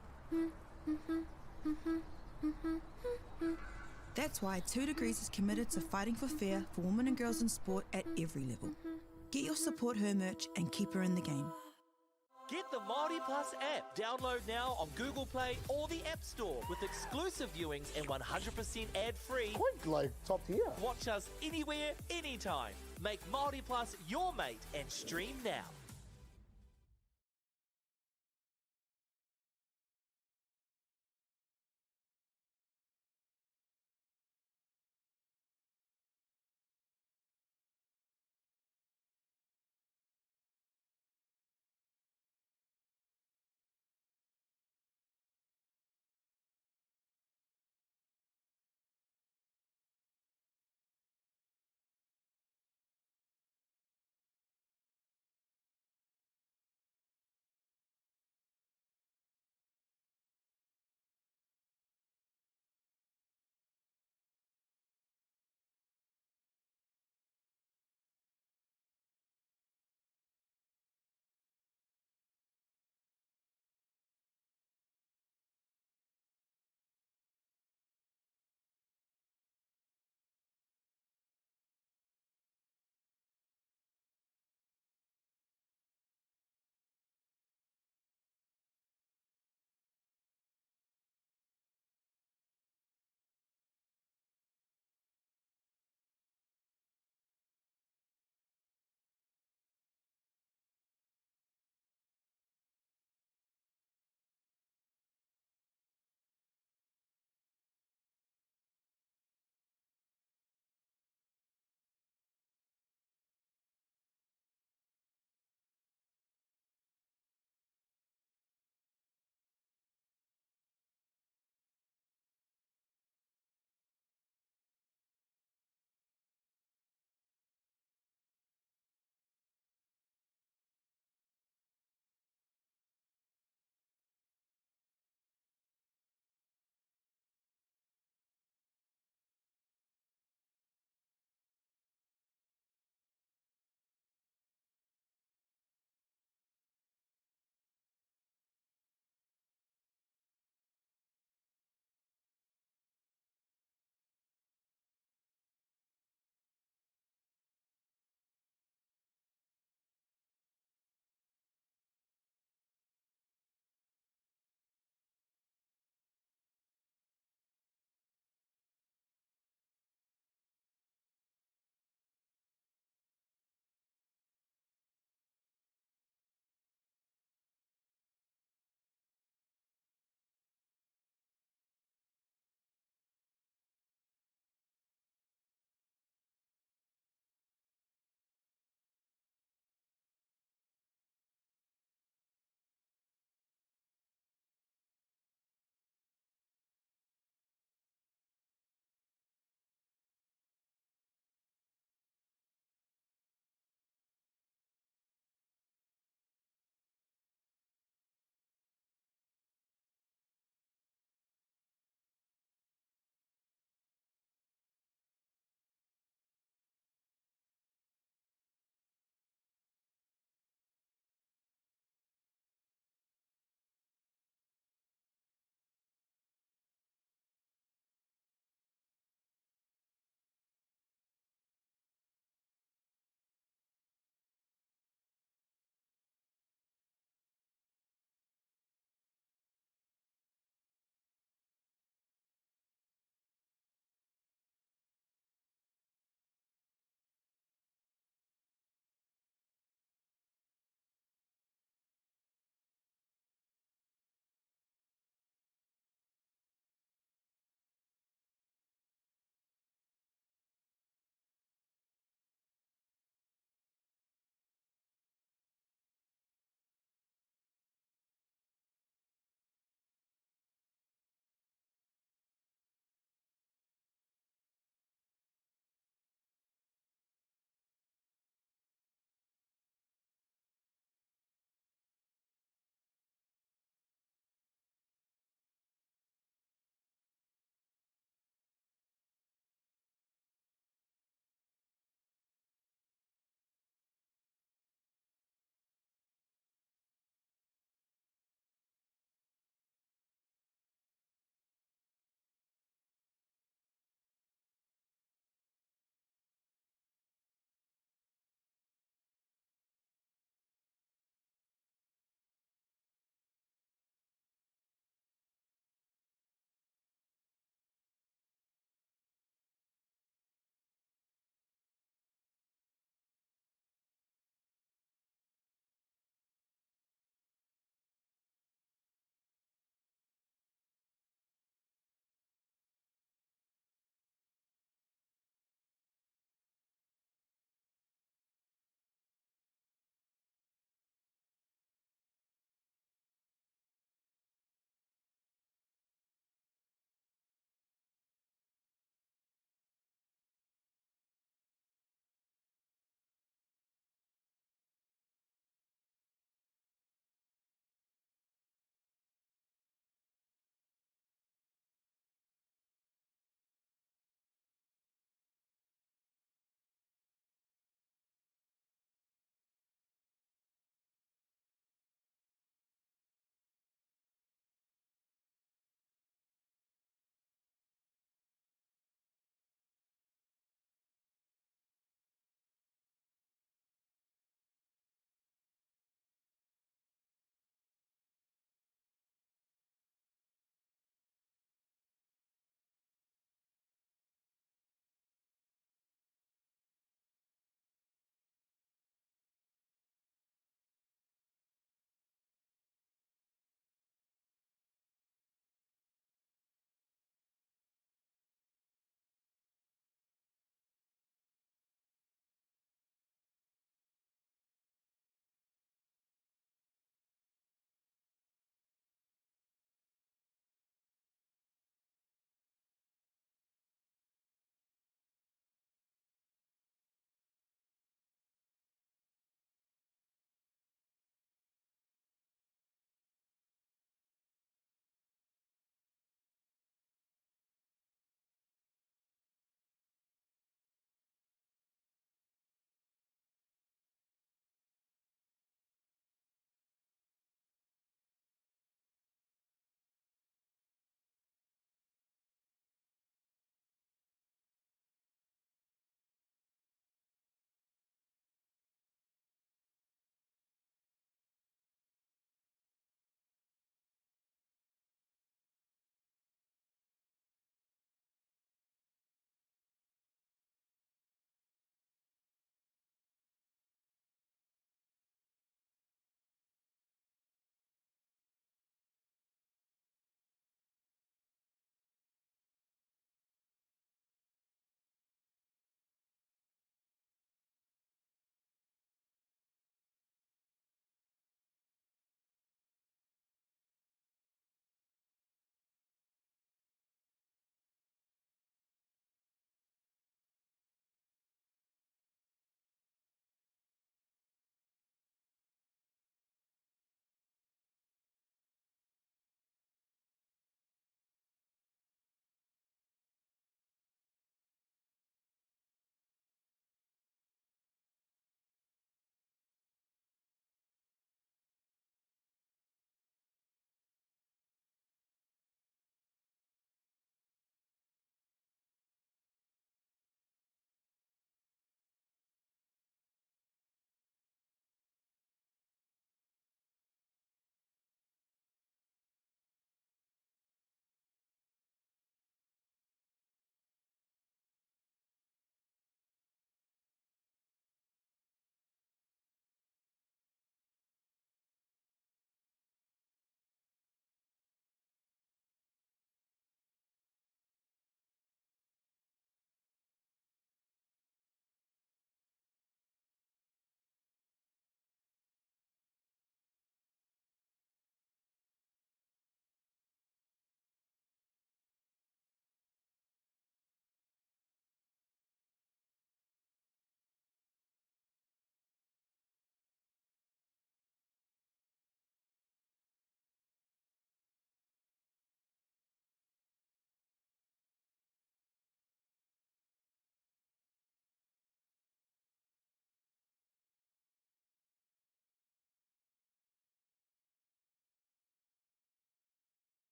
That's why 2 Degrees is committed to fighting for fair for women and girls in sport at every level. Get your Support Her merch and keep her in the game. Get the Māori Plus app. Download now on Google Play or the App Store with exclusive viewings and 100% ad-free. Quite like top tier. Watch us anywhere, anytime. Make Māori Plus your mate and stream now.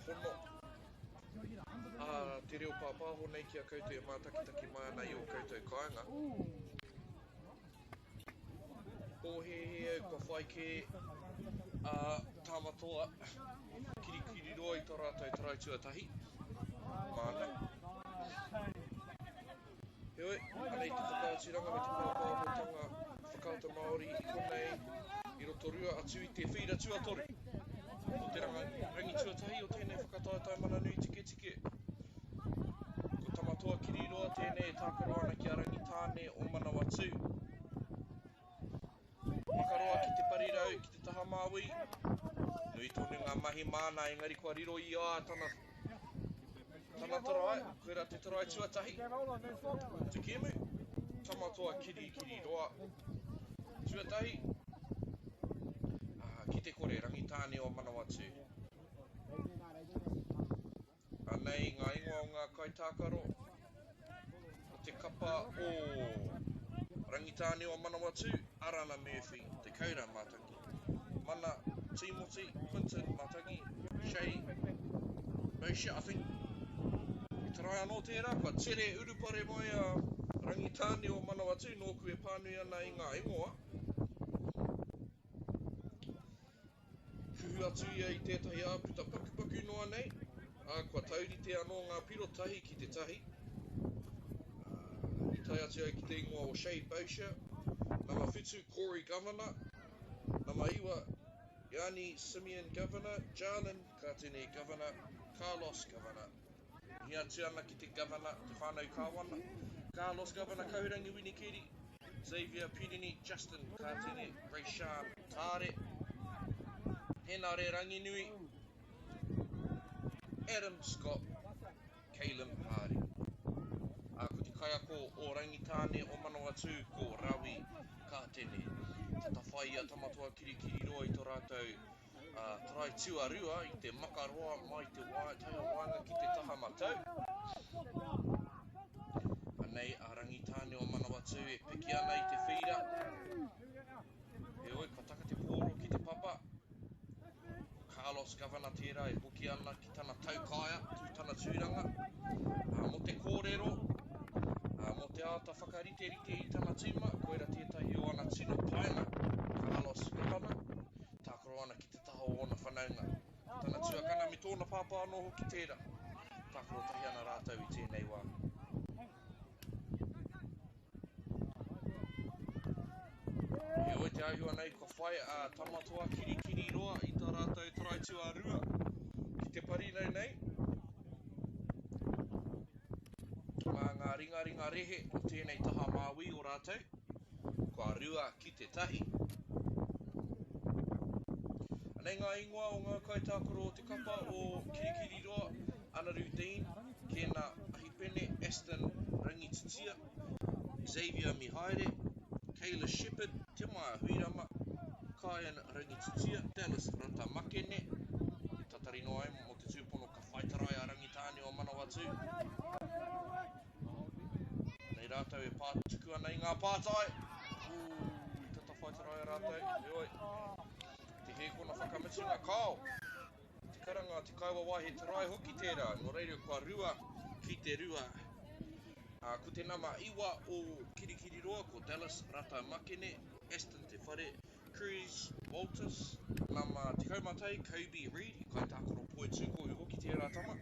hono. Te reo pāpāho nei ki a koutou e mātakitaki mai ana i o koutou kāinga. Pōhehe au ka whai ke tāmatoa kirikiri roa i tō rātou tarai tuatahi. Māna. Heoi, anei te whakaatiranga me te pāpāhotanga whakauta Māori i konei i Rotorua atu i te whira tuatoru. O te rangi tuatahi o tēnei whakataetai mana nui tike tike. Ko tamatoa kiriroa tēnei e tākaro ana ki a rangi tāne o Manawatu. Makaroa ki te parirau, ki te taha māui. Nui tonu ngā mahi māna, engari kua riro i tana tarai, koera te tarai tuatahi. Te kemu, tamatoa kiriroa tuatahi. Ki te kore, rangi tāne o Manawatu. Anei, ngā ingoa o ngā kaitākaro, o te kapa o rangi tāne o Manawatu, Arana Murphy, te kaura mātangi. Mana, Timothy, Quinton, mātangi, Shay, Moshe, I think. I tarai anō tērā, kua tere urupare mai a rangi tāne o Manawatu, nōku e pānui ana i ngā ingoa. Huhu atu ia i tētahi āputa pakupaku noa nei. Kua taurite anō ngā piro tahi ki te tahi. I tai atu au ki te ingoa o Shea Bosher. Nama whitu Corey Governor. Nama iwa Yani Simeon Governor. Jarlin Katene Governor. Carlos Governor. I atu ana ki te Governor, te whānau kāwana. Carlos Governor Kaurangi Winikiri. Xavier Pirini, Justin Katene, Rayshan Tare. Hena re rangi nui. Adam Scott, Caelan Hari. Ko te kaiako o rangi tāne o Manawatu ko Rawi Kātene. Tata whai a tamatoa kirikiri roa i tō rātou tarai tuarua i te makaroa mai te taia wānga ki te taha matau. Anei a rangi tāne o Manawatu e piki ana i te whira. E oi, ka taka te pōro ki te papa. Carlos Governor tērā e hoki ana ki tana taukaia, tana tūranga. Mo te kōrero, mo te āta whakarite-rite i tana tīma, koera tētahi o ana tino painga, Carlos Governor, tākaro ana ki te taha o ona whanaunga. Tana tuakana me tōna pāpā anō hoki tērā. Tākaro tahi ana rātau i tēnei wā. E oi te ahua nei ko whai a tamatoa kirikiri roa i tā rātou tarai tuarua ki te parinau nei. Mā ngā ringa rehe o tēnei taha māui o rātou, kua rua ki te tahi. Anei ngā ingoa o ngā kaitākaro o te kapa o kirikiri roa, Anaru Dean, Kena Ahipene, Aston Rangititia, Xavier Mihaere, Kayla Shepherd, Te Maia Huirama, Kaian Rangititia, Dallas Ratamakene, e tatari noa mo te tūpono ka whaitarai a rangi tāne o Manawatu. Nei rātou e pātuku ana i ngā pātai. Tata whaitarai a rātou, e oi. Te hēkona whakamitunga kāo. Te karanga, te kaiwa waihe te rai hoki tērā, no reira kua rua ki te rua. Ko te nama iwa o kirikiri roa ko Dallas Ratamakene, Aston te whare, Cruz Walters, nama te kaumatai Kobe Reed, i kai tākaro poe tūko i hoki tērā tama.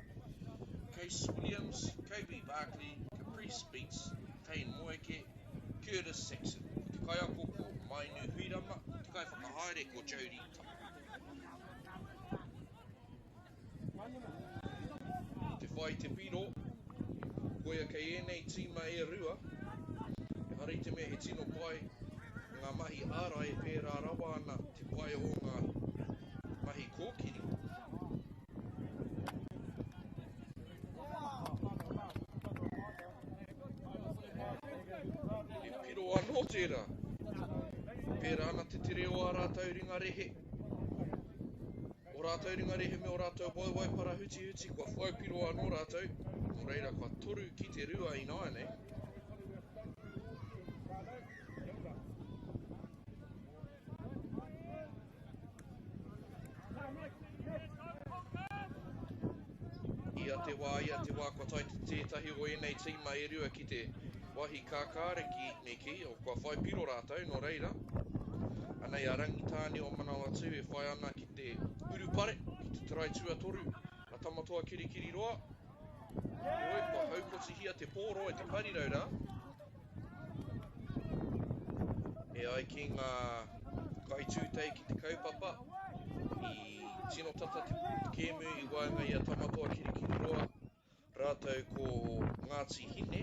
Case Williams, Kobe Barkley, Caprice Beats, Kane Moeke, Curtis Saxon. Te kaiako ko Mainu Huirama, te kai whakahaere ko Jody Tama. Te whai te piro, koia kei enei tīma e rua, e hareite mea he tino pai, ngā mahi ārai e pērā rawa ana te pai o ngā mahi kōkiri. E piro anō tērā, pērā ana te tere o a rātou ringa rehe. O rātou ringa rehe me o rātou waiwai para huti huti, kua whaipiro anō rātou. Nō reira, kua toru ki te rua i nāia nei. te wā ia te wā kua tai te tētahi o enei tīma e rua ki te wahi kākāreki neki o kua whai piro rātou no reira. Anei a rangitāne o Manawa atu e whai ana ki te urupare, ki te tarai tuatoru, a tamatoa kirikiri roa. Oi, kua haukoti hia te pōro e te pariraura. E ai ki ngā kaitūtei ki te kaupapa, I tino tata te kēmu I waenga I a tamatoa kirikiri roa, rātou ko Ngāti Hine.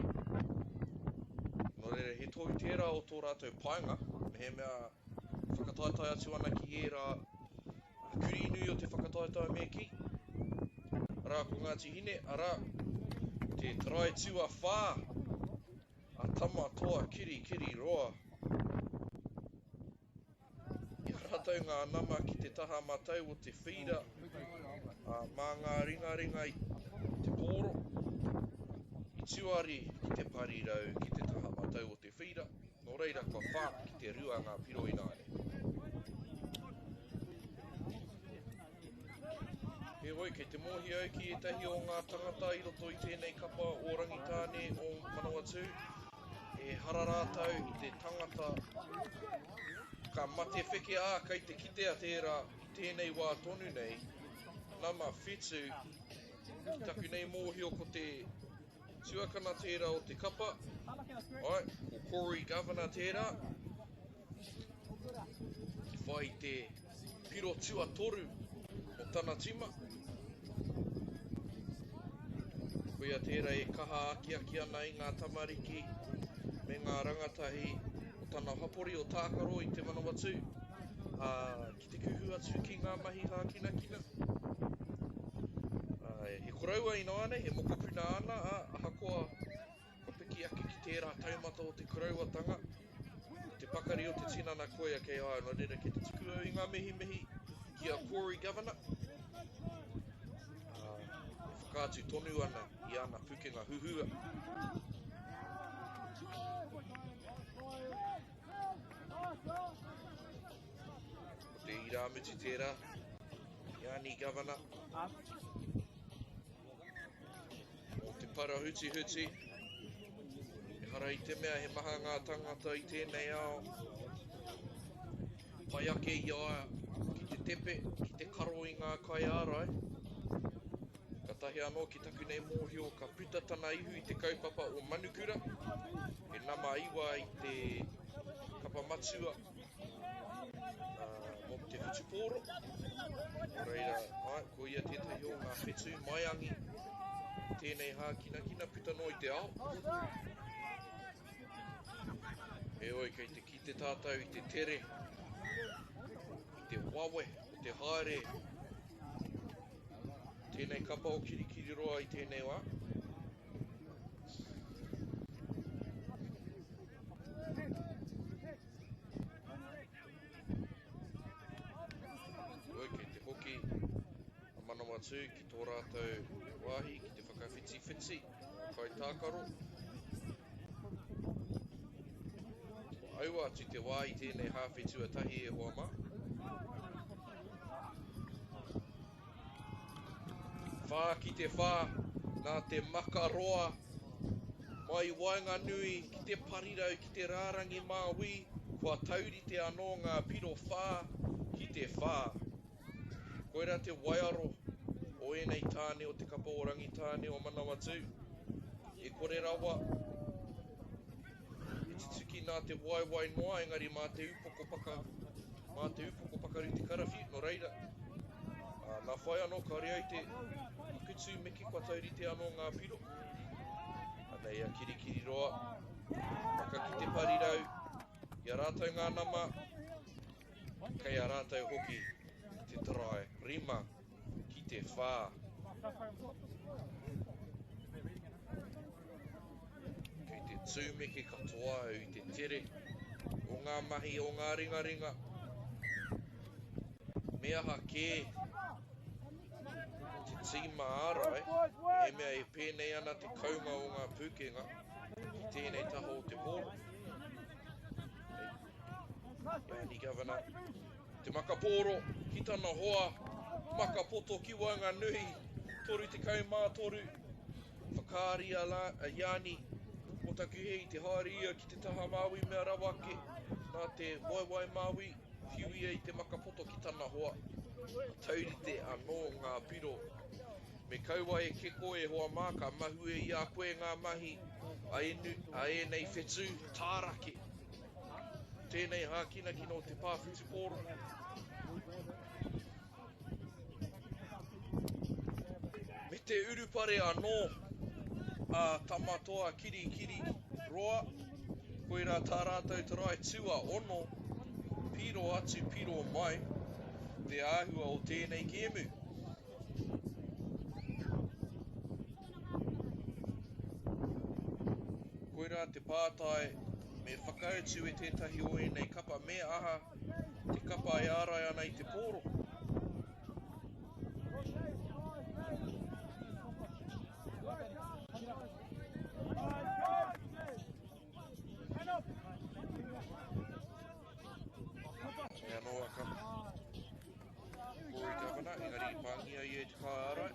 No reira, he tōu tērā o tō rātou paenga, me he mea whakataetai atu ana ki e rā kurinui o te whakataetai me ki. Rā ko Ngāti Hine, ara te tarai tua whā, a tamatoa kirikiri roa. Rātou ngā nama ki te taha matau o te whira, mā ngā ringa I te pōro, I tuari ki te parirau ki te taha matau o te whira, no reira kua whā ki te rua ngā piro inaare. He oi, kei te mohi au ki etahi o ngā tangata I roto I tēnei kapa o rangitāne o Manawatu, e hara rātou I te tangata ka mate wheke ā kei te kitea tērā I tēnei wā tonu nei, nama whetū ki taku nei mōhio ko te tuakana tērā o te kapa, ai, ko Corey Governor tērā, I whai te piro tuatoru o tana tima. Koia tērā e kaha aki ana I ngā tamariki me ngā rangatahi tana hapori o tākaro I te Manawatu, ki te kuhu atu ki ngā mahi hākina kina. He koraua ino ane, he mokopuna ana, ahakoa ka piki ake ki tērā taumata o te korauatanga. Te pakari o te tinana koia kei ai, no reira ke te tuku au I ngā mihi ki a Corey Governor. E whakaatu tonu ana I ana pukenga huhua. O te iramuti tērā, Iani Governor. O te para huti, e hara I te mea he maha ngā tangata I tēnei ao. Pai ake I aia ki te tepe, ki te karo I ngā kai ārai. Ka tahi anō ki taku nei mōhio ka puta tana ihu I te kaupapa o Manukura. E nama iwa I te kapa matua mo te hutupōro. O reira, ko ia tētahi o ngā whetū maiangi tēnei hākina puta no I te ao. E oi, kei te ki te tātou I te tere, I te wawe, I te haere. Tēnei kapa o kirikiri roa I tēnei wā. Oi, kei te hoki a Manawatu ki tō rātou wāhi, ki te whakawhiti, kai tākaro. Aua atu te wā I tēnei hāwhetua tahi e hoa mā. Whā ki te whā, nā te makaroa, mai waenga nui, ki te parirau, ki te rārangi māwi, kua taurite anō ngā piro whā, ki te whā. Koera te waiaro o enei tāne o te kapa o rangitāne o Manawatu. E kore rawa, e tituki nā te waiwai noa, engari mā te upoko pakaru te karawhi, no reira. Nā whai anō ka rea I te kutu meki kua taurite anō ngā piro. Anei a kirikiri roa, waka ki te parirau, I a rātou ngā nama, kei a rātou hoki, te tarai, rima, ki te whā. Kei te tūmeke katoa au I te tere, o ngā mahi o ngā ringa. Mea ha kē, te tīma ārai, e mea e pēnei ana te kaunga o ngā pūkenga, ki tēnei taha o te pōro. Iani Governor, te makapōro, ki tana hoa, makapoto ki waenga nui, toru te kaumātoru, whakaaria a Iani, o takiwā i te haeria ki te taha Māui mea rawake, nā te waiwai Māui, hiuia i te makapoto ki tana hoa. Taurite anō ngā piro. Me kaua e keko e hoa māka mahu e i a koe ngā mahi, a enei whetū tārake. Tēnei hākina ki no te pāwhitu pōro. Me te urupare anō, a tamatoa kiri roa, koe rā tā rātou te rai tua ono, piro atu piro mai, te āhua o tēnei kēmu. Koe rā te pātai, me whakautu e tētahi o nei kapa me aha, te kapa e ārai ana i te pōro. E anō a ka Kori Gavana, engari pāngia i e te kā ārai.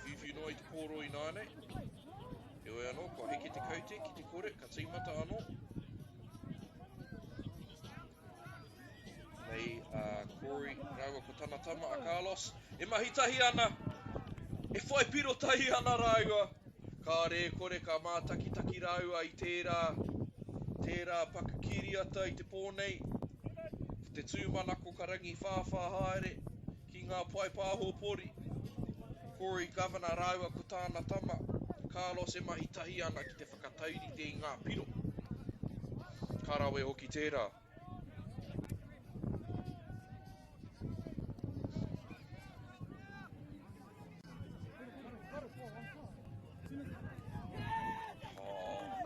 Whiwhi i te pōro i nāne. E oi anō, kua heke te kaute ki te kore, ka tīmata anō. Nei, Kori, rāua ko tana tama a Carlos. E mahitahi ana, e whai piro tahi ana rāua. Kā re kore ka mātaki rāua i tērā pakakiri ata i te pōnei. Te tūmanako ka rangi whāwha haere ki ngā pai pāhopori. Kori Gavana rāua ko tāna tama, Carlos e mahitahi ana ki te whakatauri te ngā piro. Karawe hoki tērā.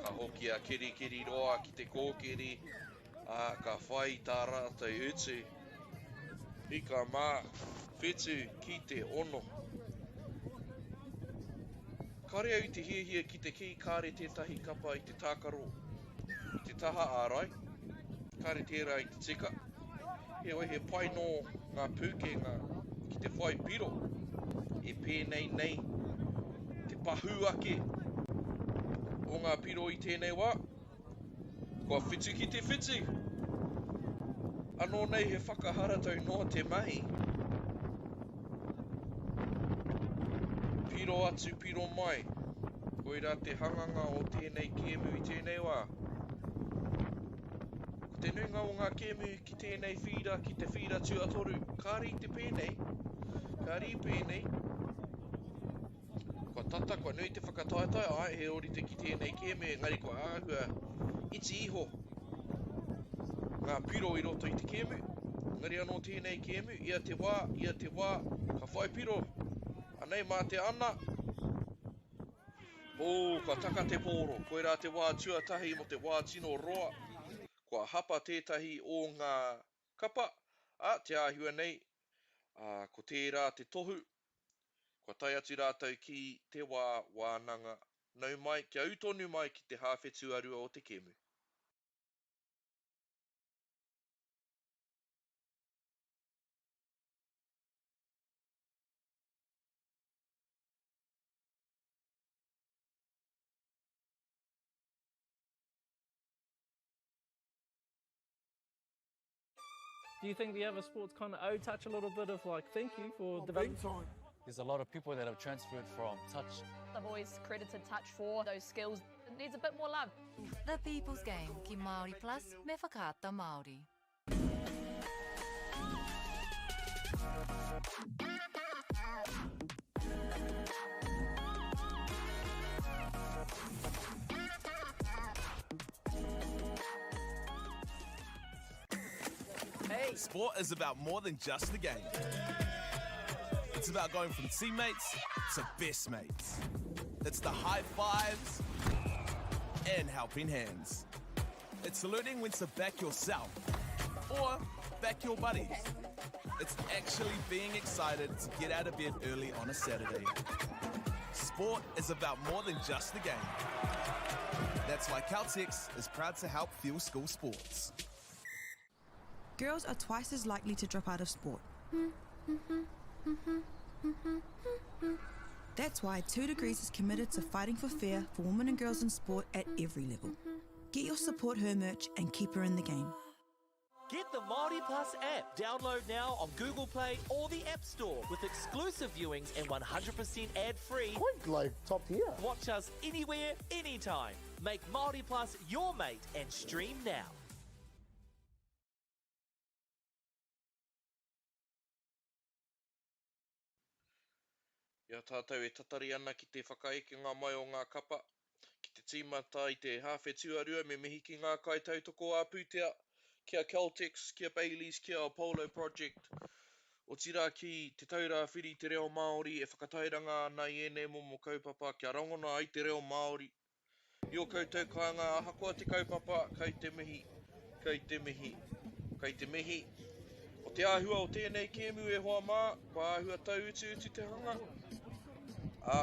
Ka hoki a kiri roa ki te kōkiri, ka whai tā rātou utu. I ka mā whetu ki te ono. Kare au te hiahia ki te ki, kāre tētahi kapa i te tākaro, i te taha ārai, kāre tērā i te tika. He oe pai no ngā pūkenga ki te whai piro, e pēnei nei, te pahu ake o ngā piro i tēnei wā. Kua whitu ki te whitu. Anō nei he whakaharatau noa te mahi. Piro atu, piro mai. Koe rā te hanganga o tēnei kēmu i tēnei wā. Ko te nunga o ngā kēmu ki tēnei whira, ki te whira tuatoru. Kāri te pēnei. Kāri pēnei. Kua tata, kua nui te whakataetai. Ai, he ori te ki tēnei kēmu. Engari kua āhua. Iti iho. Ngā piro i roto i te kēmu. Engari anō tēnei kēmu. Ia te wā. Ka whai piro. Anei mā te ana. Ka taka te pōro. Koe rā te wā tuatahi mo te wā tino roa. Kua hapa tētahi o ngā kapa. Te āhua nei. Ko tērā te tohu. Kua tai atu rātou ki te wānanga. Nau mai, kia utonu mai ki te hāwhetu arua o te kēmu. Do you think the other sports kind of touch a little bit of like thank you for developing? There's a lot of people that have transferred from touch. I've always credited touch for those skills. It needs a bit more love. The People's Game ki Māori Plus me whakaata Māori. Sport is about more than just the game. It's about going from teammates to best mates. It's the high fives and helping hands. It's learning when to back yourself or back your buddies. It's actually being excited to get out of bed early on a Saturday. Sport is about more than just the game. That's why Caltex is proud to help fuel school sports. girls are twice as likely to drop out of sport. That's why 2 Degrees is committed to fighting for fair for women and girls in sport at every level. Get your Support Her merch and keep her in the game. Get the Māori Plus app. Download now on Google Play or the App Store with exclusive viewings and 100% ad-free. Quite like top tier. Watch us anywhere, anytime. Make Māori Plus your mate and stream now. Ia tātou e tatari ana ki te whakaekenga mai o ngā kapa, ki te tīmata i te hawhe tuarua me mihi ki ngā kai tautoko a Pūtea, kia Caltex, kia Baileys, kia Apollo Project. O tira ki te taura whiri te reo Māori e whakatairanga ana i ene momo kaupapa kia rangona ai te reo Māori. I o koutou kāinga ahakoa te kaupapa, kei te mihi, kei te mihi, kei te mihi. O te āhua o tēnei kēmu e hoa mā, kua āhua tau utu te hanga.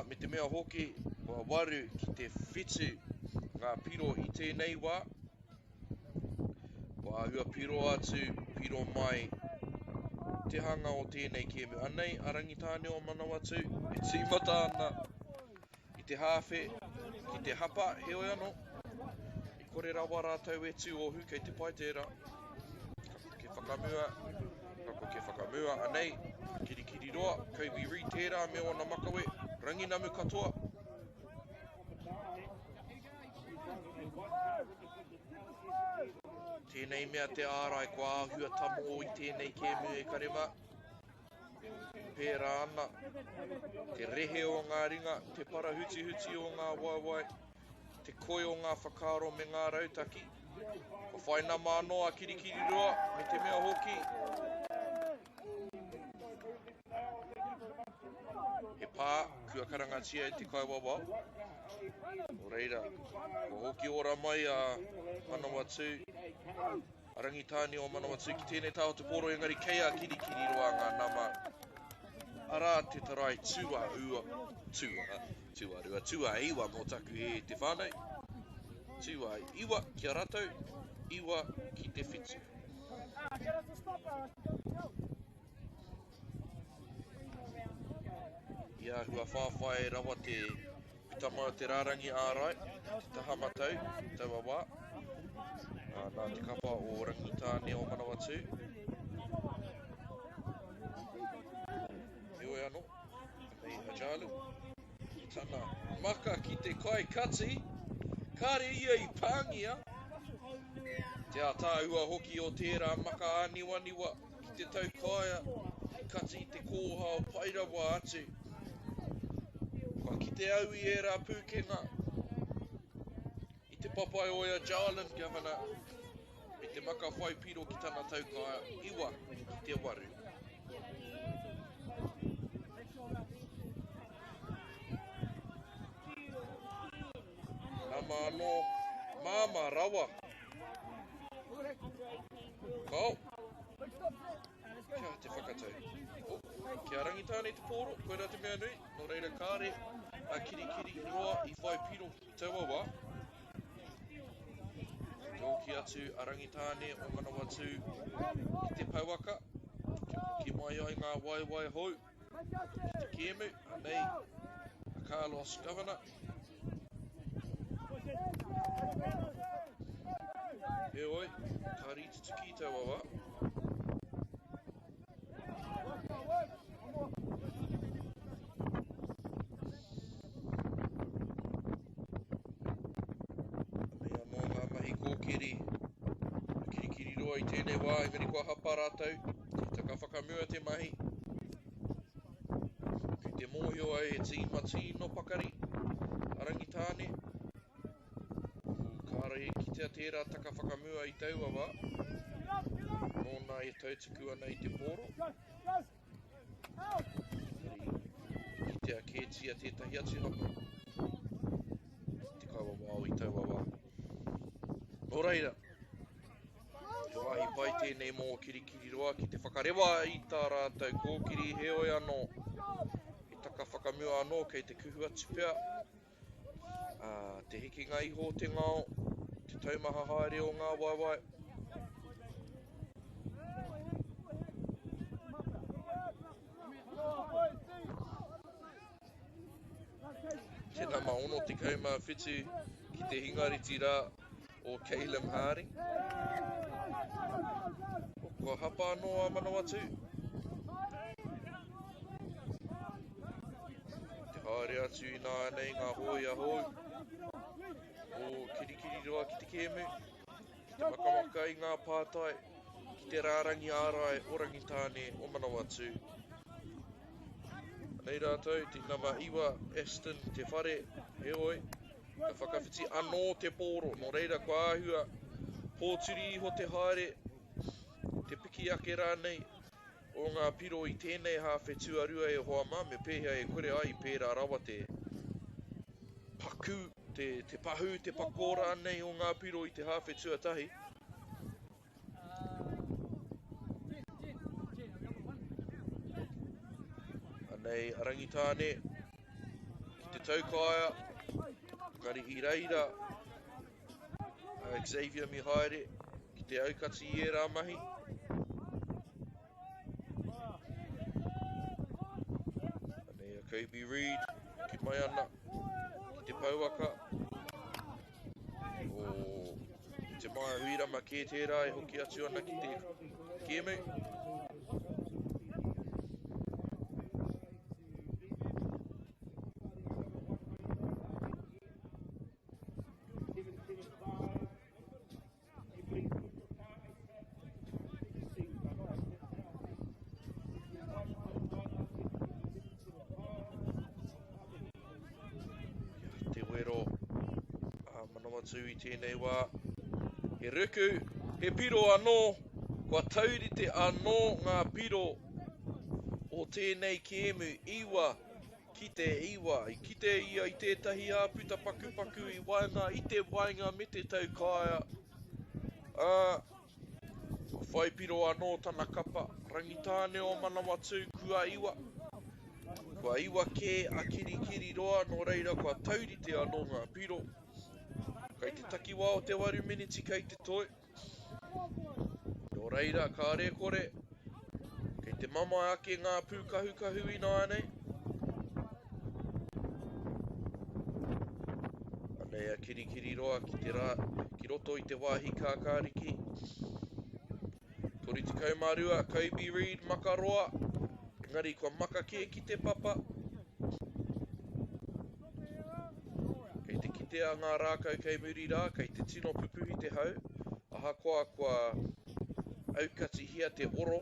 Me te mea hoki, kua waru ki te whitu ngā piro i tēnei wā. Kua āhua piro atu, piro mai, te hanga o tēnei kēmu. Anei, arangitāne o Manawatu, e tīmata ana i te hawhe, ki te hapa, heo anō. I kore rawa rātou e tū ohu kei te pai tērā. Ke whakamua, kako ke whakamua, anei, kirikiri roa, Kobe Reid tērā me ona makawe, ranginamu katoa. Tēnei mea te ārai kua āhua tamo i tēnei kēmu e karema. Pērā ana, te rehe o ngā ringa, te parahuti-huti o ngā waiwai, te koi o ngā whakaro me ngā rautaki. Ko whaina mānoa kirikiri roa, me te mea hoki. He pā, kua karangatia e te kaiwawa. O reira, ko hoki ora mai a Manawatu, arangitāne o Manawatu ki tēnei tāo te poro engari keia kirikiri roa ngā nama. Arā te tarai tua iwa mō taku e te whānau. Tua iwa kia rātou, iwa ki te whitu. Ia hua whawhai rawa te pitama o te rārangi ārai, te taha matau, taua wā. Nā te kapa o Rangitāne o Manawatu. Heoi anō, nei Hajalu. I tana maka ki te kai kati, kare ia I pāngia. Te ātāua hoki o tērā maka aniwaniwa ki te tau kaia, I kati te kōhao pairawa atu. Kua ki te au I era pūkenga, I te papai o ia Jarlin Governor, I te maka whai piro ki tana tau kaia, iwa ki te waru. Nama anō, māma rawa. Kau. Kia te whakatau. Kia rangitāne te pōro, koera te mea nui, no reira kāre, a kirikiri roa I whai piro I taua wā. Te oki atu a rangitāne o Manawatu ki te pauaka, kia hoki mai ai ngā waiwai hou, ki te kēmu, anei, a Carlos Governor. Heoi, ka rītu tuki taua wā. Mea mō ngā mahi kōkiri, kirikiri roa I tēnei wā, engari kua hapa rātou, te taka whakamua te mahi. Ki te mōhio ai e tīma tino pakari, arangitāne. Kāre ki te tērā taka whakamua I taua wā. Nōna e tautaku ana I te pōro. Ki te akētia tētahi atu hapa. Te kaua wāo I taua wā. Nō reira. Te wāhi pai tēnei mō kirikiri roa ki te whakarewa I tā rātou kōkiri heoi anō. E taka whakamua anō kei te kuhu atu pea. Te hikinga iho te ngao, te taumaha haere o ngā waiwai. Tēnā maono te kauma whitu ki te hingariti rā o Caleb Harding. O kua hapa anō a Manawatu. Te haere atu I nā nei ngā hoi a hoi. O kirikiri roa ki te kēmu. Ki te makamaka I ngā pātai. Ki te rārangi ārai orangitāne o Manawatu. Nei rātou, te nawa iwa Aston te whare, he oi. Ka whakawhiti anō te pōro, no reira kua āhua. Pōturi iho te haere, te piki ake rānei. O ngā piro I tēnei hawhe tuarua e hoa mā, me pēhea e kore ai pērā rawa te paku, te pahu, te pako rānei o ngā piro I te hawhe tuatahi. Nei arangitāne, ki te taukaia, ngari I reira, Xavier Mihaere, ki te aukati I rā mahi. Nei a Kobe Reid, ki mai ana, ki te pauaka. O te mai huirama kē tērā e hoki atu ana ki te kēmu. I tēnei wā, he ruku, he piro anō, kua taurite anō ngā piro o tēnei kēmu iwa, ki te iwa, I kite ia I tētahi āputa paku I wainga, I te wainga me te taukaia. Kua whai piro anō tana kapa, rangitāne o Manawatu, kua iwa. Kua iwa kē a kirikiri roa, no reira kua taurite anō ngā piro. Kei te takiwā o te 8 miniti kei te toi. Nō reira, kā re kore. Kei te mama ake ngā pūkahu I nā nei. Anei a kirikiri roa ki te rā, ki roto I te wāhi kākāriki. Tori te kaumarua, Kobe Reid, makaroa. Engari kua maka kē ki te papa. Te a ngā rākau kei muri rā, kei te tino pupuhi te hau. Aha kua aukati hia te oro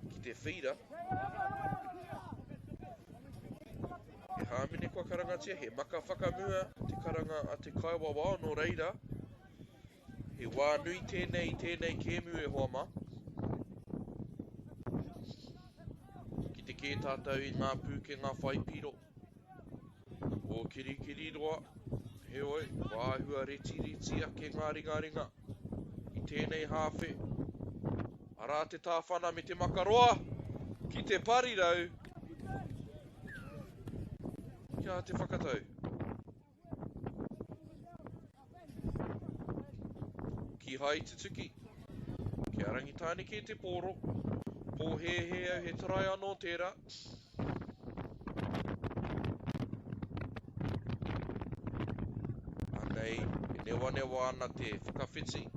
ki te whira. He hāmene kua karangatia, he maka whakamua te karanga a te kaiwawa no reira. He wānui tēnei kēmu e hoa mā. Ki te kē tātou I ngā pūke ngā whai piro. O kirikiri roa, he oi, wāhua reti ake ngā ringa. I tēnei hawhe. Arā te tāwhana me te makaroa, ki te parirau. Kia te whakatau. Ki hai te tuki. Kia rangitāne ki te pōro. Pō he au he tarai anō tērā. Newa ana te whakawhiti.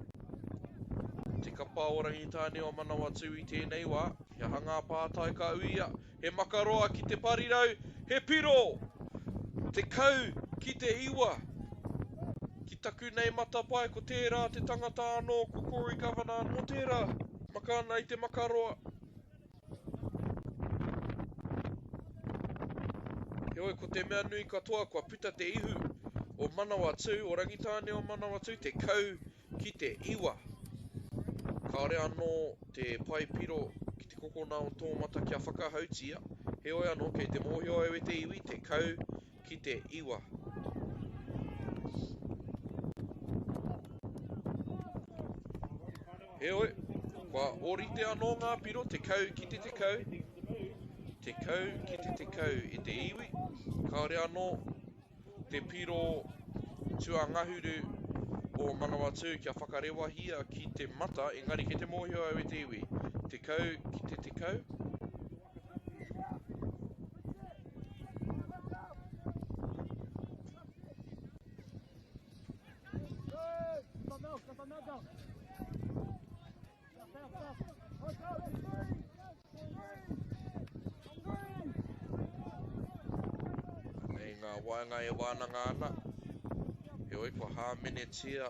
Te kapa o rangitāne o Manawatu I tēnei wā. He hanga pātai ka uia. He makaroa ki te parirau. He piro. Te kau ki te iwa. Ki taku nei matapai ko tērā te tangata anō ko Corey Governor no tērā. Makana I te makaroa. He oi ko te mea nui katoa kua puta te ihu. O Manawatu, o rangitāne o Manawatu, te kau ki te iwa. Kāre anō te pai piro ki te kokona o tōmata kia whakahautia. He oi anō kei te mōhio au e te iwi, te kau ki te iwa. He oi, kua orite anō ngā piro, te kau ki te kau. Te kau ki te kau e te iwi. Kāre anō te piro tua ngahuru o Manawatu kia whakarewahia ki te mata, engari ki te mōhio au e te iwi. Te kau ki te kau. ngā waenga e wānanga ana. He oi ko hāmenetia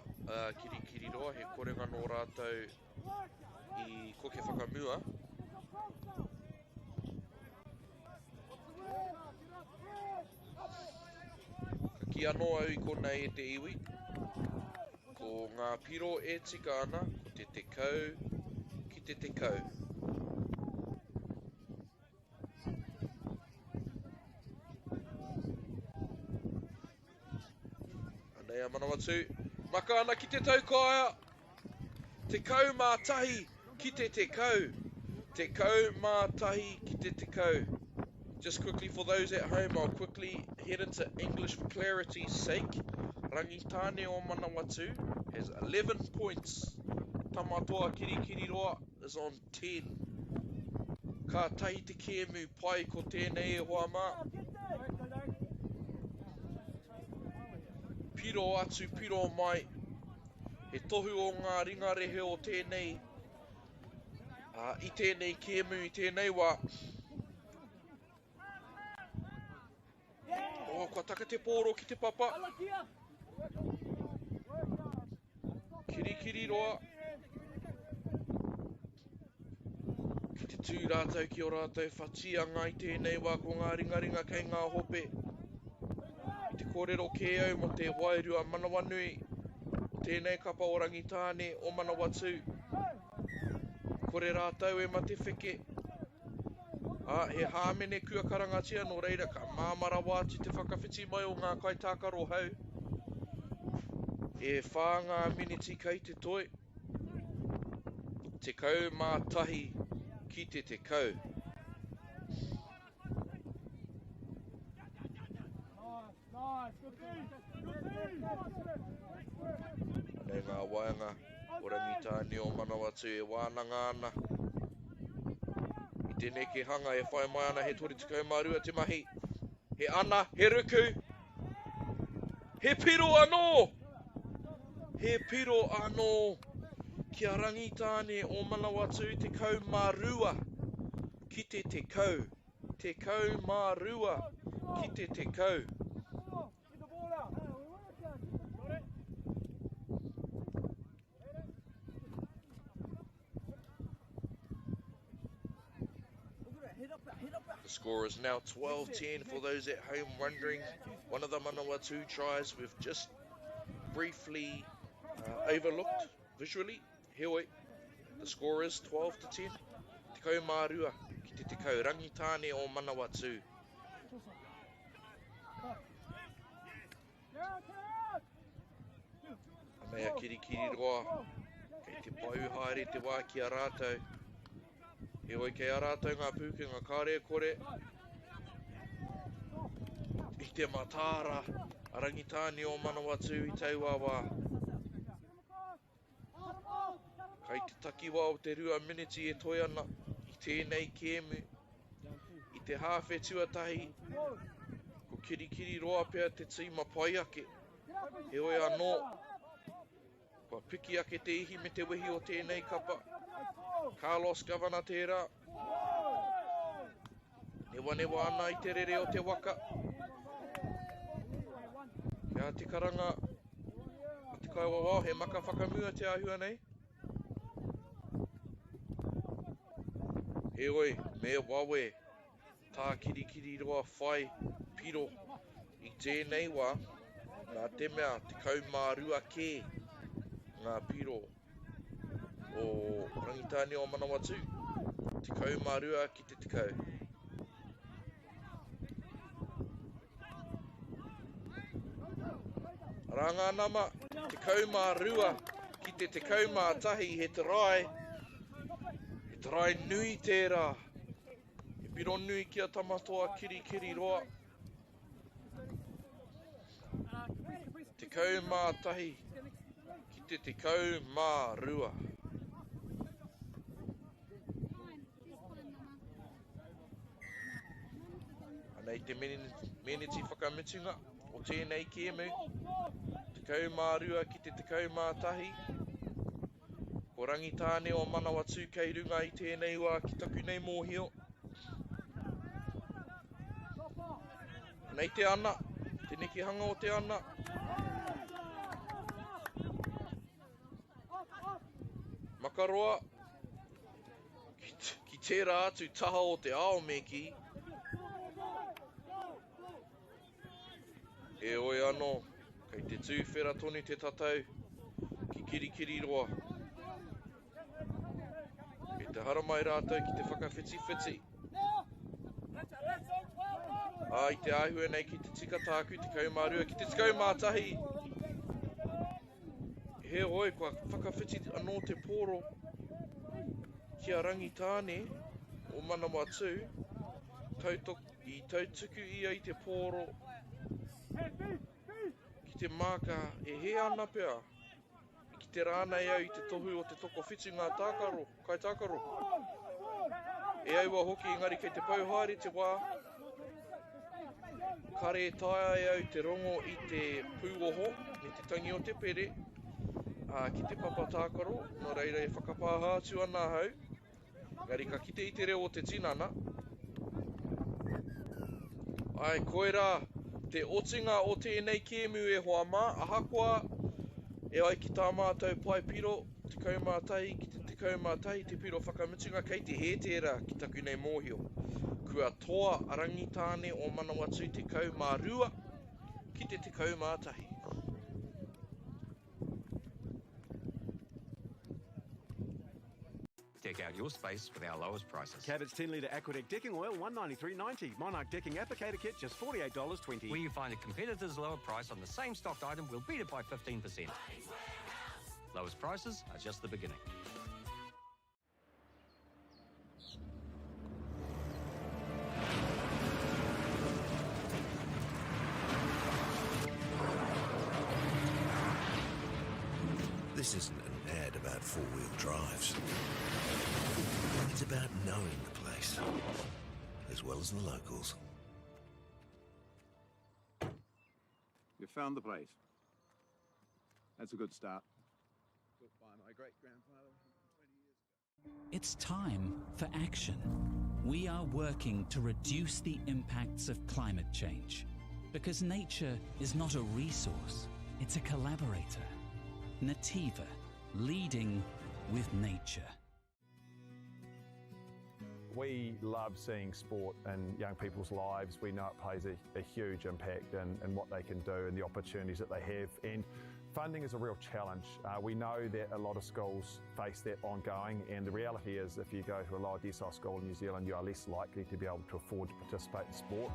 kiri roa, he korenga nō rātou I koke whakamua. Ka ki anō au I kona e te iwi. Ko ngā piro e tika ana, ko te tekau ki te tekau. Anei a manawatu. Maka ana ki te taukaia. Tekau mā tahi ki te tekau. Tekau mā tahi ki te tekau. Just quickly for those at home, I'll quickly head into English for clarity's sake. Rangitane o Manawatu has 11 points. Tamatoa Kiriroa is on 10. Ka tahi te kēmu pai ko tēnei e hoa mā. Piro atu, piro mai. He tohu o ngā ringa rehe o tēnei. I tēnei kēmu, I tēnei wā. O, kua taka te pōro ki te papa. Kiri roa. Ki te tū rātou ki o rātou whatianga I tēnei wā ko ngā ringa kei ngā hope. I te kōrero kēau mo te wairua manawanui. Tēnei kapa o Rangitāne o Manawatu. Kore rātou e mate wheke. He hāmene kua karangatia no reira ka māmara wāti te whakawhiti mai o ngā kaitākaro hau. E whā ngā miniti kei te toi. Te kau mā tahi ki te kau. Nei ngā waenga o Rangitāne o Manawatu e wānanga ana. I tēnei ke hanga e whai mai ana he tori tekau mārua te mahi. He ana, he ruku. He piro anō! He piro anō. Kia Rangitāne o Manawatu te kau mārua ki te kau. Te kau mārua ki te kau. The score is now 12-10 for those at home wondering. One of the Manawatu tries we've just briefly overlooked visually. Heoi, the score is 12-10. Te kau mārua ki te kau Rangitāne o Manawatu. Mea kiri roa, kei te pau haere te wā ki a rātou. He oi kei a rātou ngā pūke ngā kāre kore. I te matāra, a Rangitāne o Manawatu I taua wā. Kei te takiwā o te rua miniti e toi ana I tēnei kēmu. I te hāwhe tuatahi, ko kiri roa pia te tīma pai ake. He oi anō, kua piki ake te ihi me te wehi o tēnei kapa. Carlos Governor tērā. Newa ana I te rere o te waka. Kia te karanga. A te kaua wā, he maka whakamua te ahua nei. He oi, me wawe. Tā kiri roa whai piro. I tēnei wā, nā te mea te kau mārua kē. Ngā piro. O Rangitāne o Manawatu, te kau mārua ki te kau. Ranga nama, te kau mārua ki te kau mātahi he tarai. He tarai nui tērā. He piro nui ki a tamatoa kiri roa. Te kau mātahi ki te kau mārua. Nei te meneti whakamitunga o tēnei kēmu. Te kau mārua ki te kau mātahi. Ko Rangitāne o Manawatu kei runga I tēnei wā ki taku nei mōhio. Nei te ana, Peneki hanga o te ana. Makaroa. Ki tērā atu taha o te ao meki. E oi anō, kei te tūwhera tonu te tatau. Ki kirikiri roa. E te haramai rātou ki te whakawhiti-whiti. I te āhua nei ki te tika tāku, te kaumārua, ki te kaumātahi. He oi, kua whakawhiti anō te pōro. Kia rangi tāne, o Manawa 2. I tautuku ia i te pōro. Ki te māka e he ana pea. Ki te rānei au i te tohu o te toko whitu ngā tākaro, kai tākaro. E aua hoki engari kei te pauhaere te wā. Kare tae au te rongo i te pūoho, me te tangi o te pere. Ki te papa tākaro, no reira e whakapāha atu ana hau. Ngari ka kite i te reo o te tinana. Ai, koera, te otinga o tēnei kēmu e hoa mā, ahakoa, e ai ki tā mātou pai piro, te kaumātai, ki te kaumātai, te piro whakamitunga kei te hētera ki taku nei mōhio. Kua toa arangi tāne o Manawa 2 te kaumārua, ki te kaumātahi. Deck out your space with our lowest prices. Cabot's 10 litre Aquadeck decking oil, $193.90. Monarch decking applicator kit, just $48.20. Where you find a competitor's lower price on the same stocked item, we'll beat it by 15%. Lowest prices are just the beginning. This isn't an ad about four-wheel drives. It's about knowing the place, as well as the locals. You found the place. That's a good start. Built by my great-grandfather 20 years ago. It's time for action. We are working to reduce the impacts of climate change, because nature is not a resource, it's a collaborator. Nativa, leading with nature. We love seeing sport in young people's lives. We know it plays a huge impact in what they can do and the opportunities that they have. And funding is a real challenge. We know that a lot of schools face that ongoing, and the reality is if you go to a lower decile school in New Zealand, you are less likely to be able to afford to participate in sport.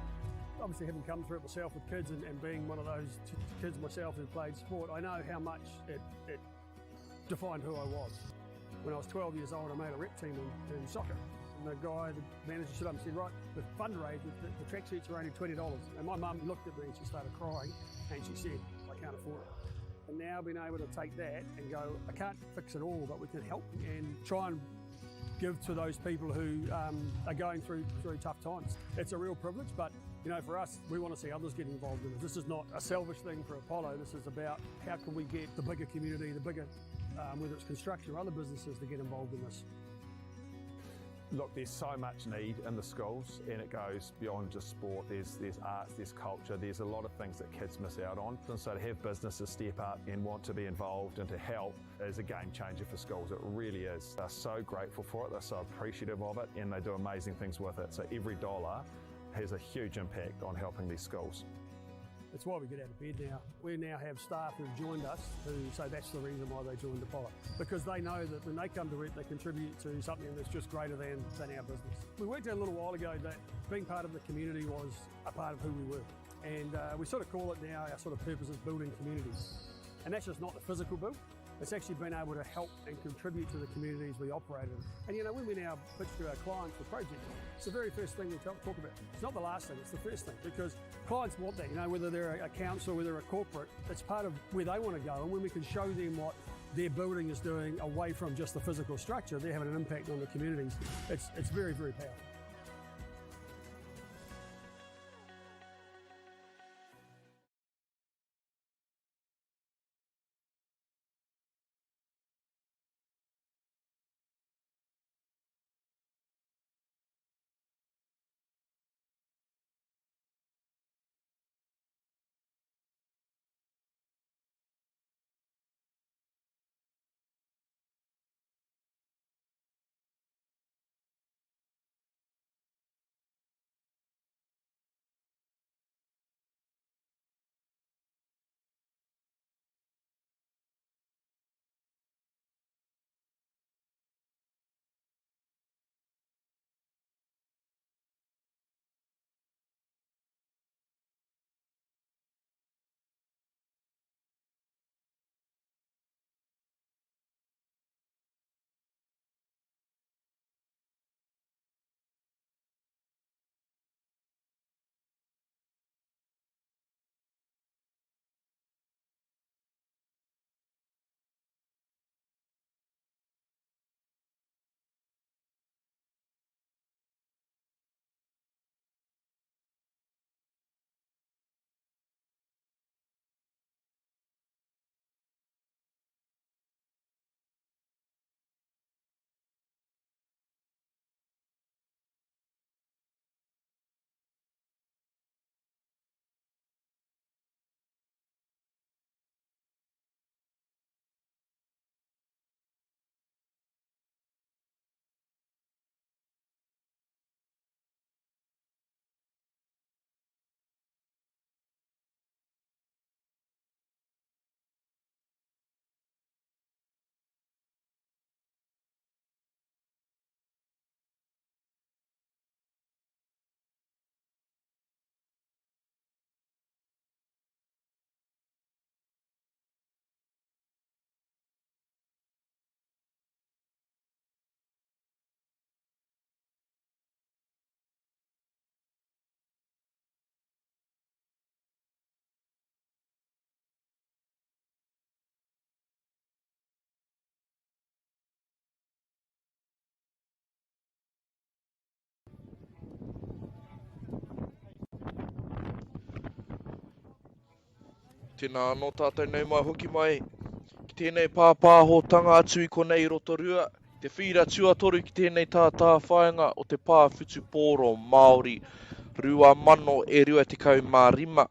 Obviously, having come through it myself with kids and being one of those kids myself who played sport, I know how much it defined who I was. When I was 12 years old, I made a rep team in soccer. And the guy, the manager, stood up and said, right, the fundraise, the tracksuits are only $20. And my mum looked at me and she started crying and she said, I can't afford it. And now being able to take that and go, I can't fix it all, but we can help and try and give to those people who are going through tough times. It's a real privilege, but you know, for us, we want to see others get involved in it. This is not a selfish thing for Apollo. This is about how can we get the bigger community, the bigger, whether it's construction or other businesses, to get involved in this. Look, there's so much need in the schools, and it goes beyond just sport. There's arts, there's culture, there's a lot of things that kids miss out on. And so to have businesses step up and want to be involved and to help is a game changer for schools. It really is. They're so grateful for it, they're so appreciative of it, and they do amazing things with it. So every dollar has a huge impact on helping these schools. It's why we get out of bed now. We now have staff who've joined us who say that's the reason why they joined Apollo. Because they know that when they come to work, they contribute to something that's just greater than our business. We worked out a little while ago that being part of the community was a part of who we were. And we sort of call it now, our sort of purpose is building communities. And that's just not the physical build. It's actually been able to help and contribute to the communities we operate in. And you know, when we now pitch to our clients for projects, it's the very first thing we talk about. It's not the last thing, it's the first thing, because clients want that, you know, whether they're a council, whether they're a corporate, it's part of where they want to go. And when we can show them what their building is doing away from just the physical structure, they're having an impact on the communities. It's very, very powerful. Tēnā anō tātou nei mai hoki mai. Ki tēnei pāpāhotanga atu I konei Rotorua. Te whira tuatoru ki tēnei tātā whaenga o te pāwhitu pōro Māori. Rua mano e rua te kaumārima.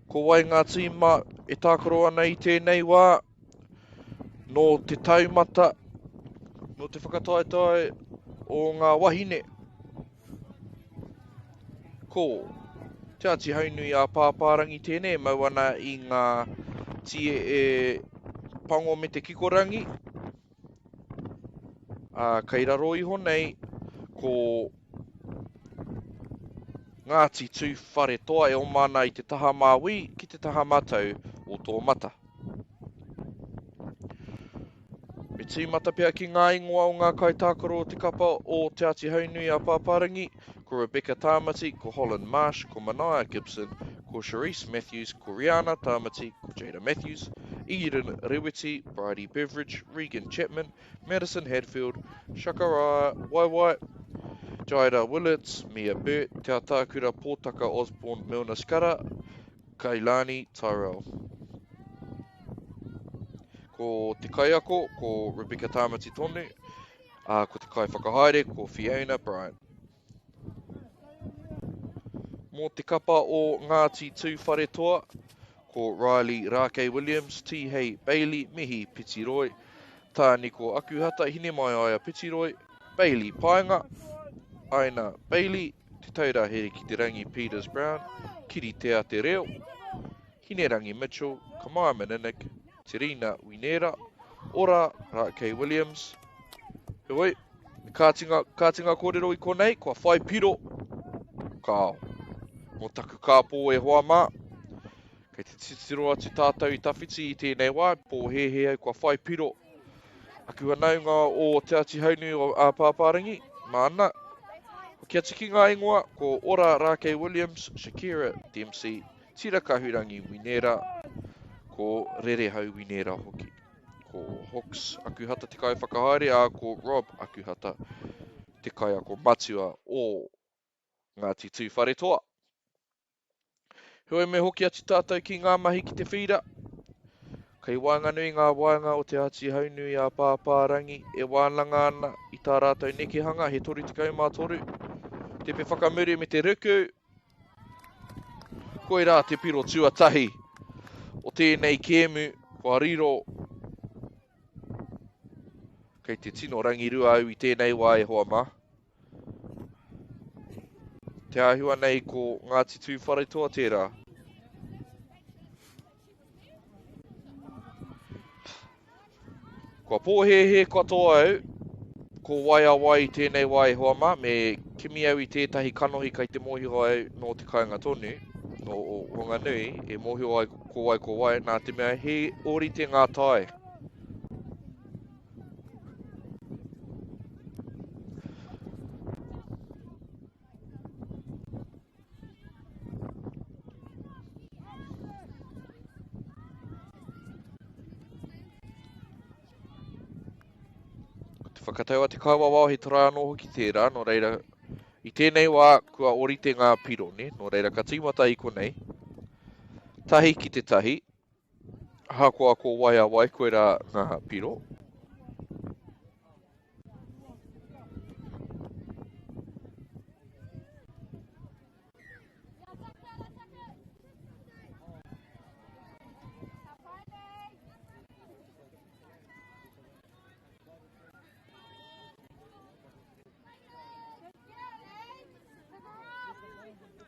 Ko wai ngā tīma e tākaro ana I tēnei wā. No te taumata, no te whakataetai o ngā wahine. Ko te ati haunui a pāpārangi tēnei mau ana I ngā tie e pango me te kikorangi. Kei raro iho nei, ko Ngāti tū whare toa e o mana I te taha māwi ki te taha matau o tō mata. Me tīmata pia ki ngā ingoa o ngā kaitākaro o te kapa o te ati haunui a pāpārangi, ko Rebecca Tāmati, ko Holland Marsh, ko Manaia Gibson, ko Charisse Matthews, ko Rihanna Tāmati, ko Jada Matthews, Eden Rewiti, Bridie Beveridge, Regan Chapman, Madison Hadfield, Shakara Waiwai, Jaida Willits, Mia Burt, Te Atākura Pōtaka Osborne Milner Skara, Kailani Tyrell. Ko te kaiako, ko Rebecca Tāmati tonu, ko te kai whakahaere, ko Fiona Bryant. Mō te kapa o Ngāti Tūwhare toa, ko Riley Rake Williams, Tihei Bailey, Mihi Pitiroi, tāni ko Akuhata, hine mai aia Pitiroi, Bailey Paenga, Aina Bailey, te taurahere ki te rangi Peters Brown, Kiri Tea Te Reo, hine rangi Mitchell, Kamai Maninik, Terina Winera, Ora Rake Williams. Hewoi, kātinga kōrero I konei, kua whai piro, kāo. Mō taku kāpō e hoa mā. Kei te titiro atu tātou I tawhiti I tēnei wā, pō hehe au kua whai piro. Aku hanaunga o te ati haunui o a pāpārangi, māna. Ko kia tiki ngā ingoa, ko Ora Rake Williams, Shakira Dempsey, Tira Kahurangi Winera, ko Rerehau Winera hoki. Ko Hawks Akuhata te kai whakahaere, a ko Rob Akuhata te kai ako matua o Ngāti Tūwhare toa. Hoi me hoki atu tātou ki ngā mahi ki te whira. Kei wānganui ngā wāinga o te ati haunui a pāpārangi e wānanga ana I tā rātou nekehanga he toru te kaumātoru. Te pe whakamuri me te ruku. Koe rā te piro tuatahi o tēnei kēmu kua riro. Kei te tino rangirua au I tēnei wā e hoa mā. Te āhua nei ko Ngāti Tūwhare toa tērā. Kua pōhehe katoa au, ko waia wai I tēnei wai hoa mā, me kimi au I tētahi kanohi kei te mōhio au no te kāinga tonu, no o Honganui, e mōhio ai ko wai, nā te mea he ori te ngā tai. Whakataua te kaua wao he tara anō hoki tērā, no reira I tēnei wā kua orite ngā piro, ne? No reira ka tīmata I konei. Tahi ki te tahi. Hakoa ko waia wai koe rā ngā piro.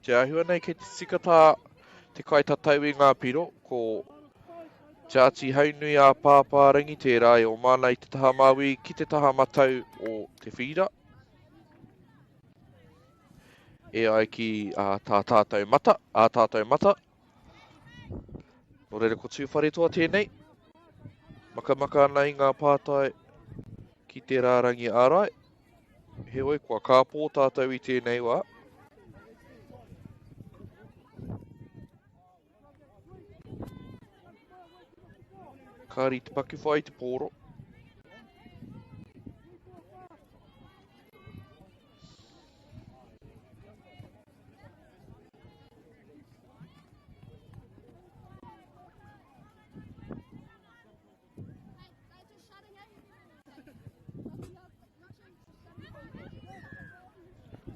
Te ahua nei kei te tikata te kai tatau I ngā piro, ko te ati haunui a pāpārangi tērā e o mana I te taha maui ki te taha matau o te whira. E ai ki a tātou mata. No reira ko tūwhare toa tēnei. Makamaka ana I ngā pātai ki te rārangi ārai. Heoi, kua kāpō tātou I tēnei wā. Kāri te paku whai te pōro.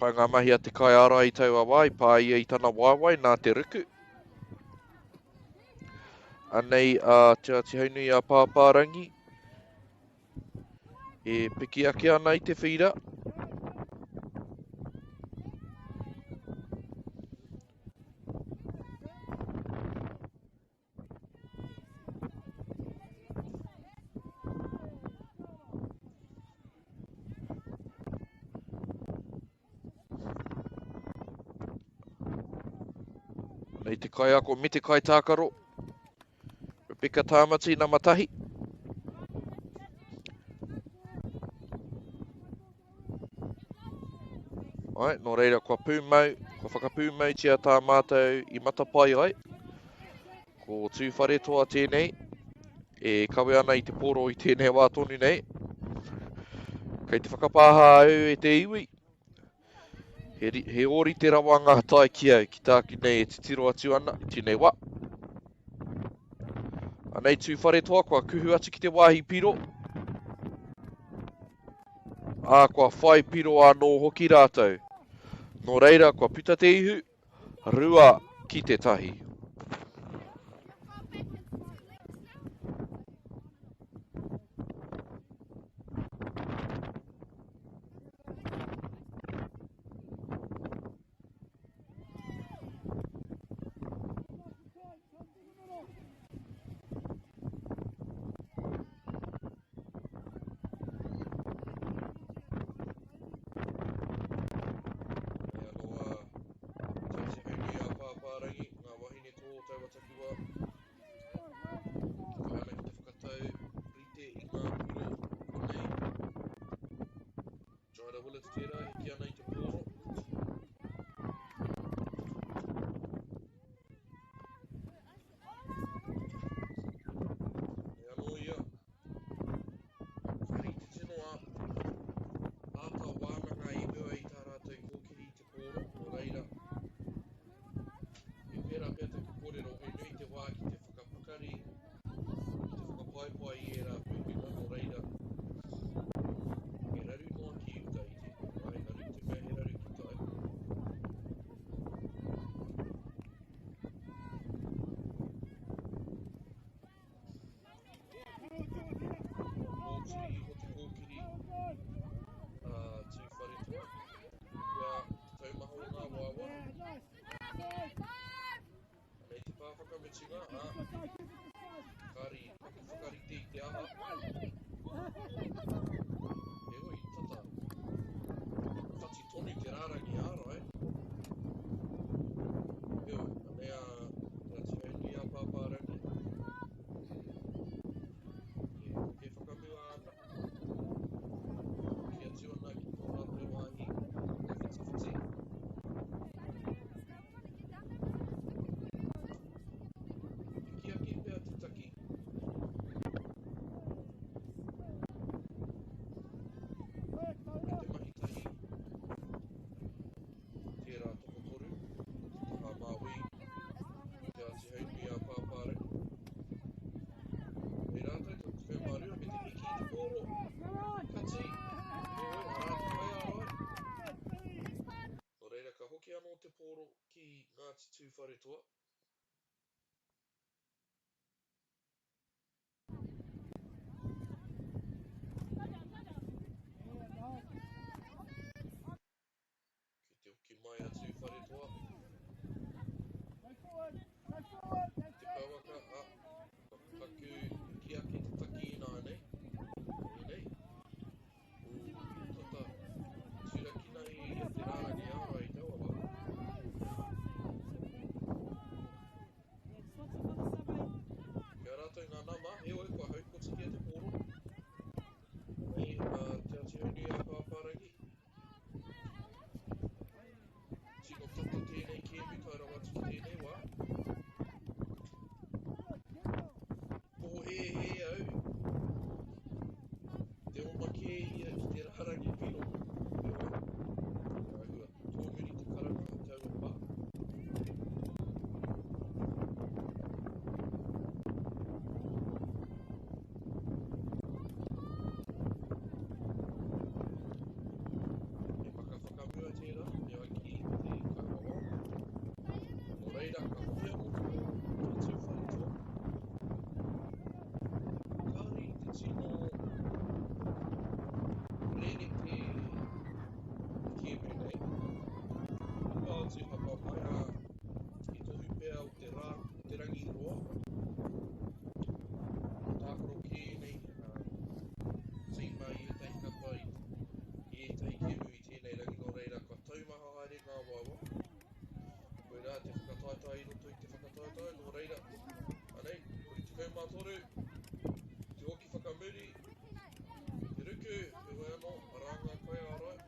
Pai ngā mahi a te kai ara i tau a wai, pā ia i tana waiwai nā te ruku. Anei te ati haunui a pāpārangi. E piki ake ana i te whira. Nei te kai ako me te kai tākaro. Rebecca Tāmati nā matahi. Ai, nō reira, kua pūmau, kua whakapūmau tia tā mātou i matapai ai. Ko tūwhare toa tēnei, e kawe ana i te poro i tēnei wā tonu nei. Kei te whakapāha au e te iwi. He ori te rawa ngā tai ki au, ki tāki nei e te tiro atu ana, i tēnei wā. Anei tūwhare toa, kua kuhu atu ki te wāhi piro. Kua whai piro anō hoki rātou. Nō reira, kua puta te ihu, rua ki te tahi. Tūwhare toa. Ki te uki mai a tūwhare toa. Te pawaka taku ki ake te taki ina nei. Nei. Tata turakina i te rārangi ara i tau ala. Kia rātou ngā nama, he oi kua haukoti kia te poro. Nei, te ati haunui a pāpārangi. Tino tata tēnei kēmu, kai rawa atu ki tēnei wā. He au. Te oma kē ia ki te rārangi piro. He oi. Ahua, tōmiri te karanga tau e pā. E maka whakamua tērā. kēmu nei. Pao te whapamai a I tohu pēr o te rā, te rangi roa. Tākaro kē nei, seima I etai kapa I etai kēmu I tēnei rangi no reira, ka taumaha haere ngā wawa. Koe rā te whakataitai I roto I te whakataitai no reira. Anei, kori te kaumātoru, te hoki whakamuri, te ruku, e hoi anō, aranga koe arai.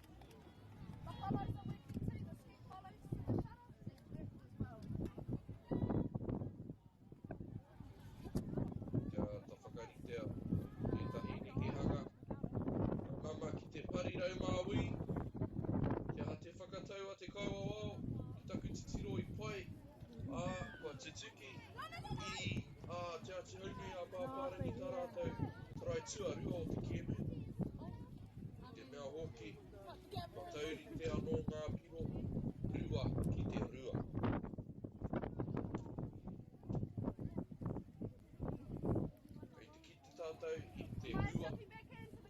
Kia ta whakaritea, etahi nekehanga, mama ki te parirau māui, kia te whakatau a te kauawao, ki taku titiro I pai, kua tituki, te ati haunui a pāpārangi tā rātou, tarai tuarua o te kēmu. Te mea hoki, tauri te anō ngā piro, rua ki te rua. Kei te kiti tātou I te rua,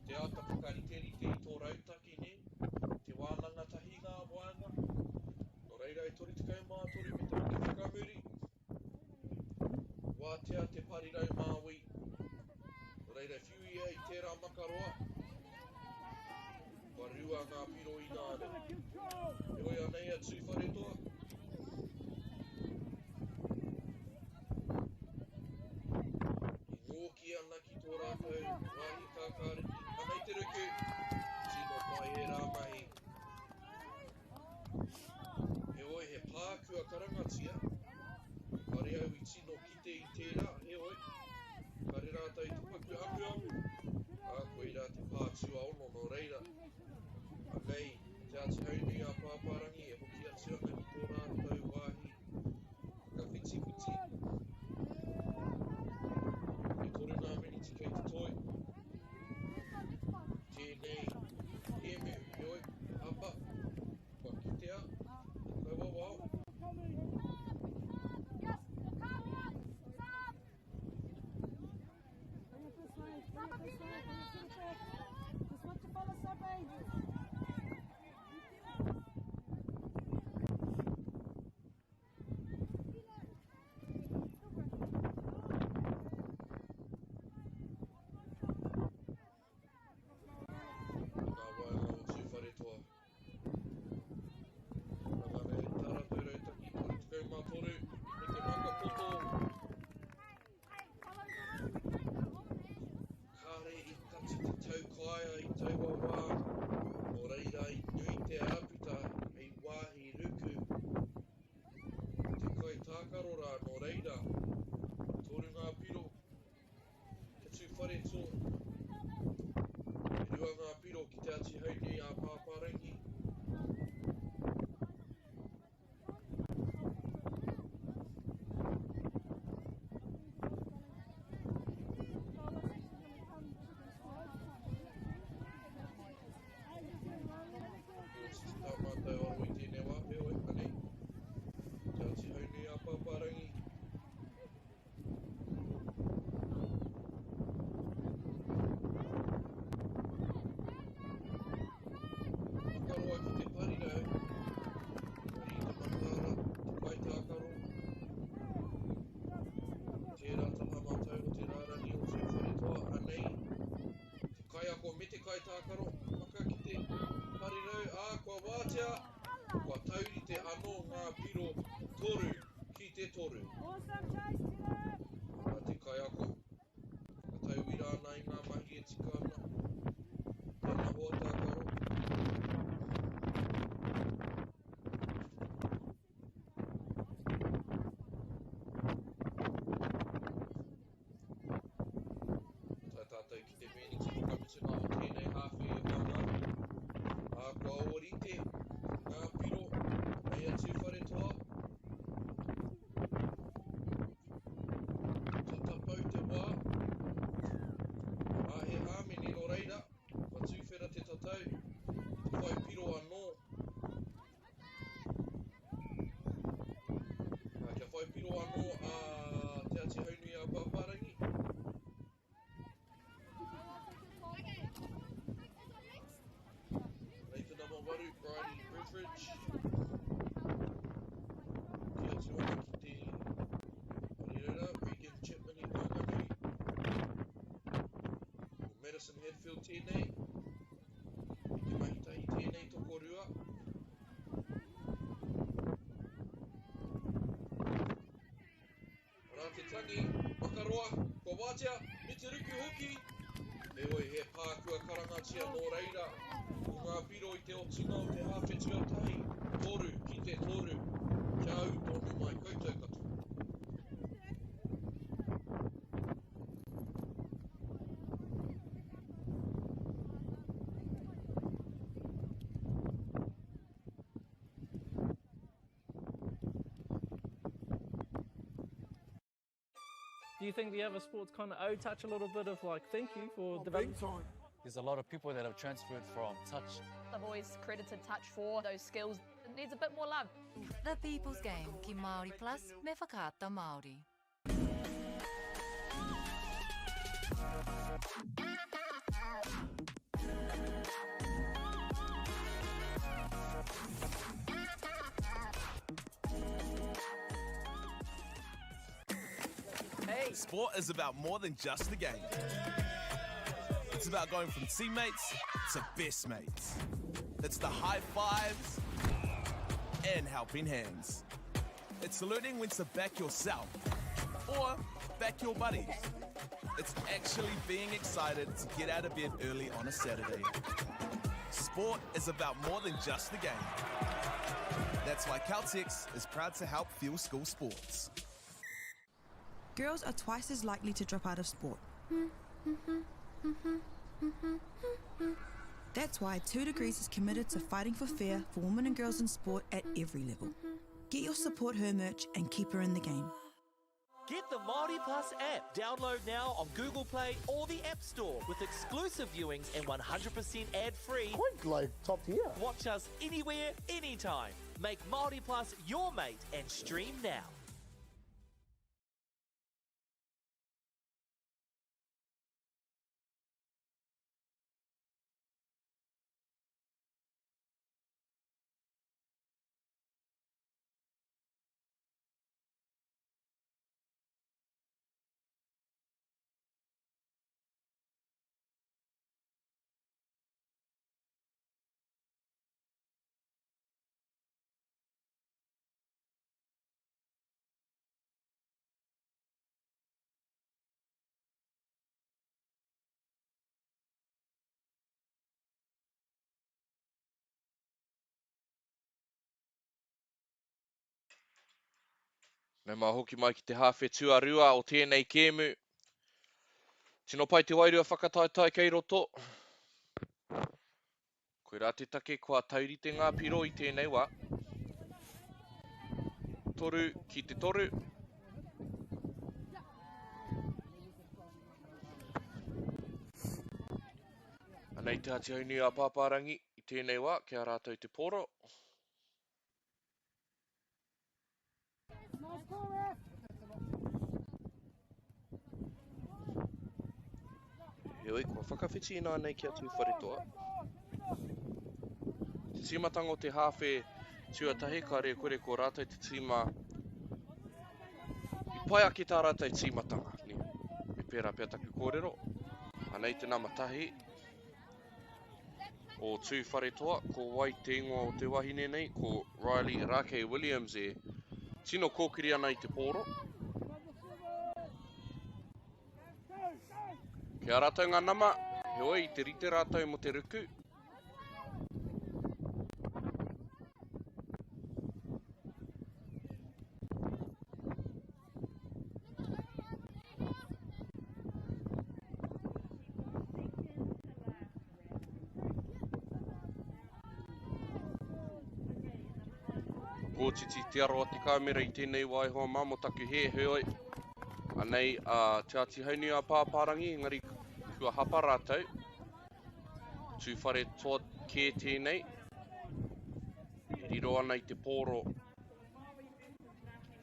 te aka whakariteri te I tō rautaki ne, te wānanga tahi ngā wānga. No reira I tori te kaumātoru me te hoki whakamuri, wātea te parirau māui. No reira whiuia I tērā makaroa, wa rua ngā piro I nāre. E hoi anei a tūwharetoa. I ngōki ana ki tō rātou wāhi kākāriki. Anei te ruku, tino pai e rā mahi. E hoi he pākua karangatia. Kare au I tino kite I tērā, he hoi. Kare rātou I te paku amu. Koe rā te pātua ono no reira. Anei, te ati haunui a pāpārangi e hoki atu ana ki tō rātou wāhi. Ka whiti. E toru ngā miniti kei te toi. Tēnei, kēmu, e oi, hapa. Kua kitea, kai wawao. Kai tākaro, whaka ki te parirau, kua wātea, kua tauri te anō ngā piro toru ki te toru. Te kai ako, ka tau I rānei ngā mahi e tika ana, tēnā hoa tākaro. Tai tātou ki te meniti whakamitina o tēnei hawhi e whanga. Kua orite, ngā piro, nei atu wharetoa. Ta tapau te wā. He hāmene no reira, kua tūwhera te tatau, te whai piro anō. Kia whai piro anō te ati haunui a Pāpārangi. Nathan number 1, Brady. Harrison Headfield tēnei. I te mahitahi tēnei tokorua. Rā te tangi, wakaroa, ko wātea, me te ruku hoki. E hoi he pākua karangatia nō reira. O ngā piro i te otinga o te hawhe tuatahi. Toru, ki te toru. Kia au tonu mai koutou katoa. Do you think the other sports kind of touch a little bit of like thank you for developing? There's a lot of people that have transferred from touch. I've always credited touch for those skills. It needs a bit more love. The People's Game ki Māori Plus me whakaata Māori. Sport is about more than just the game. It's about going from teammates to best mates. It's the high fives and helping hands. It's learning when to back yourself or back your buddies. It's actually being excited to get out of bed early on a Saturday. Sport is about more than just the game. That's why Caltex is proud to help fuel school sports. Girls are twice as likely to drop out of sport. That's why 2 Degrees is committed to fighting for fair for women and girls in sport at every level. Get your Support Her merch and keep her in the game. Get the Māori Plus app. Download now on Google Play or the App Store with exclusive viewings and 100% ad-free. Quite like top tier. Watch us anywhere, anytime. Make Māori Plus your mate and stream now. Nei mā hoki mai ki te hawhe tuarua o tēnei kēmu. Tino pai te wairua whakataetai kei roto. Koe rā te take kua taurite ngā piro i tēnei wā. Toru ki te toru. Anei te hati hauni a pāpārangi i tēnei wā, kia rātou te poro. Heoi, kua whakawhiti nā nei kia tū wharetoa. Te tīmatanga o te hawhe tuatahi, ka rea kore ko rātou te tīma. I pai ake tā rātou tīmatanga, ni. Me pērā pia taku kōrero. Anei te namatahi o tū wharetoa, ko wai te ingoa o te wahine nei, ko Riley Rake Williams e tino kōkiri ana i te pōro. Kia rātou ngā nama, heoi i te rite rātou mo te ruku. Kōtiti te aroa te kāmera i tēnei wai hoa māmo taku he heoi. Anei te ati hauni a pāpārangi, engari kua hapa rātou. Tū whare toa kē tēnei. I riro ana i te pōro.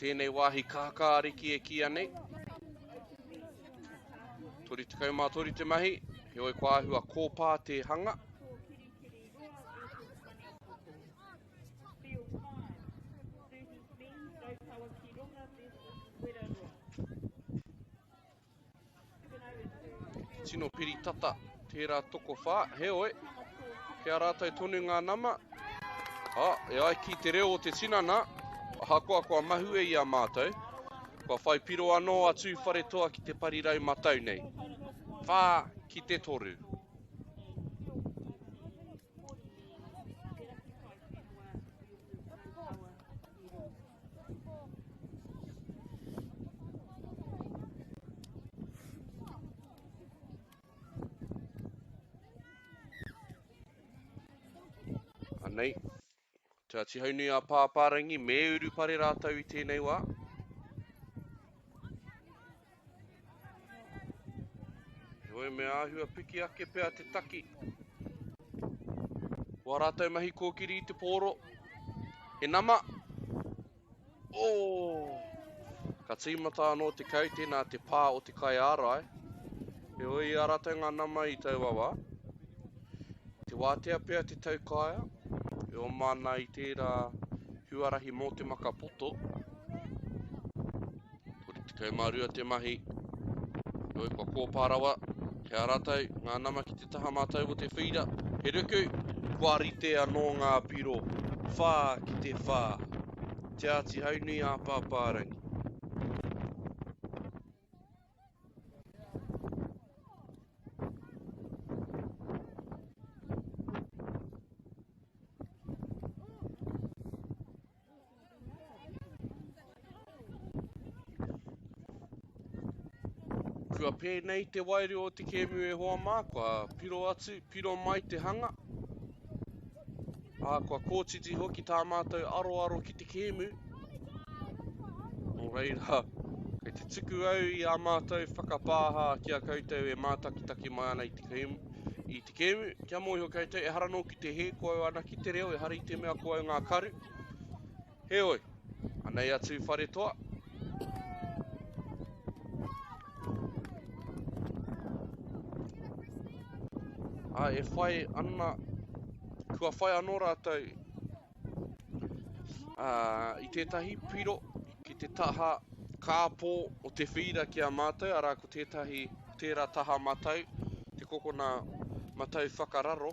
Tēnei wāhi kākā ariki e kia nei. Tori te kaumā, tori te mahi. Heoi kua ahua kōpā te hanga. Tino piri tata tērā toko whā, he oe. Kia rātou tonu ngā nama. E ai ki te reo o te tinana, hakoa kua mahue i a mātou. Kua whai piro anō atu whare toa ki te parirau matau nei. Whā ki te toru. Anei, te ati haunui a pāpārangi, me uru pare rātau i tēnei wā. Hoi me āhua piki ake pēr te taki. Wā rātau mahi kōkiri i te pōro. He nama. Ka tīmata anō te kau, tēnā te pā o te kai ārai. He hoi a rātau ngā nama i tau wawa. Te wātea pēr te taukaia. E o mana i tērā huarahi mō te makapoto. Tori te kaumārua te mahi. Hoi kua kōpārawa. Kia rātou, ngā nama ki te taha mātou o te whira. He ruku, kua rite anō ngā piro. Whā ki te whā. Te ati haunui a pāpārangi. Kua pēnei te wairi o te kēmu e hoa mā, kua piro atu, piro mai te hanga. Kua kōtiti hoki tā mātou aro ki te kēmu. Nō reira, kei te tuku au i a mātou whakapāha kia koutou e mātakitaki mai ana i te kēmu. Kia mōhio koutou e harano ki te he, kua au ana ki te reo, e hari te mea kua au ngā karu. He oi, anei atu whare toa. E whai ana, kua whai anō rātou i tētahi piro, ki te taha kāpō o te whira ki a mātou, arā ko tērā taha matau, te kokona matau whakararo.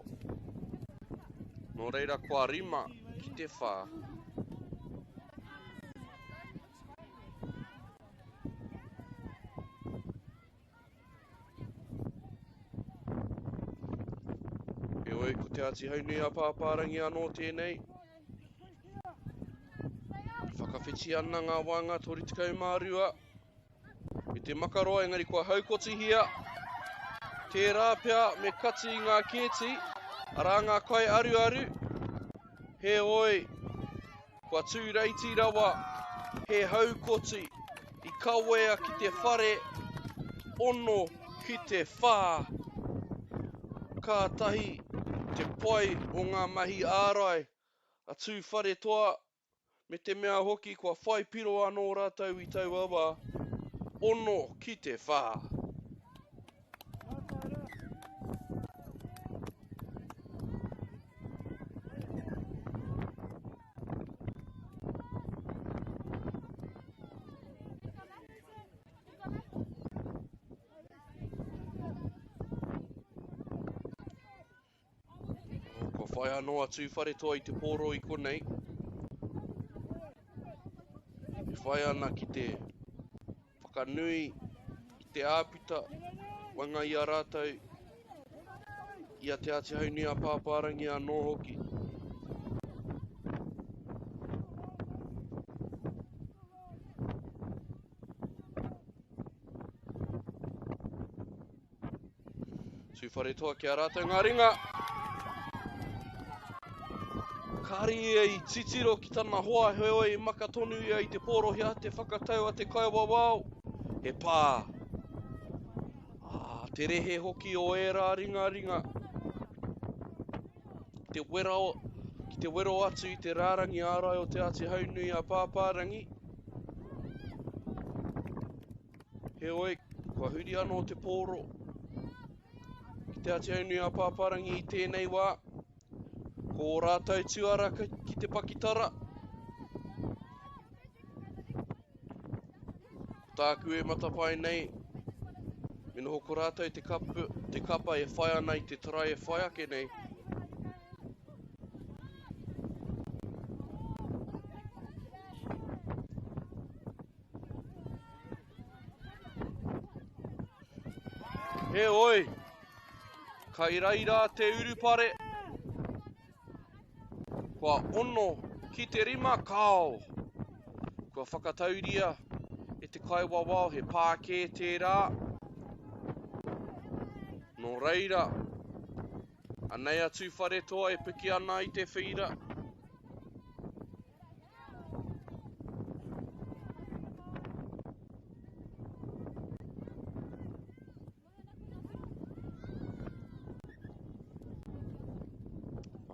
Nō reira kua rima ki te whā. Ko te ati haunui a pāpārangi anō tēnei. Whakawhiti ana ngā wanga tori te kaumārua. Me te makaroa, engari kua haukoti hia. Tērā pia me kati ngā kēti. Arā ngā kai aru. He oi, kua tūreiti rawa. He haukoti i kawea ki te whare. Ono ki te whā. Kātahi. Te pai o ngā mahi ārai, a tū whare toa, me te mea hoki kua whai piro anō rātou i tau awa, ono ki te whā. Whai anō atu whare toa i te pōro i konei. E whai ana ki te whakanui, i te āpita, wanga i a rātou, i a te ati haunui a pāpārangi anō hoki. Tū whare toa ki a rātou ngā ringa. Kari i titiro ki tana hoa heoi makatonu ia i te pōrohia, te whakatau a te kaiwawao. He pā. Te rehe hoki o era ringa. Ki te wero atu i te rārangi ārai o te ati haunui a pāpārangi. He oi, kua huri anō te pōro. Ki te ati haunui a pāpārangi i tēnei wā. Ko rātou tuara ki te pakitara. Tāku e matapai nei Mino hoko rātou te kapa e whai ana i te tarai e whai ake nei. He oi! Ka iraira te urupare. Kua ono ki te rima kao. Kua whakatauria e te kaiwawao he pāke tērā. Nō reira, anei atu whare toa e piki ana i te whira.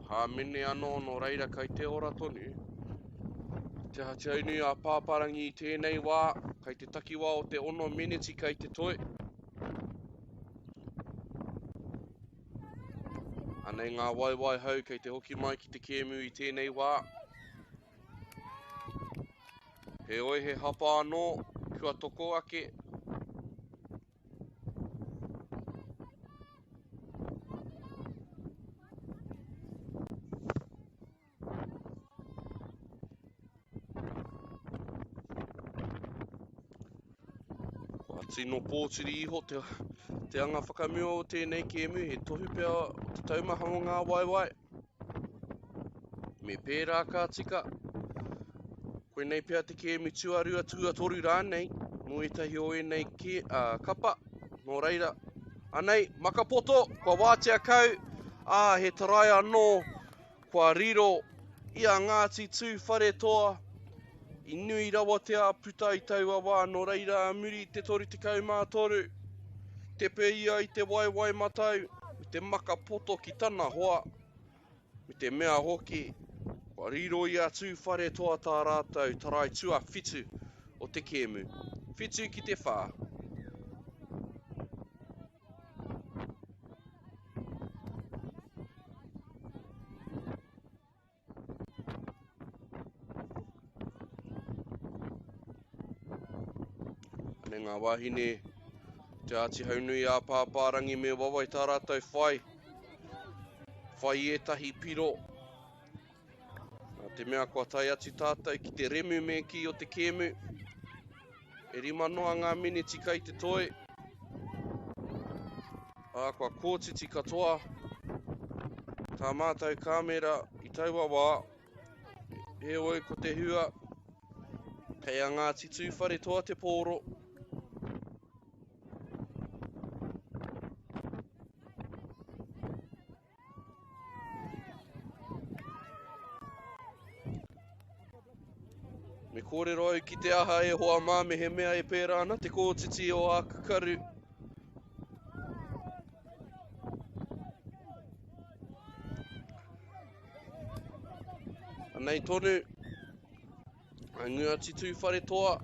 Ha mene anō nō reira kai te ora tonu. Te hati aunu a pāparangi i tēnei wā, kai te takiwā o te 6 miniti kai te toi. Anei ngā waiwai hau kai te hoki mai ki te kēmu i tēnei wā. He oi he hapa anō, kua toko ake. Tino pōtiri iho te anga whakamua o tēnei kēmu, he tohu pia o te taumahanga ngā waiwai. Me pērā ka tika. Koe nei pia te kēmu tuarua tuatoru rānei, mo etahi o nei kapa, nō reira. Anei, makapoto, kua wātea kau, he tarai anō, kua riro, ia Ngāti tū whare toa, I nui rawa te āputa I taua wā, nō reira muri te toru te kaumātoru. Te peia I te waiwai matau, me te makapoto ki tana hoa. Me te mea hoki, kua riro I atu whare toa tā rātou, tarai tua whitu o te kēmu. Whitu ki te whā. Ngā wahine, te ati haunui a pāpārangi me wawai tā rātou whai. Whai etahi piro. Te mea kua tai atu tātou ki te remu me ki o te kēmu. E rima noa ngā miniti kai te toi. Kua kōtiti katoa. Tā mātou kāmera I taua wā. He oi ko te hua. Kei a Ngāti tūwhare toa te pōro. Me kōrero au ki te aha e hoa mā me he mea e pērā ana te kōtiti o a kakaru. Anei tonu, Ngāti tū whare toa.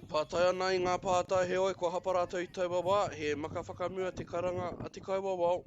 Pātai ana I ngā pātai he oi kua hapa rātou I taua wā, he maka whakamua te karanga a te kaiwawao.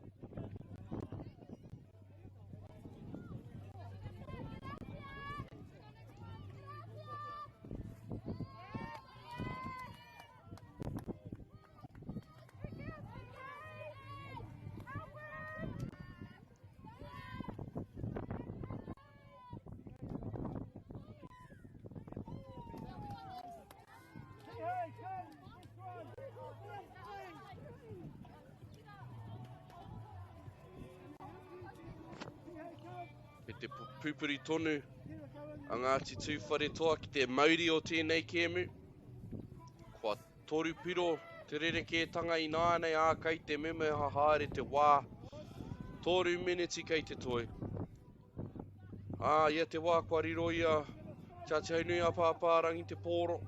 E te pupuri tonu a Ngāti tū whare toa ki te Māori o tēnei kēmu. Kua toru piro te rerekētanga I nānei ākai te meme hahaere te wā. 3 miniti kei te toi. Ia te wā kua riro ia te ati haunui a pāpārangi te pōro.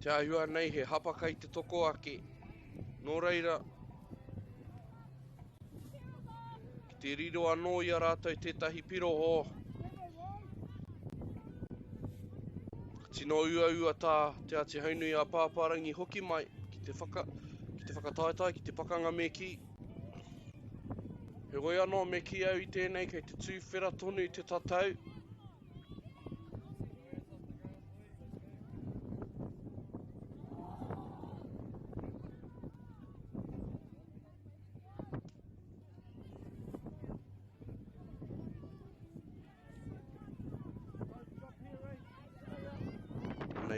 Te ahua nei he hapa kai te toko ake. Nō reira, te riro anō I a rātou tētahi piro ho. Tino ua tā te ati haunui a pāpārangi hoki mai ki te whakataetai, ki te pakanga me ki. He goi anō me ki au I tēnei kei te tūwhera tonu I te tatau.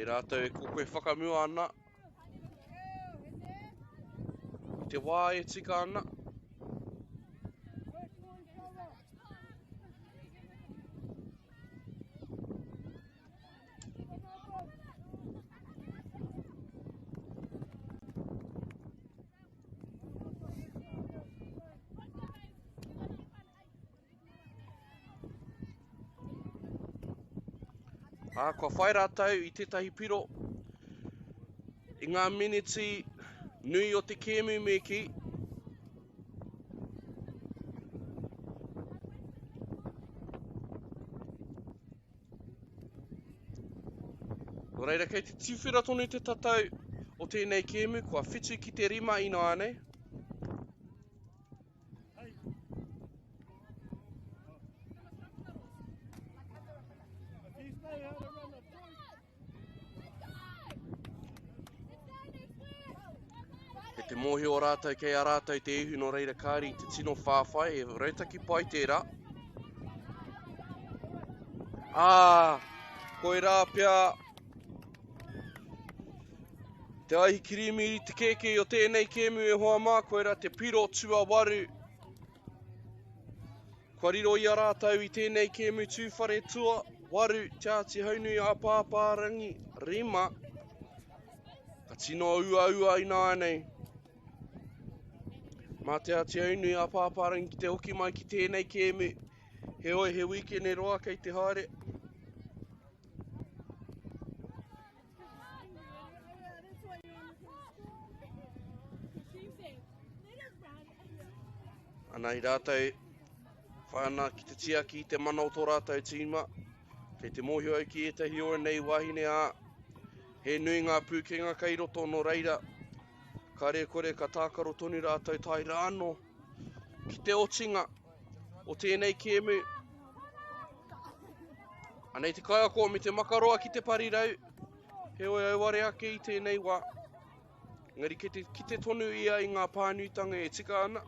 rātou e koe whakamua ana. I te wā e tika ana. Kua whai rātou I tētahi piro. I ngā miniti nui o te kēmu me ki. O reira, kei te tiwhera tonu te tatau o tēnei kēmu, kua whitu ki te rima ino anei. Te mohi o rātou kei a rātou te ihu no reira kāri te tino whāwhai e rautaki pai tērā. Koe rā pia te aihi kirimiri te keke o tēnei kēmu e hoa mā, koe rā te piro tua waru. Kua riro I a rātou I tēnei kēmu tūwhare tua waru te haunui a pāpārangi rima. Ka tino ua ina anei. Mā te haunui a pāpārangi ki te hoki mai ki tēnei kēmu. He oi he weekend e roa kei te haere. Ana I rātou whāna ki te tia ki te mana o tō rātou tīma. Kei te mohi au ki etahi o nei wahine a. He nui ngā pūkenga kei roto no reira. Ka rea kore ka tākaro tonu rātou tai rāno. Ki te otinga o tēnei kēmu. Anei te kaiako me te makaroa ki te parirau. He oi au ware ake I tēnei wā. Ngari ki te tonu ia I ngā pānuitanga e tika ana.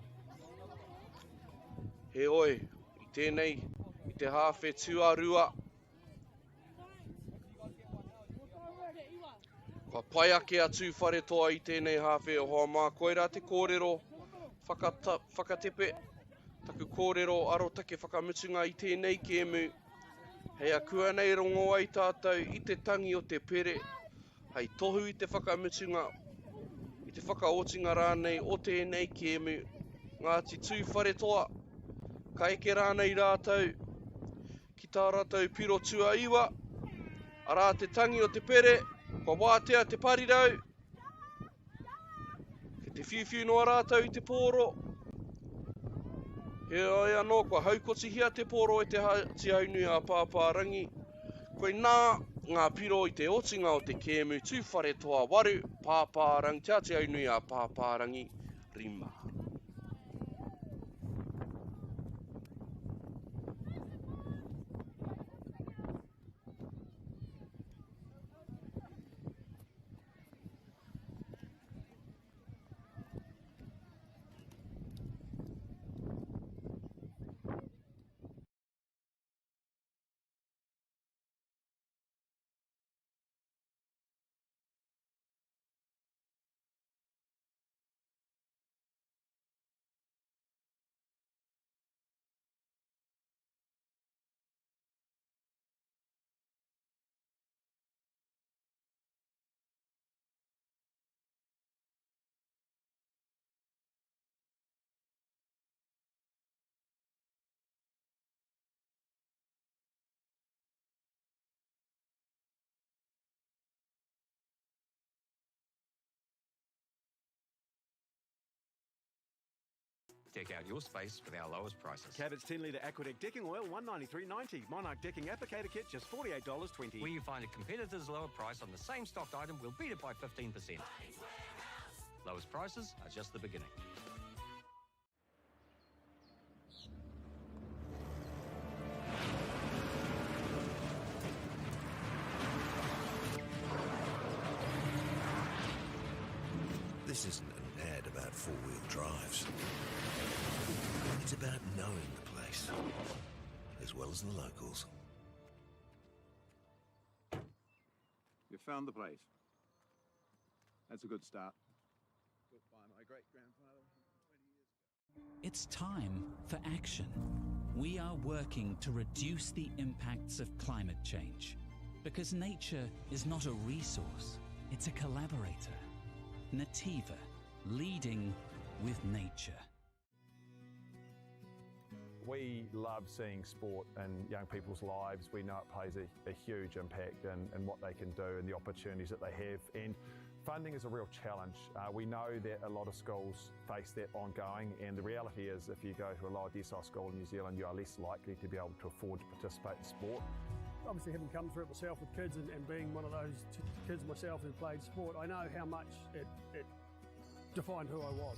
He oi, I tēnei, I te hawhe tuarua. Kua pai ake atu whare toa I tēnei hawhe o hoa mā. Koe rā te kōrero whakatepe. Taku kōrero arotake whakamutunga I tēnei kēmu. Hei a kua nei rongo ai tātou I te tangi o te pere. Hei tohu I te whakamutunga. I te whakaotinga rānei o tēnei kēmu. Ngāti tū whare toa. Ka eke rānei rātou, ki tā rātou piro tua iwa, a rā te tangi o te pere, kua wātea te parirau, ki te whiwhiu noa rātou I te pōro. He oi anō, kua haukoti hia te pōro te haunui a pāpārangi. Koe nā ngā piro I te otinga o te kēmu, tūwhare toa waru, pāpārangi, te haunui a pāpārangi, rima. Deck out your space with our lowest prices. Cabot's 10-litre Aquadeck decking oil, $193.90. Monarch decking applicator kit, just $48.20. Where you find a competitor's lower price on the same stocked item, we'll beat it by 15%. Lowest prices are just the beginning. This isn't an ad about four-wheel drives. It's about knowing the place, as well as the locals. You found the place. That's a good start. Built by my great-grandfather 20 years ago. It's time for action. We are working to reduce the impacts of climate change because nature is not a resource, it's a collaborator. Nativa, leading with nature. We love seeing sport in young people's lives. We know it plays a huge impact in what they can do and the opportunities that they have. And funding is a real challenge. We know that a lot of schools face that ongoing, and the reality is if you go to a lower decile school in New Zealand, you are less likely to be able to afford to participate in sport. Obviously, having come through it myself with kids and being one of those kids myself who played sport, I know how much it defined who I was.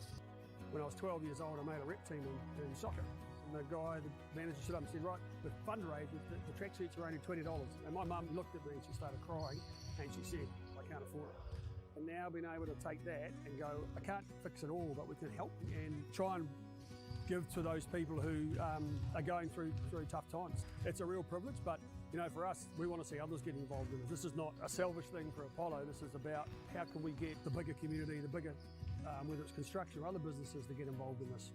When I was 12 years old, I made a rep team in soccer. And the guy, the manager, stood up and said, right, the fundraisers, the tracksuits are only $20. And my mum looked at me and she started crying and she said, I can't afford it. And now being able to take that and go, I can't fix it all, but we can help and try and give to those people who are going through tough times. It's a real privilege, but you know, for us, we want to see others get involved in it. This is not a selfish thing for Apollo. This is about how can we get the bigger community, the bigger, whether it's construction or other businesses, to get involved in this.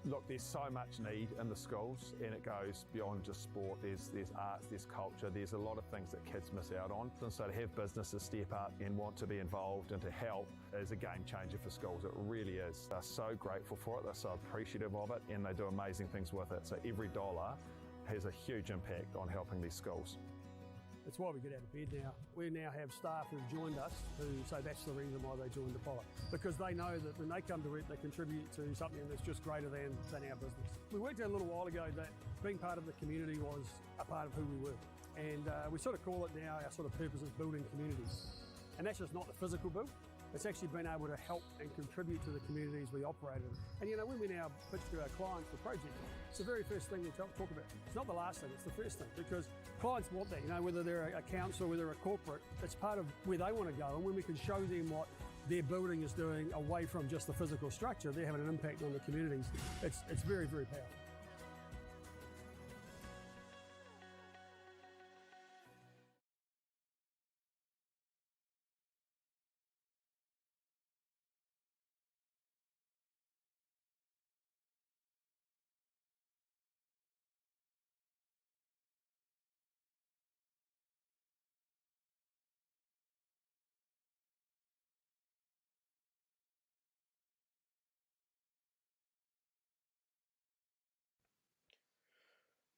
Look, there's so much need in the schools, and it goes beyond just sport. There's arts, there's culture, there's a lot of things that kids miss out on. And so to have businesses step up and want to be involved and to help is a game changer for schools. It really is. They're so grateful for it, they're so appreciative of it, and they do amazing things with it. So every dollar has a huge impact on helping these schools. That's why we get out of bed now. We now have staff who've joined us who say that's the reason why they joined Apollo. Because they know that when they come to work, they contribute to something that's just greater than our business. We worked out a little while ago that being part of the community was a part of who we were. And we sort of call it now, our sort of purpose is building communities. And that's just not the physical build. It's actually been able to help and contribute to the communities we operate in. And you know, when we now pitch to our clients for projects, it's the very first thing we talk about. It's not the last thing, it's the first thing, because clients want that, you know, whether they're a council, whether they're a corporate, it's part of where they want to go. And when we can show them what their building is doing away from just the physical structure, they're having an impact on the communities. It's very, very powerful.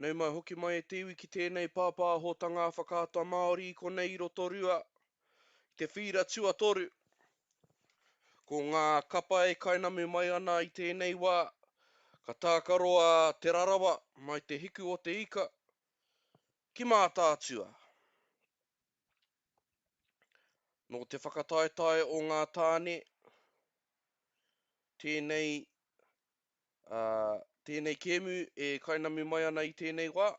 Nei mai hoki mai e te iwi ki tēnei pāpāhotanga whakātoa Māori I konei Rotorua, te whira tua toru. Ko ngā kapa e kainami mai ana I tēnei wā, ka tākaroa te rarawa mai te hiku o te ika, ki mā tātua. No te whakataetae o ngā tāne, tēnei kēmu e kainami mai ana I tēnei wā.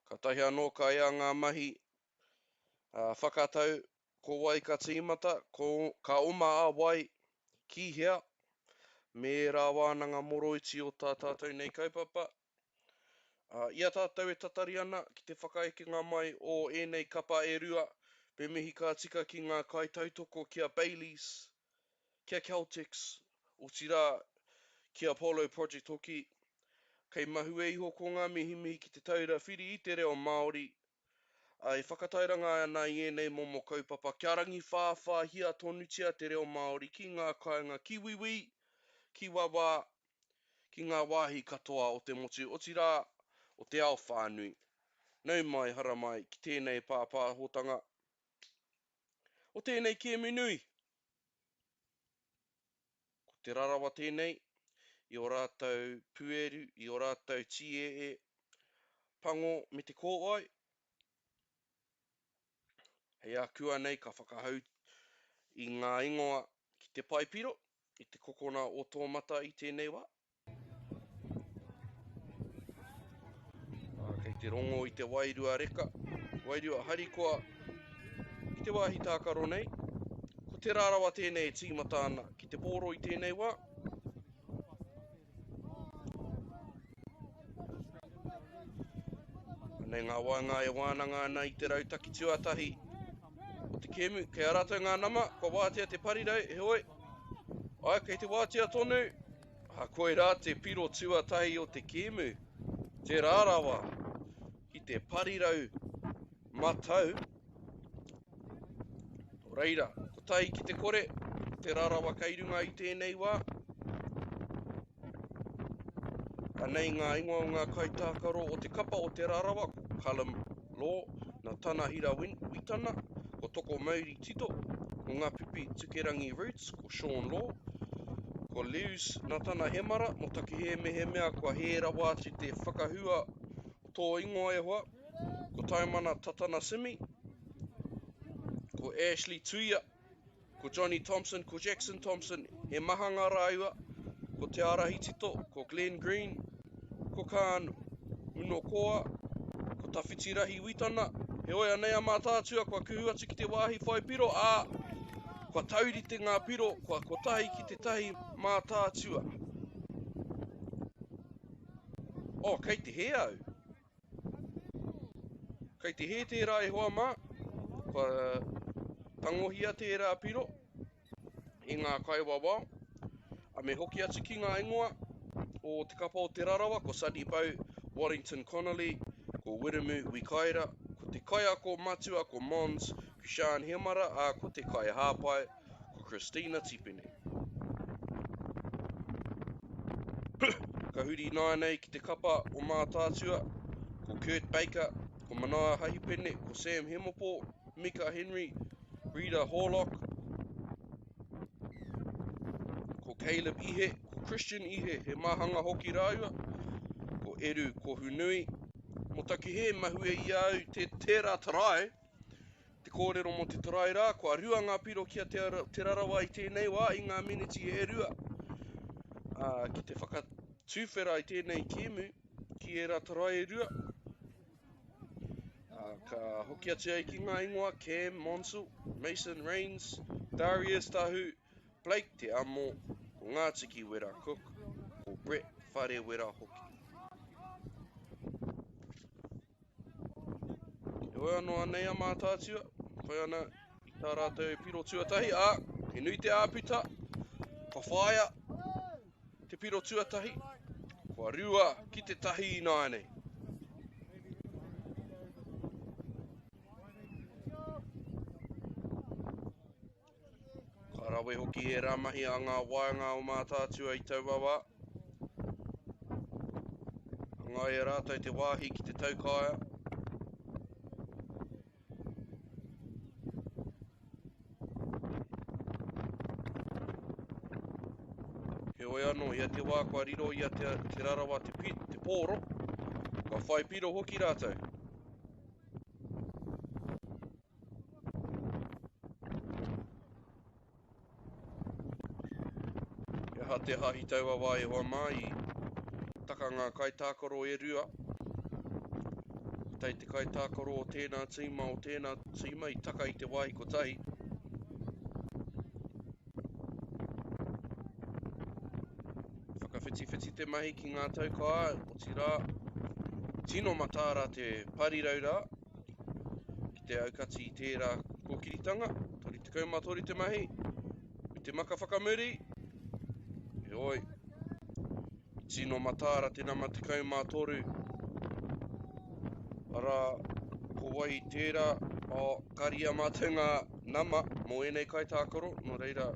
Ka tahi anō ka ea ngā mahi whakatau ko wai ka tīmata, ka oma a wai ki hea, me rā wānanga moroiti o tā tātou nei kaupapa. Ia tātou e tatari ana ki te whakaekinga mai o ēnei kapa e rua, pe mihi ka tika ki ngā kaitautoko kia Baileys, kia Celtics, o tira ki Apollo Project hoki. Kei mahu e iho ko ngā mihi ki te taura whiri I te reo Māori. E whakatairanga ana I ēnei momo kaupapa. Kia rangi whāwhāhia tonutia te reo Māori ki ngā kāinga kiwiwi, ki wawa, ki ngā wāhi katoa o te motu o tira o te ao whānui. Nau mai hara mai ki tēnei pāpāhotanga. O tēnei kēmu nui. Ko te rarawa tēnei. I o rātou pueru, I o rātou tiee, pango me te kōwai. Hei a kua nei ka whakahau I ngā ingoa ki te paipiro, I te kokona o tōmata I tēnei wā. Kei te rongo I te wairua reka, wairua harikoa, ki te wāhi tākaro nei. Ko te rarawa tēnei tīmata ana ki te pōro I tēnei wā. Nei ngā wainga e wānanga ana I te rautaki tuatahi o te kēmu, kei a rātou ngā nama, ko wātea te parirau, he oi. Ai, kei te wātea tonu, koe rā te piro tuatahi o te kēmu, te rārawa, ki te parirau matau. O reira, ko tai ki te kore, te rārawa kairunga I tēnei wā. Anei ngā ingoa o ngā kaitākaro o te kapa o te rārawa, ko Callum Law, na tana hira witana, ko toko Māori Tito, ko ngā pipi tukerangi Roots, ko Sean Law, ko Lewis na tana hemara, mo taki he mea kua hēra wāti te whakahua o tō ingoa e hoa, ko taimana Tatana Simi, ko Ashley Tuia, ko Johnny Thompson, ko Jackson Thompson, he mahanga rāua, ko Te Arahi Tito, ko Glenn Green, ko Kaan Unokoa, ko Tawhiti Rahi Witana, he oia nei a mātātua, kua kuhu atu ki te wāhi whai piro, kua taurite ngā piro, kua kotahi ki te tahi mātātua. Kei te he au. Kei te he tērā e hoa mā, kua tangohia tērā piro, I ngā kaiwawa, a me hoki atu ki ngā ingoa, o te kapa o te rarawa, ko Sunny Bow, Warrington Connolly, ko Wiramu Wikaira, ko te kaia ko Matua, ko Mons, ko Sean Hemara, ko te kai hāpai, ko Christina Tipene. Ka huri nānei ki te kapa o mātātua, ko Kurt Baker, ko Manaia Hahipene, ko Sam Hemopo, Mika Henry, Rita Horlock, ko Caleb Ihe, ko Christian Ihe, he mahanga hoki rāua, ko Eru Kohunui, mo taki he mahue I au te tērā tarai, te kōrero mo te tarai rā, ko a rua ngā piro kia te rarawa I tēnei wā, I ngā miniti e rua. Ki te whakatūwhera I tēnei kēmu, ki e rā tarai e rua. Ka hoki atu ai ki ngā ingoa, Cam Monsell, Mason Rains, Darius Tahu, Blake Te Amo, ko Ngātiki Wera Cook, ko Brett Whare Wera Hoki. E oi anō anei a mātātua, koe ana I tā rātou piro tuatahi, he nui te āputa, ka whāia, te piro tuatahi, kua rua ki te tahi I nānei. Rawe hoki e ramahi a ngā waenga o mātātua I tauwawa. Ngā e rātou te wāhi ki te taukāia. He oi anō, ia te wā kua riro, ia te rarawa te pōro. Ka whai piro hoki rātou. Te hahi tauawa e hoa mai I taka ngā kaitākaro e rua. Tei te kaitākaro o tēnā tīma o tēnā tīma I taka I te wāhi kotahi. Whakawhiti te mahi ki ngā taukā o ti rā. Tino matāra te parirau rā. Ki te aukati I tērā kōkiritanga. Tori te kaumātori te mahi. I te maka whakamuri. He oi, tino matāra te nama te kaumātoru. Ara, ko wai tērā, karia mātou ngā nama mō enei kaitākaro, no reira.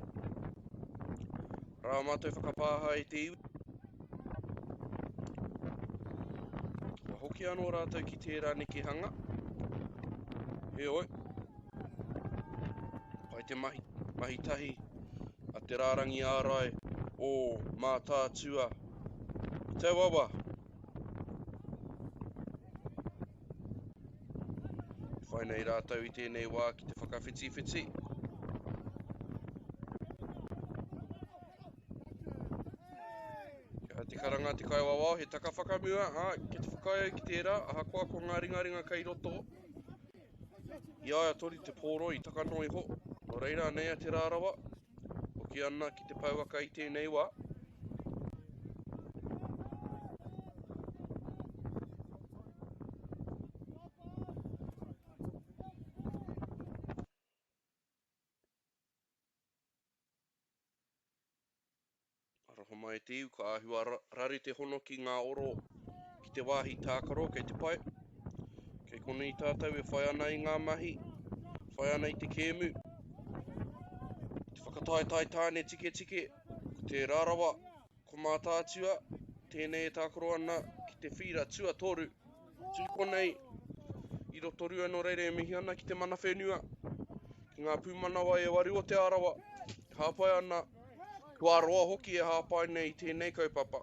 Rā mātou whakapāha I te iwi. Kua hoki anō rātou ki tērā neke hanga. He oi. Pai te mahi tahi a te rārangi ārai. O mātātua I te wawa. Whainei rātou I tēnei wā ki te whakawhiti. Kia te karanga te kaiwawa, he taka whakamua, ki te whakaiau ki tērā, aha koa ko ngā ringa kei roto. I aia tori te pōro I takanoi ho, no reira nei a te rārawa. Ki ana ki te pauaka I tēnei wā. Homa e te iu, ka ahua rari te hono ki ngā oro ki te wāhi tākaro kei te pai. Kei kona i tātou e whai ana i ngā mahi, whai ana i te kēmu. Te whakataetai tāne tike, ko te rarawa, ko mā tātua, tēnei e tākaro ana ki te whira tua toru. Tui konei, i Rotorua no reire e mihi ana ki te mana whenua. Ki ngā pūmanawa e wari o te arawa, hāpai ana, kua roa hoki e hāpai nei tēnei kaupapa.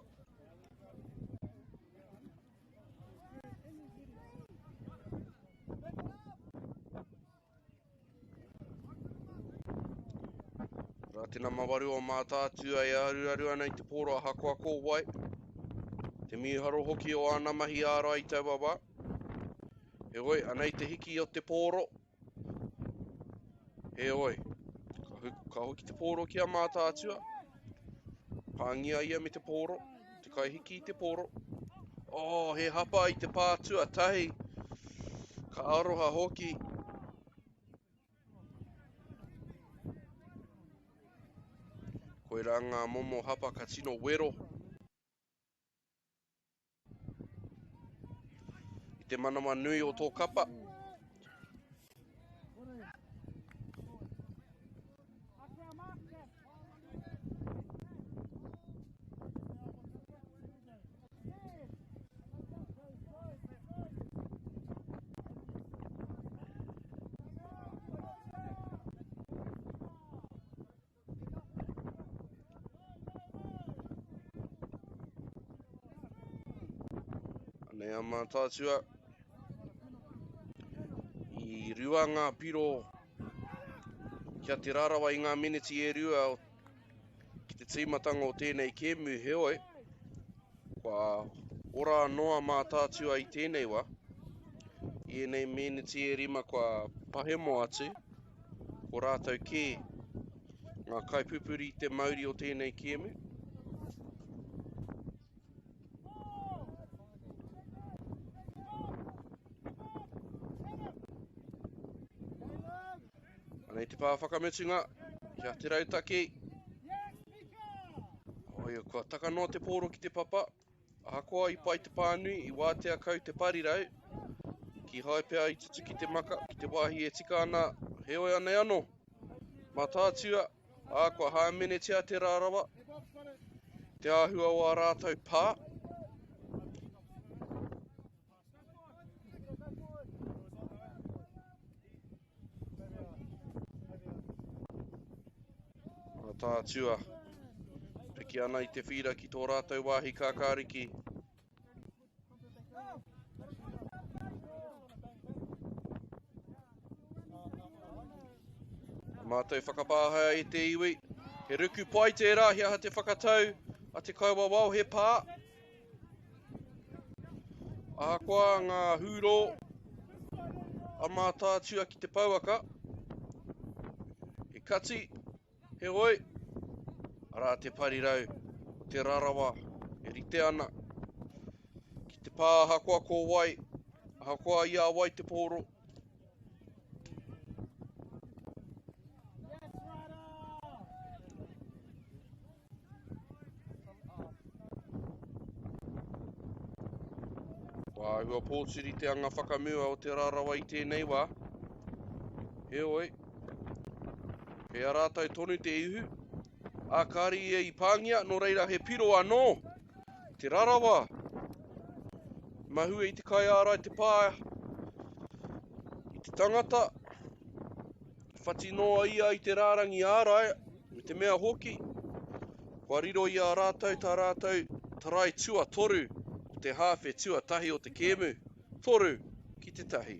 Rā tēnā mawaru o mā tātua e aru ana i te pōro a hakoa kōwai. Te miharo hoki o ana mahi āra i tau wawa. He oi, anei te hiki o te pōro. He oi, ka hoki te pōro kia mā tātua. Pāngia ia me te pōro, te kai hiki i te pōro. Oh, he hapa i te pātua tahi. Ka aroha hoki. Koe rā ngā momo hapa ka tino wero. I te manawa nui o tō kapa. Nei a mā tātua. I rua ngā piro kia te rarawa i ngā miniti e rua ki te tīmatanga o tēnei kēmu he oi. Kua ora noa mā tātua i tēnei wā. I nei miniti e rima kua pahemo atu. Ko rātou kē ngā kaipupuri te mauri o tēnei kēmu. Anei te pāwhakamutunga, kia te rautaki. Oi, kua taka noa te pōro ki te papa. Ahakoa i pai te pānui, i wātea kau te parirau. Ki haipea i tutu ki te maka, ki te wāhi e tika ana. He oi anei anō. Mā tātua, kua hāmenetia te rārawa. Te āhua o a rātou pā. Tātua, peki ana i te whira ki tō rātou wāhi kākāriki. Mātou whakapāhaya i te iwi. He ruku pai tērā, hea te whakatau, a te kaua wau he pā. Ahakoa ngā hūro, a mā tātua ki te pauaka. He kati, he oi. Arā te parirau, te rarawa, e rite ana. Ki te pā hakoa ko wai, hakoa ia wai te pōro. Wāhua pōturi te anga whakamua o te rarawa i tēnei wā. He oi, he arātau tonu te ihu. A kāri e i pāngia, no reira he piro anō. Te rarawa. Mahua i te kai ārai te pā. I te tangata. Whati noa ia i te rārangi ārai. Me te mea hoki. Kua riro i a rātau tā rātau. Tarai tua toru. Te hāwhe tua tahi o te kēmu. Toru ki te tahi.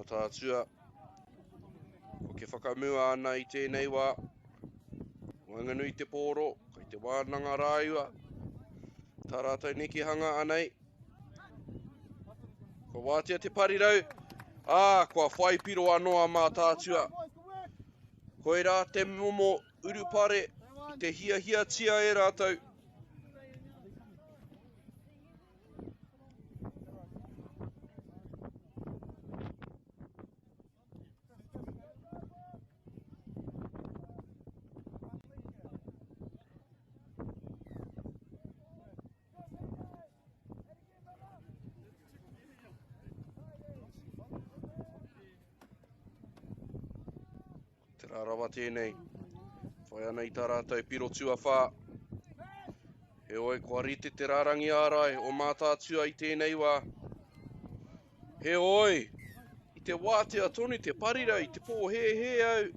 Tātua, ko ke whakamua ana i tēnei wā, wanganui te pōro, kai te wānanga rāiua, tā rātou neki hanga anei. Ko wātea te parirau, Kua whai piro anō a mātātua. Koe rā te momo urupare i te hia tia e rātou. Te rārawa tēnei. Whai ana i tā rātou piro tuawhā. He oi, kua rite te rārangi ārai o mātātua i tēnei wā. He oi, i te wātea tonu, te parira, i te pō he au.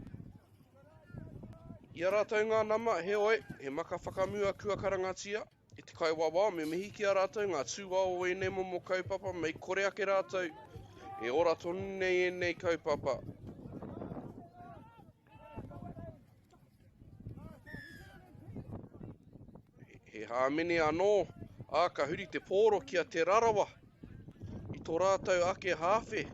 I a rātou ngā nama, he oi, he maka whakamua kua karangatia. I te kai wawa, me mihiki a rātou ngā tūwa o e nei momo kaupapa, mei kore ake rātou. E ora tonu nei e nei kaupapa. He hāmene anō, ka huri te pōro kia te rarawa. I tō rātou ake hāwhe.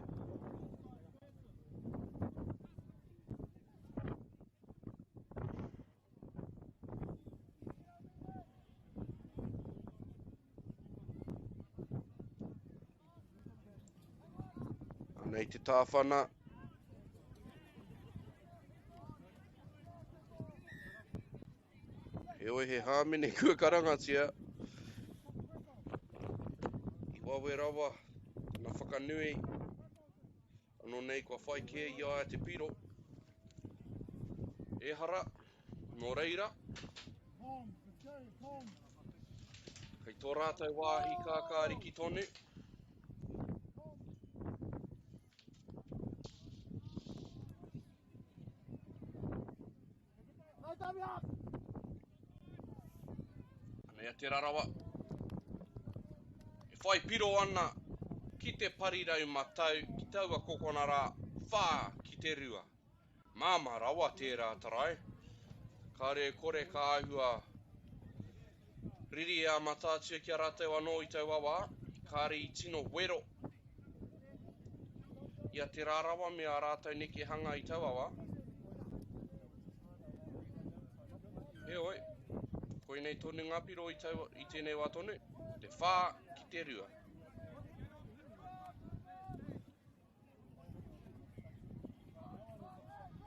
Nei te tāwhana. He oi he hāmene kua karangatia. I wawe rawa, na whakanui. Anō nei kua whai kē i aia te piro. E hara, nō reira. Kei tō rātou wāhi kākāriki tonu. Anea te rarawa. E whai piro ana ki te parirau matau ki taua kokona rā whā ki te rua. Māma rawa tērā tarai. Kāre kore ka ahua riri a matātua ki a rātou anō i tau awa. Kāre i tino wero. Ia te rārawa me a rātou neke hanga i tau awa. He oi, koe nei tonu ngā piro i tēnei wā tonu, te whā ki te rua.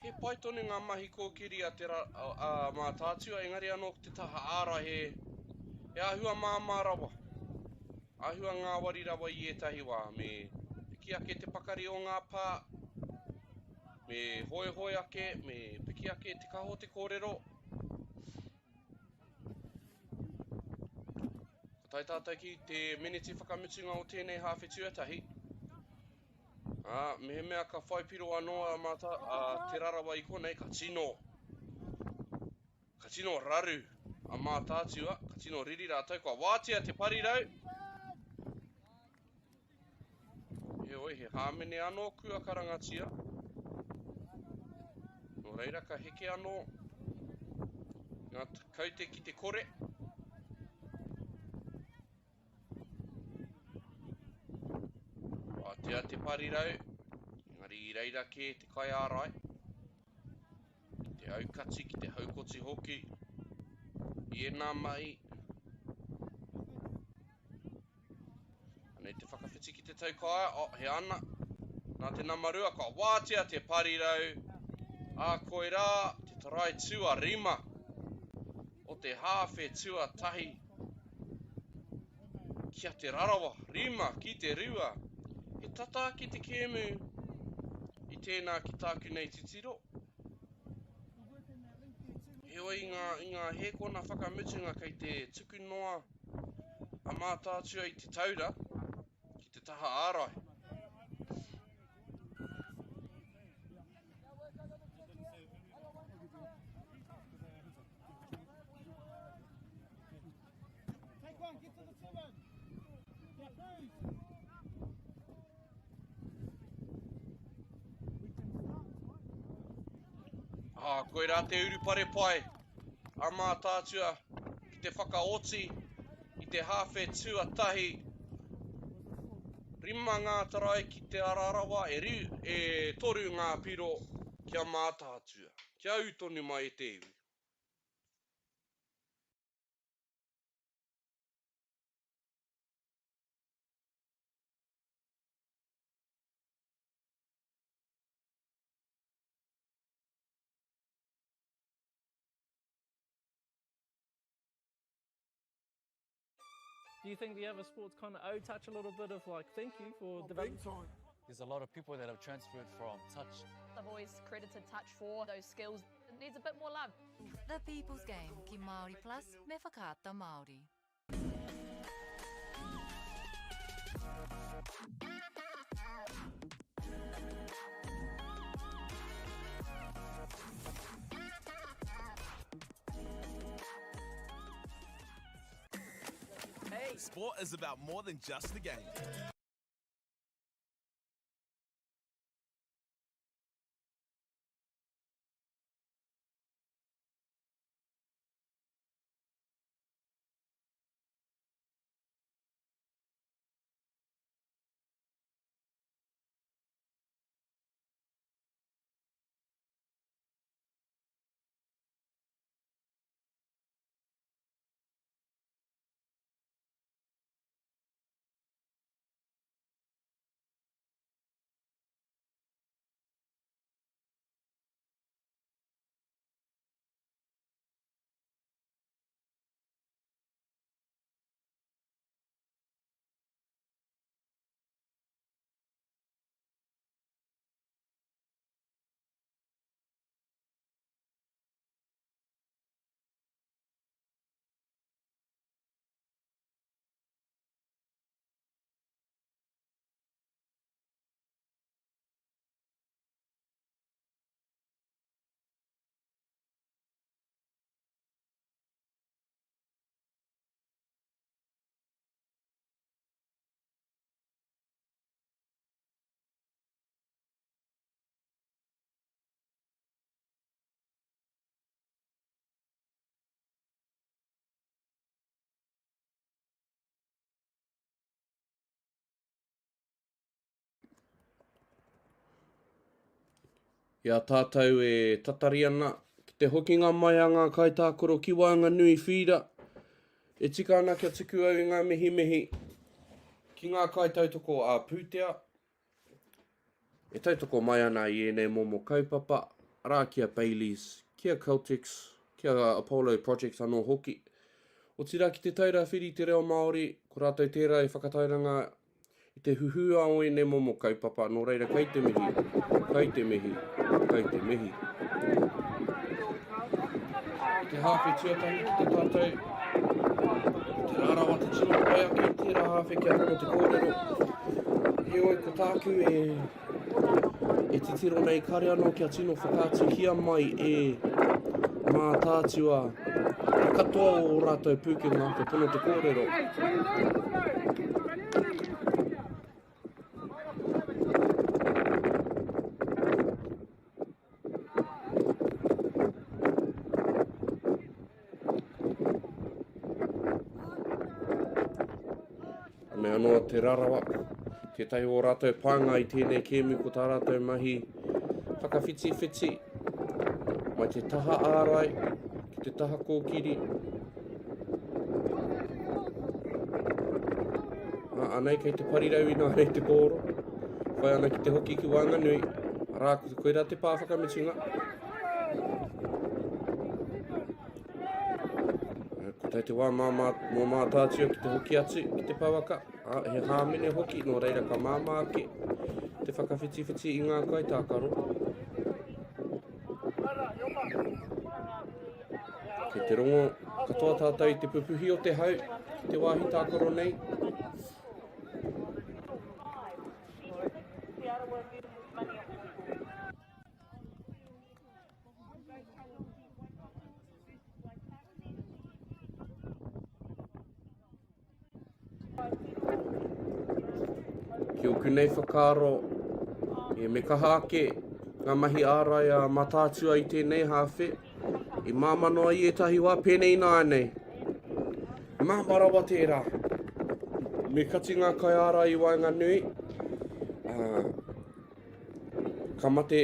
He pai tonu ngā mahi kōkiri a te mātātua, engari anō te taha āra he ahua māmā rawa. Ahua ngā wari rawa i etahi wā, me piki ake te pakari o ngā pā, me hoi ake, me piki ake te kaho te kōrero. Tai tātou ki te meneti whakamutunga o tēnei hawhi tuatahi. Me mea ka whai piro anō te rarawa i konei, ka tino. Ka tino raru a mātātua, ka tino riri rātou, kua wātea te parirau. He oi, he hāmene anō kua karangatia. Nō reira ka heke anō. Ngā kaute ki te kore. Wātea te parirau. Engari I reira ke te kai ārai. Te aukati ki te haukoti hoki. I e nā mai. Anei te whakawhiti ki te taukaia. He ana. Nā te namarua, ka wātea te parirau. Koe rā, te tarai tua rima. O te hāwhe tua tahi. Kia te rarawa, rima ki te rua. He tata ki te kēmu. I tēnā ki tāku nei titiro. He oi ngā hēkona whakamutunga kei te tuku noa. A mātātua I te taura. Ki te taha ārai. Koe rā te urupare pai, a mātātua ki te whakaoti I te hawhe tuatahi. Rima ngā tarae ki te ararawa, e toru ngā piro kia mātātua. Kia utonu mai e te iwi. Do you think the other sports kind of owe touch a little bit of like thank you for developing? There's a lot of people that have transferred from touch. I've always credited touch for those skills. It needs a bit more love. The People's Game ki Māori Plus me whakaata Māori. Sport is about more than just the game. Ia tātou e tatari ana ki te hokinga mai a ngā kaitākoro ki wānga nui whira. E tika ana kia tuku au i ngā mihi ki ngā kaitautoko a Pūtea. E tautoko mai ana i ēnei momo kaupapa, rā kia Baileys, kia Celtics, kia Apollo Project anō hoki. O tira ki te taura whiri te reo Māori, ko rātou tērā e whakatauranga i te huhua o ēnei momo kaupapa, nō reira kei te mihi, kei te mihi, kei te mihi. Te hawhi tuatahi ki te tātou, te rārawa te tino pai aki, tērā hawhi kia hono te kōrero. He oi ko tāku e titiro nei kare anō kia tino whakātu hia mai e mā tātua. Katoa o rātou pūkenga te pono te kōrero. Me anō te rarawa, te tai o rātou pānga i tēnei kēmu ko tā rātou mahi whakawhiti, mai te taha ārai, ki te taha kōkiri. Anei kei te parirau ina rei te kōro, whai ana ki te hoki ki wānga nui, rā koe rā te pāwhakamitunga. Ko tei te wā mō mātātua ki te hoki atu, ki te pawaka. He hāmene hoki, nō reira ka māmāke, te whakawhiti i ngā kaitākaro. Kei te rongo, katoa tātou i te pupuhi o te hau, ki te wāhi tākaro nei. Ki o kunei whakaro, e me ka hake, ngā mahi ārai a matātua i tēnei hawhi, i māmanoa i etahi wā pēnei nā nei. Māmarawa tērā. Me kati ngā kai ara I waenga nui. Ka mate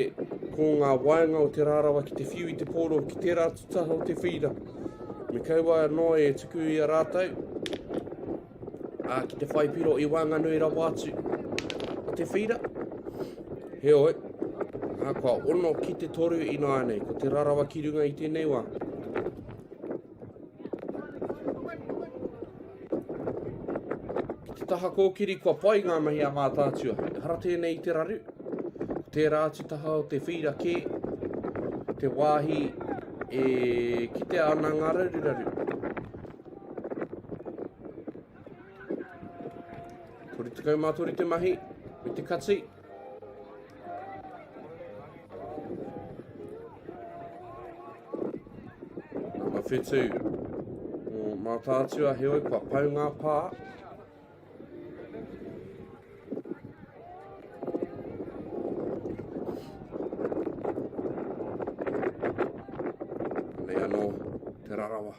ko ngā waenga o te rārawa ki te whiu I te pōro ki te rātu taha o te whira. Me kaua no e tuku I a rātou. Ki te whaipiro I waenga nui rawa atu o te whira. He oi. Kua ono ki te toru I nā nei, ko te rarawa ki runga I tēnei wā. Ki te taha kōkiri kua pai ngā mahi a mātātua. Hara tēnei I te raru. Te rātu taha o te whira ke, te wāhi ki te ana ngā raru. Tori te kaumātori te mahi, me te kati. Ngā whetū o mātātua he oi kua pau ngā pā. Nei anō te rarawa,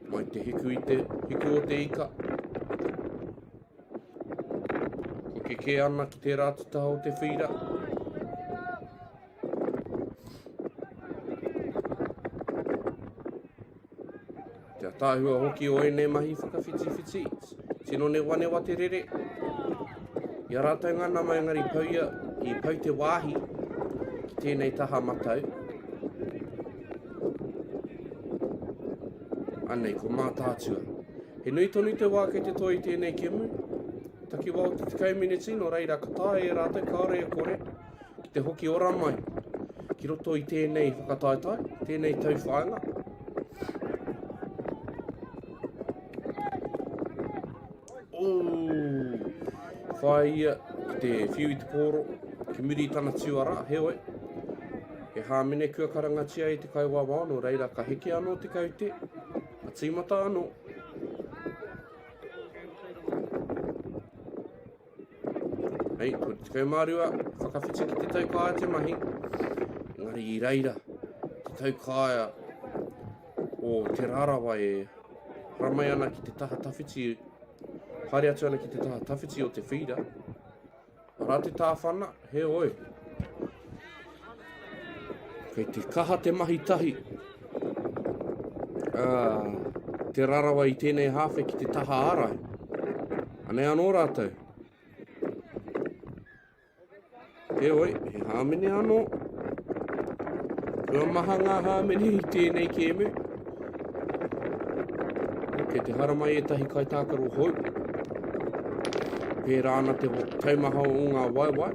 mai te hiku o te ika. Ko ke ana ki te rātu taha o te whira. Te tāhua hoki o ene mahi whakawhiti. Tino ne wane wa te rere. Ia rātou ngana mai ngari pauia I pau te wāhi ki tēnei taha matau. Anei, ko mātātua. He nui tonu te wā kei te toi tēnei kemu. Takiwā o te 10 minutes no reira ka tae e rātou kāre e kore. Ki te hoki ora mai. Ki roto I tēnei whakataetai, tēnei tauwhāinga. Whai ia ki te whiu I te pōro, ki muri I tana tiwara, he oi. He hāmene kua karangatia I te kaiwā wāno, reira ka heke anō te kaute, a tīmata anō. Hei, ko te kaumārua, whakawhiti ki te taukāia te mahi. Engari I reira, te taukāia o te rarawa e haramai ana ki te taha tawhiti, haere atu ana ki te taha tawhiti o te whira. Arā te tāwhana, he oi. Kei te kaha te mahi tahi. Te rarawa I tēnei hawhe ki te taha ārai. Anei anō rātou. He oi, he hāmene anō. Kua maha ngā hāmene I tēnei kēmu. Kei te haramai e tahi kai tākaro hou. Pērā ana te taumaha o ngā waiwai.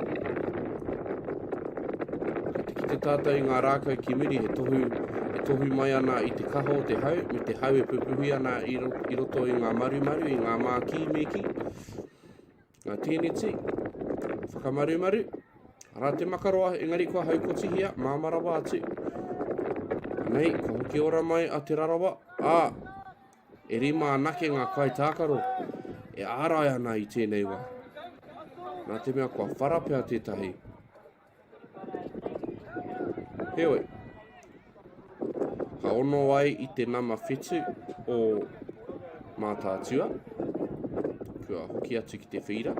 Ki te tātou I ngā rākau ki muri, he tohu mai ana I te kaho o te hau, me te hau e pupuhi ana I roto I ngā marumaru, I ngā māki meki. Ngā tēneti, whakamarumaru. Arā te makaroa, engari kua haukoti hia, māmarawa atu. Nei, ka hoki ora mai a te rarawa. E rima anake ngā kai tākaro. E ārai ana I tēnei wā. Nā te mea kua wharapea tētahi. He oi. Ka ono ai I te nama whetu o mātātua. Kua hoki atu ki te whira.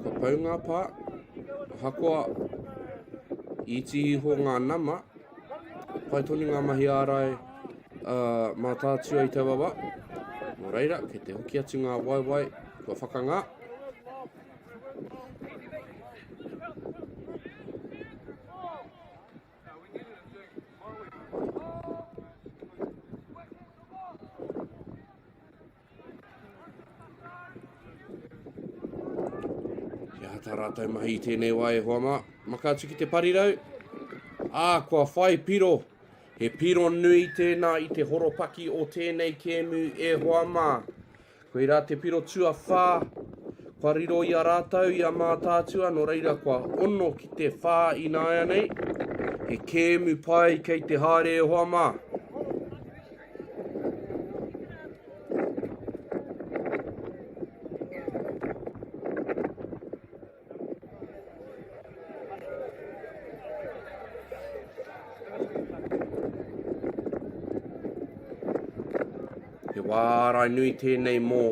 Ka pau ngā pā. Hakoa I tiho ngā nama, pai toni ngā mahi ārai mātātua I te wawa. Mō reira, kei te hoki atu ngā waiwai, kua whakangā. Tā rātou mahi I tēnei wā e hoa mā. Maka atu ki te parirau. Kua whai piro. He piro nui tēnā I te horopaki o tēnei kēmu e hoa mā. Koe rā te piro tua whā. Kua riro I a rātou I a mātātua. No reira kua ono ki te whā I nāia nei. He kēmu pai kei te haere e hoa mā. wārai nui tēnei mō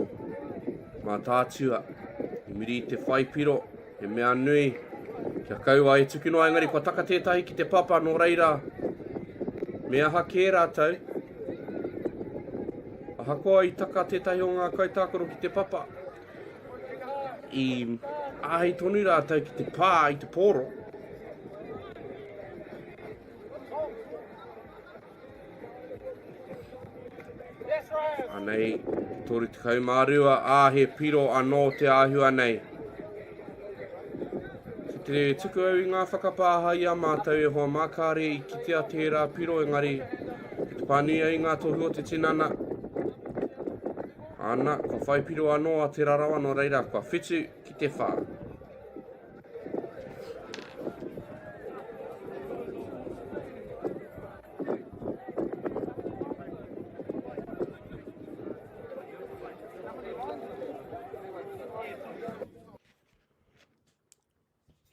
mā tātua. I miri te whaipiro, he mea nui. Kia kaua e tuku noa engari, kua taka tētahi ki te papa no reira. Mea hake rātou. Ahakoa i taka tētahi o ngā kaitākoro ki te papa. I āhei tonu rātou ki te pā i te pōro. Anei, tori te kaumārua, he piro anō te āhua nei. Te tuku au i ngā whakapāha i a mātou e hoa mākare i kitea tērā piro engari. Te pānui i ngā tohu o te tinana. Ana, kua whaipiro anō a te rarawa no reira, kua whitu ki te whā.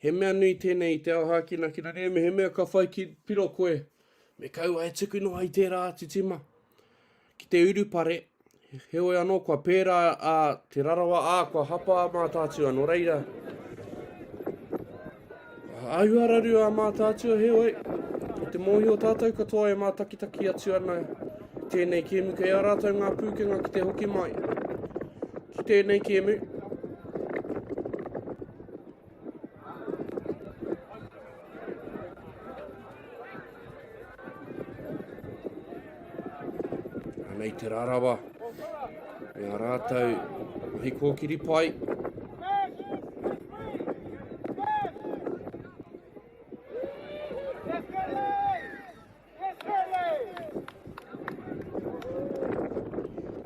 He mea nui tēnei te ao hākina ki rere, me he mea ka whai ki piro koe. Me kaua e tuku noa i tērā te tima. Ki te urupare, he oi anō kua pērā a te rarawa kua hapa mā tātua no reira. Ahua raru a mā tātua he oi. Ki te mohi o tātou katoa e mā takitaki atu ana. Tēnei kēmu kei a rātou ngā pūkenga ki te hoki mai. Ki tēnei kēmu. Nei te rarawa, me a rātou hi kōkiri pai.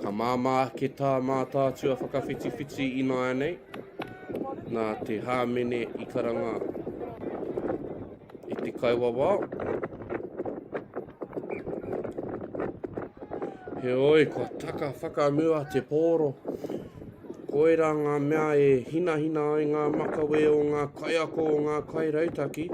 Ka māmā ke tā mā tātua whakawhiti-whiti ina anei, nā te hāmene i karanga i te kaiwawa. He oi, kua taka whakamua te pōro. Koera ngā mea e hina-hina ai ngā makawe o ngā kaiako o ngā kairautaki.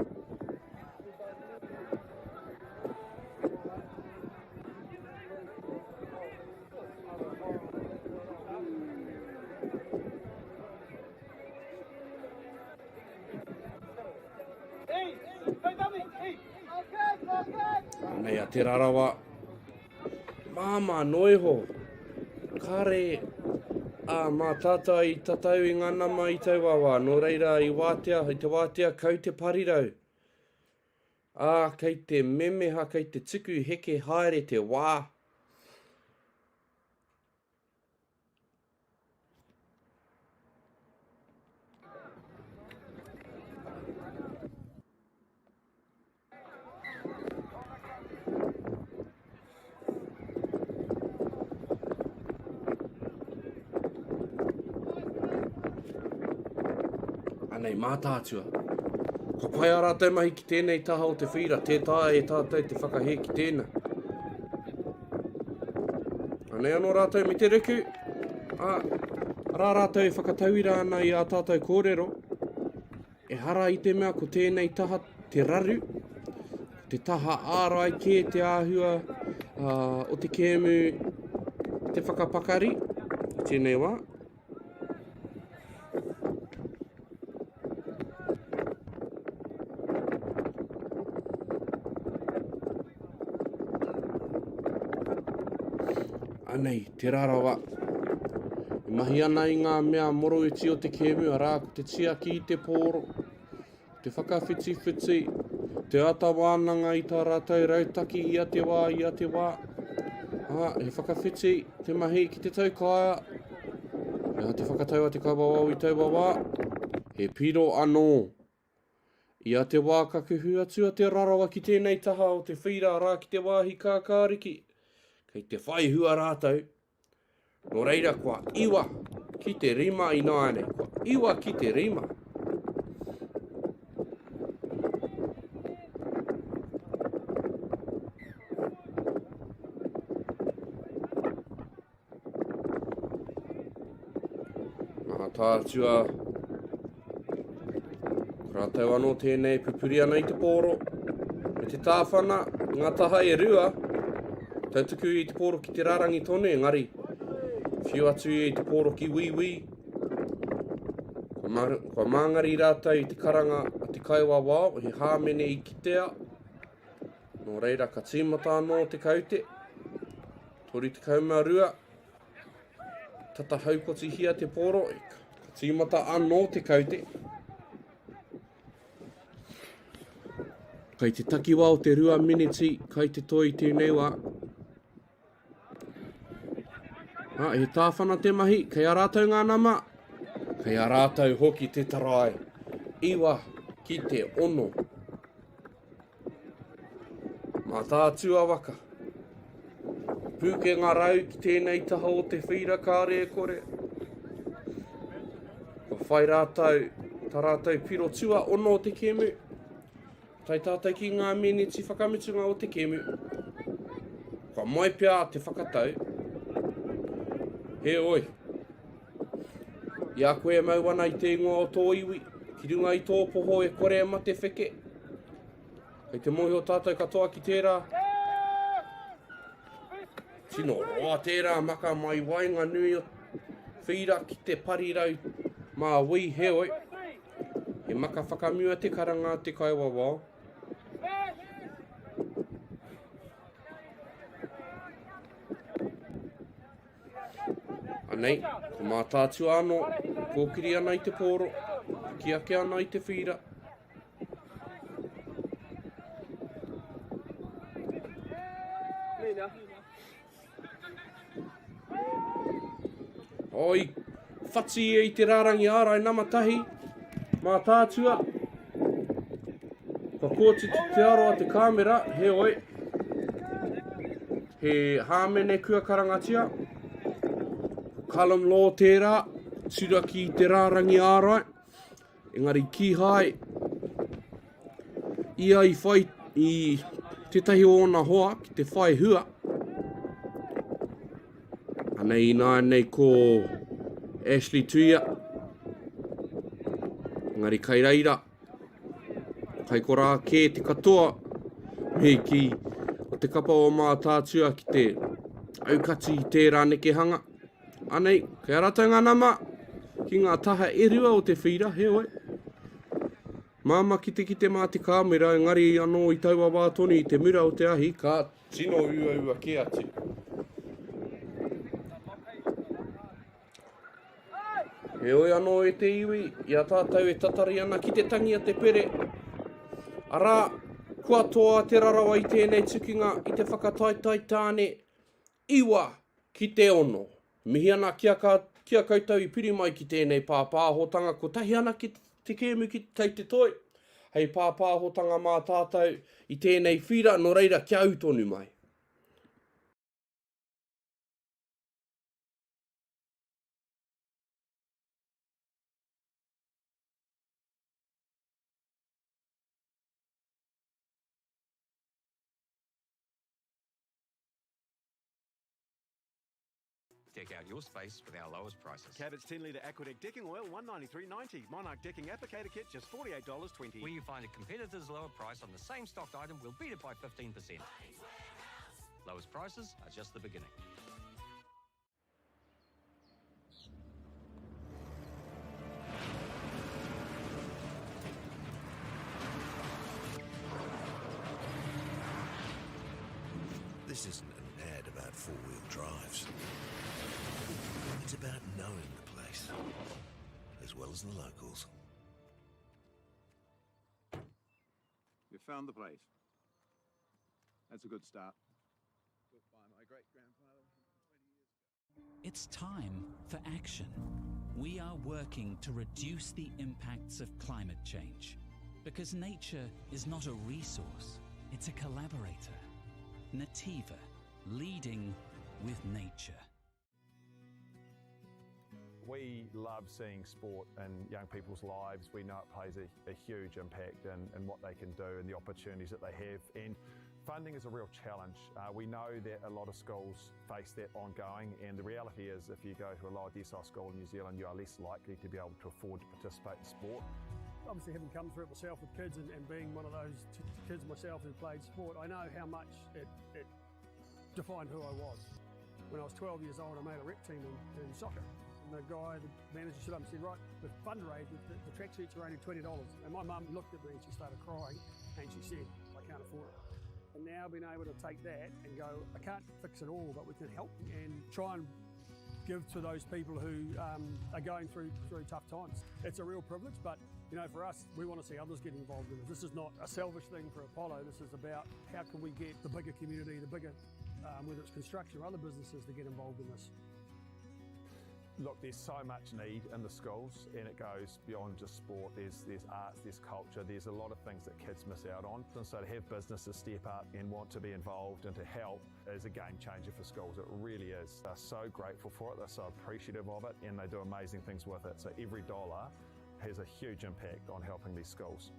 Nei a te rarawa. Māma noiho, kare mā tāta i tatau i ngā nama i tau wawa, no reira i te wātea kau te parirau. Kei te memeha, kei te tuku heke haere te wā. Anei, mā tātua. Ka pai a rātou mahi ki tēnei taha o te whira, te tāe e tātou te whakahe ki tēnā. Anei anō rātou me te reku. Rā rātou e whakatauira ana i a tātou kōrero. E hara i te mea ko tēnei taha te raru. Te taha ārai kē te āhua o te kēmu te whakapakari. Tēnei wā. Anei, te rarawa. I mahi ana i ngā mea moro iti o te kēmu, arā ko te tiaki i te pōro, te whakawhiti-whiti, te ata wānanga i tā rātou rautaki i a te wā, he whakawhiti, te mahi ki te taukaia, te whakatau a te kaiwawau i tau wawa, he piro anō. I a te wā kakuhu atu a te rarawa ki tēnei taha o te whira rā ki te wāhi kākāriki. Kei te whai hua rātou. No reira kua iwa ki te rima i nāne. Kua iwa ki te rima. Ngā tātua. Rātou anō tēnei pupuri ana i te pōro. Me te tāwhana, ngā taha e rua. Tautuku i te pōro ki te rarangi tonu, engari, Whiu atu i te pōro ki wiwi. Kua māngari rātou i te karanga a te kaiwa wao, he hāmene i kitea. Nō reira ka tīmata anō te kaute. Tori te kaumārua. Tata haukoti hia te pōro, ka tīmata anō te kaute. Kei te takiwā o te 2 miniti, kei te toi tēnei wā. He tāwhana te mahi, kei a rātou ngā nama. Kei a rātou hoki te tarai. Iwa ki te ono. Mā tātua waka. Pūke ngā rau ki tēnei taha o te whira kāre kore. Ko whai rātou, tā rātou piro tua ono o te kemu. Tai tātou ki ngā miniti whakamitunga o te kemu. Kua mai pia te whakatau. He oi. Ia koe mau ana i te ingoa o tō iwi. Ki runga i tō poho e kore ma te wheke. Kei te mohi o tātou katoa ki tērā. Tino roa tērā maka mai wainga nui o whira ki te parirau mā wii he oi. He maka whakamua te karanga te kaiwa wao. Anei, ko mā tātua anō, kōkiri ana i te pōro, ki ake ana i te whira. Oi, whati e i te rārangi ārai namatahi, mā tātua. Ka kōti te aroa te kāmera, he oi. He hāmene kua karangatia. Callum Law tērā, tura ki te rārangi ārai. Engari ki hai. Ia i whai i tetahi o ona hoa ki te whai hua. Anei nei ko Ashley Tuia. Engari kai reira. Kai korā kē te katoa. Me ki o te kapa o mā tātua ki te aukati i tērā neke hanga. Anei, kei rātou ngā nama, ki ngā taha e rua o te whira, he oi. Māma ki te mā te kāmera, engari anō i taua wātoni i te mura o te ahi, ka tino ua ke atu. He oi anō e te iwi, ia tātou e tatari ana ki te tangi a te pere. Arā, kua toa te rarawa i tēnei tukinga, i te whakataitai tāne, iwa ki te ono. Mihi ana kia koutou i piri mai ki tēnei pāpāhotanga, ko tahi ana ki te kēmu ki kei te toi. Hei pāpāhotanga mā tātou i tēnei whira, no reira kia utonu mai. Deck out your space with our lowest prices. Cabot's 10-litre Aquadeck decking oil, $193.90. Monarch decking applicator kit, just $48.20. Where you find a competitor's lower price on the same stocked item, we'll beat it by 15%. Lowest prices are just the beginning. This isn't an ad about four-wheel drives. It's about knowing the place, as well as the locals. You found the place. That's a good start. Built by my great-grandfather 20 years ago. It's time for action. We are working to reduce the impacts of climate change, because nature is not a resource, it's a collaborator. Nativa, leading with nature. We love seeing sport in young people's lives. We know it plays a huge impact in what they can do and the opportunities that they have. And funding is a real challenge. We know that a lot of schools face that ongoing, and the reality is if you go to a lower decile school in New Zealand, you are less likely to be able to afford to participate in sport. Obviously, having come through it myself with kids and being one of those kids myself who played sport, I know how much it defined who I was. When I was 12 years old, I made a rep team in soccer. And the guy, the manager stood up and said, right, the fundraiser, the tracksuits are only $20. And my mum looked at me and she started crying and she said, I can't afford it. And now being able to take that and go, I can't fix it all, but we can help and try and give to those people who are going through tough times. It's a real privilege, but you know, for us, we want to see others get involved in it. This is not a selfish thing for Apollo. This is about how can we get the bigger community, the bigger, whether it's construction or other businesses, to get involved in this. Look, there's so much need in the schools, and it goes beyond just sport. There's arts, there's culture, there's a lot of things that kids miss out on. And so to have businesses step up and want to be involved and to help is a game changer for schools. It really is. They're so grateful for it, they're so appreciative of it, and they do amazing things with it. So every dollar has a huge impact on helping these schools.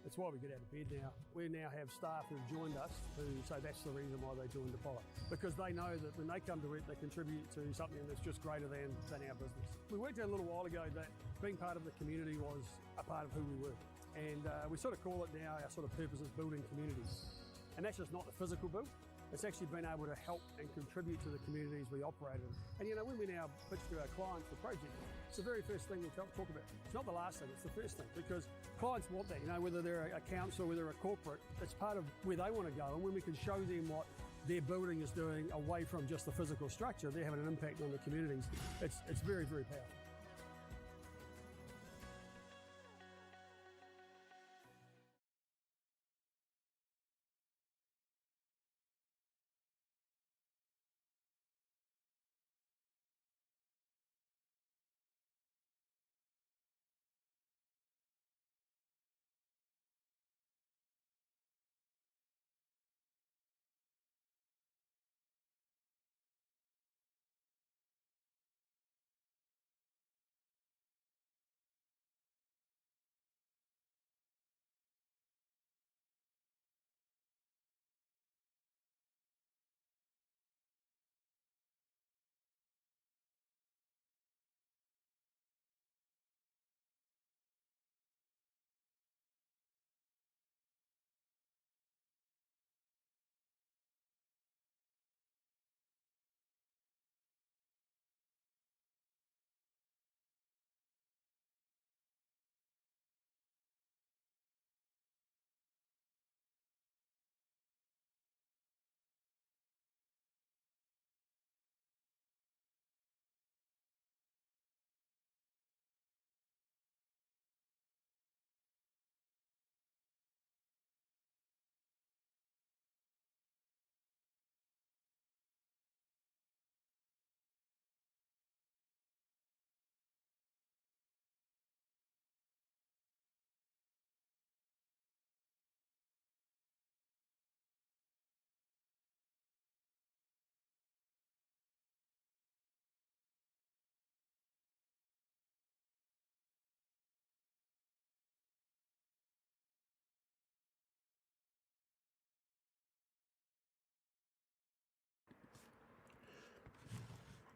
That's why we get out of bed now. We now have staff who've joined us who say that's the reason why they joined Apollo. Because they know that when they come to it, they contribute to something that's just greater than our business. We worked out a little while ago that being part of the community was a part of who we were. And we sort of call it now, our sort of purpose is building communities. And that's just not the physical build. It's actually been able to help and contribute to the communities we operate in. And you know, when we now pitch to our clients the project, it's the very first thing we talk about. It's not the last thing, it's the first thing, because clients want that, you know, whether they're a council, whether they're a corporate, it's part of where they want to go. And when we can show them what their building is doing away from just the physical structure, they're having an impact on the communities. It's very, very powerful.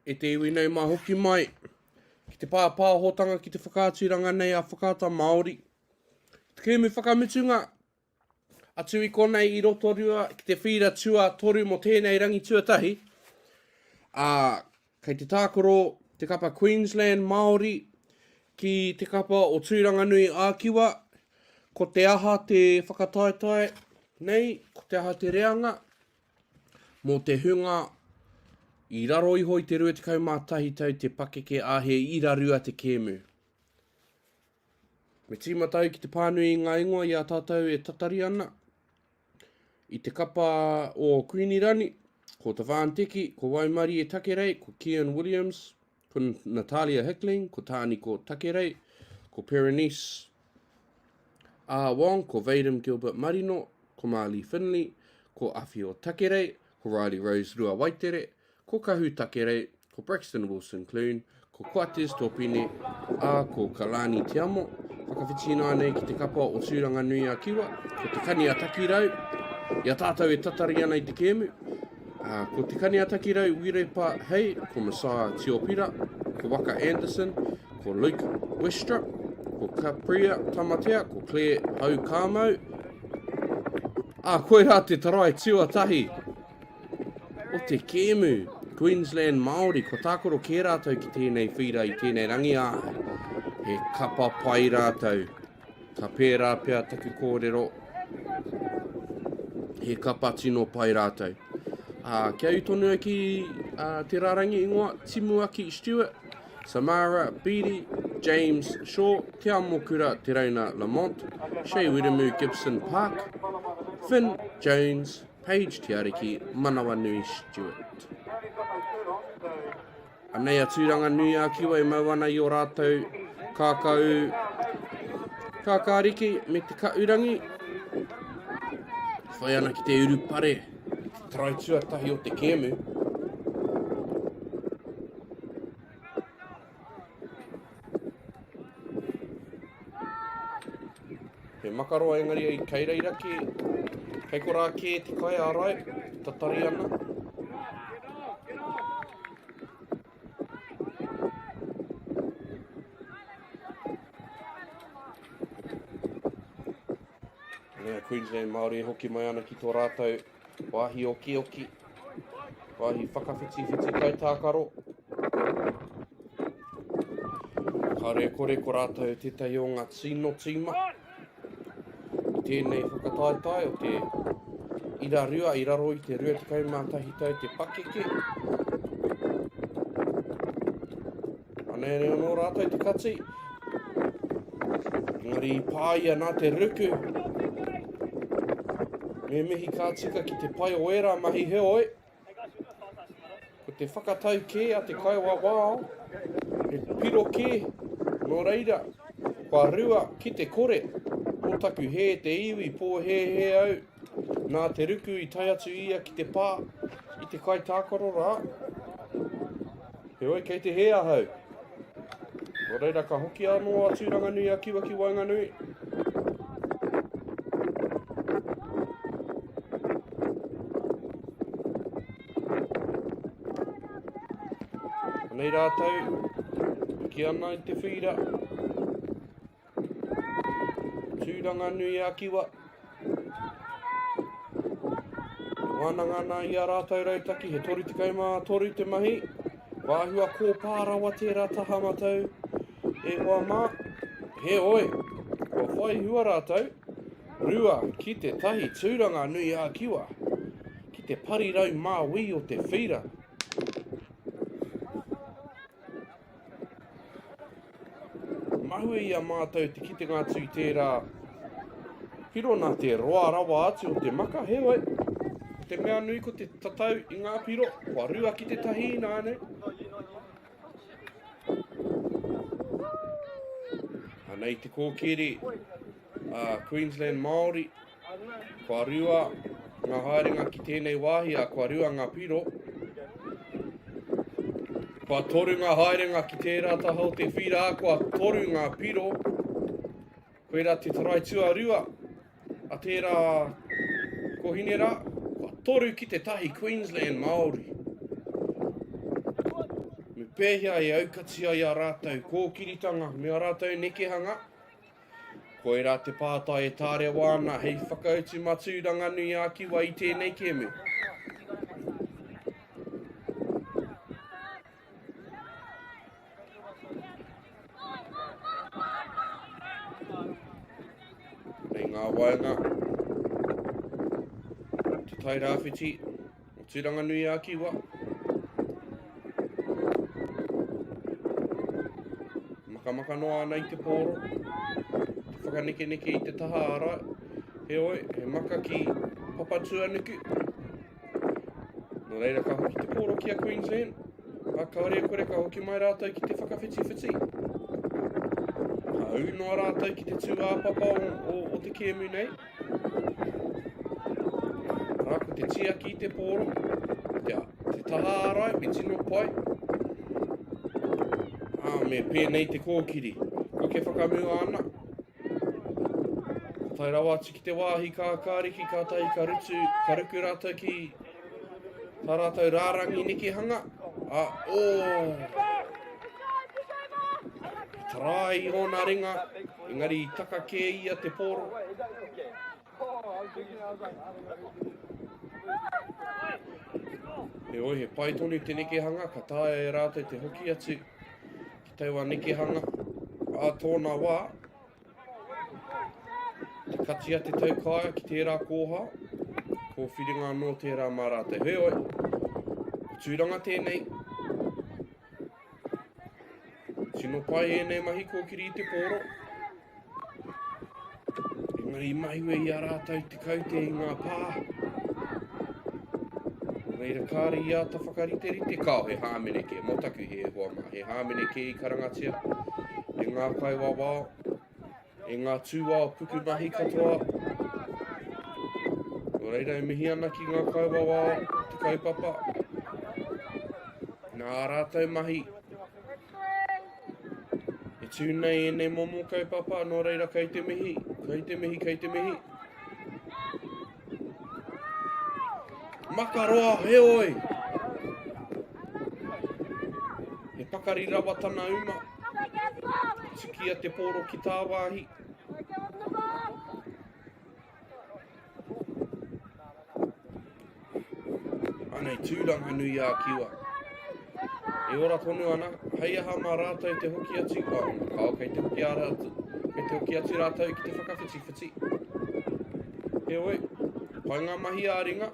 E te iwi nei mā hoki mai, ki te pāpāhotanga ki te whakāturanga nei a whakāta Māori. Te kēmu whakamitunga, atu i konei i Rotorua, ki te whira tua toru mo tēnei rangi tuatahi. Kei te tākoro, te kapa Queensland Māori, ki te kapa o Tūranganui Ākiwa, ko te aha te whakataetai nei, ko te aha te reanga, mō te hunga, I raro iho I te rua te kaumātahi tau te pakeke a he irarua te kēmu. Me tīma tau ki te pānui I ngā ingoa I a tātou e tatari ana. I te kapa o Queenirani, ko te Vānteki, ko Waimari e Takerei, ko Kian Williams, ko Natalia Hickling, ko Tāni ko Takerei, ko Berenice Wong, ko Vadim Gilbert Marino, ko Marley Finley, ko Awhi o Takerei, ko Riley Rose Rua Waitere, ko Kahu Takerei, ko Braxton Wilson Clune, ko Coates Tōpine, ko Kalani Te Amo, whakawhitino anei ki te kapa o Tūranganui Ākiwa, ko te kani a Takirau, ia tātou e tatari ana I te kēmu, ko te kani a Takirau, Wirepa Hei, ko Messiah Tiopira, ko Waka Anderson, ko Luke Westrup, ko Capria Tamatea, ko Claire Hau Kāmau, koe rā te tarai tuatahi, o te kēmu, Queensland Māori, ko tākoro kē rātou ki tēnei whira I tēnei rangi āhei. He kapa pai rātou. Ka pērā pia taku kōrero. He kapa tino pai rātou. Kia utonu ai ki te rārangi ingoa, Timuaki Stewart, Samara Beattie, James Shaw, Te Amo Kura, Te Rauna Lamont, Shea Wiremu Gibson Park, Finn Jones, Paige Tiariki, Manawa Nui Stewart. Anei a tūranga nui a kiwa I mau ana I o rātou kākāriki me te kaurangi. Whai ana ki te urupare, te trai tuatahi o te kēmu. He makaroa engari ai kei reira kei korā kē te kai ārai, tatari ana. Nea Queensland Māori hoki mai ana ki tō rātou wāhi oki, wāhi whakawhiti kai tākaro. Kare kore ko rātou tētahi o ngā tino tīma. Tēnei whakataetai o te ira rua, I raro I te rua te kaumātahi tau te pakeke. Anei reo no rātou te kati. Engari I pāia nā te ruku. Me mihi kā tika ki te pai o era mahi heoi. Ko te whakatau kē a te kaiwa wāo. He piro kē. Nō reira, kua rua ki te kore. Mō taku he te iwi pō he au. Nā te ruku I tai atu ia ki te pā. I te kai tākaro rā. He oi kei te he ahau. Nō reira ka hoki anō a tūranga nui a kiwa ki Wainganui. Nei rātou, ki ana I te whira. Tūranga nui a kiwa. Wānanga nā I a rātou rautaki, he toru te kaumā te mahi. Wāhua kō pārawa tērā taha matau. E hoa mā, he oi, kua whai hua rātou. Rua ki te tahi tūranga nui a kiwa. Ki te parirau mā wi o te whira. Mahue I a mātou te kitenga atu I tērā piro nā te roa rawa atu o te maka, he oi. Te mea nui ko te tatau I ngā piro, kua rua ki te tahi nāne. Anei te kōkiri, Queensland Māori, kua rua ngā haerenga ki tēnei wāhi a kua rua ngā piro. Kua toru ngā haerenga ki tērā taha o te whira, kua toru ngā piro. Koera te tarai tua rua, a tērā kohinera, kua toru ki te tahi Queensland Māori. Me pēhia I aukatia I a rātou kōkiritanga, me a rātou nekehanga. Koera te pātai e tāre wāna, hei whakautu matūranga nui a kiwa I tēnei kēmu. Ngā waenga, te tai rāwhiti, o tūranga nui a kiwa. Makamaka noa ana I te pōro, te whakaneke I te taha ara. He oi, he maka ki papatua nuku. Nō reira ka hoki te pōro ki a Queensland, a kaore kore ka hoki mai rātou ki te whakawhiti. Hau noa rātou ki te tū papa o te kēmu nei. Rā ko te tia ki te pōro, te taha arai, me tino pai. Me pēnei te kōkiri, ko ke whakamua ana. Tai rawa atu ki te wāhi kā kāriki, kā tai ka ruku rātou ki tā rātou rārangi nekehanga. Trai I ona ringa, engari I taka kē ia te pōro. He oi, he pai tonu te nekehanga, ka tāia e rātou te hoki atu ki taua nekehanga. A tōna wā, te katia te taukāia ki tērā kōha, ko whiringa no tērā mā rātou. He oi, ko tūranga tēnei. Tino pai e mahi ko kiri i te pōro. Engari mahiwe i a rātou te kaute i ngā pā. Reira kāri i a ta whakarite rite kao he hāmene ke, motaku he hoa mā, he hāmene ke i karangatia, e ngā kaiwa wā, e ngā tūwā puku mahi katoa. Reira e mihi ana ki ngā kaiwa wā, te kaupapa. Nā rātou mahi. E tūnei e nei momo kaupapa, no reira kei te mihi, kei te mihi, kei te mihi. Makaroa, he oi! He pakari rawa tana uma. Tikia te poro ki tā wāhi. Anei tūranga nui a kiwa. E ora tonu ana, hei aha mā rātou te hoki atu. Kao kei te hoki a rātou. Kei te hoki atu rātou ki te whakawhiti. He oi, pai ngā mahi a ringa.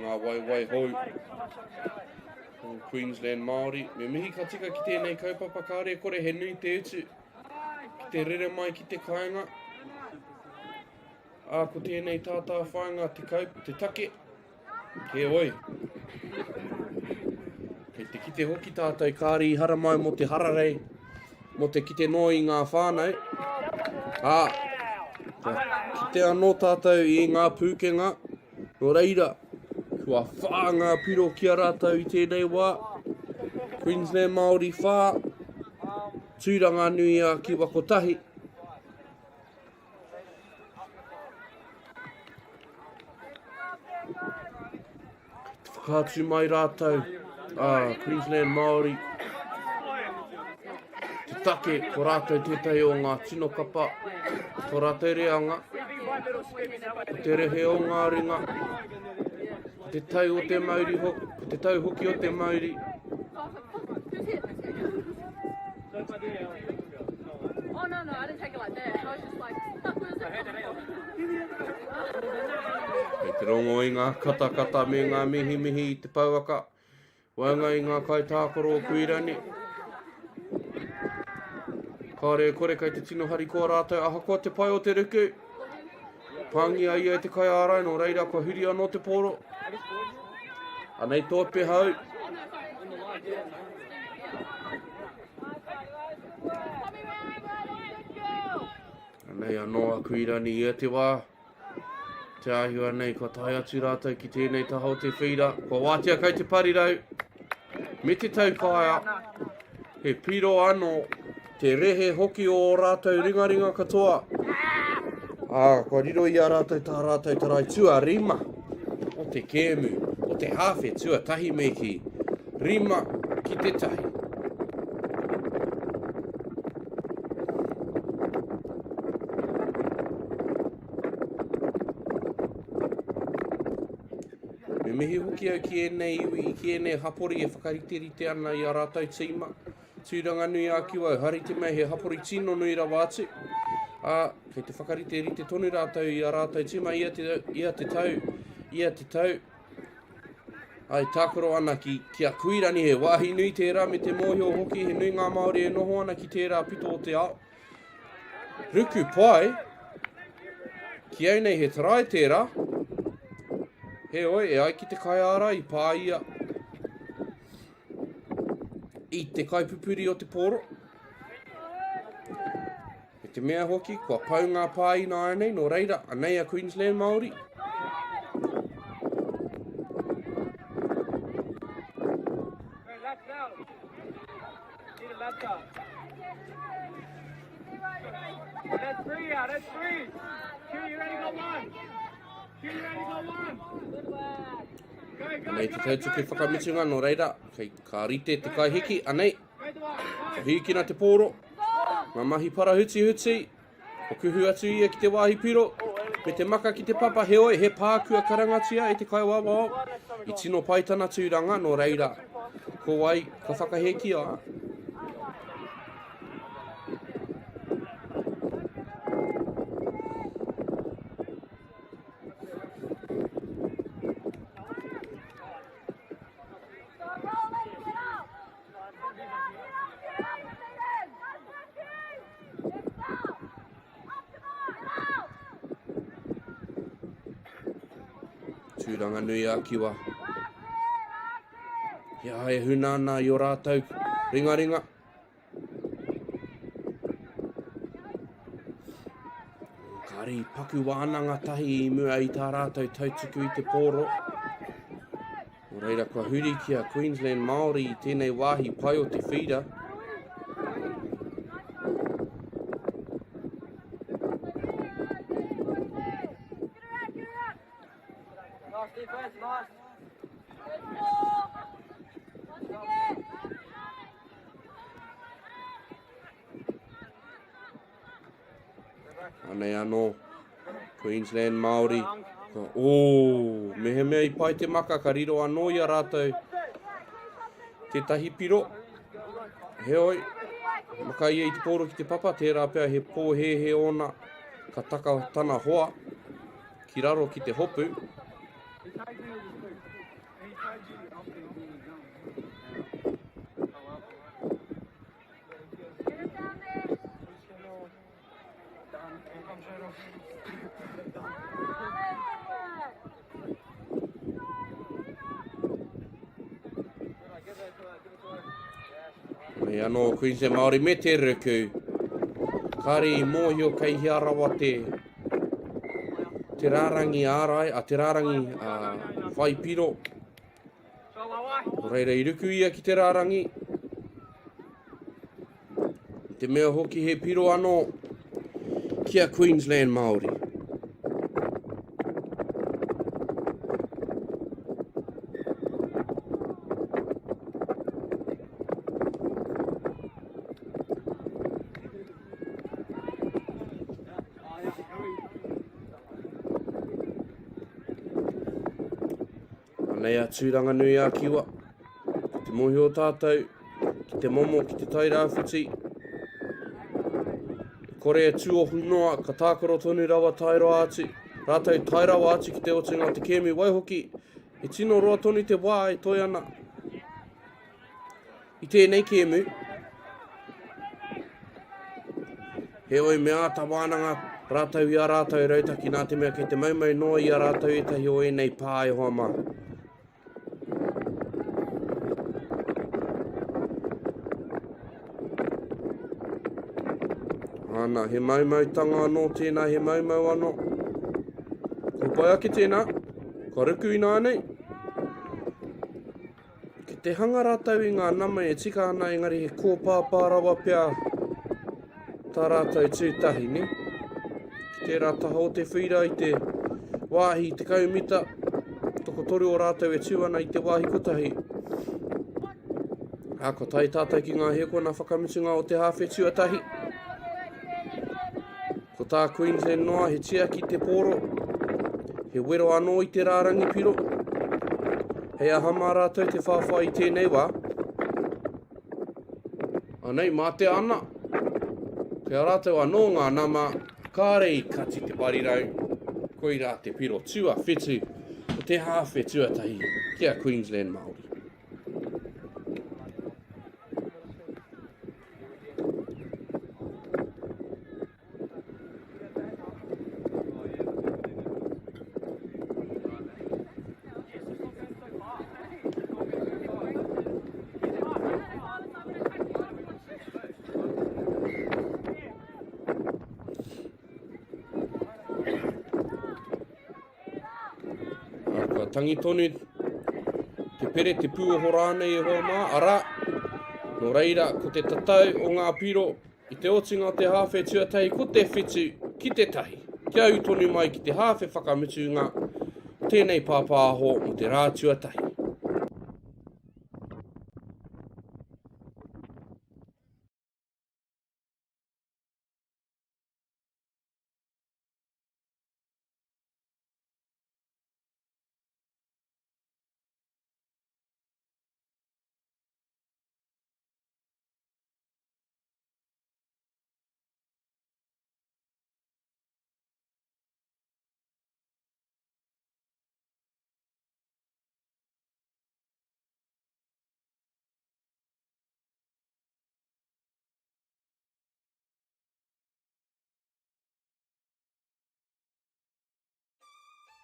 Ngā wai hou. Queensland Māori. Me mihi ka tika ki tēnei kaupapa kāre kore he nui te utu. Ki te rere mai ki te kāinga. A ko tēnei tātā whāinga te take. He oi. Kei te kite hoki tātou kāri i hara mai mo te hararei. Mo te kite no i ngā whānau. Kite anō tātou i ngā pūkenga. No reira. Kua whā ngā piro ki a rātou i tēnei wā. Queensland Māori whā. Tūranga nui a ki wakotahi. Whakātu mai rātou. Queensland Māori. Te take, ko rātou tētai o ngā tino kapa. Ko rātou reanga. Ko te rehe o ngā ringa. Te tau o te Māori hoki, te tau hoki o te Māori. Oh no, I didn't take it like that. I was just like, Kei te rongo i ngā katakata me ngā mihi i te pauaka. Wanga i ngā kai tākoro o kuirani. Kāre kore kei te tino hari ko rātou ahako te pai o te ruku. Pāngi ai e te kai ārai no reira kua huri anō te poro. Anei tō pe hau. Anei anō a kuirani i te wā. Te ahua nei kua tai atu rātou ki tēnei taho te whira. Kua wātia kei te parirau. Me te taukāia. He piro anō. Te rehe hoki o rātou ringaringa katoa. Kua riro i a rātou tā rātou tarai tua rima. O te kēmu. O te hawhe tua tahi me ki. Rima ki te tahi. Me mihi hoki au ki enei iwi i ki enei hapori e whakariterite ana i a rātou tīma. Tūranga nui a kiwa, harite mai he hapori tino nui rawa atu. Kei te whakariterite tonu rātou i a rātou tīma ia te tau. Ai tākoro ana ki a kuirani he wāhi nui tērā me te mōhio hoki he nui ngā Māori e noho ana ki tērā pito o te ao. Ruku pai, ki au nei he tarai tērā. He oi, e ai ki te kai āra i pā ia. I te kaipupuri o te poro. E te mea hoki, kua pau ngā pāi nā anei, no reira, anei a Queensland Māori. That's three out, that's three. Q, you ready to go one? Q, you ready to go one? Nei te tautuki whakamitunga no reira, kei ka rite te kai hiki, anei. Ka hikina te pōro, ngā mahi para huti huti, o kuhu atu ia ki te wāhi piro, me te maka ki te papa heoi, he pākua karangatia e te kai wawao, i tino paitana tūranga no reira. Ko wai, ka whakaheki a. Tūranga nui a kiwa. Ia e hunana i o rātou, ringa ringa. Kari paku wānanga tahi i mua i tā rātou tautuku i te pōro. O reira kua huri ki a Queensland Māori i tēnei wāhi pai o te whira. Anei anō, Queensland Māori. Mehe mea i pai te maka, ka riro anō i a rātou. Te tahi piro. Heoi, maka ia i te pōro ki te papa, tērā pēr he pōhehe ona, ka taka tana hoa, ki raro ki te hopu. Me anō Queensland Māori me te ruku. Kari i mōhio kei hia rawa te rārangi ārai, te rārangi whai piro. Reira i ruku ia ki te rārangi. Te mea hoki he piro anō ki a Queensland Māori. Nei a tūranga nui a kiwa, ki te mohi o tātou, ki te momo, ki te tairāwhiti. Kore e tū o hunoa, ka tākoro tonu rawa tairo āti, rātou tairawa āti ki te otinga o te kēmi waihoki, e tino roa tonu te wā e toi ana. I tēnei kēmu, he oi mea ta wānanga, rātou i a rātou rautaki nā te mea kei te maumau noa i a rātou e tahi o e nei pā e hoa mā. Ana, he maumautanga anō tēnā, he maumau anō. Ko pai ake tēnā, ka ruku i nānei. Ki te hanga rātou i ngā nama e tika ana, engari he kōpāpārawa pia tā rātou tūtahi, ne? Ki te rātaha o te whira i te wāhi, te kaumita, toko toru o rātou e tūana i te wāhi kotahi. Ko tai tātou ki ngā heko nā whakamutunga o te hawhi tuatahi. Ko tā Queensland noa, he tia ki te pōro, he wero anō i te rārangi piro. Hei ahama rātou te whawhai i tēnei wā. Anei, mā te ana. Kia rātou anō ngā nama, kārei kati te warirau, koi rā te piro tua whetu, o te hawhi tuatahi, kia Queensland Māori. Tangi tonu, te pere, te pūoho rānei e hoa mā, ara, No reira, ko te tatau o ngā piro, i te otinga o te hawhe tuatahi, ko te whitu ki te tahi. Kia utonu mai ki te hawhe whakamutunga, tēnei pāpāho mo te rā tuatahi.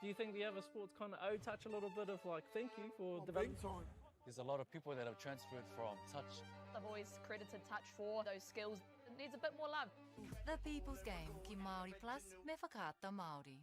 Do you think the other sports kind of owe touch a little bit of like thank you for developing? There's a lot of people that have transferred from touch. I've always credited touch for those skills. It needs a bit more love. The People's Game ki Māori Plus me whakaata Māori.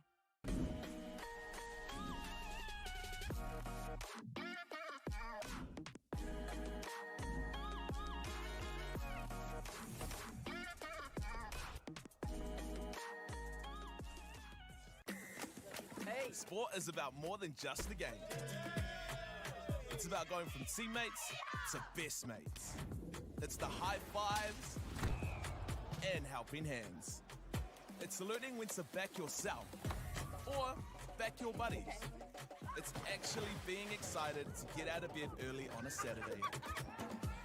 Sport is about more than just the game. It's about going from teammates to best mates. It's the high fives and helping hands. It's learning when to back yourself or back your buddies. It's actually being excited to get out of bed early on a Saturday.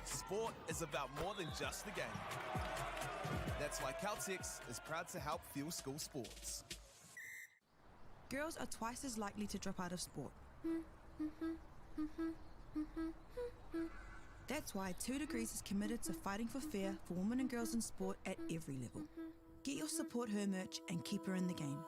Sport is about more than just the game. That's why Caltex is proud to help fuel school sports. Girls are twice as likely to drop out of sport. That's why 2 Degrees is committed to fighting for fair for women and girls in sport at every level. Get your support her merch and keep her in the game.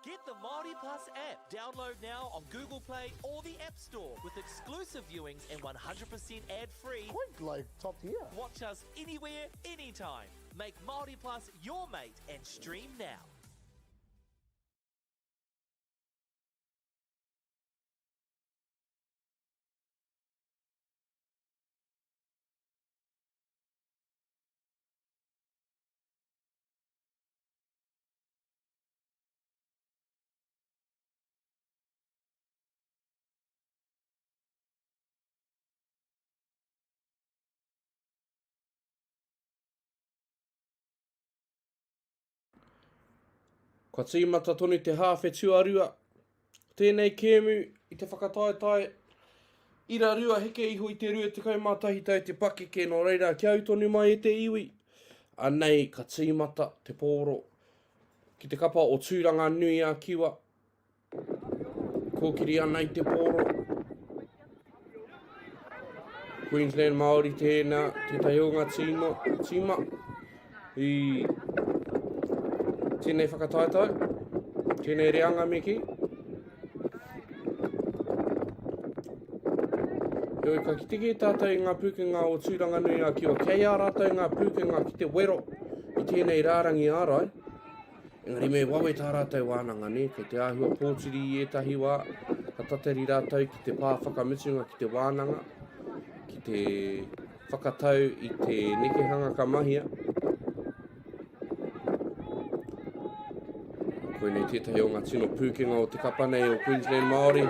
Get the Māori Plus app. Download now on Google Play or the App Store with exclusive viewings and 100% ad-free. Quite like top tier. Watch us anywhere, anytime. Make Māori Plus your mate and stream now. Ka tīmata tonu te hawhe tuarua. Tēnei kēmu i te whakataetai. Ira rua heke iho i te rua te kaumātahi tau te pakeke no reira kia utonu mai e te iwi. Anei ka tīmata te pōro. Ki te kapa o tūranga nui a kiwa. Kōkiri anei te pōro. Queensland Māori tēnā, te taionga tīma. I tēnei whakataetai, tēnei reanga meki. Eoi ka kiteke tātou i ngā pūkenga o tūranga nui a kiwa. Kei ā rātou ngā pūkenga ki te wero i tēnei rārangi ārai. Engari me wawe tā rātou wānanga ne, kei te āhua pōtiri i etahi wā. Ka tateri rātou ki te pāwhakamutunga ki te wānanga. Ki te whakatau i te nekehanga ka mahia. Koe nei tētahi o ngā tino pūkenga o te kapa nei o Queensland Māori.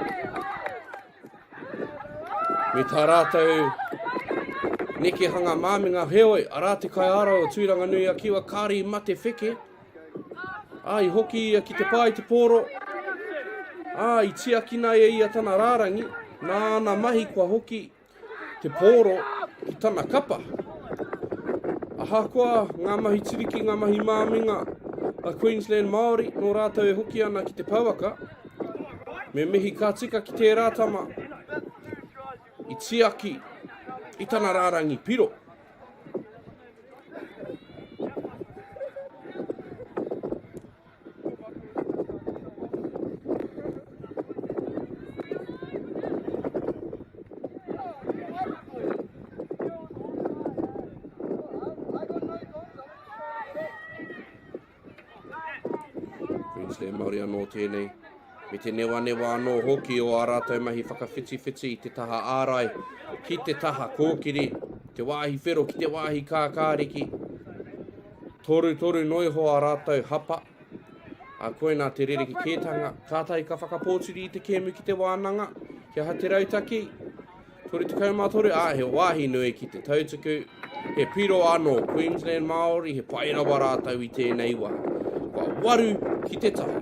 Me tā rātou nekehanga māminga heoi, arā te kai ara o tūranga nui a kiwa kāri mate wheke. I hoki ia ki te pāi te pōro. I tiakina ia ia tana rārangi. Nāna mahi kua hoki te pōro ki tana kapa. Ahakoa, ngā mahi tiriki, ngā mahi māminga. A Queensland Māori, no rātou e hoki ana ki te pauaka. Me mihi ka tika ki te rātama. I tiaki, i tana rārangi piro. Queensland Māori anō tēnei. Me te newa anō hoki o ā rātou mahi whakawhiti i te taha ārai, ki te taha kōkiri. Te wāhi whero ki te wāhi kākāriki. Toru noiho a rātou hapa. A koe nā te rere ki kētanga. Kātai ka whakapōturi i te kēmu ki te wānanga. Kia ha te rautaki. Toru te kaumātoru. He wāhi nui ki te tautuku. He piro anō Queensland Māori. He pairawa rātou i tēnei wā. Kua waru ki te tahi.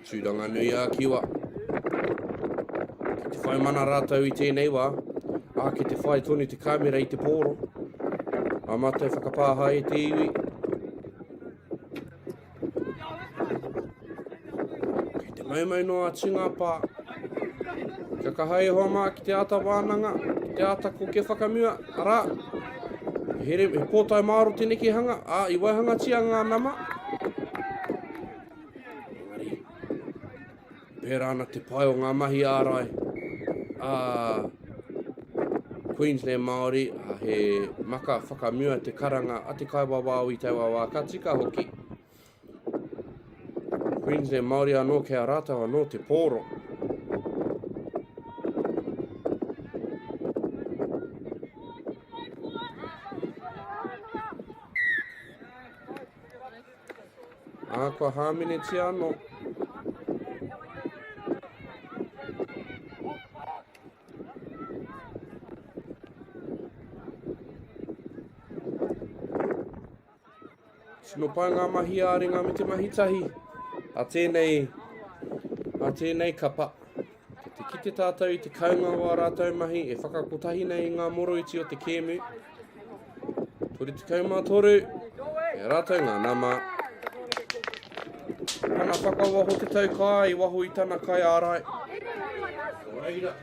Tūranga nui a kiwa. Ki te whai mana rātou i tēnei wā. Ki te whai tonu te kamera i te pōro. A mātou whakapāha e te iwi. Ki te maumau noa tunga pā. Kia kahai hoa mā ki te ata wānanga. Ki te ata ko ke whakamua. Arā. He pōtai māro te neki hanga. I waihanga tia ngā nama. Pērāna te pai o ngā mahi ārai. Queensland Māori, he maka whakamua te karanga a te kaiwawao i taua wā katika hoki. Queensland Māori anō kia rātau anō te pōro. Kua hāmene te anō. Sino pai ngā mahi āringa me te mahitahi. A tēnei kapa. Te kite tātou i te kaunga wā rātou mahi e whakakotahi nei ngā moro iti o te kēmu. Tori te kaumātoru, e rātou ngā nama. Pana whakawaho te tau kai, I waho I tana kai ārai. Reira.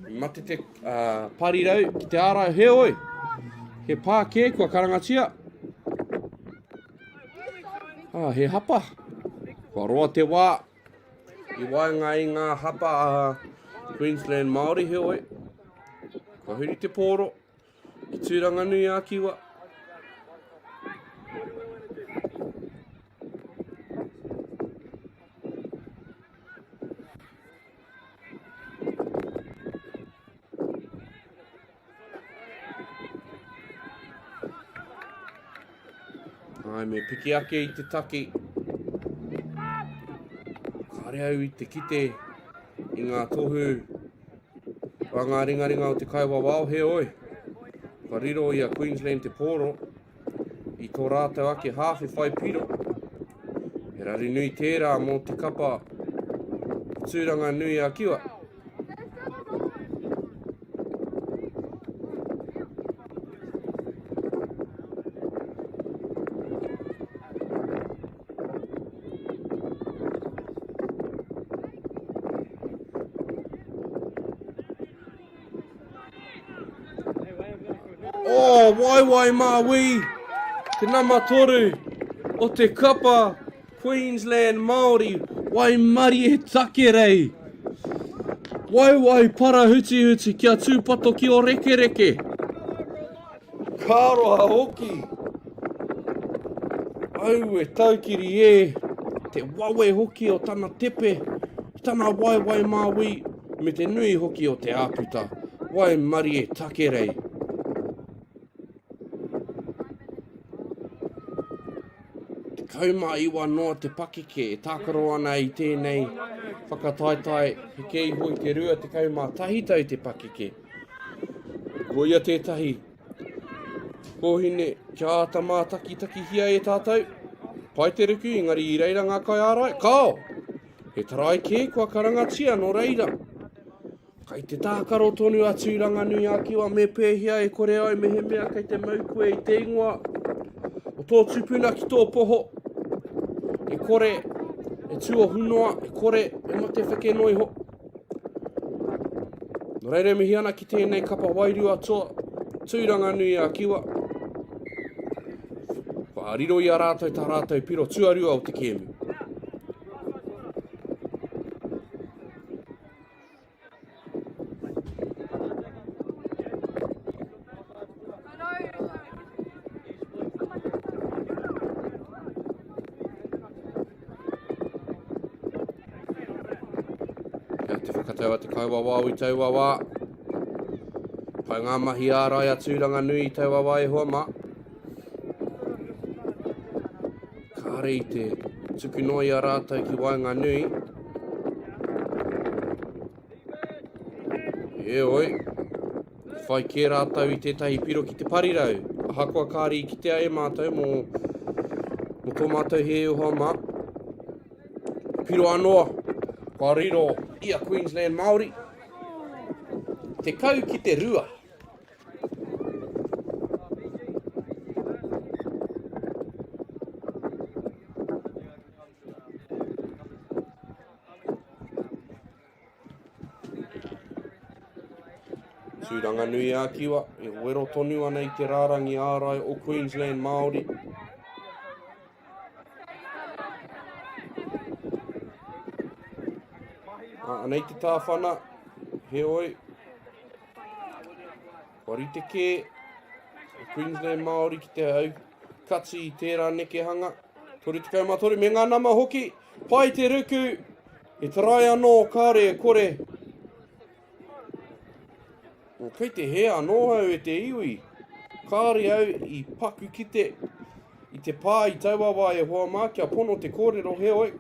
I mate te parirau ki te ārai, he oi. He pā kē kua karangatia. He hapa. Kua roa te wā. I waenga I ngā hapa Queensland Māori he oi. Kua huri te pōro. I tūranga nui a kiwa. Me piki ake I te taki. Kare au I te kite I ngā tohu. Wa ngā ringaringa o te kaiwawao he oi. Ka riro I a Queensland te pōro. I tō rātou ake hāwhi whai piro. He rari nui tērā mō te kapa. Tūranga nui a kiwa. Wai Māwi, te nama toru o te kapa Queensland Māori, wai mari e take rei. Wai para huti kia tūpato ki o reke. Kāroa hoki. Au e taukiri e te wawe hoki o tana tepe, tana wai Māwi, me te nui hoki o te āputa, wai mari e take rei. Kauma iwa noa te pakeke e tākaro ana I tēnei whakataitai he kei hoi te rua te kauma tahitau te pakeke. Ko ia tētahi. Kohine kia ata mā taki hia e tātou. Pai te ruku ingari I reira ngā kai ārai. Kao! He tarai kē kua karangatia no reira. Kai te tākaro tonu a tūranga nui a kiwa me pēhia e kore ai me he mea kei te maukue I te ingoa. O tō tupuna ki tō poho. E kore, e tua hunoa, e kore, e mate whake noi ho. No reire mihi ana ki tēnei kapa wairua toa, tūranga nui a kiwa. Wha riro I a rātou tā rātou piro tuarua o te kēmu. te whakatau a te kauwawa o I tauwawa. Pai ngā mahi ārai a tūranga nui I tauwawa e hoa mā. Kāre I te tuku noi a rātou ki wainga nui. E oi. Whai kē rātou I tētahi piro ki te parirau. Ahakua kāri I kitea e mātou mo tō mātou he hoa mā. Piro anoa. Ka riro ia Queensland Māori. Te kau ki te rua. Tūranga nui a kiwa, e wero tonu ana I te rārangi ārai o Queensland Māori. Anei te tāwhana, he oi. Wari te kē, Queensland Māori ki te au katsi I tērā nekehanga. Tori te kaumatori, me ngā nama hoki, pai te ruku, e tarai anō kāre e kore. O kei te he anō au e te iwi, kāre au I paku ki te, I te pā I tauwawa e hoa mā, kia pono te kōrero he oi.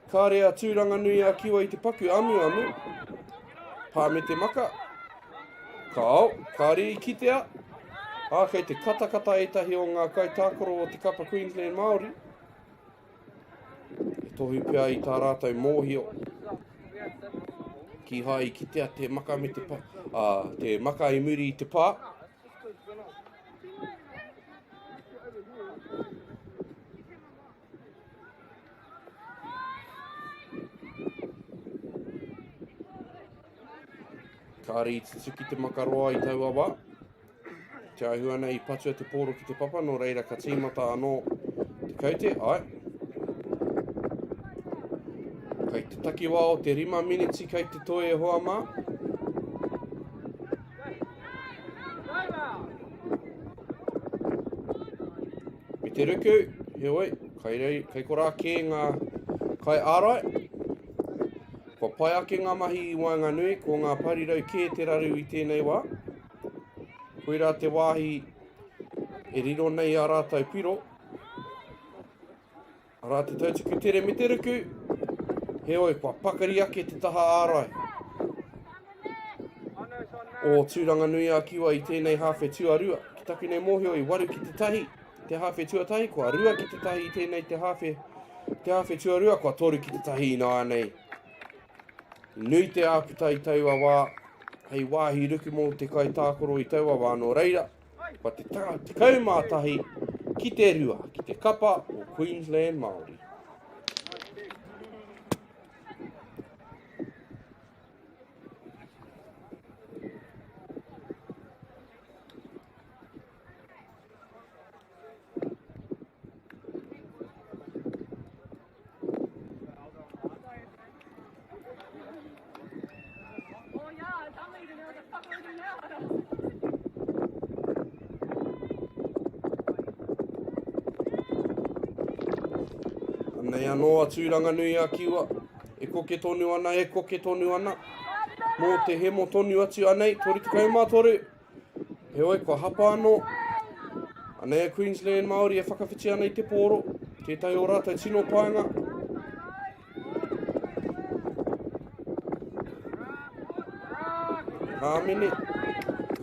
Kāre a tūranga nui a kiwa I te paku amu amu. Pā me te maka. Kāo, kāre I kitea. Kei te katakata etahi o ngā kaitākoro o te kapa Queensland Māori. E tohu pia I tā rātou mōhio. Ki hai I kitea te maka me te pā. Te maka I muri I te pā. Kāre I te tuki te makaroa I tauawa. Te ahuana I patua te pōro ki te papa, no reira ka tīmata anō te kaute, ai. Kei te takiwā o te 5 miniti kei te toe e hoa mā. Me te ruku, he oi, kei korā kē ngā kai ārai. Ko pai ake ngā mahi I wainga nui, ko ngā parirau kē te raru I tēnei wā. Koira te wāhi e riro nei a rātou piro. A rā te tautuku tere me te ruku, he oi kua pakari ake te taha ārai. O tūranga nui a kiwa I tēnei hawhe tuarua. Ki taku nei mōhio I waru ki te tahi, te hawhe tuatahi, kua rua ki te tahi I tēnei te hawhe tuarua, kua toru ki te tahi I nā nei. Nui te āputa I taua wā, hei wāhi ruku mō te kaitākoro I taua wā no reira, pa te kaumātahi ki te rua, ki te kapa o Queensland Māori. Nei anō a tūranga nui a kiwa, e koke tonu ana, Mō te hemo tonu atu anei, tori te kaumātoru. He oi, kua hapa anō. Anei a Queensland Māori e whakawhiti ana I te pōro, tētai o rātou tino paenga. Kāmene,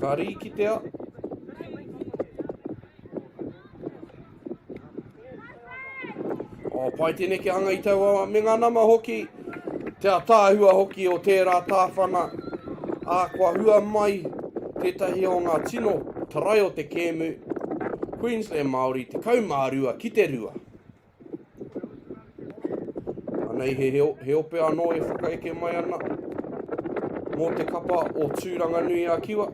ka ri ki te a. O pai tēne ki anga I taua me ngā nama hoki, te tāhua hoki o tērā tāwhana, a kua hua mai tētahi o ngā tino tarai o te kēmu, Queensland Māori, te kaumārua ki te rua. Anei he ope anō e whakaeke mai ana, mō te kapa o tūranga nui a kiwa.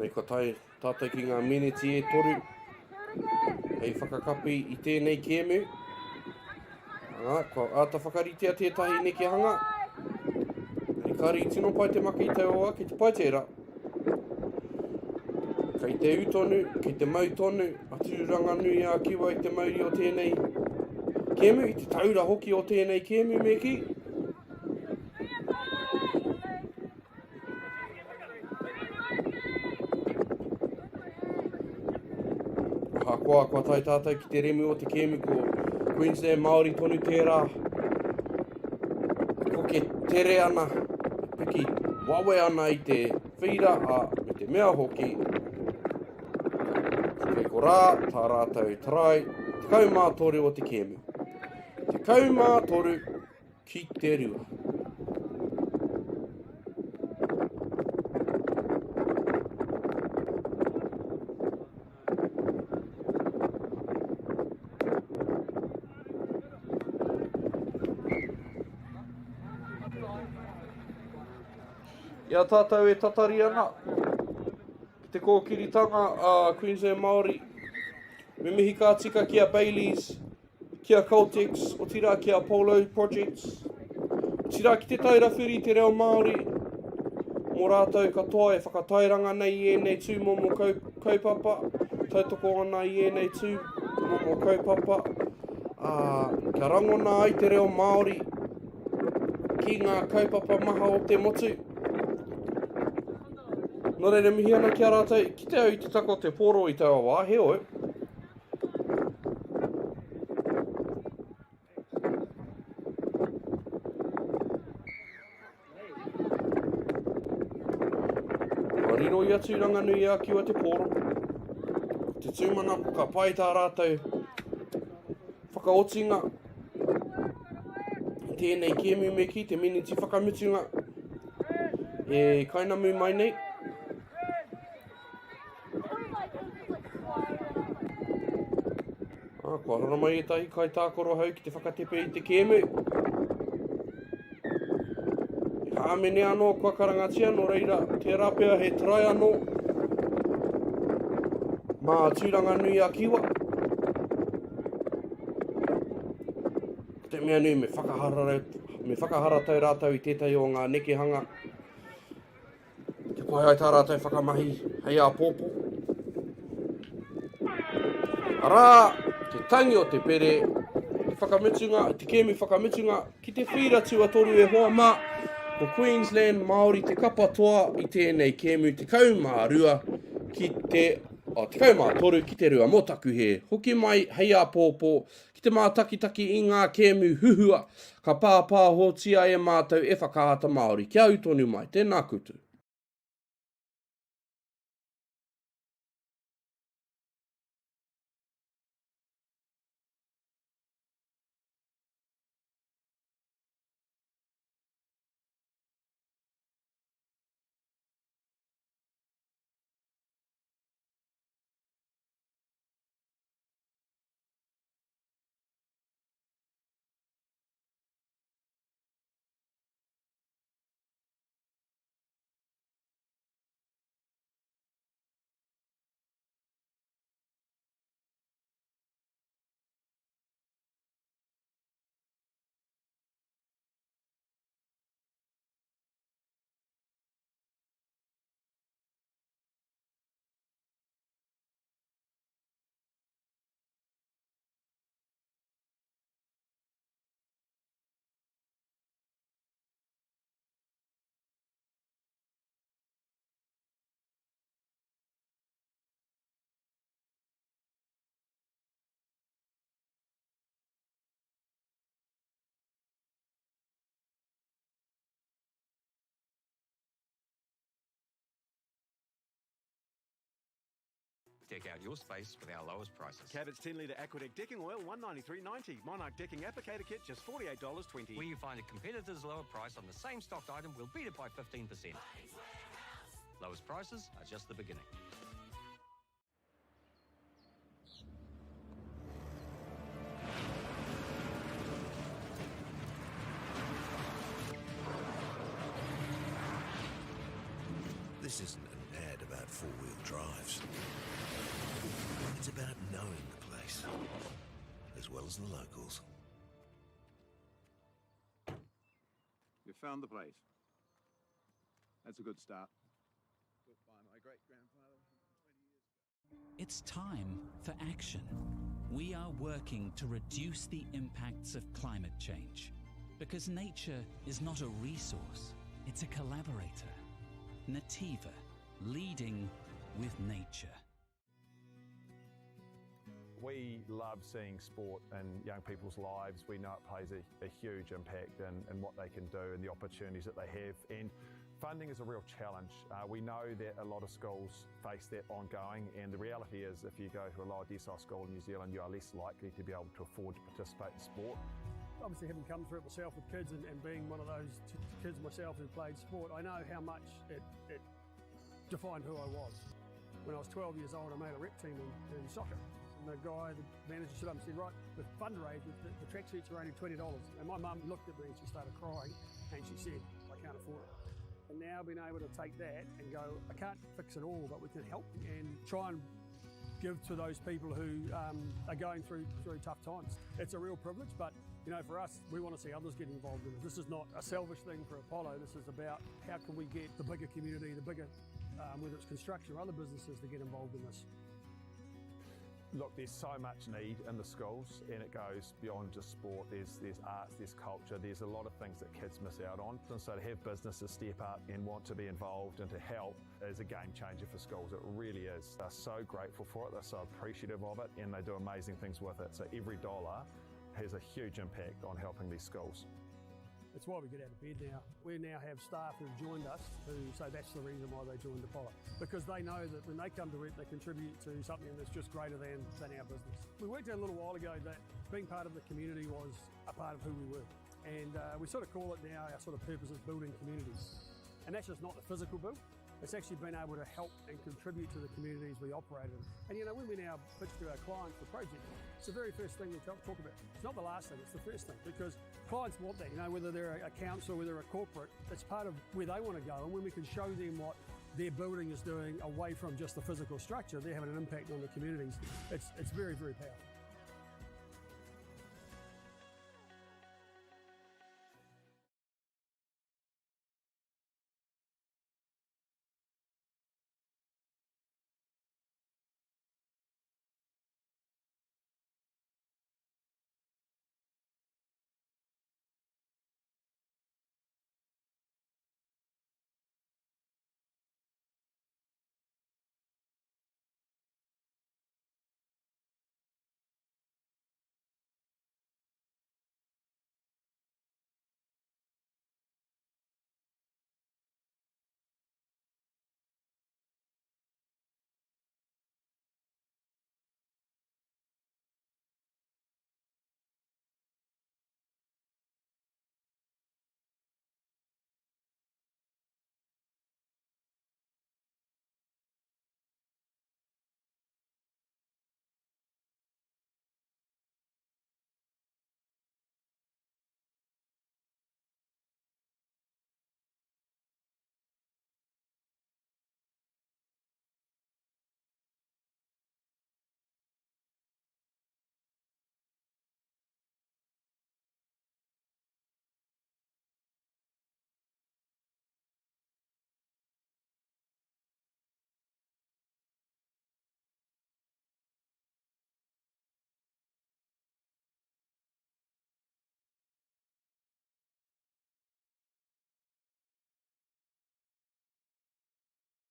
Nei ka tātai ki ngā miniti e toru. Hei whakakapi I tēnei kēmu. Kua āta whakaritea tētahi neki hanga. Rikari tino pai te maka I te oa ki te pai tērā. Kei te utonu, kei te mautonu, aturanga nui a kiwa I te mauri o tēnei kēmu, I te taura hoki o tēnei kēmu me ki. Kua tai tātou ki te remu o te kēmu ko Queensland Māori tonu tērā. Ko ke tere ana, piki wawe ana I te whira a me te mea hoki. Kei ko rā, tā rātou tarai, te kaumātoru o te kēmu. Te kaumātoru ki te rua. Ia tātou e tatari ana. Ki te kōkiritanga a Queensland Māori. Me mihi ka tika kia Baileys, kia Caltex, o tira kia Polo Projects. O tira ki te tairawhiri te reo Māori. Mō rātou katoa e whakatairanga nei I enei tū mō kaupapa. Tautoko ana I enei tū mō kaupapa. Kia rangona ai te reo Māori. Ki ngā kaupapa maha o te motu. Nō reira mihi ana kia rātou, ki te au I te tako te poro I taua wā, he oi. Riro I atu ranganui a kiwa te poro. Te tūmana ka pai tā rātou whakaotinga. Tēnei kēmu me ki, te miniti whakamutunga. E kainamu mai nei. Kua rara mai e tahi kai tākoro hau ki te whakatepe I te kēmu. E hāmene anō kua karangatia, nō reira te rapea he trai anō. Mā tūranga nui a kiwa. Te mea nui me whakahara tau rātau I tētai o ngā nekehanga. Te pai ai tā rātau whakamahi hei a pōpō. Arā! Te tangi o te pere, te whakamutunga, te kēmu whakamutunga, ki te whira tuatoru e hoa mā, ko Queensland Māori te kapatoa I tēnei kēmu te kaumārua ki te kaumātoru ki te rua motaku he. Hoki mai hei a pōpō, ki te mātakitaki I ngā kēmu huhua, ka pāpā hotia e mātou e whakahata Māori. Kia utonu mai, tēnā kutu. Deck out your space with our lowest prices. Cabot's 10-litre Aquadeck decking oil, $193.90. Monarch decking applicator kit, just $48.20. Where you find a competitor's lower price on the same stocked item, we'll beat it by 15%. Lowest prices are just the beginning. This isn't an ad about four-wheel drives. It's about knowing the place. place, as well as the locals. You found the place. That's a good start. Built by my great-grandfather 20 years ago. It's time for action. We are working to reduce the impacts of climate change because nature is not a resource, it's a collaborator. Nativa, leading with nature. We love seeing sport in young people's lives. We know it plays a huge impact in what they can do and the opportunities that they have. And funding is a real challenge. We know that a lot of schools face that ongoing, and the reality is if you go to a lower decile school in New Zealand, you are less likely to be able to afford to participate in sport. Obviously, having come through it myself with kids and being one of those kids myself who played sport, I know how much it defined who I was. When I was 12 years old, I made a rep team in soccer. And the guy, the manager, stood up and said, right, the fundraise, the track suits are only $20. And my mum looked at me and she started crying and she said, I can't afford it. And now being able to take that and go, I can't fix it all, but we can help and try and give to those people who are going through tough times. It's a real privilege, but you know, for us, we want to see others get involved in it. This is not a selfish thing for Apollo. This is about how can we get the bigger community, the bigger, whether it's construction or other businesses, to get involved in this. Look, there's so much need in the schools, and it goes beyond just sport. There's arts, there's culture, there's a lot of things that kids miss out on. And so to have businesses step up and want to be involved and to help is a game changer for schools. It really is. They're so grateful for it, they're so appreciative of it, and they do amazing things with it. So every dollar has a huge impact on helping these schools. It's why we get out of bed now. We now have staff who've joined us who say that's the reason why they joined Apollo. Because they know that when they come to it, they contribute to something that's just greater than our business. We worked out a little while ago that being part of the community was a part of who we were. And we sort of call it now, our sort of purpose is building communities. And that's just not the physical build. It's actually been able to help and contribute to the communities we operate in. And you know, when we now pitch to our clients for projects, it's the very first thing we talk about. It's not the last thing, it's the first thing, because clients want that, you know, whether they're a council, whether they're a corporate, it's part of where they want to go. And when we can show them what their building is doing away from just the physical structure, they're having an impact on the communities. It's very, very powerful.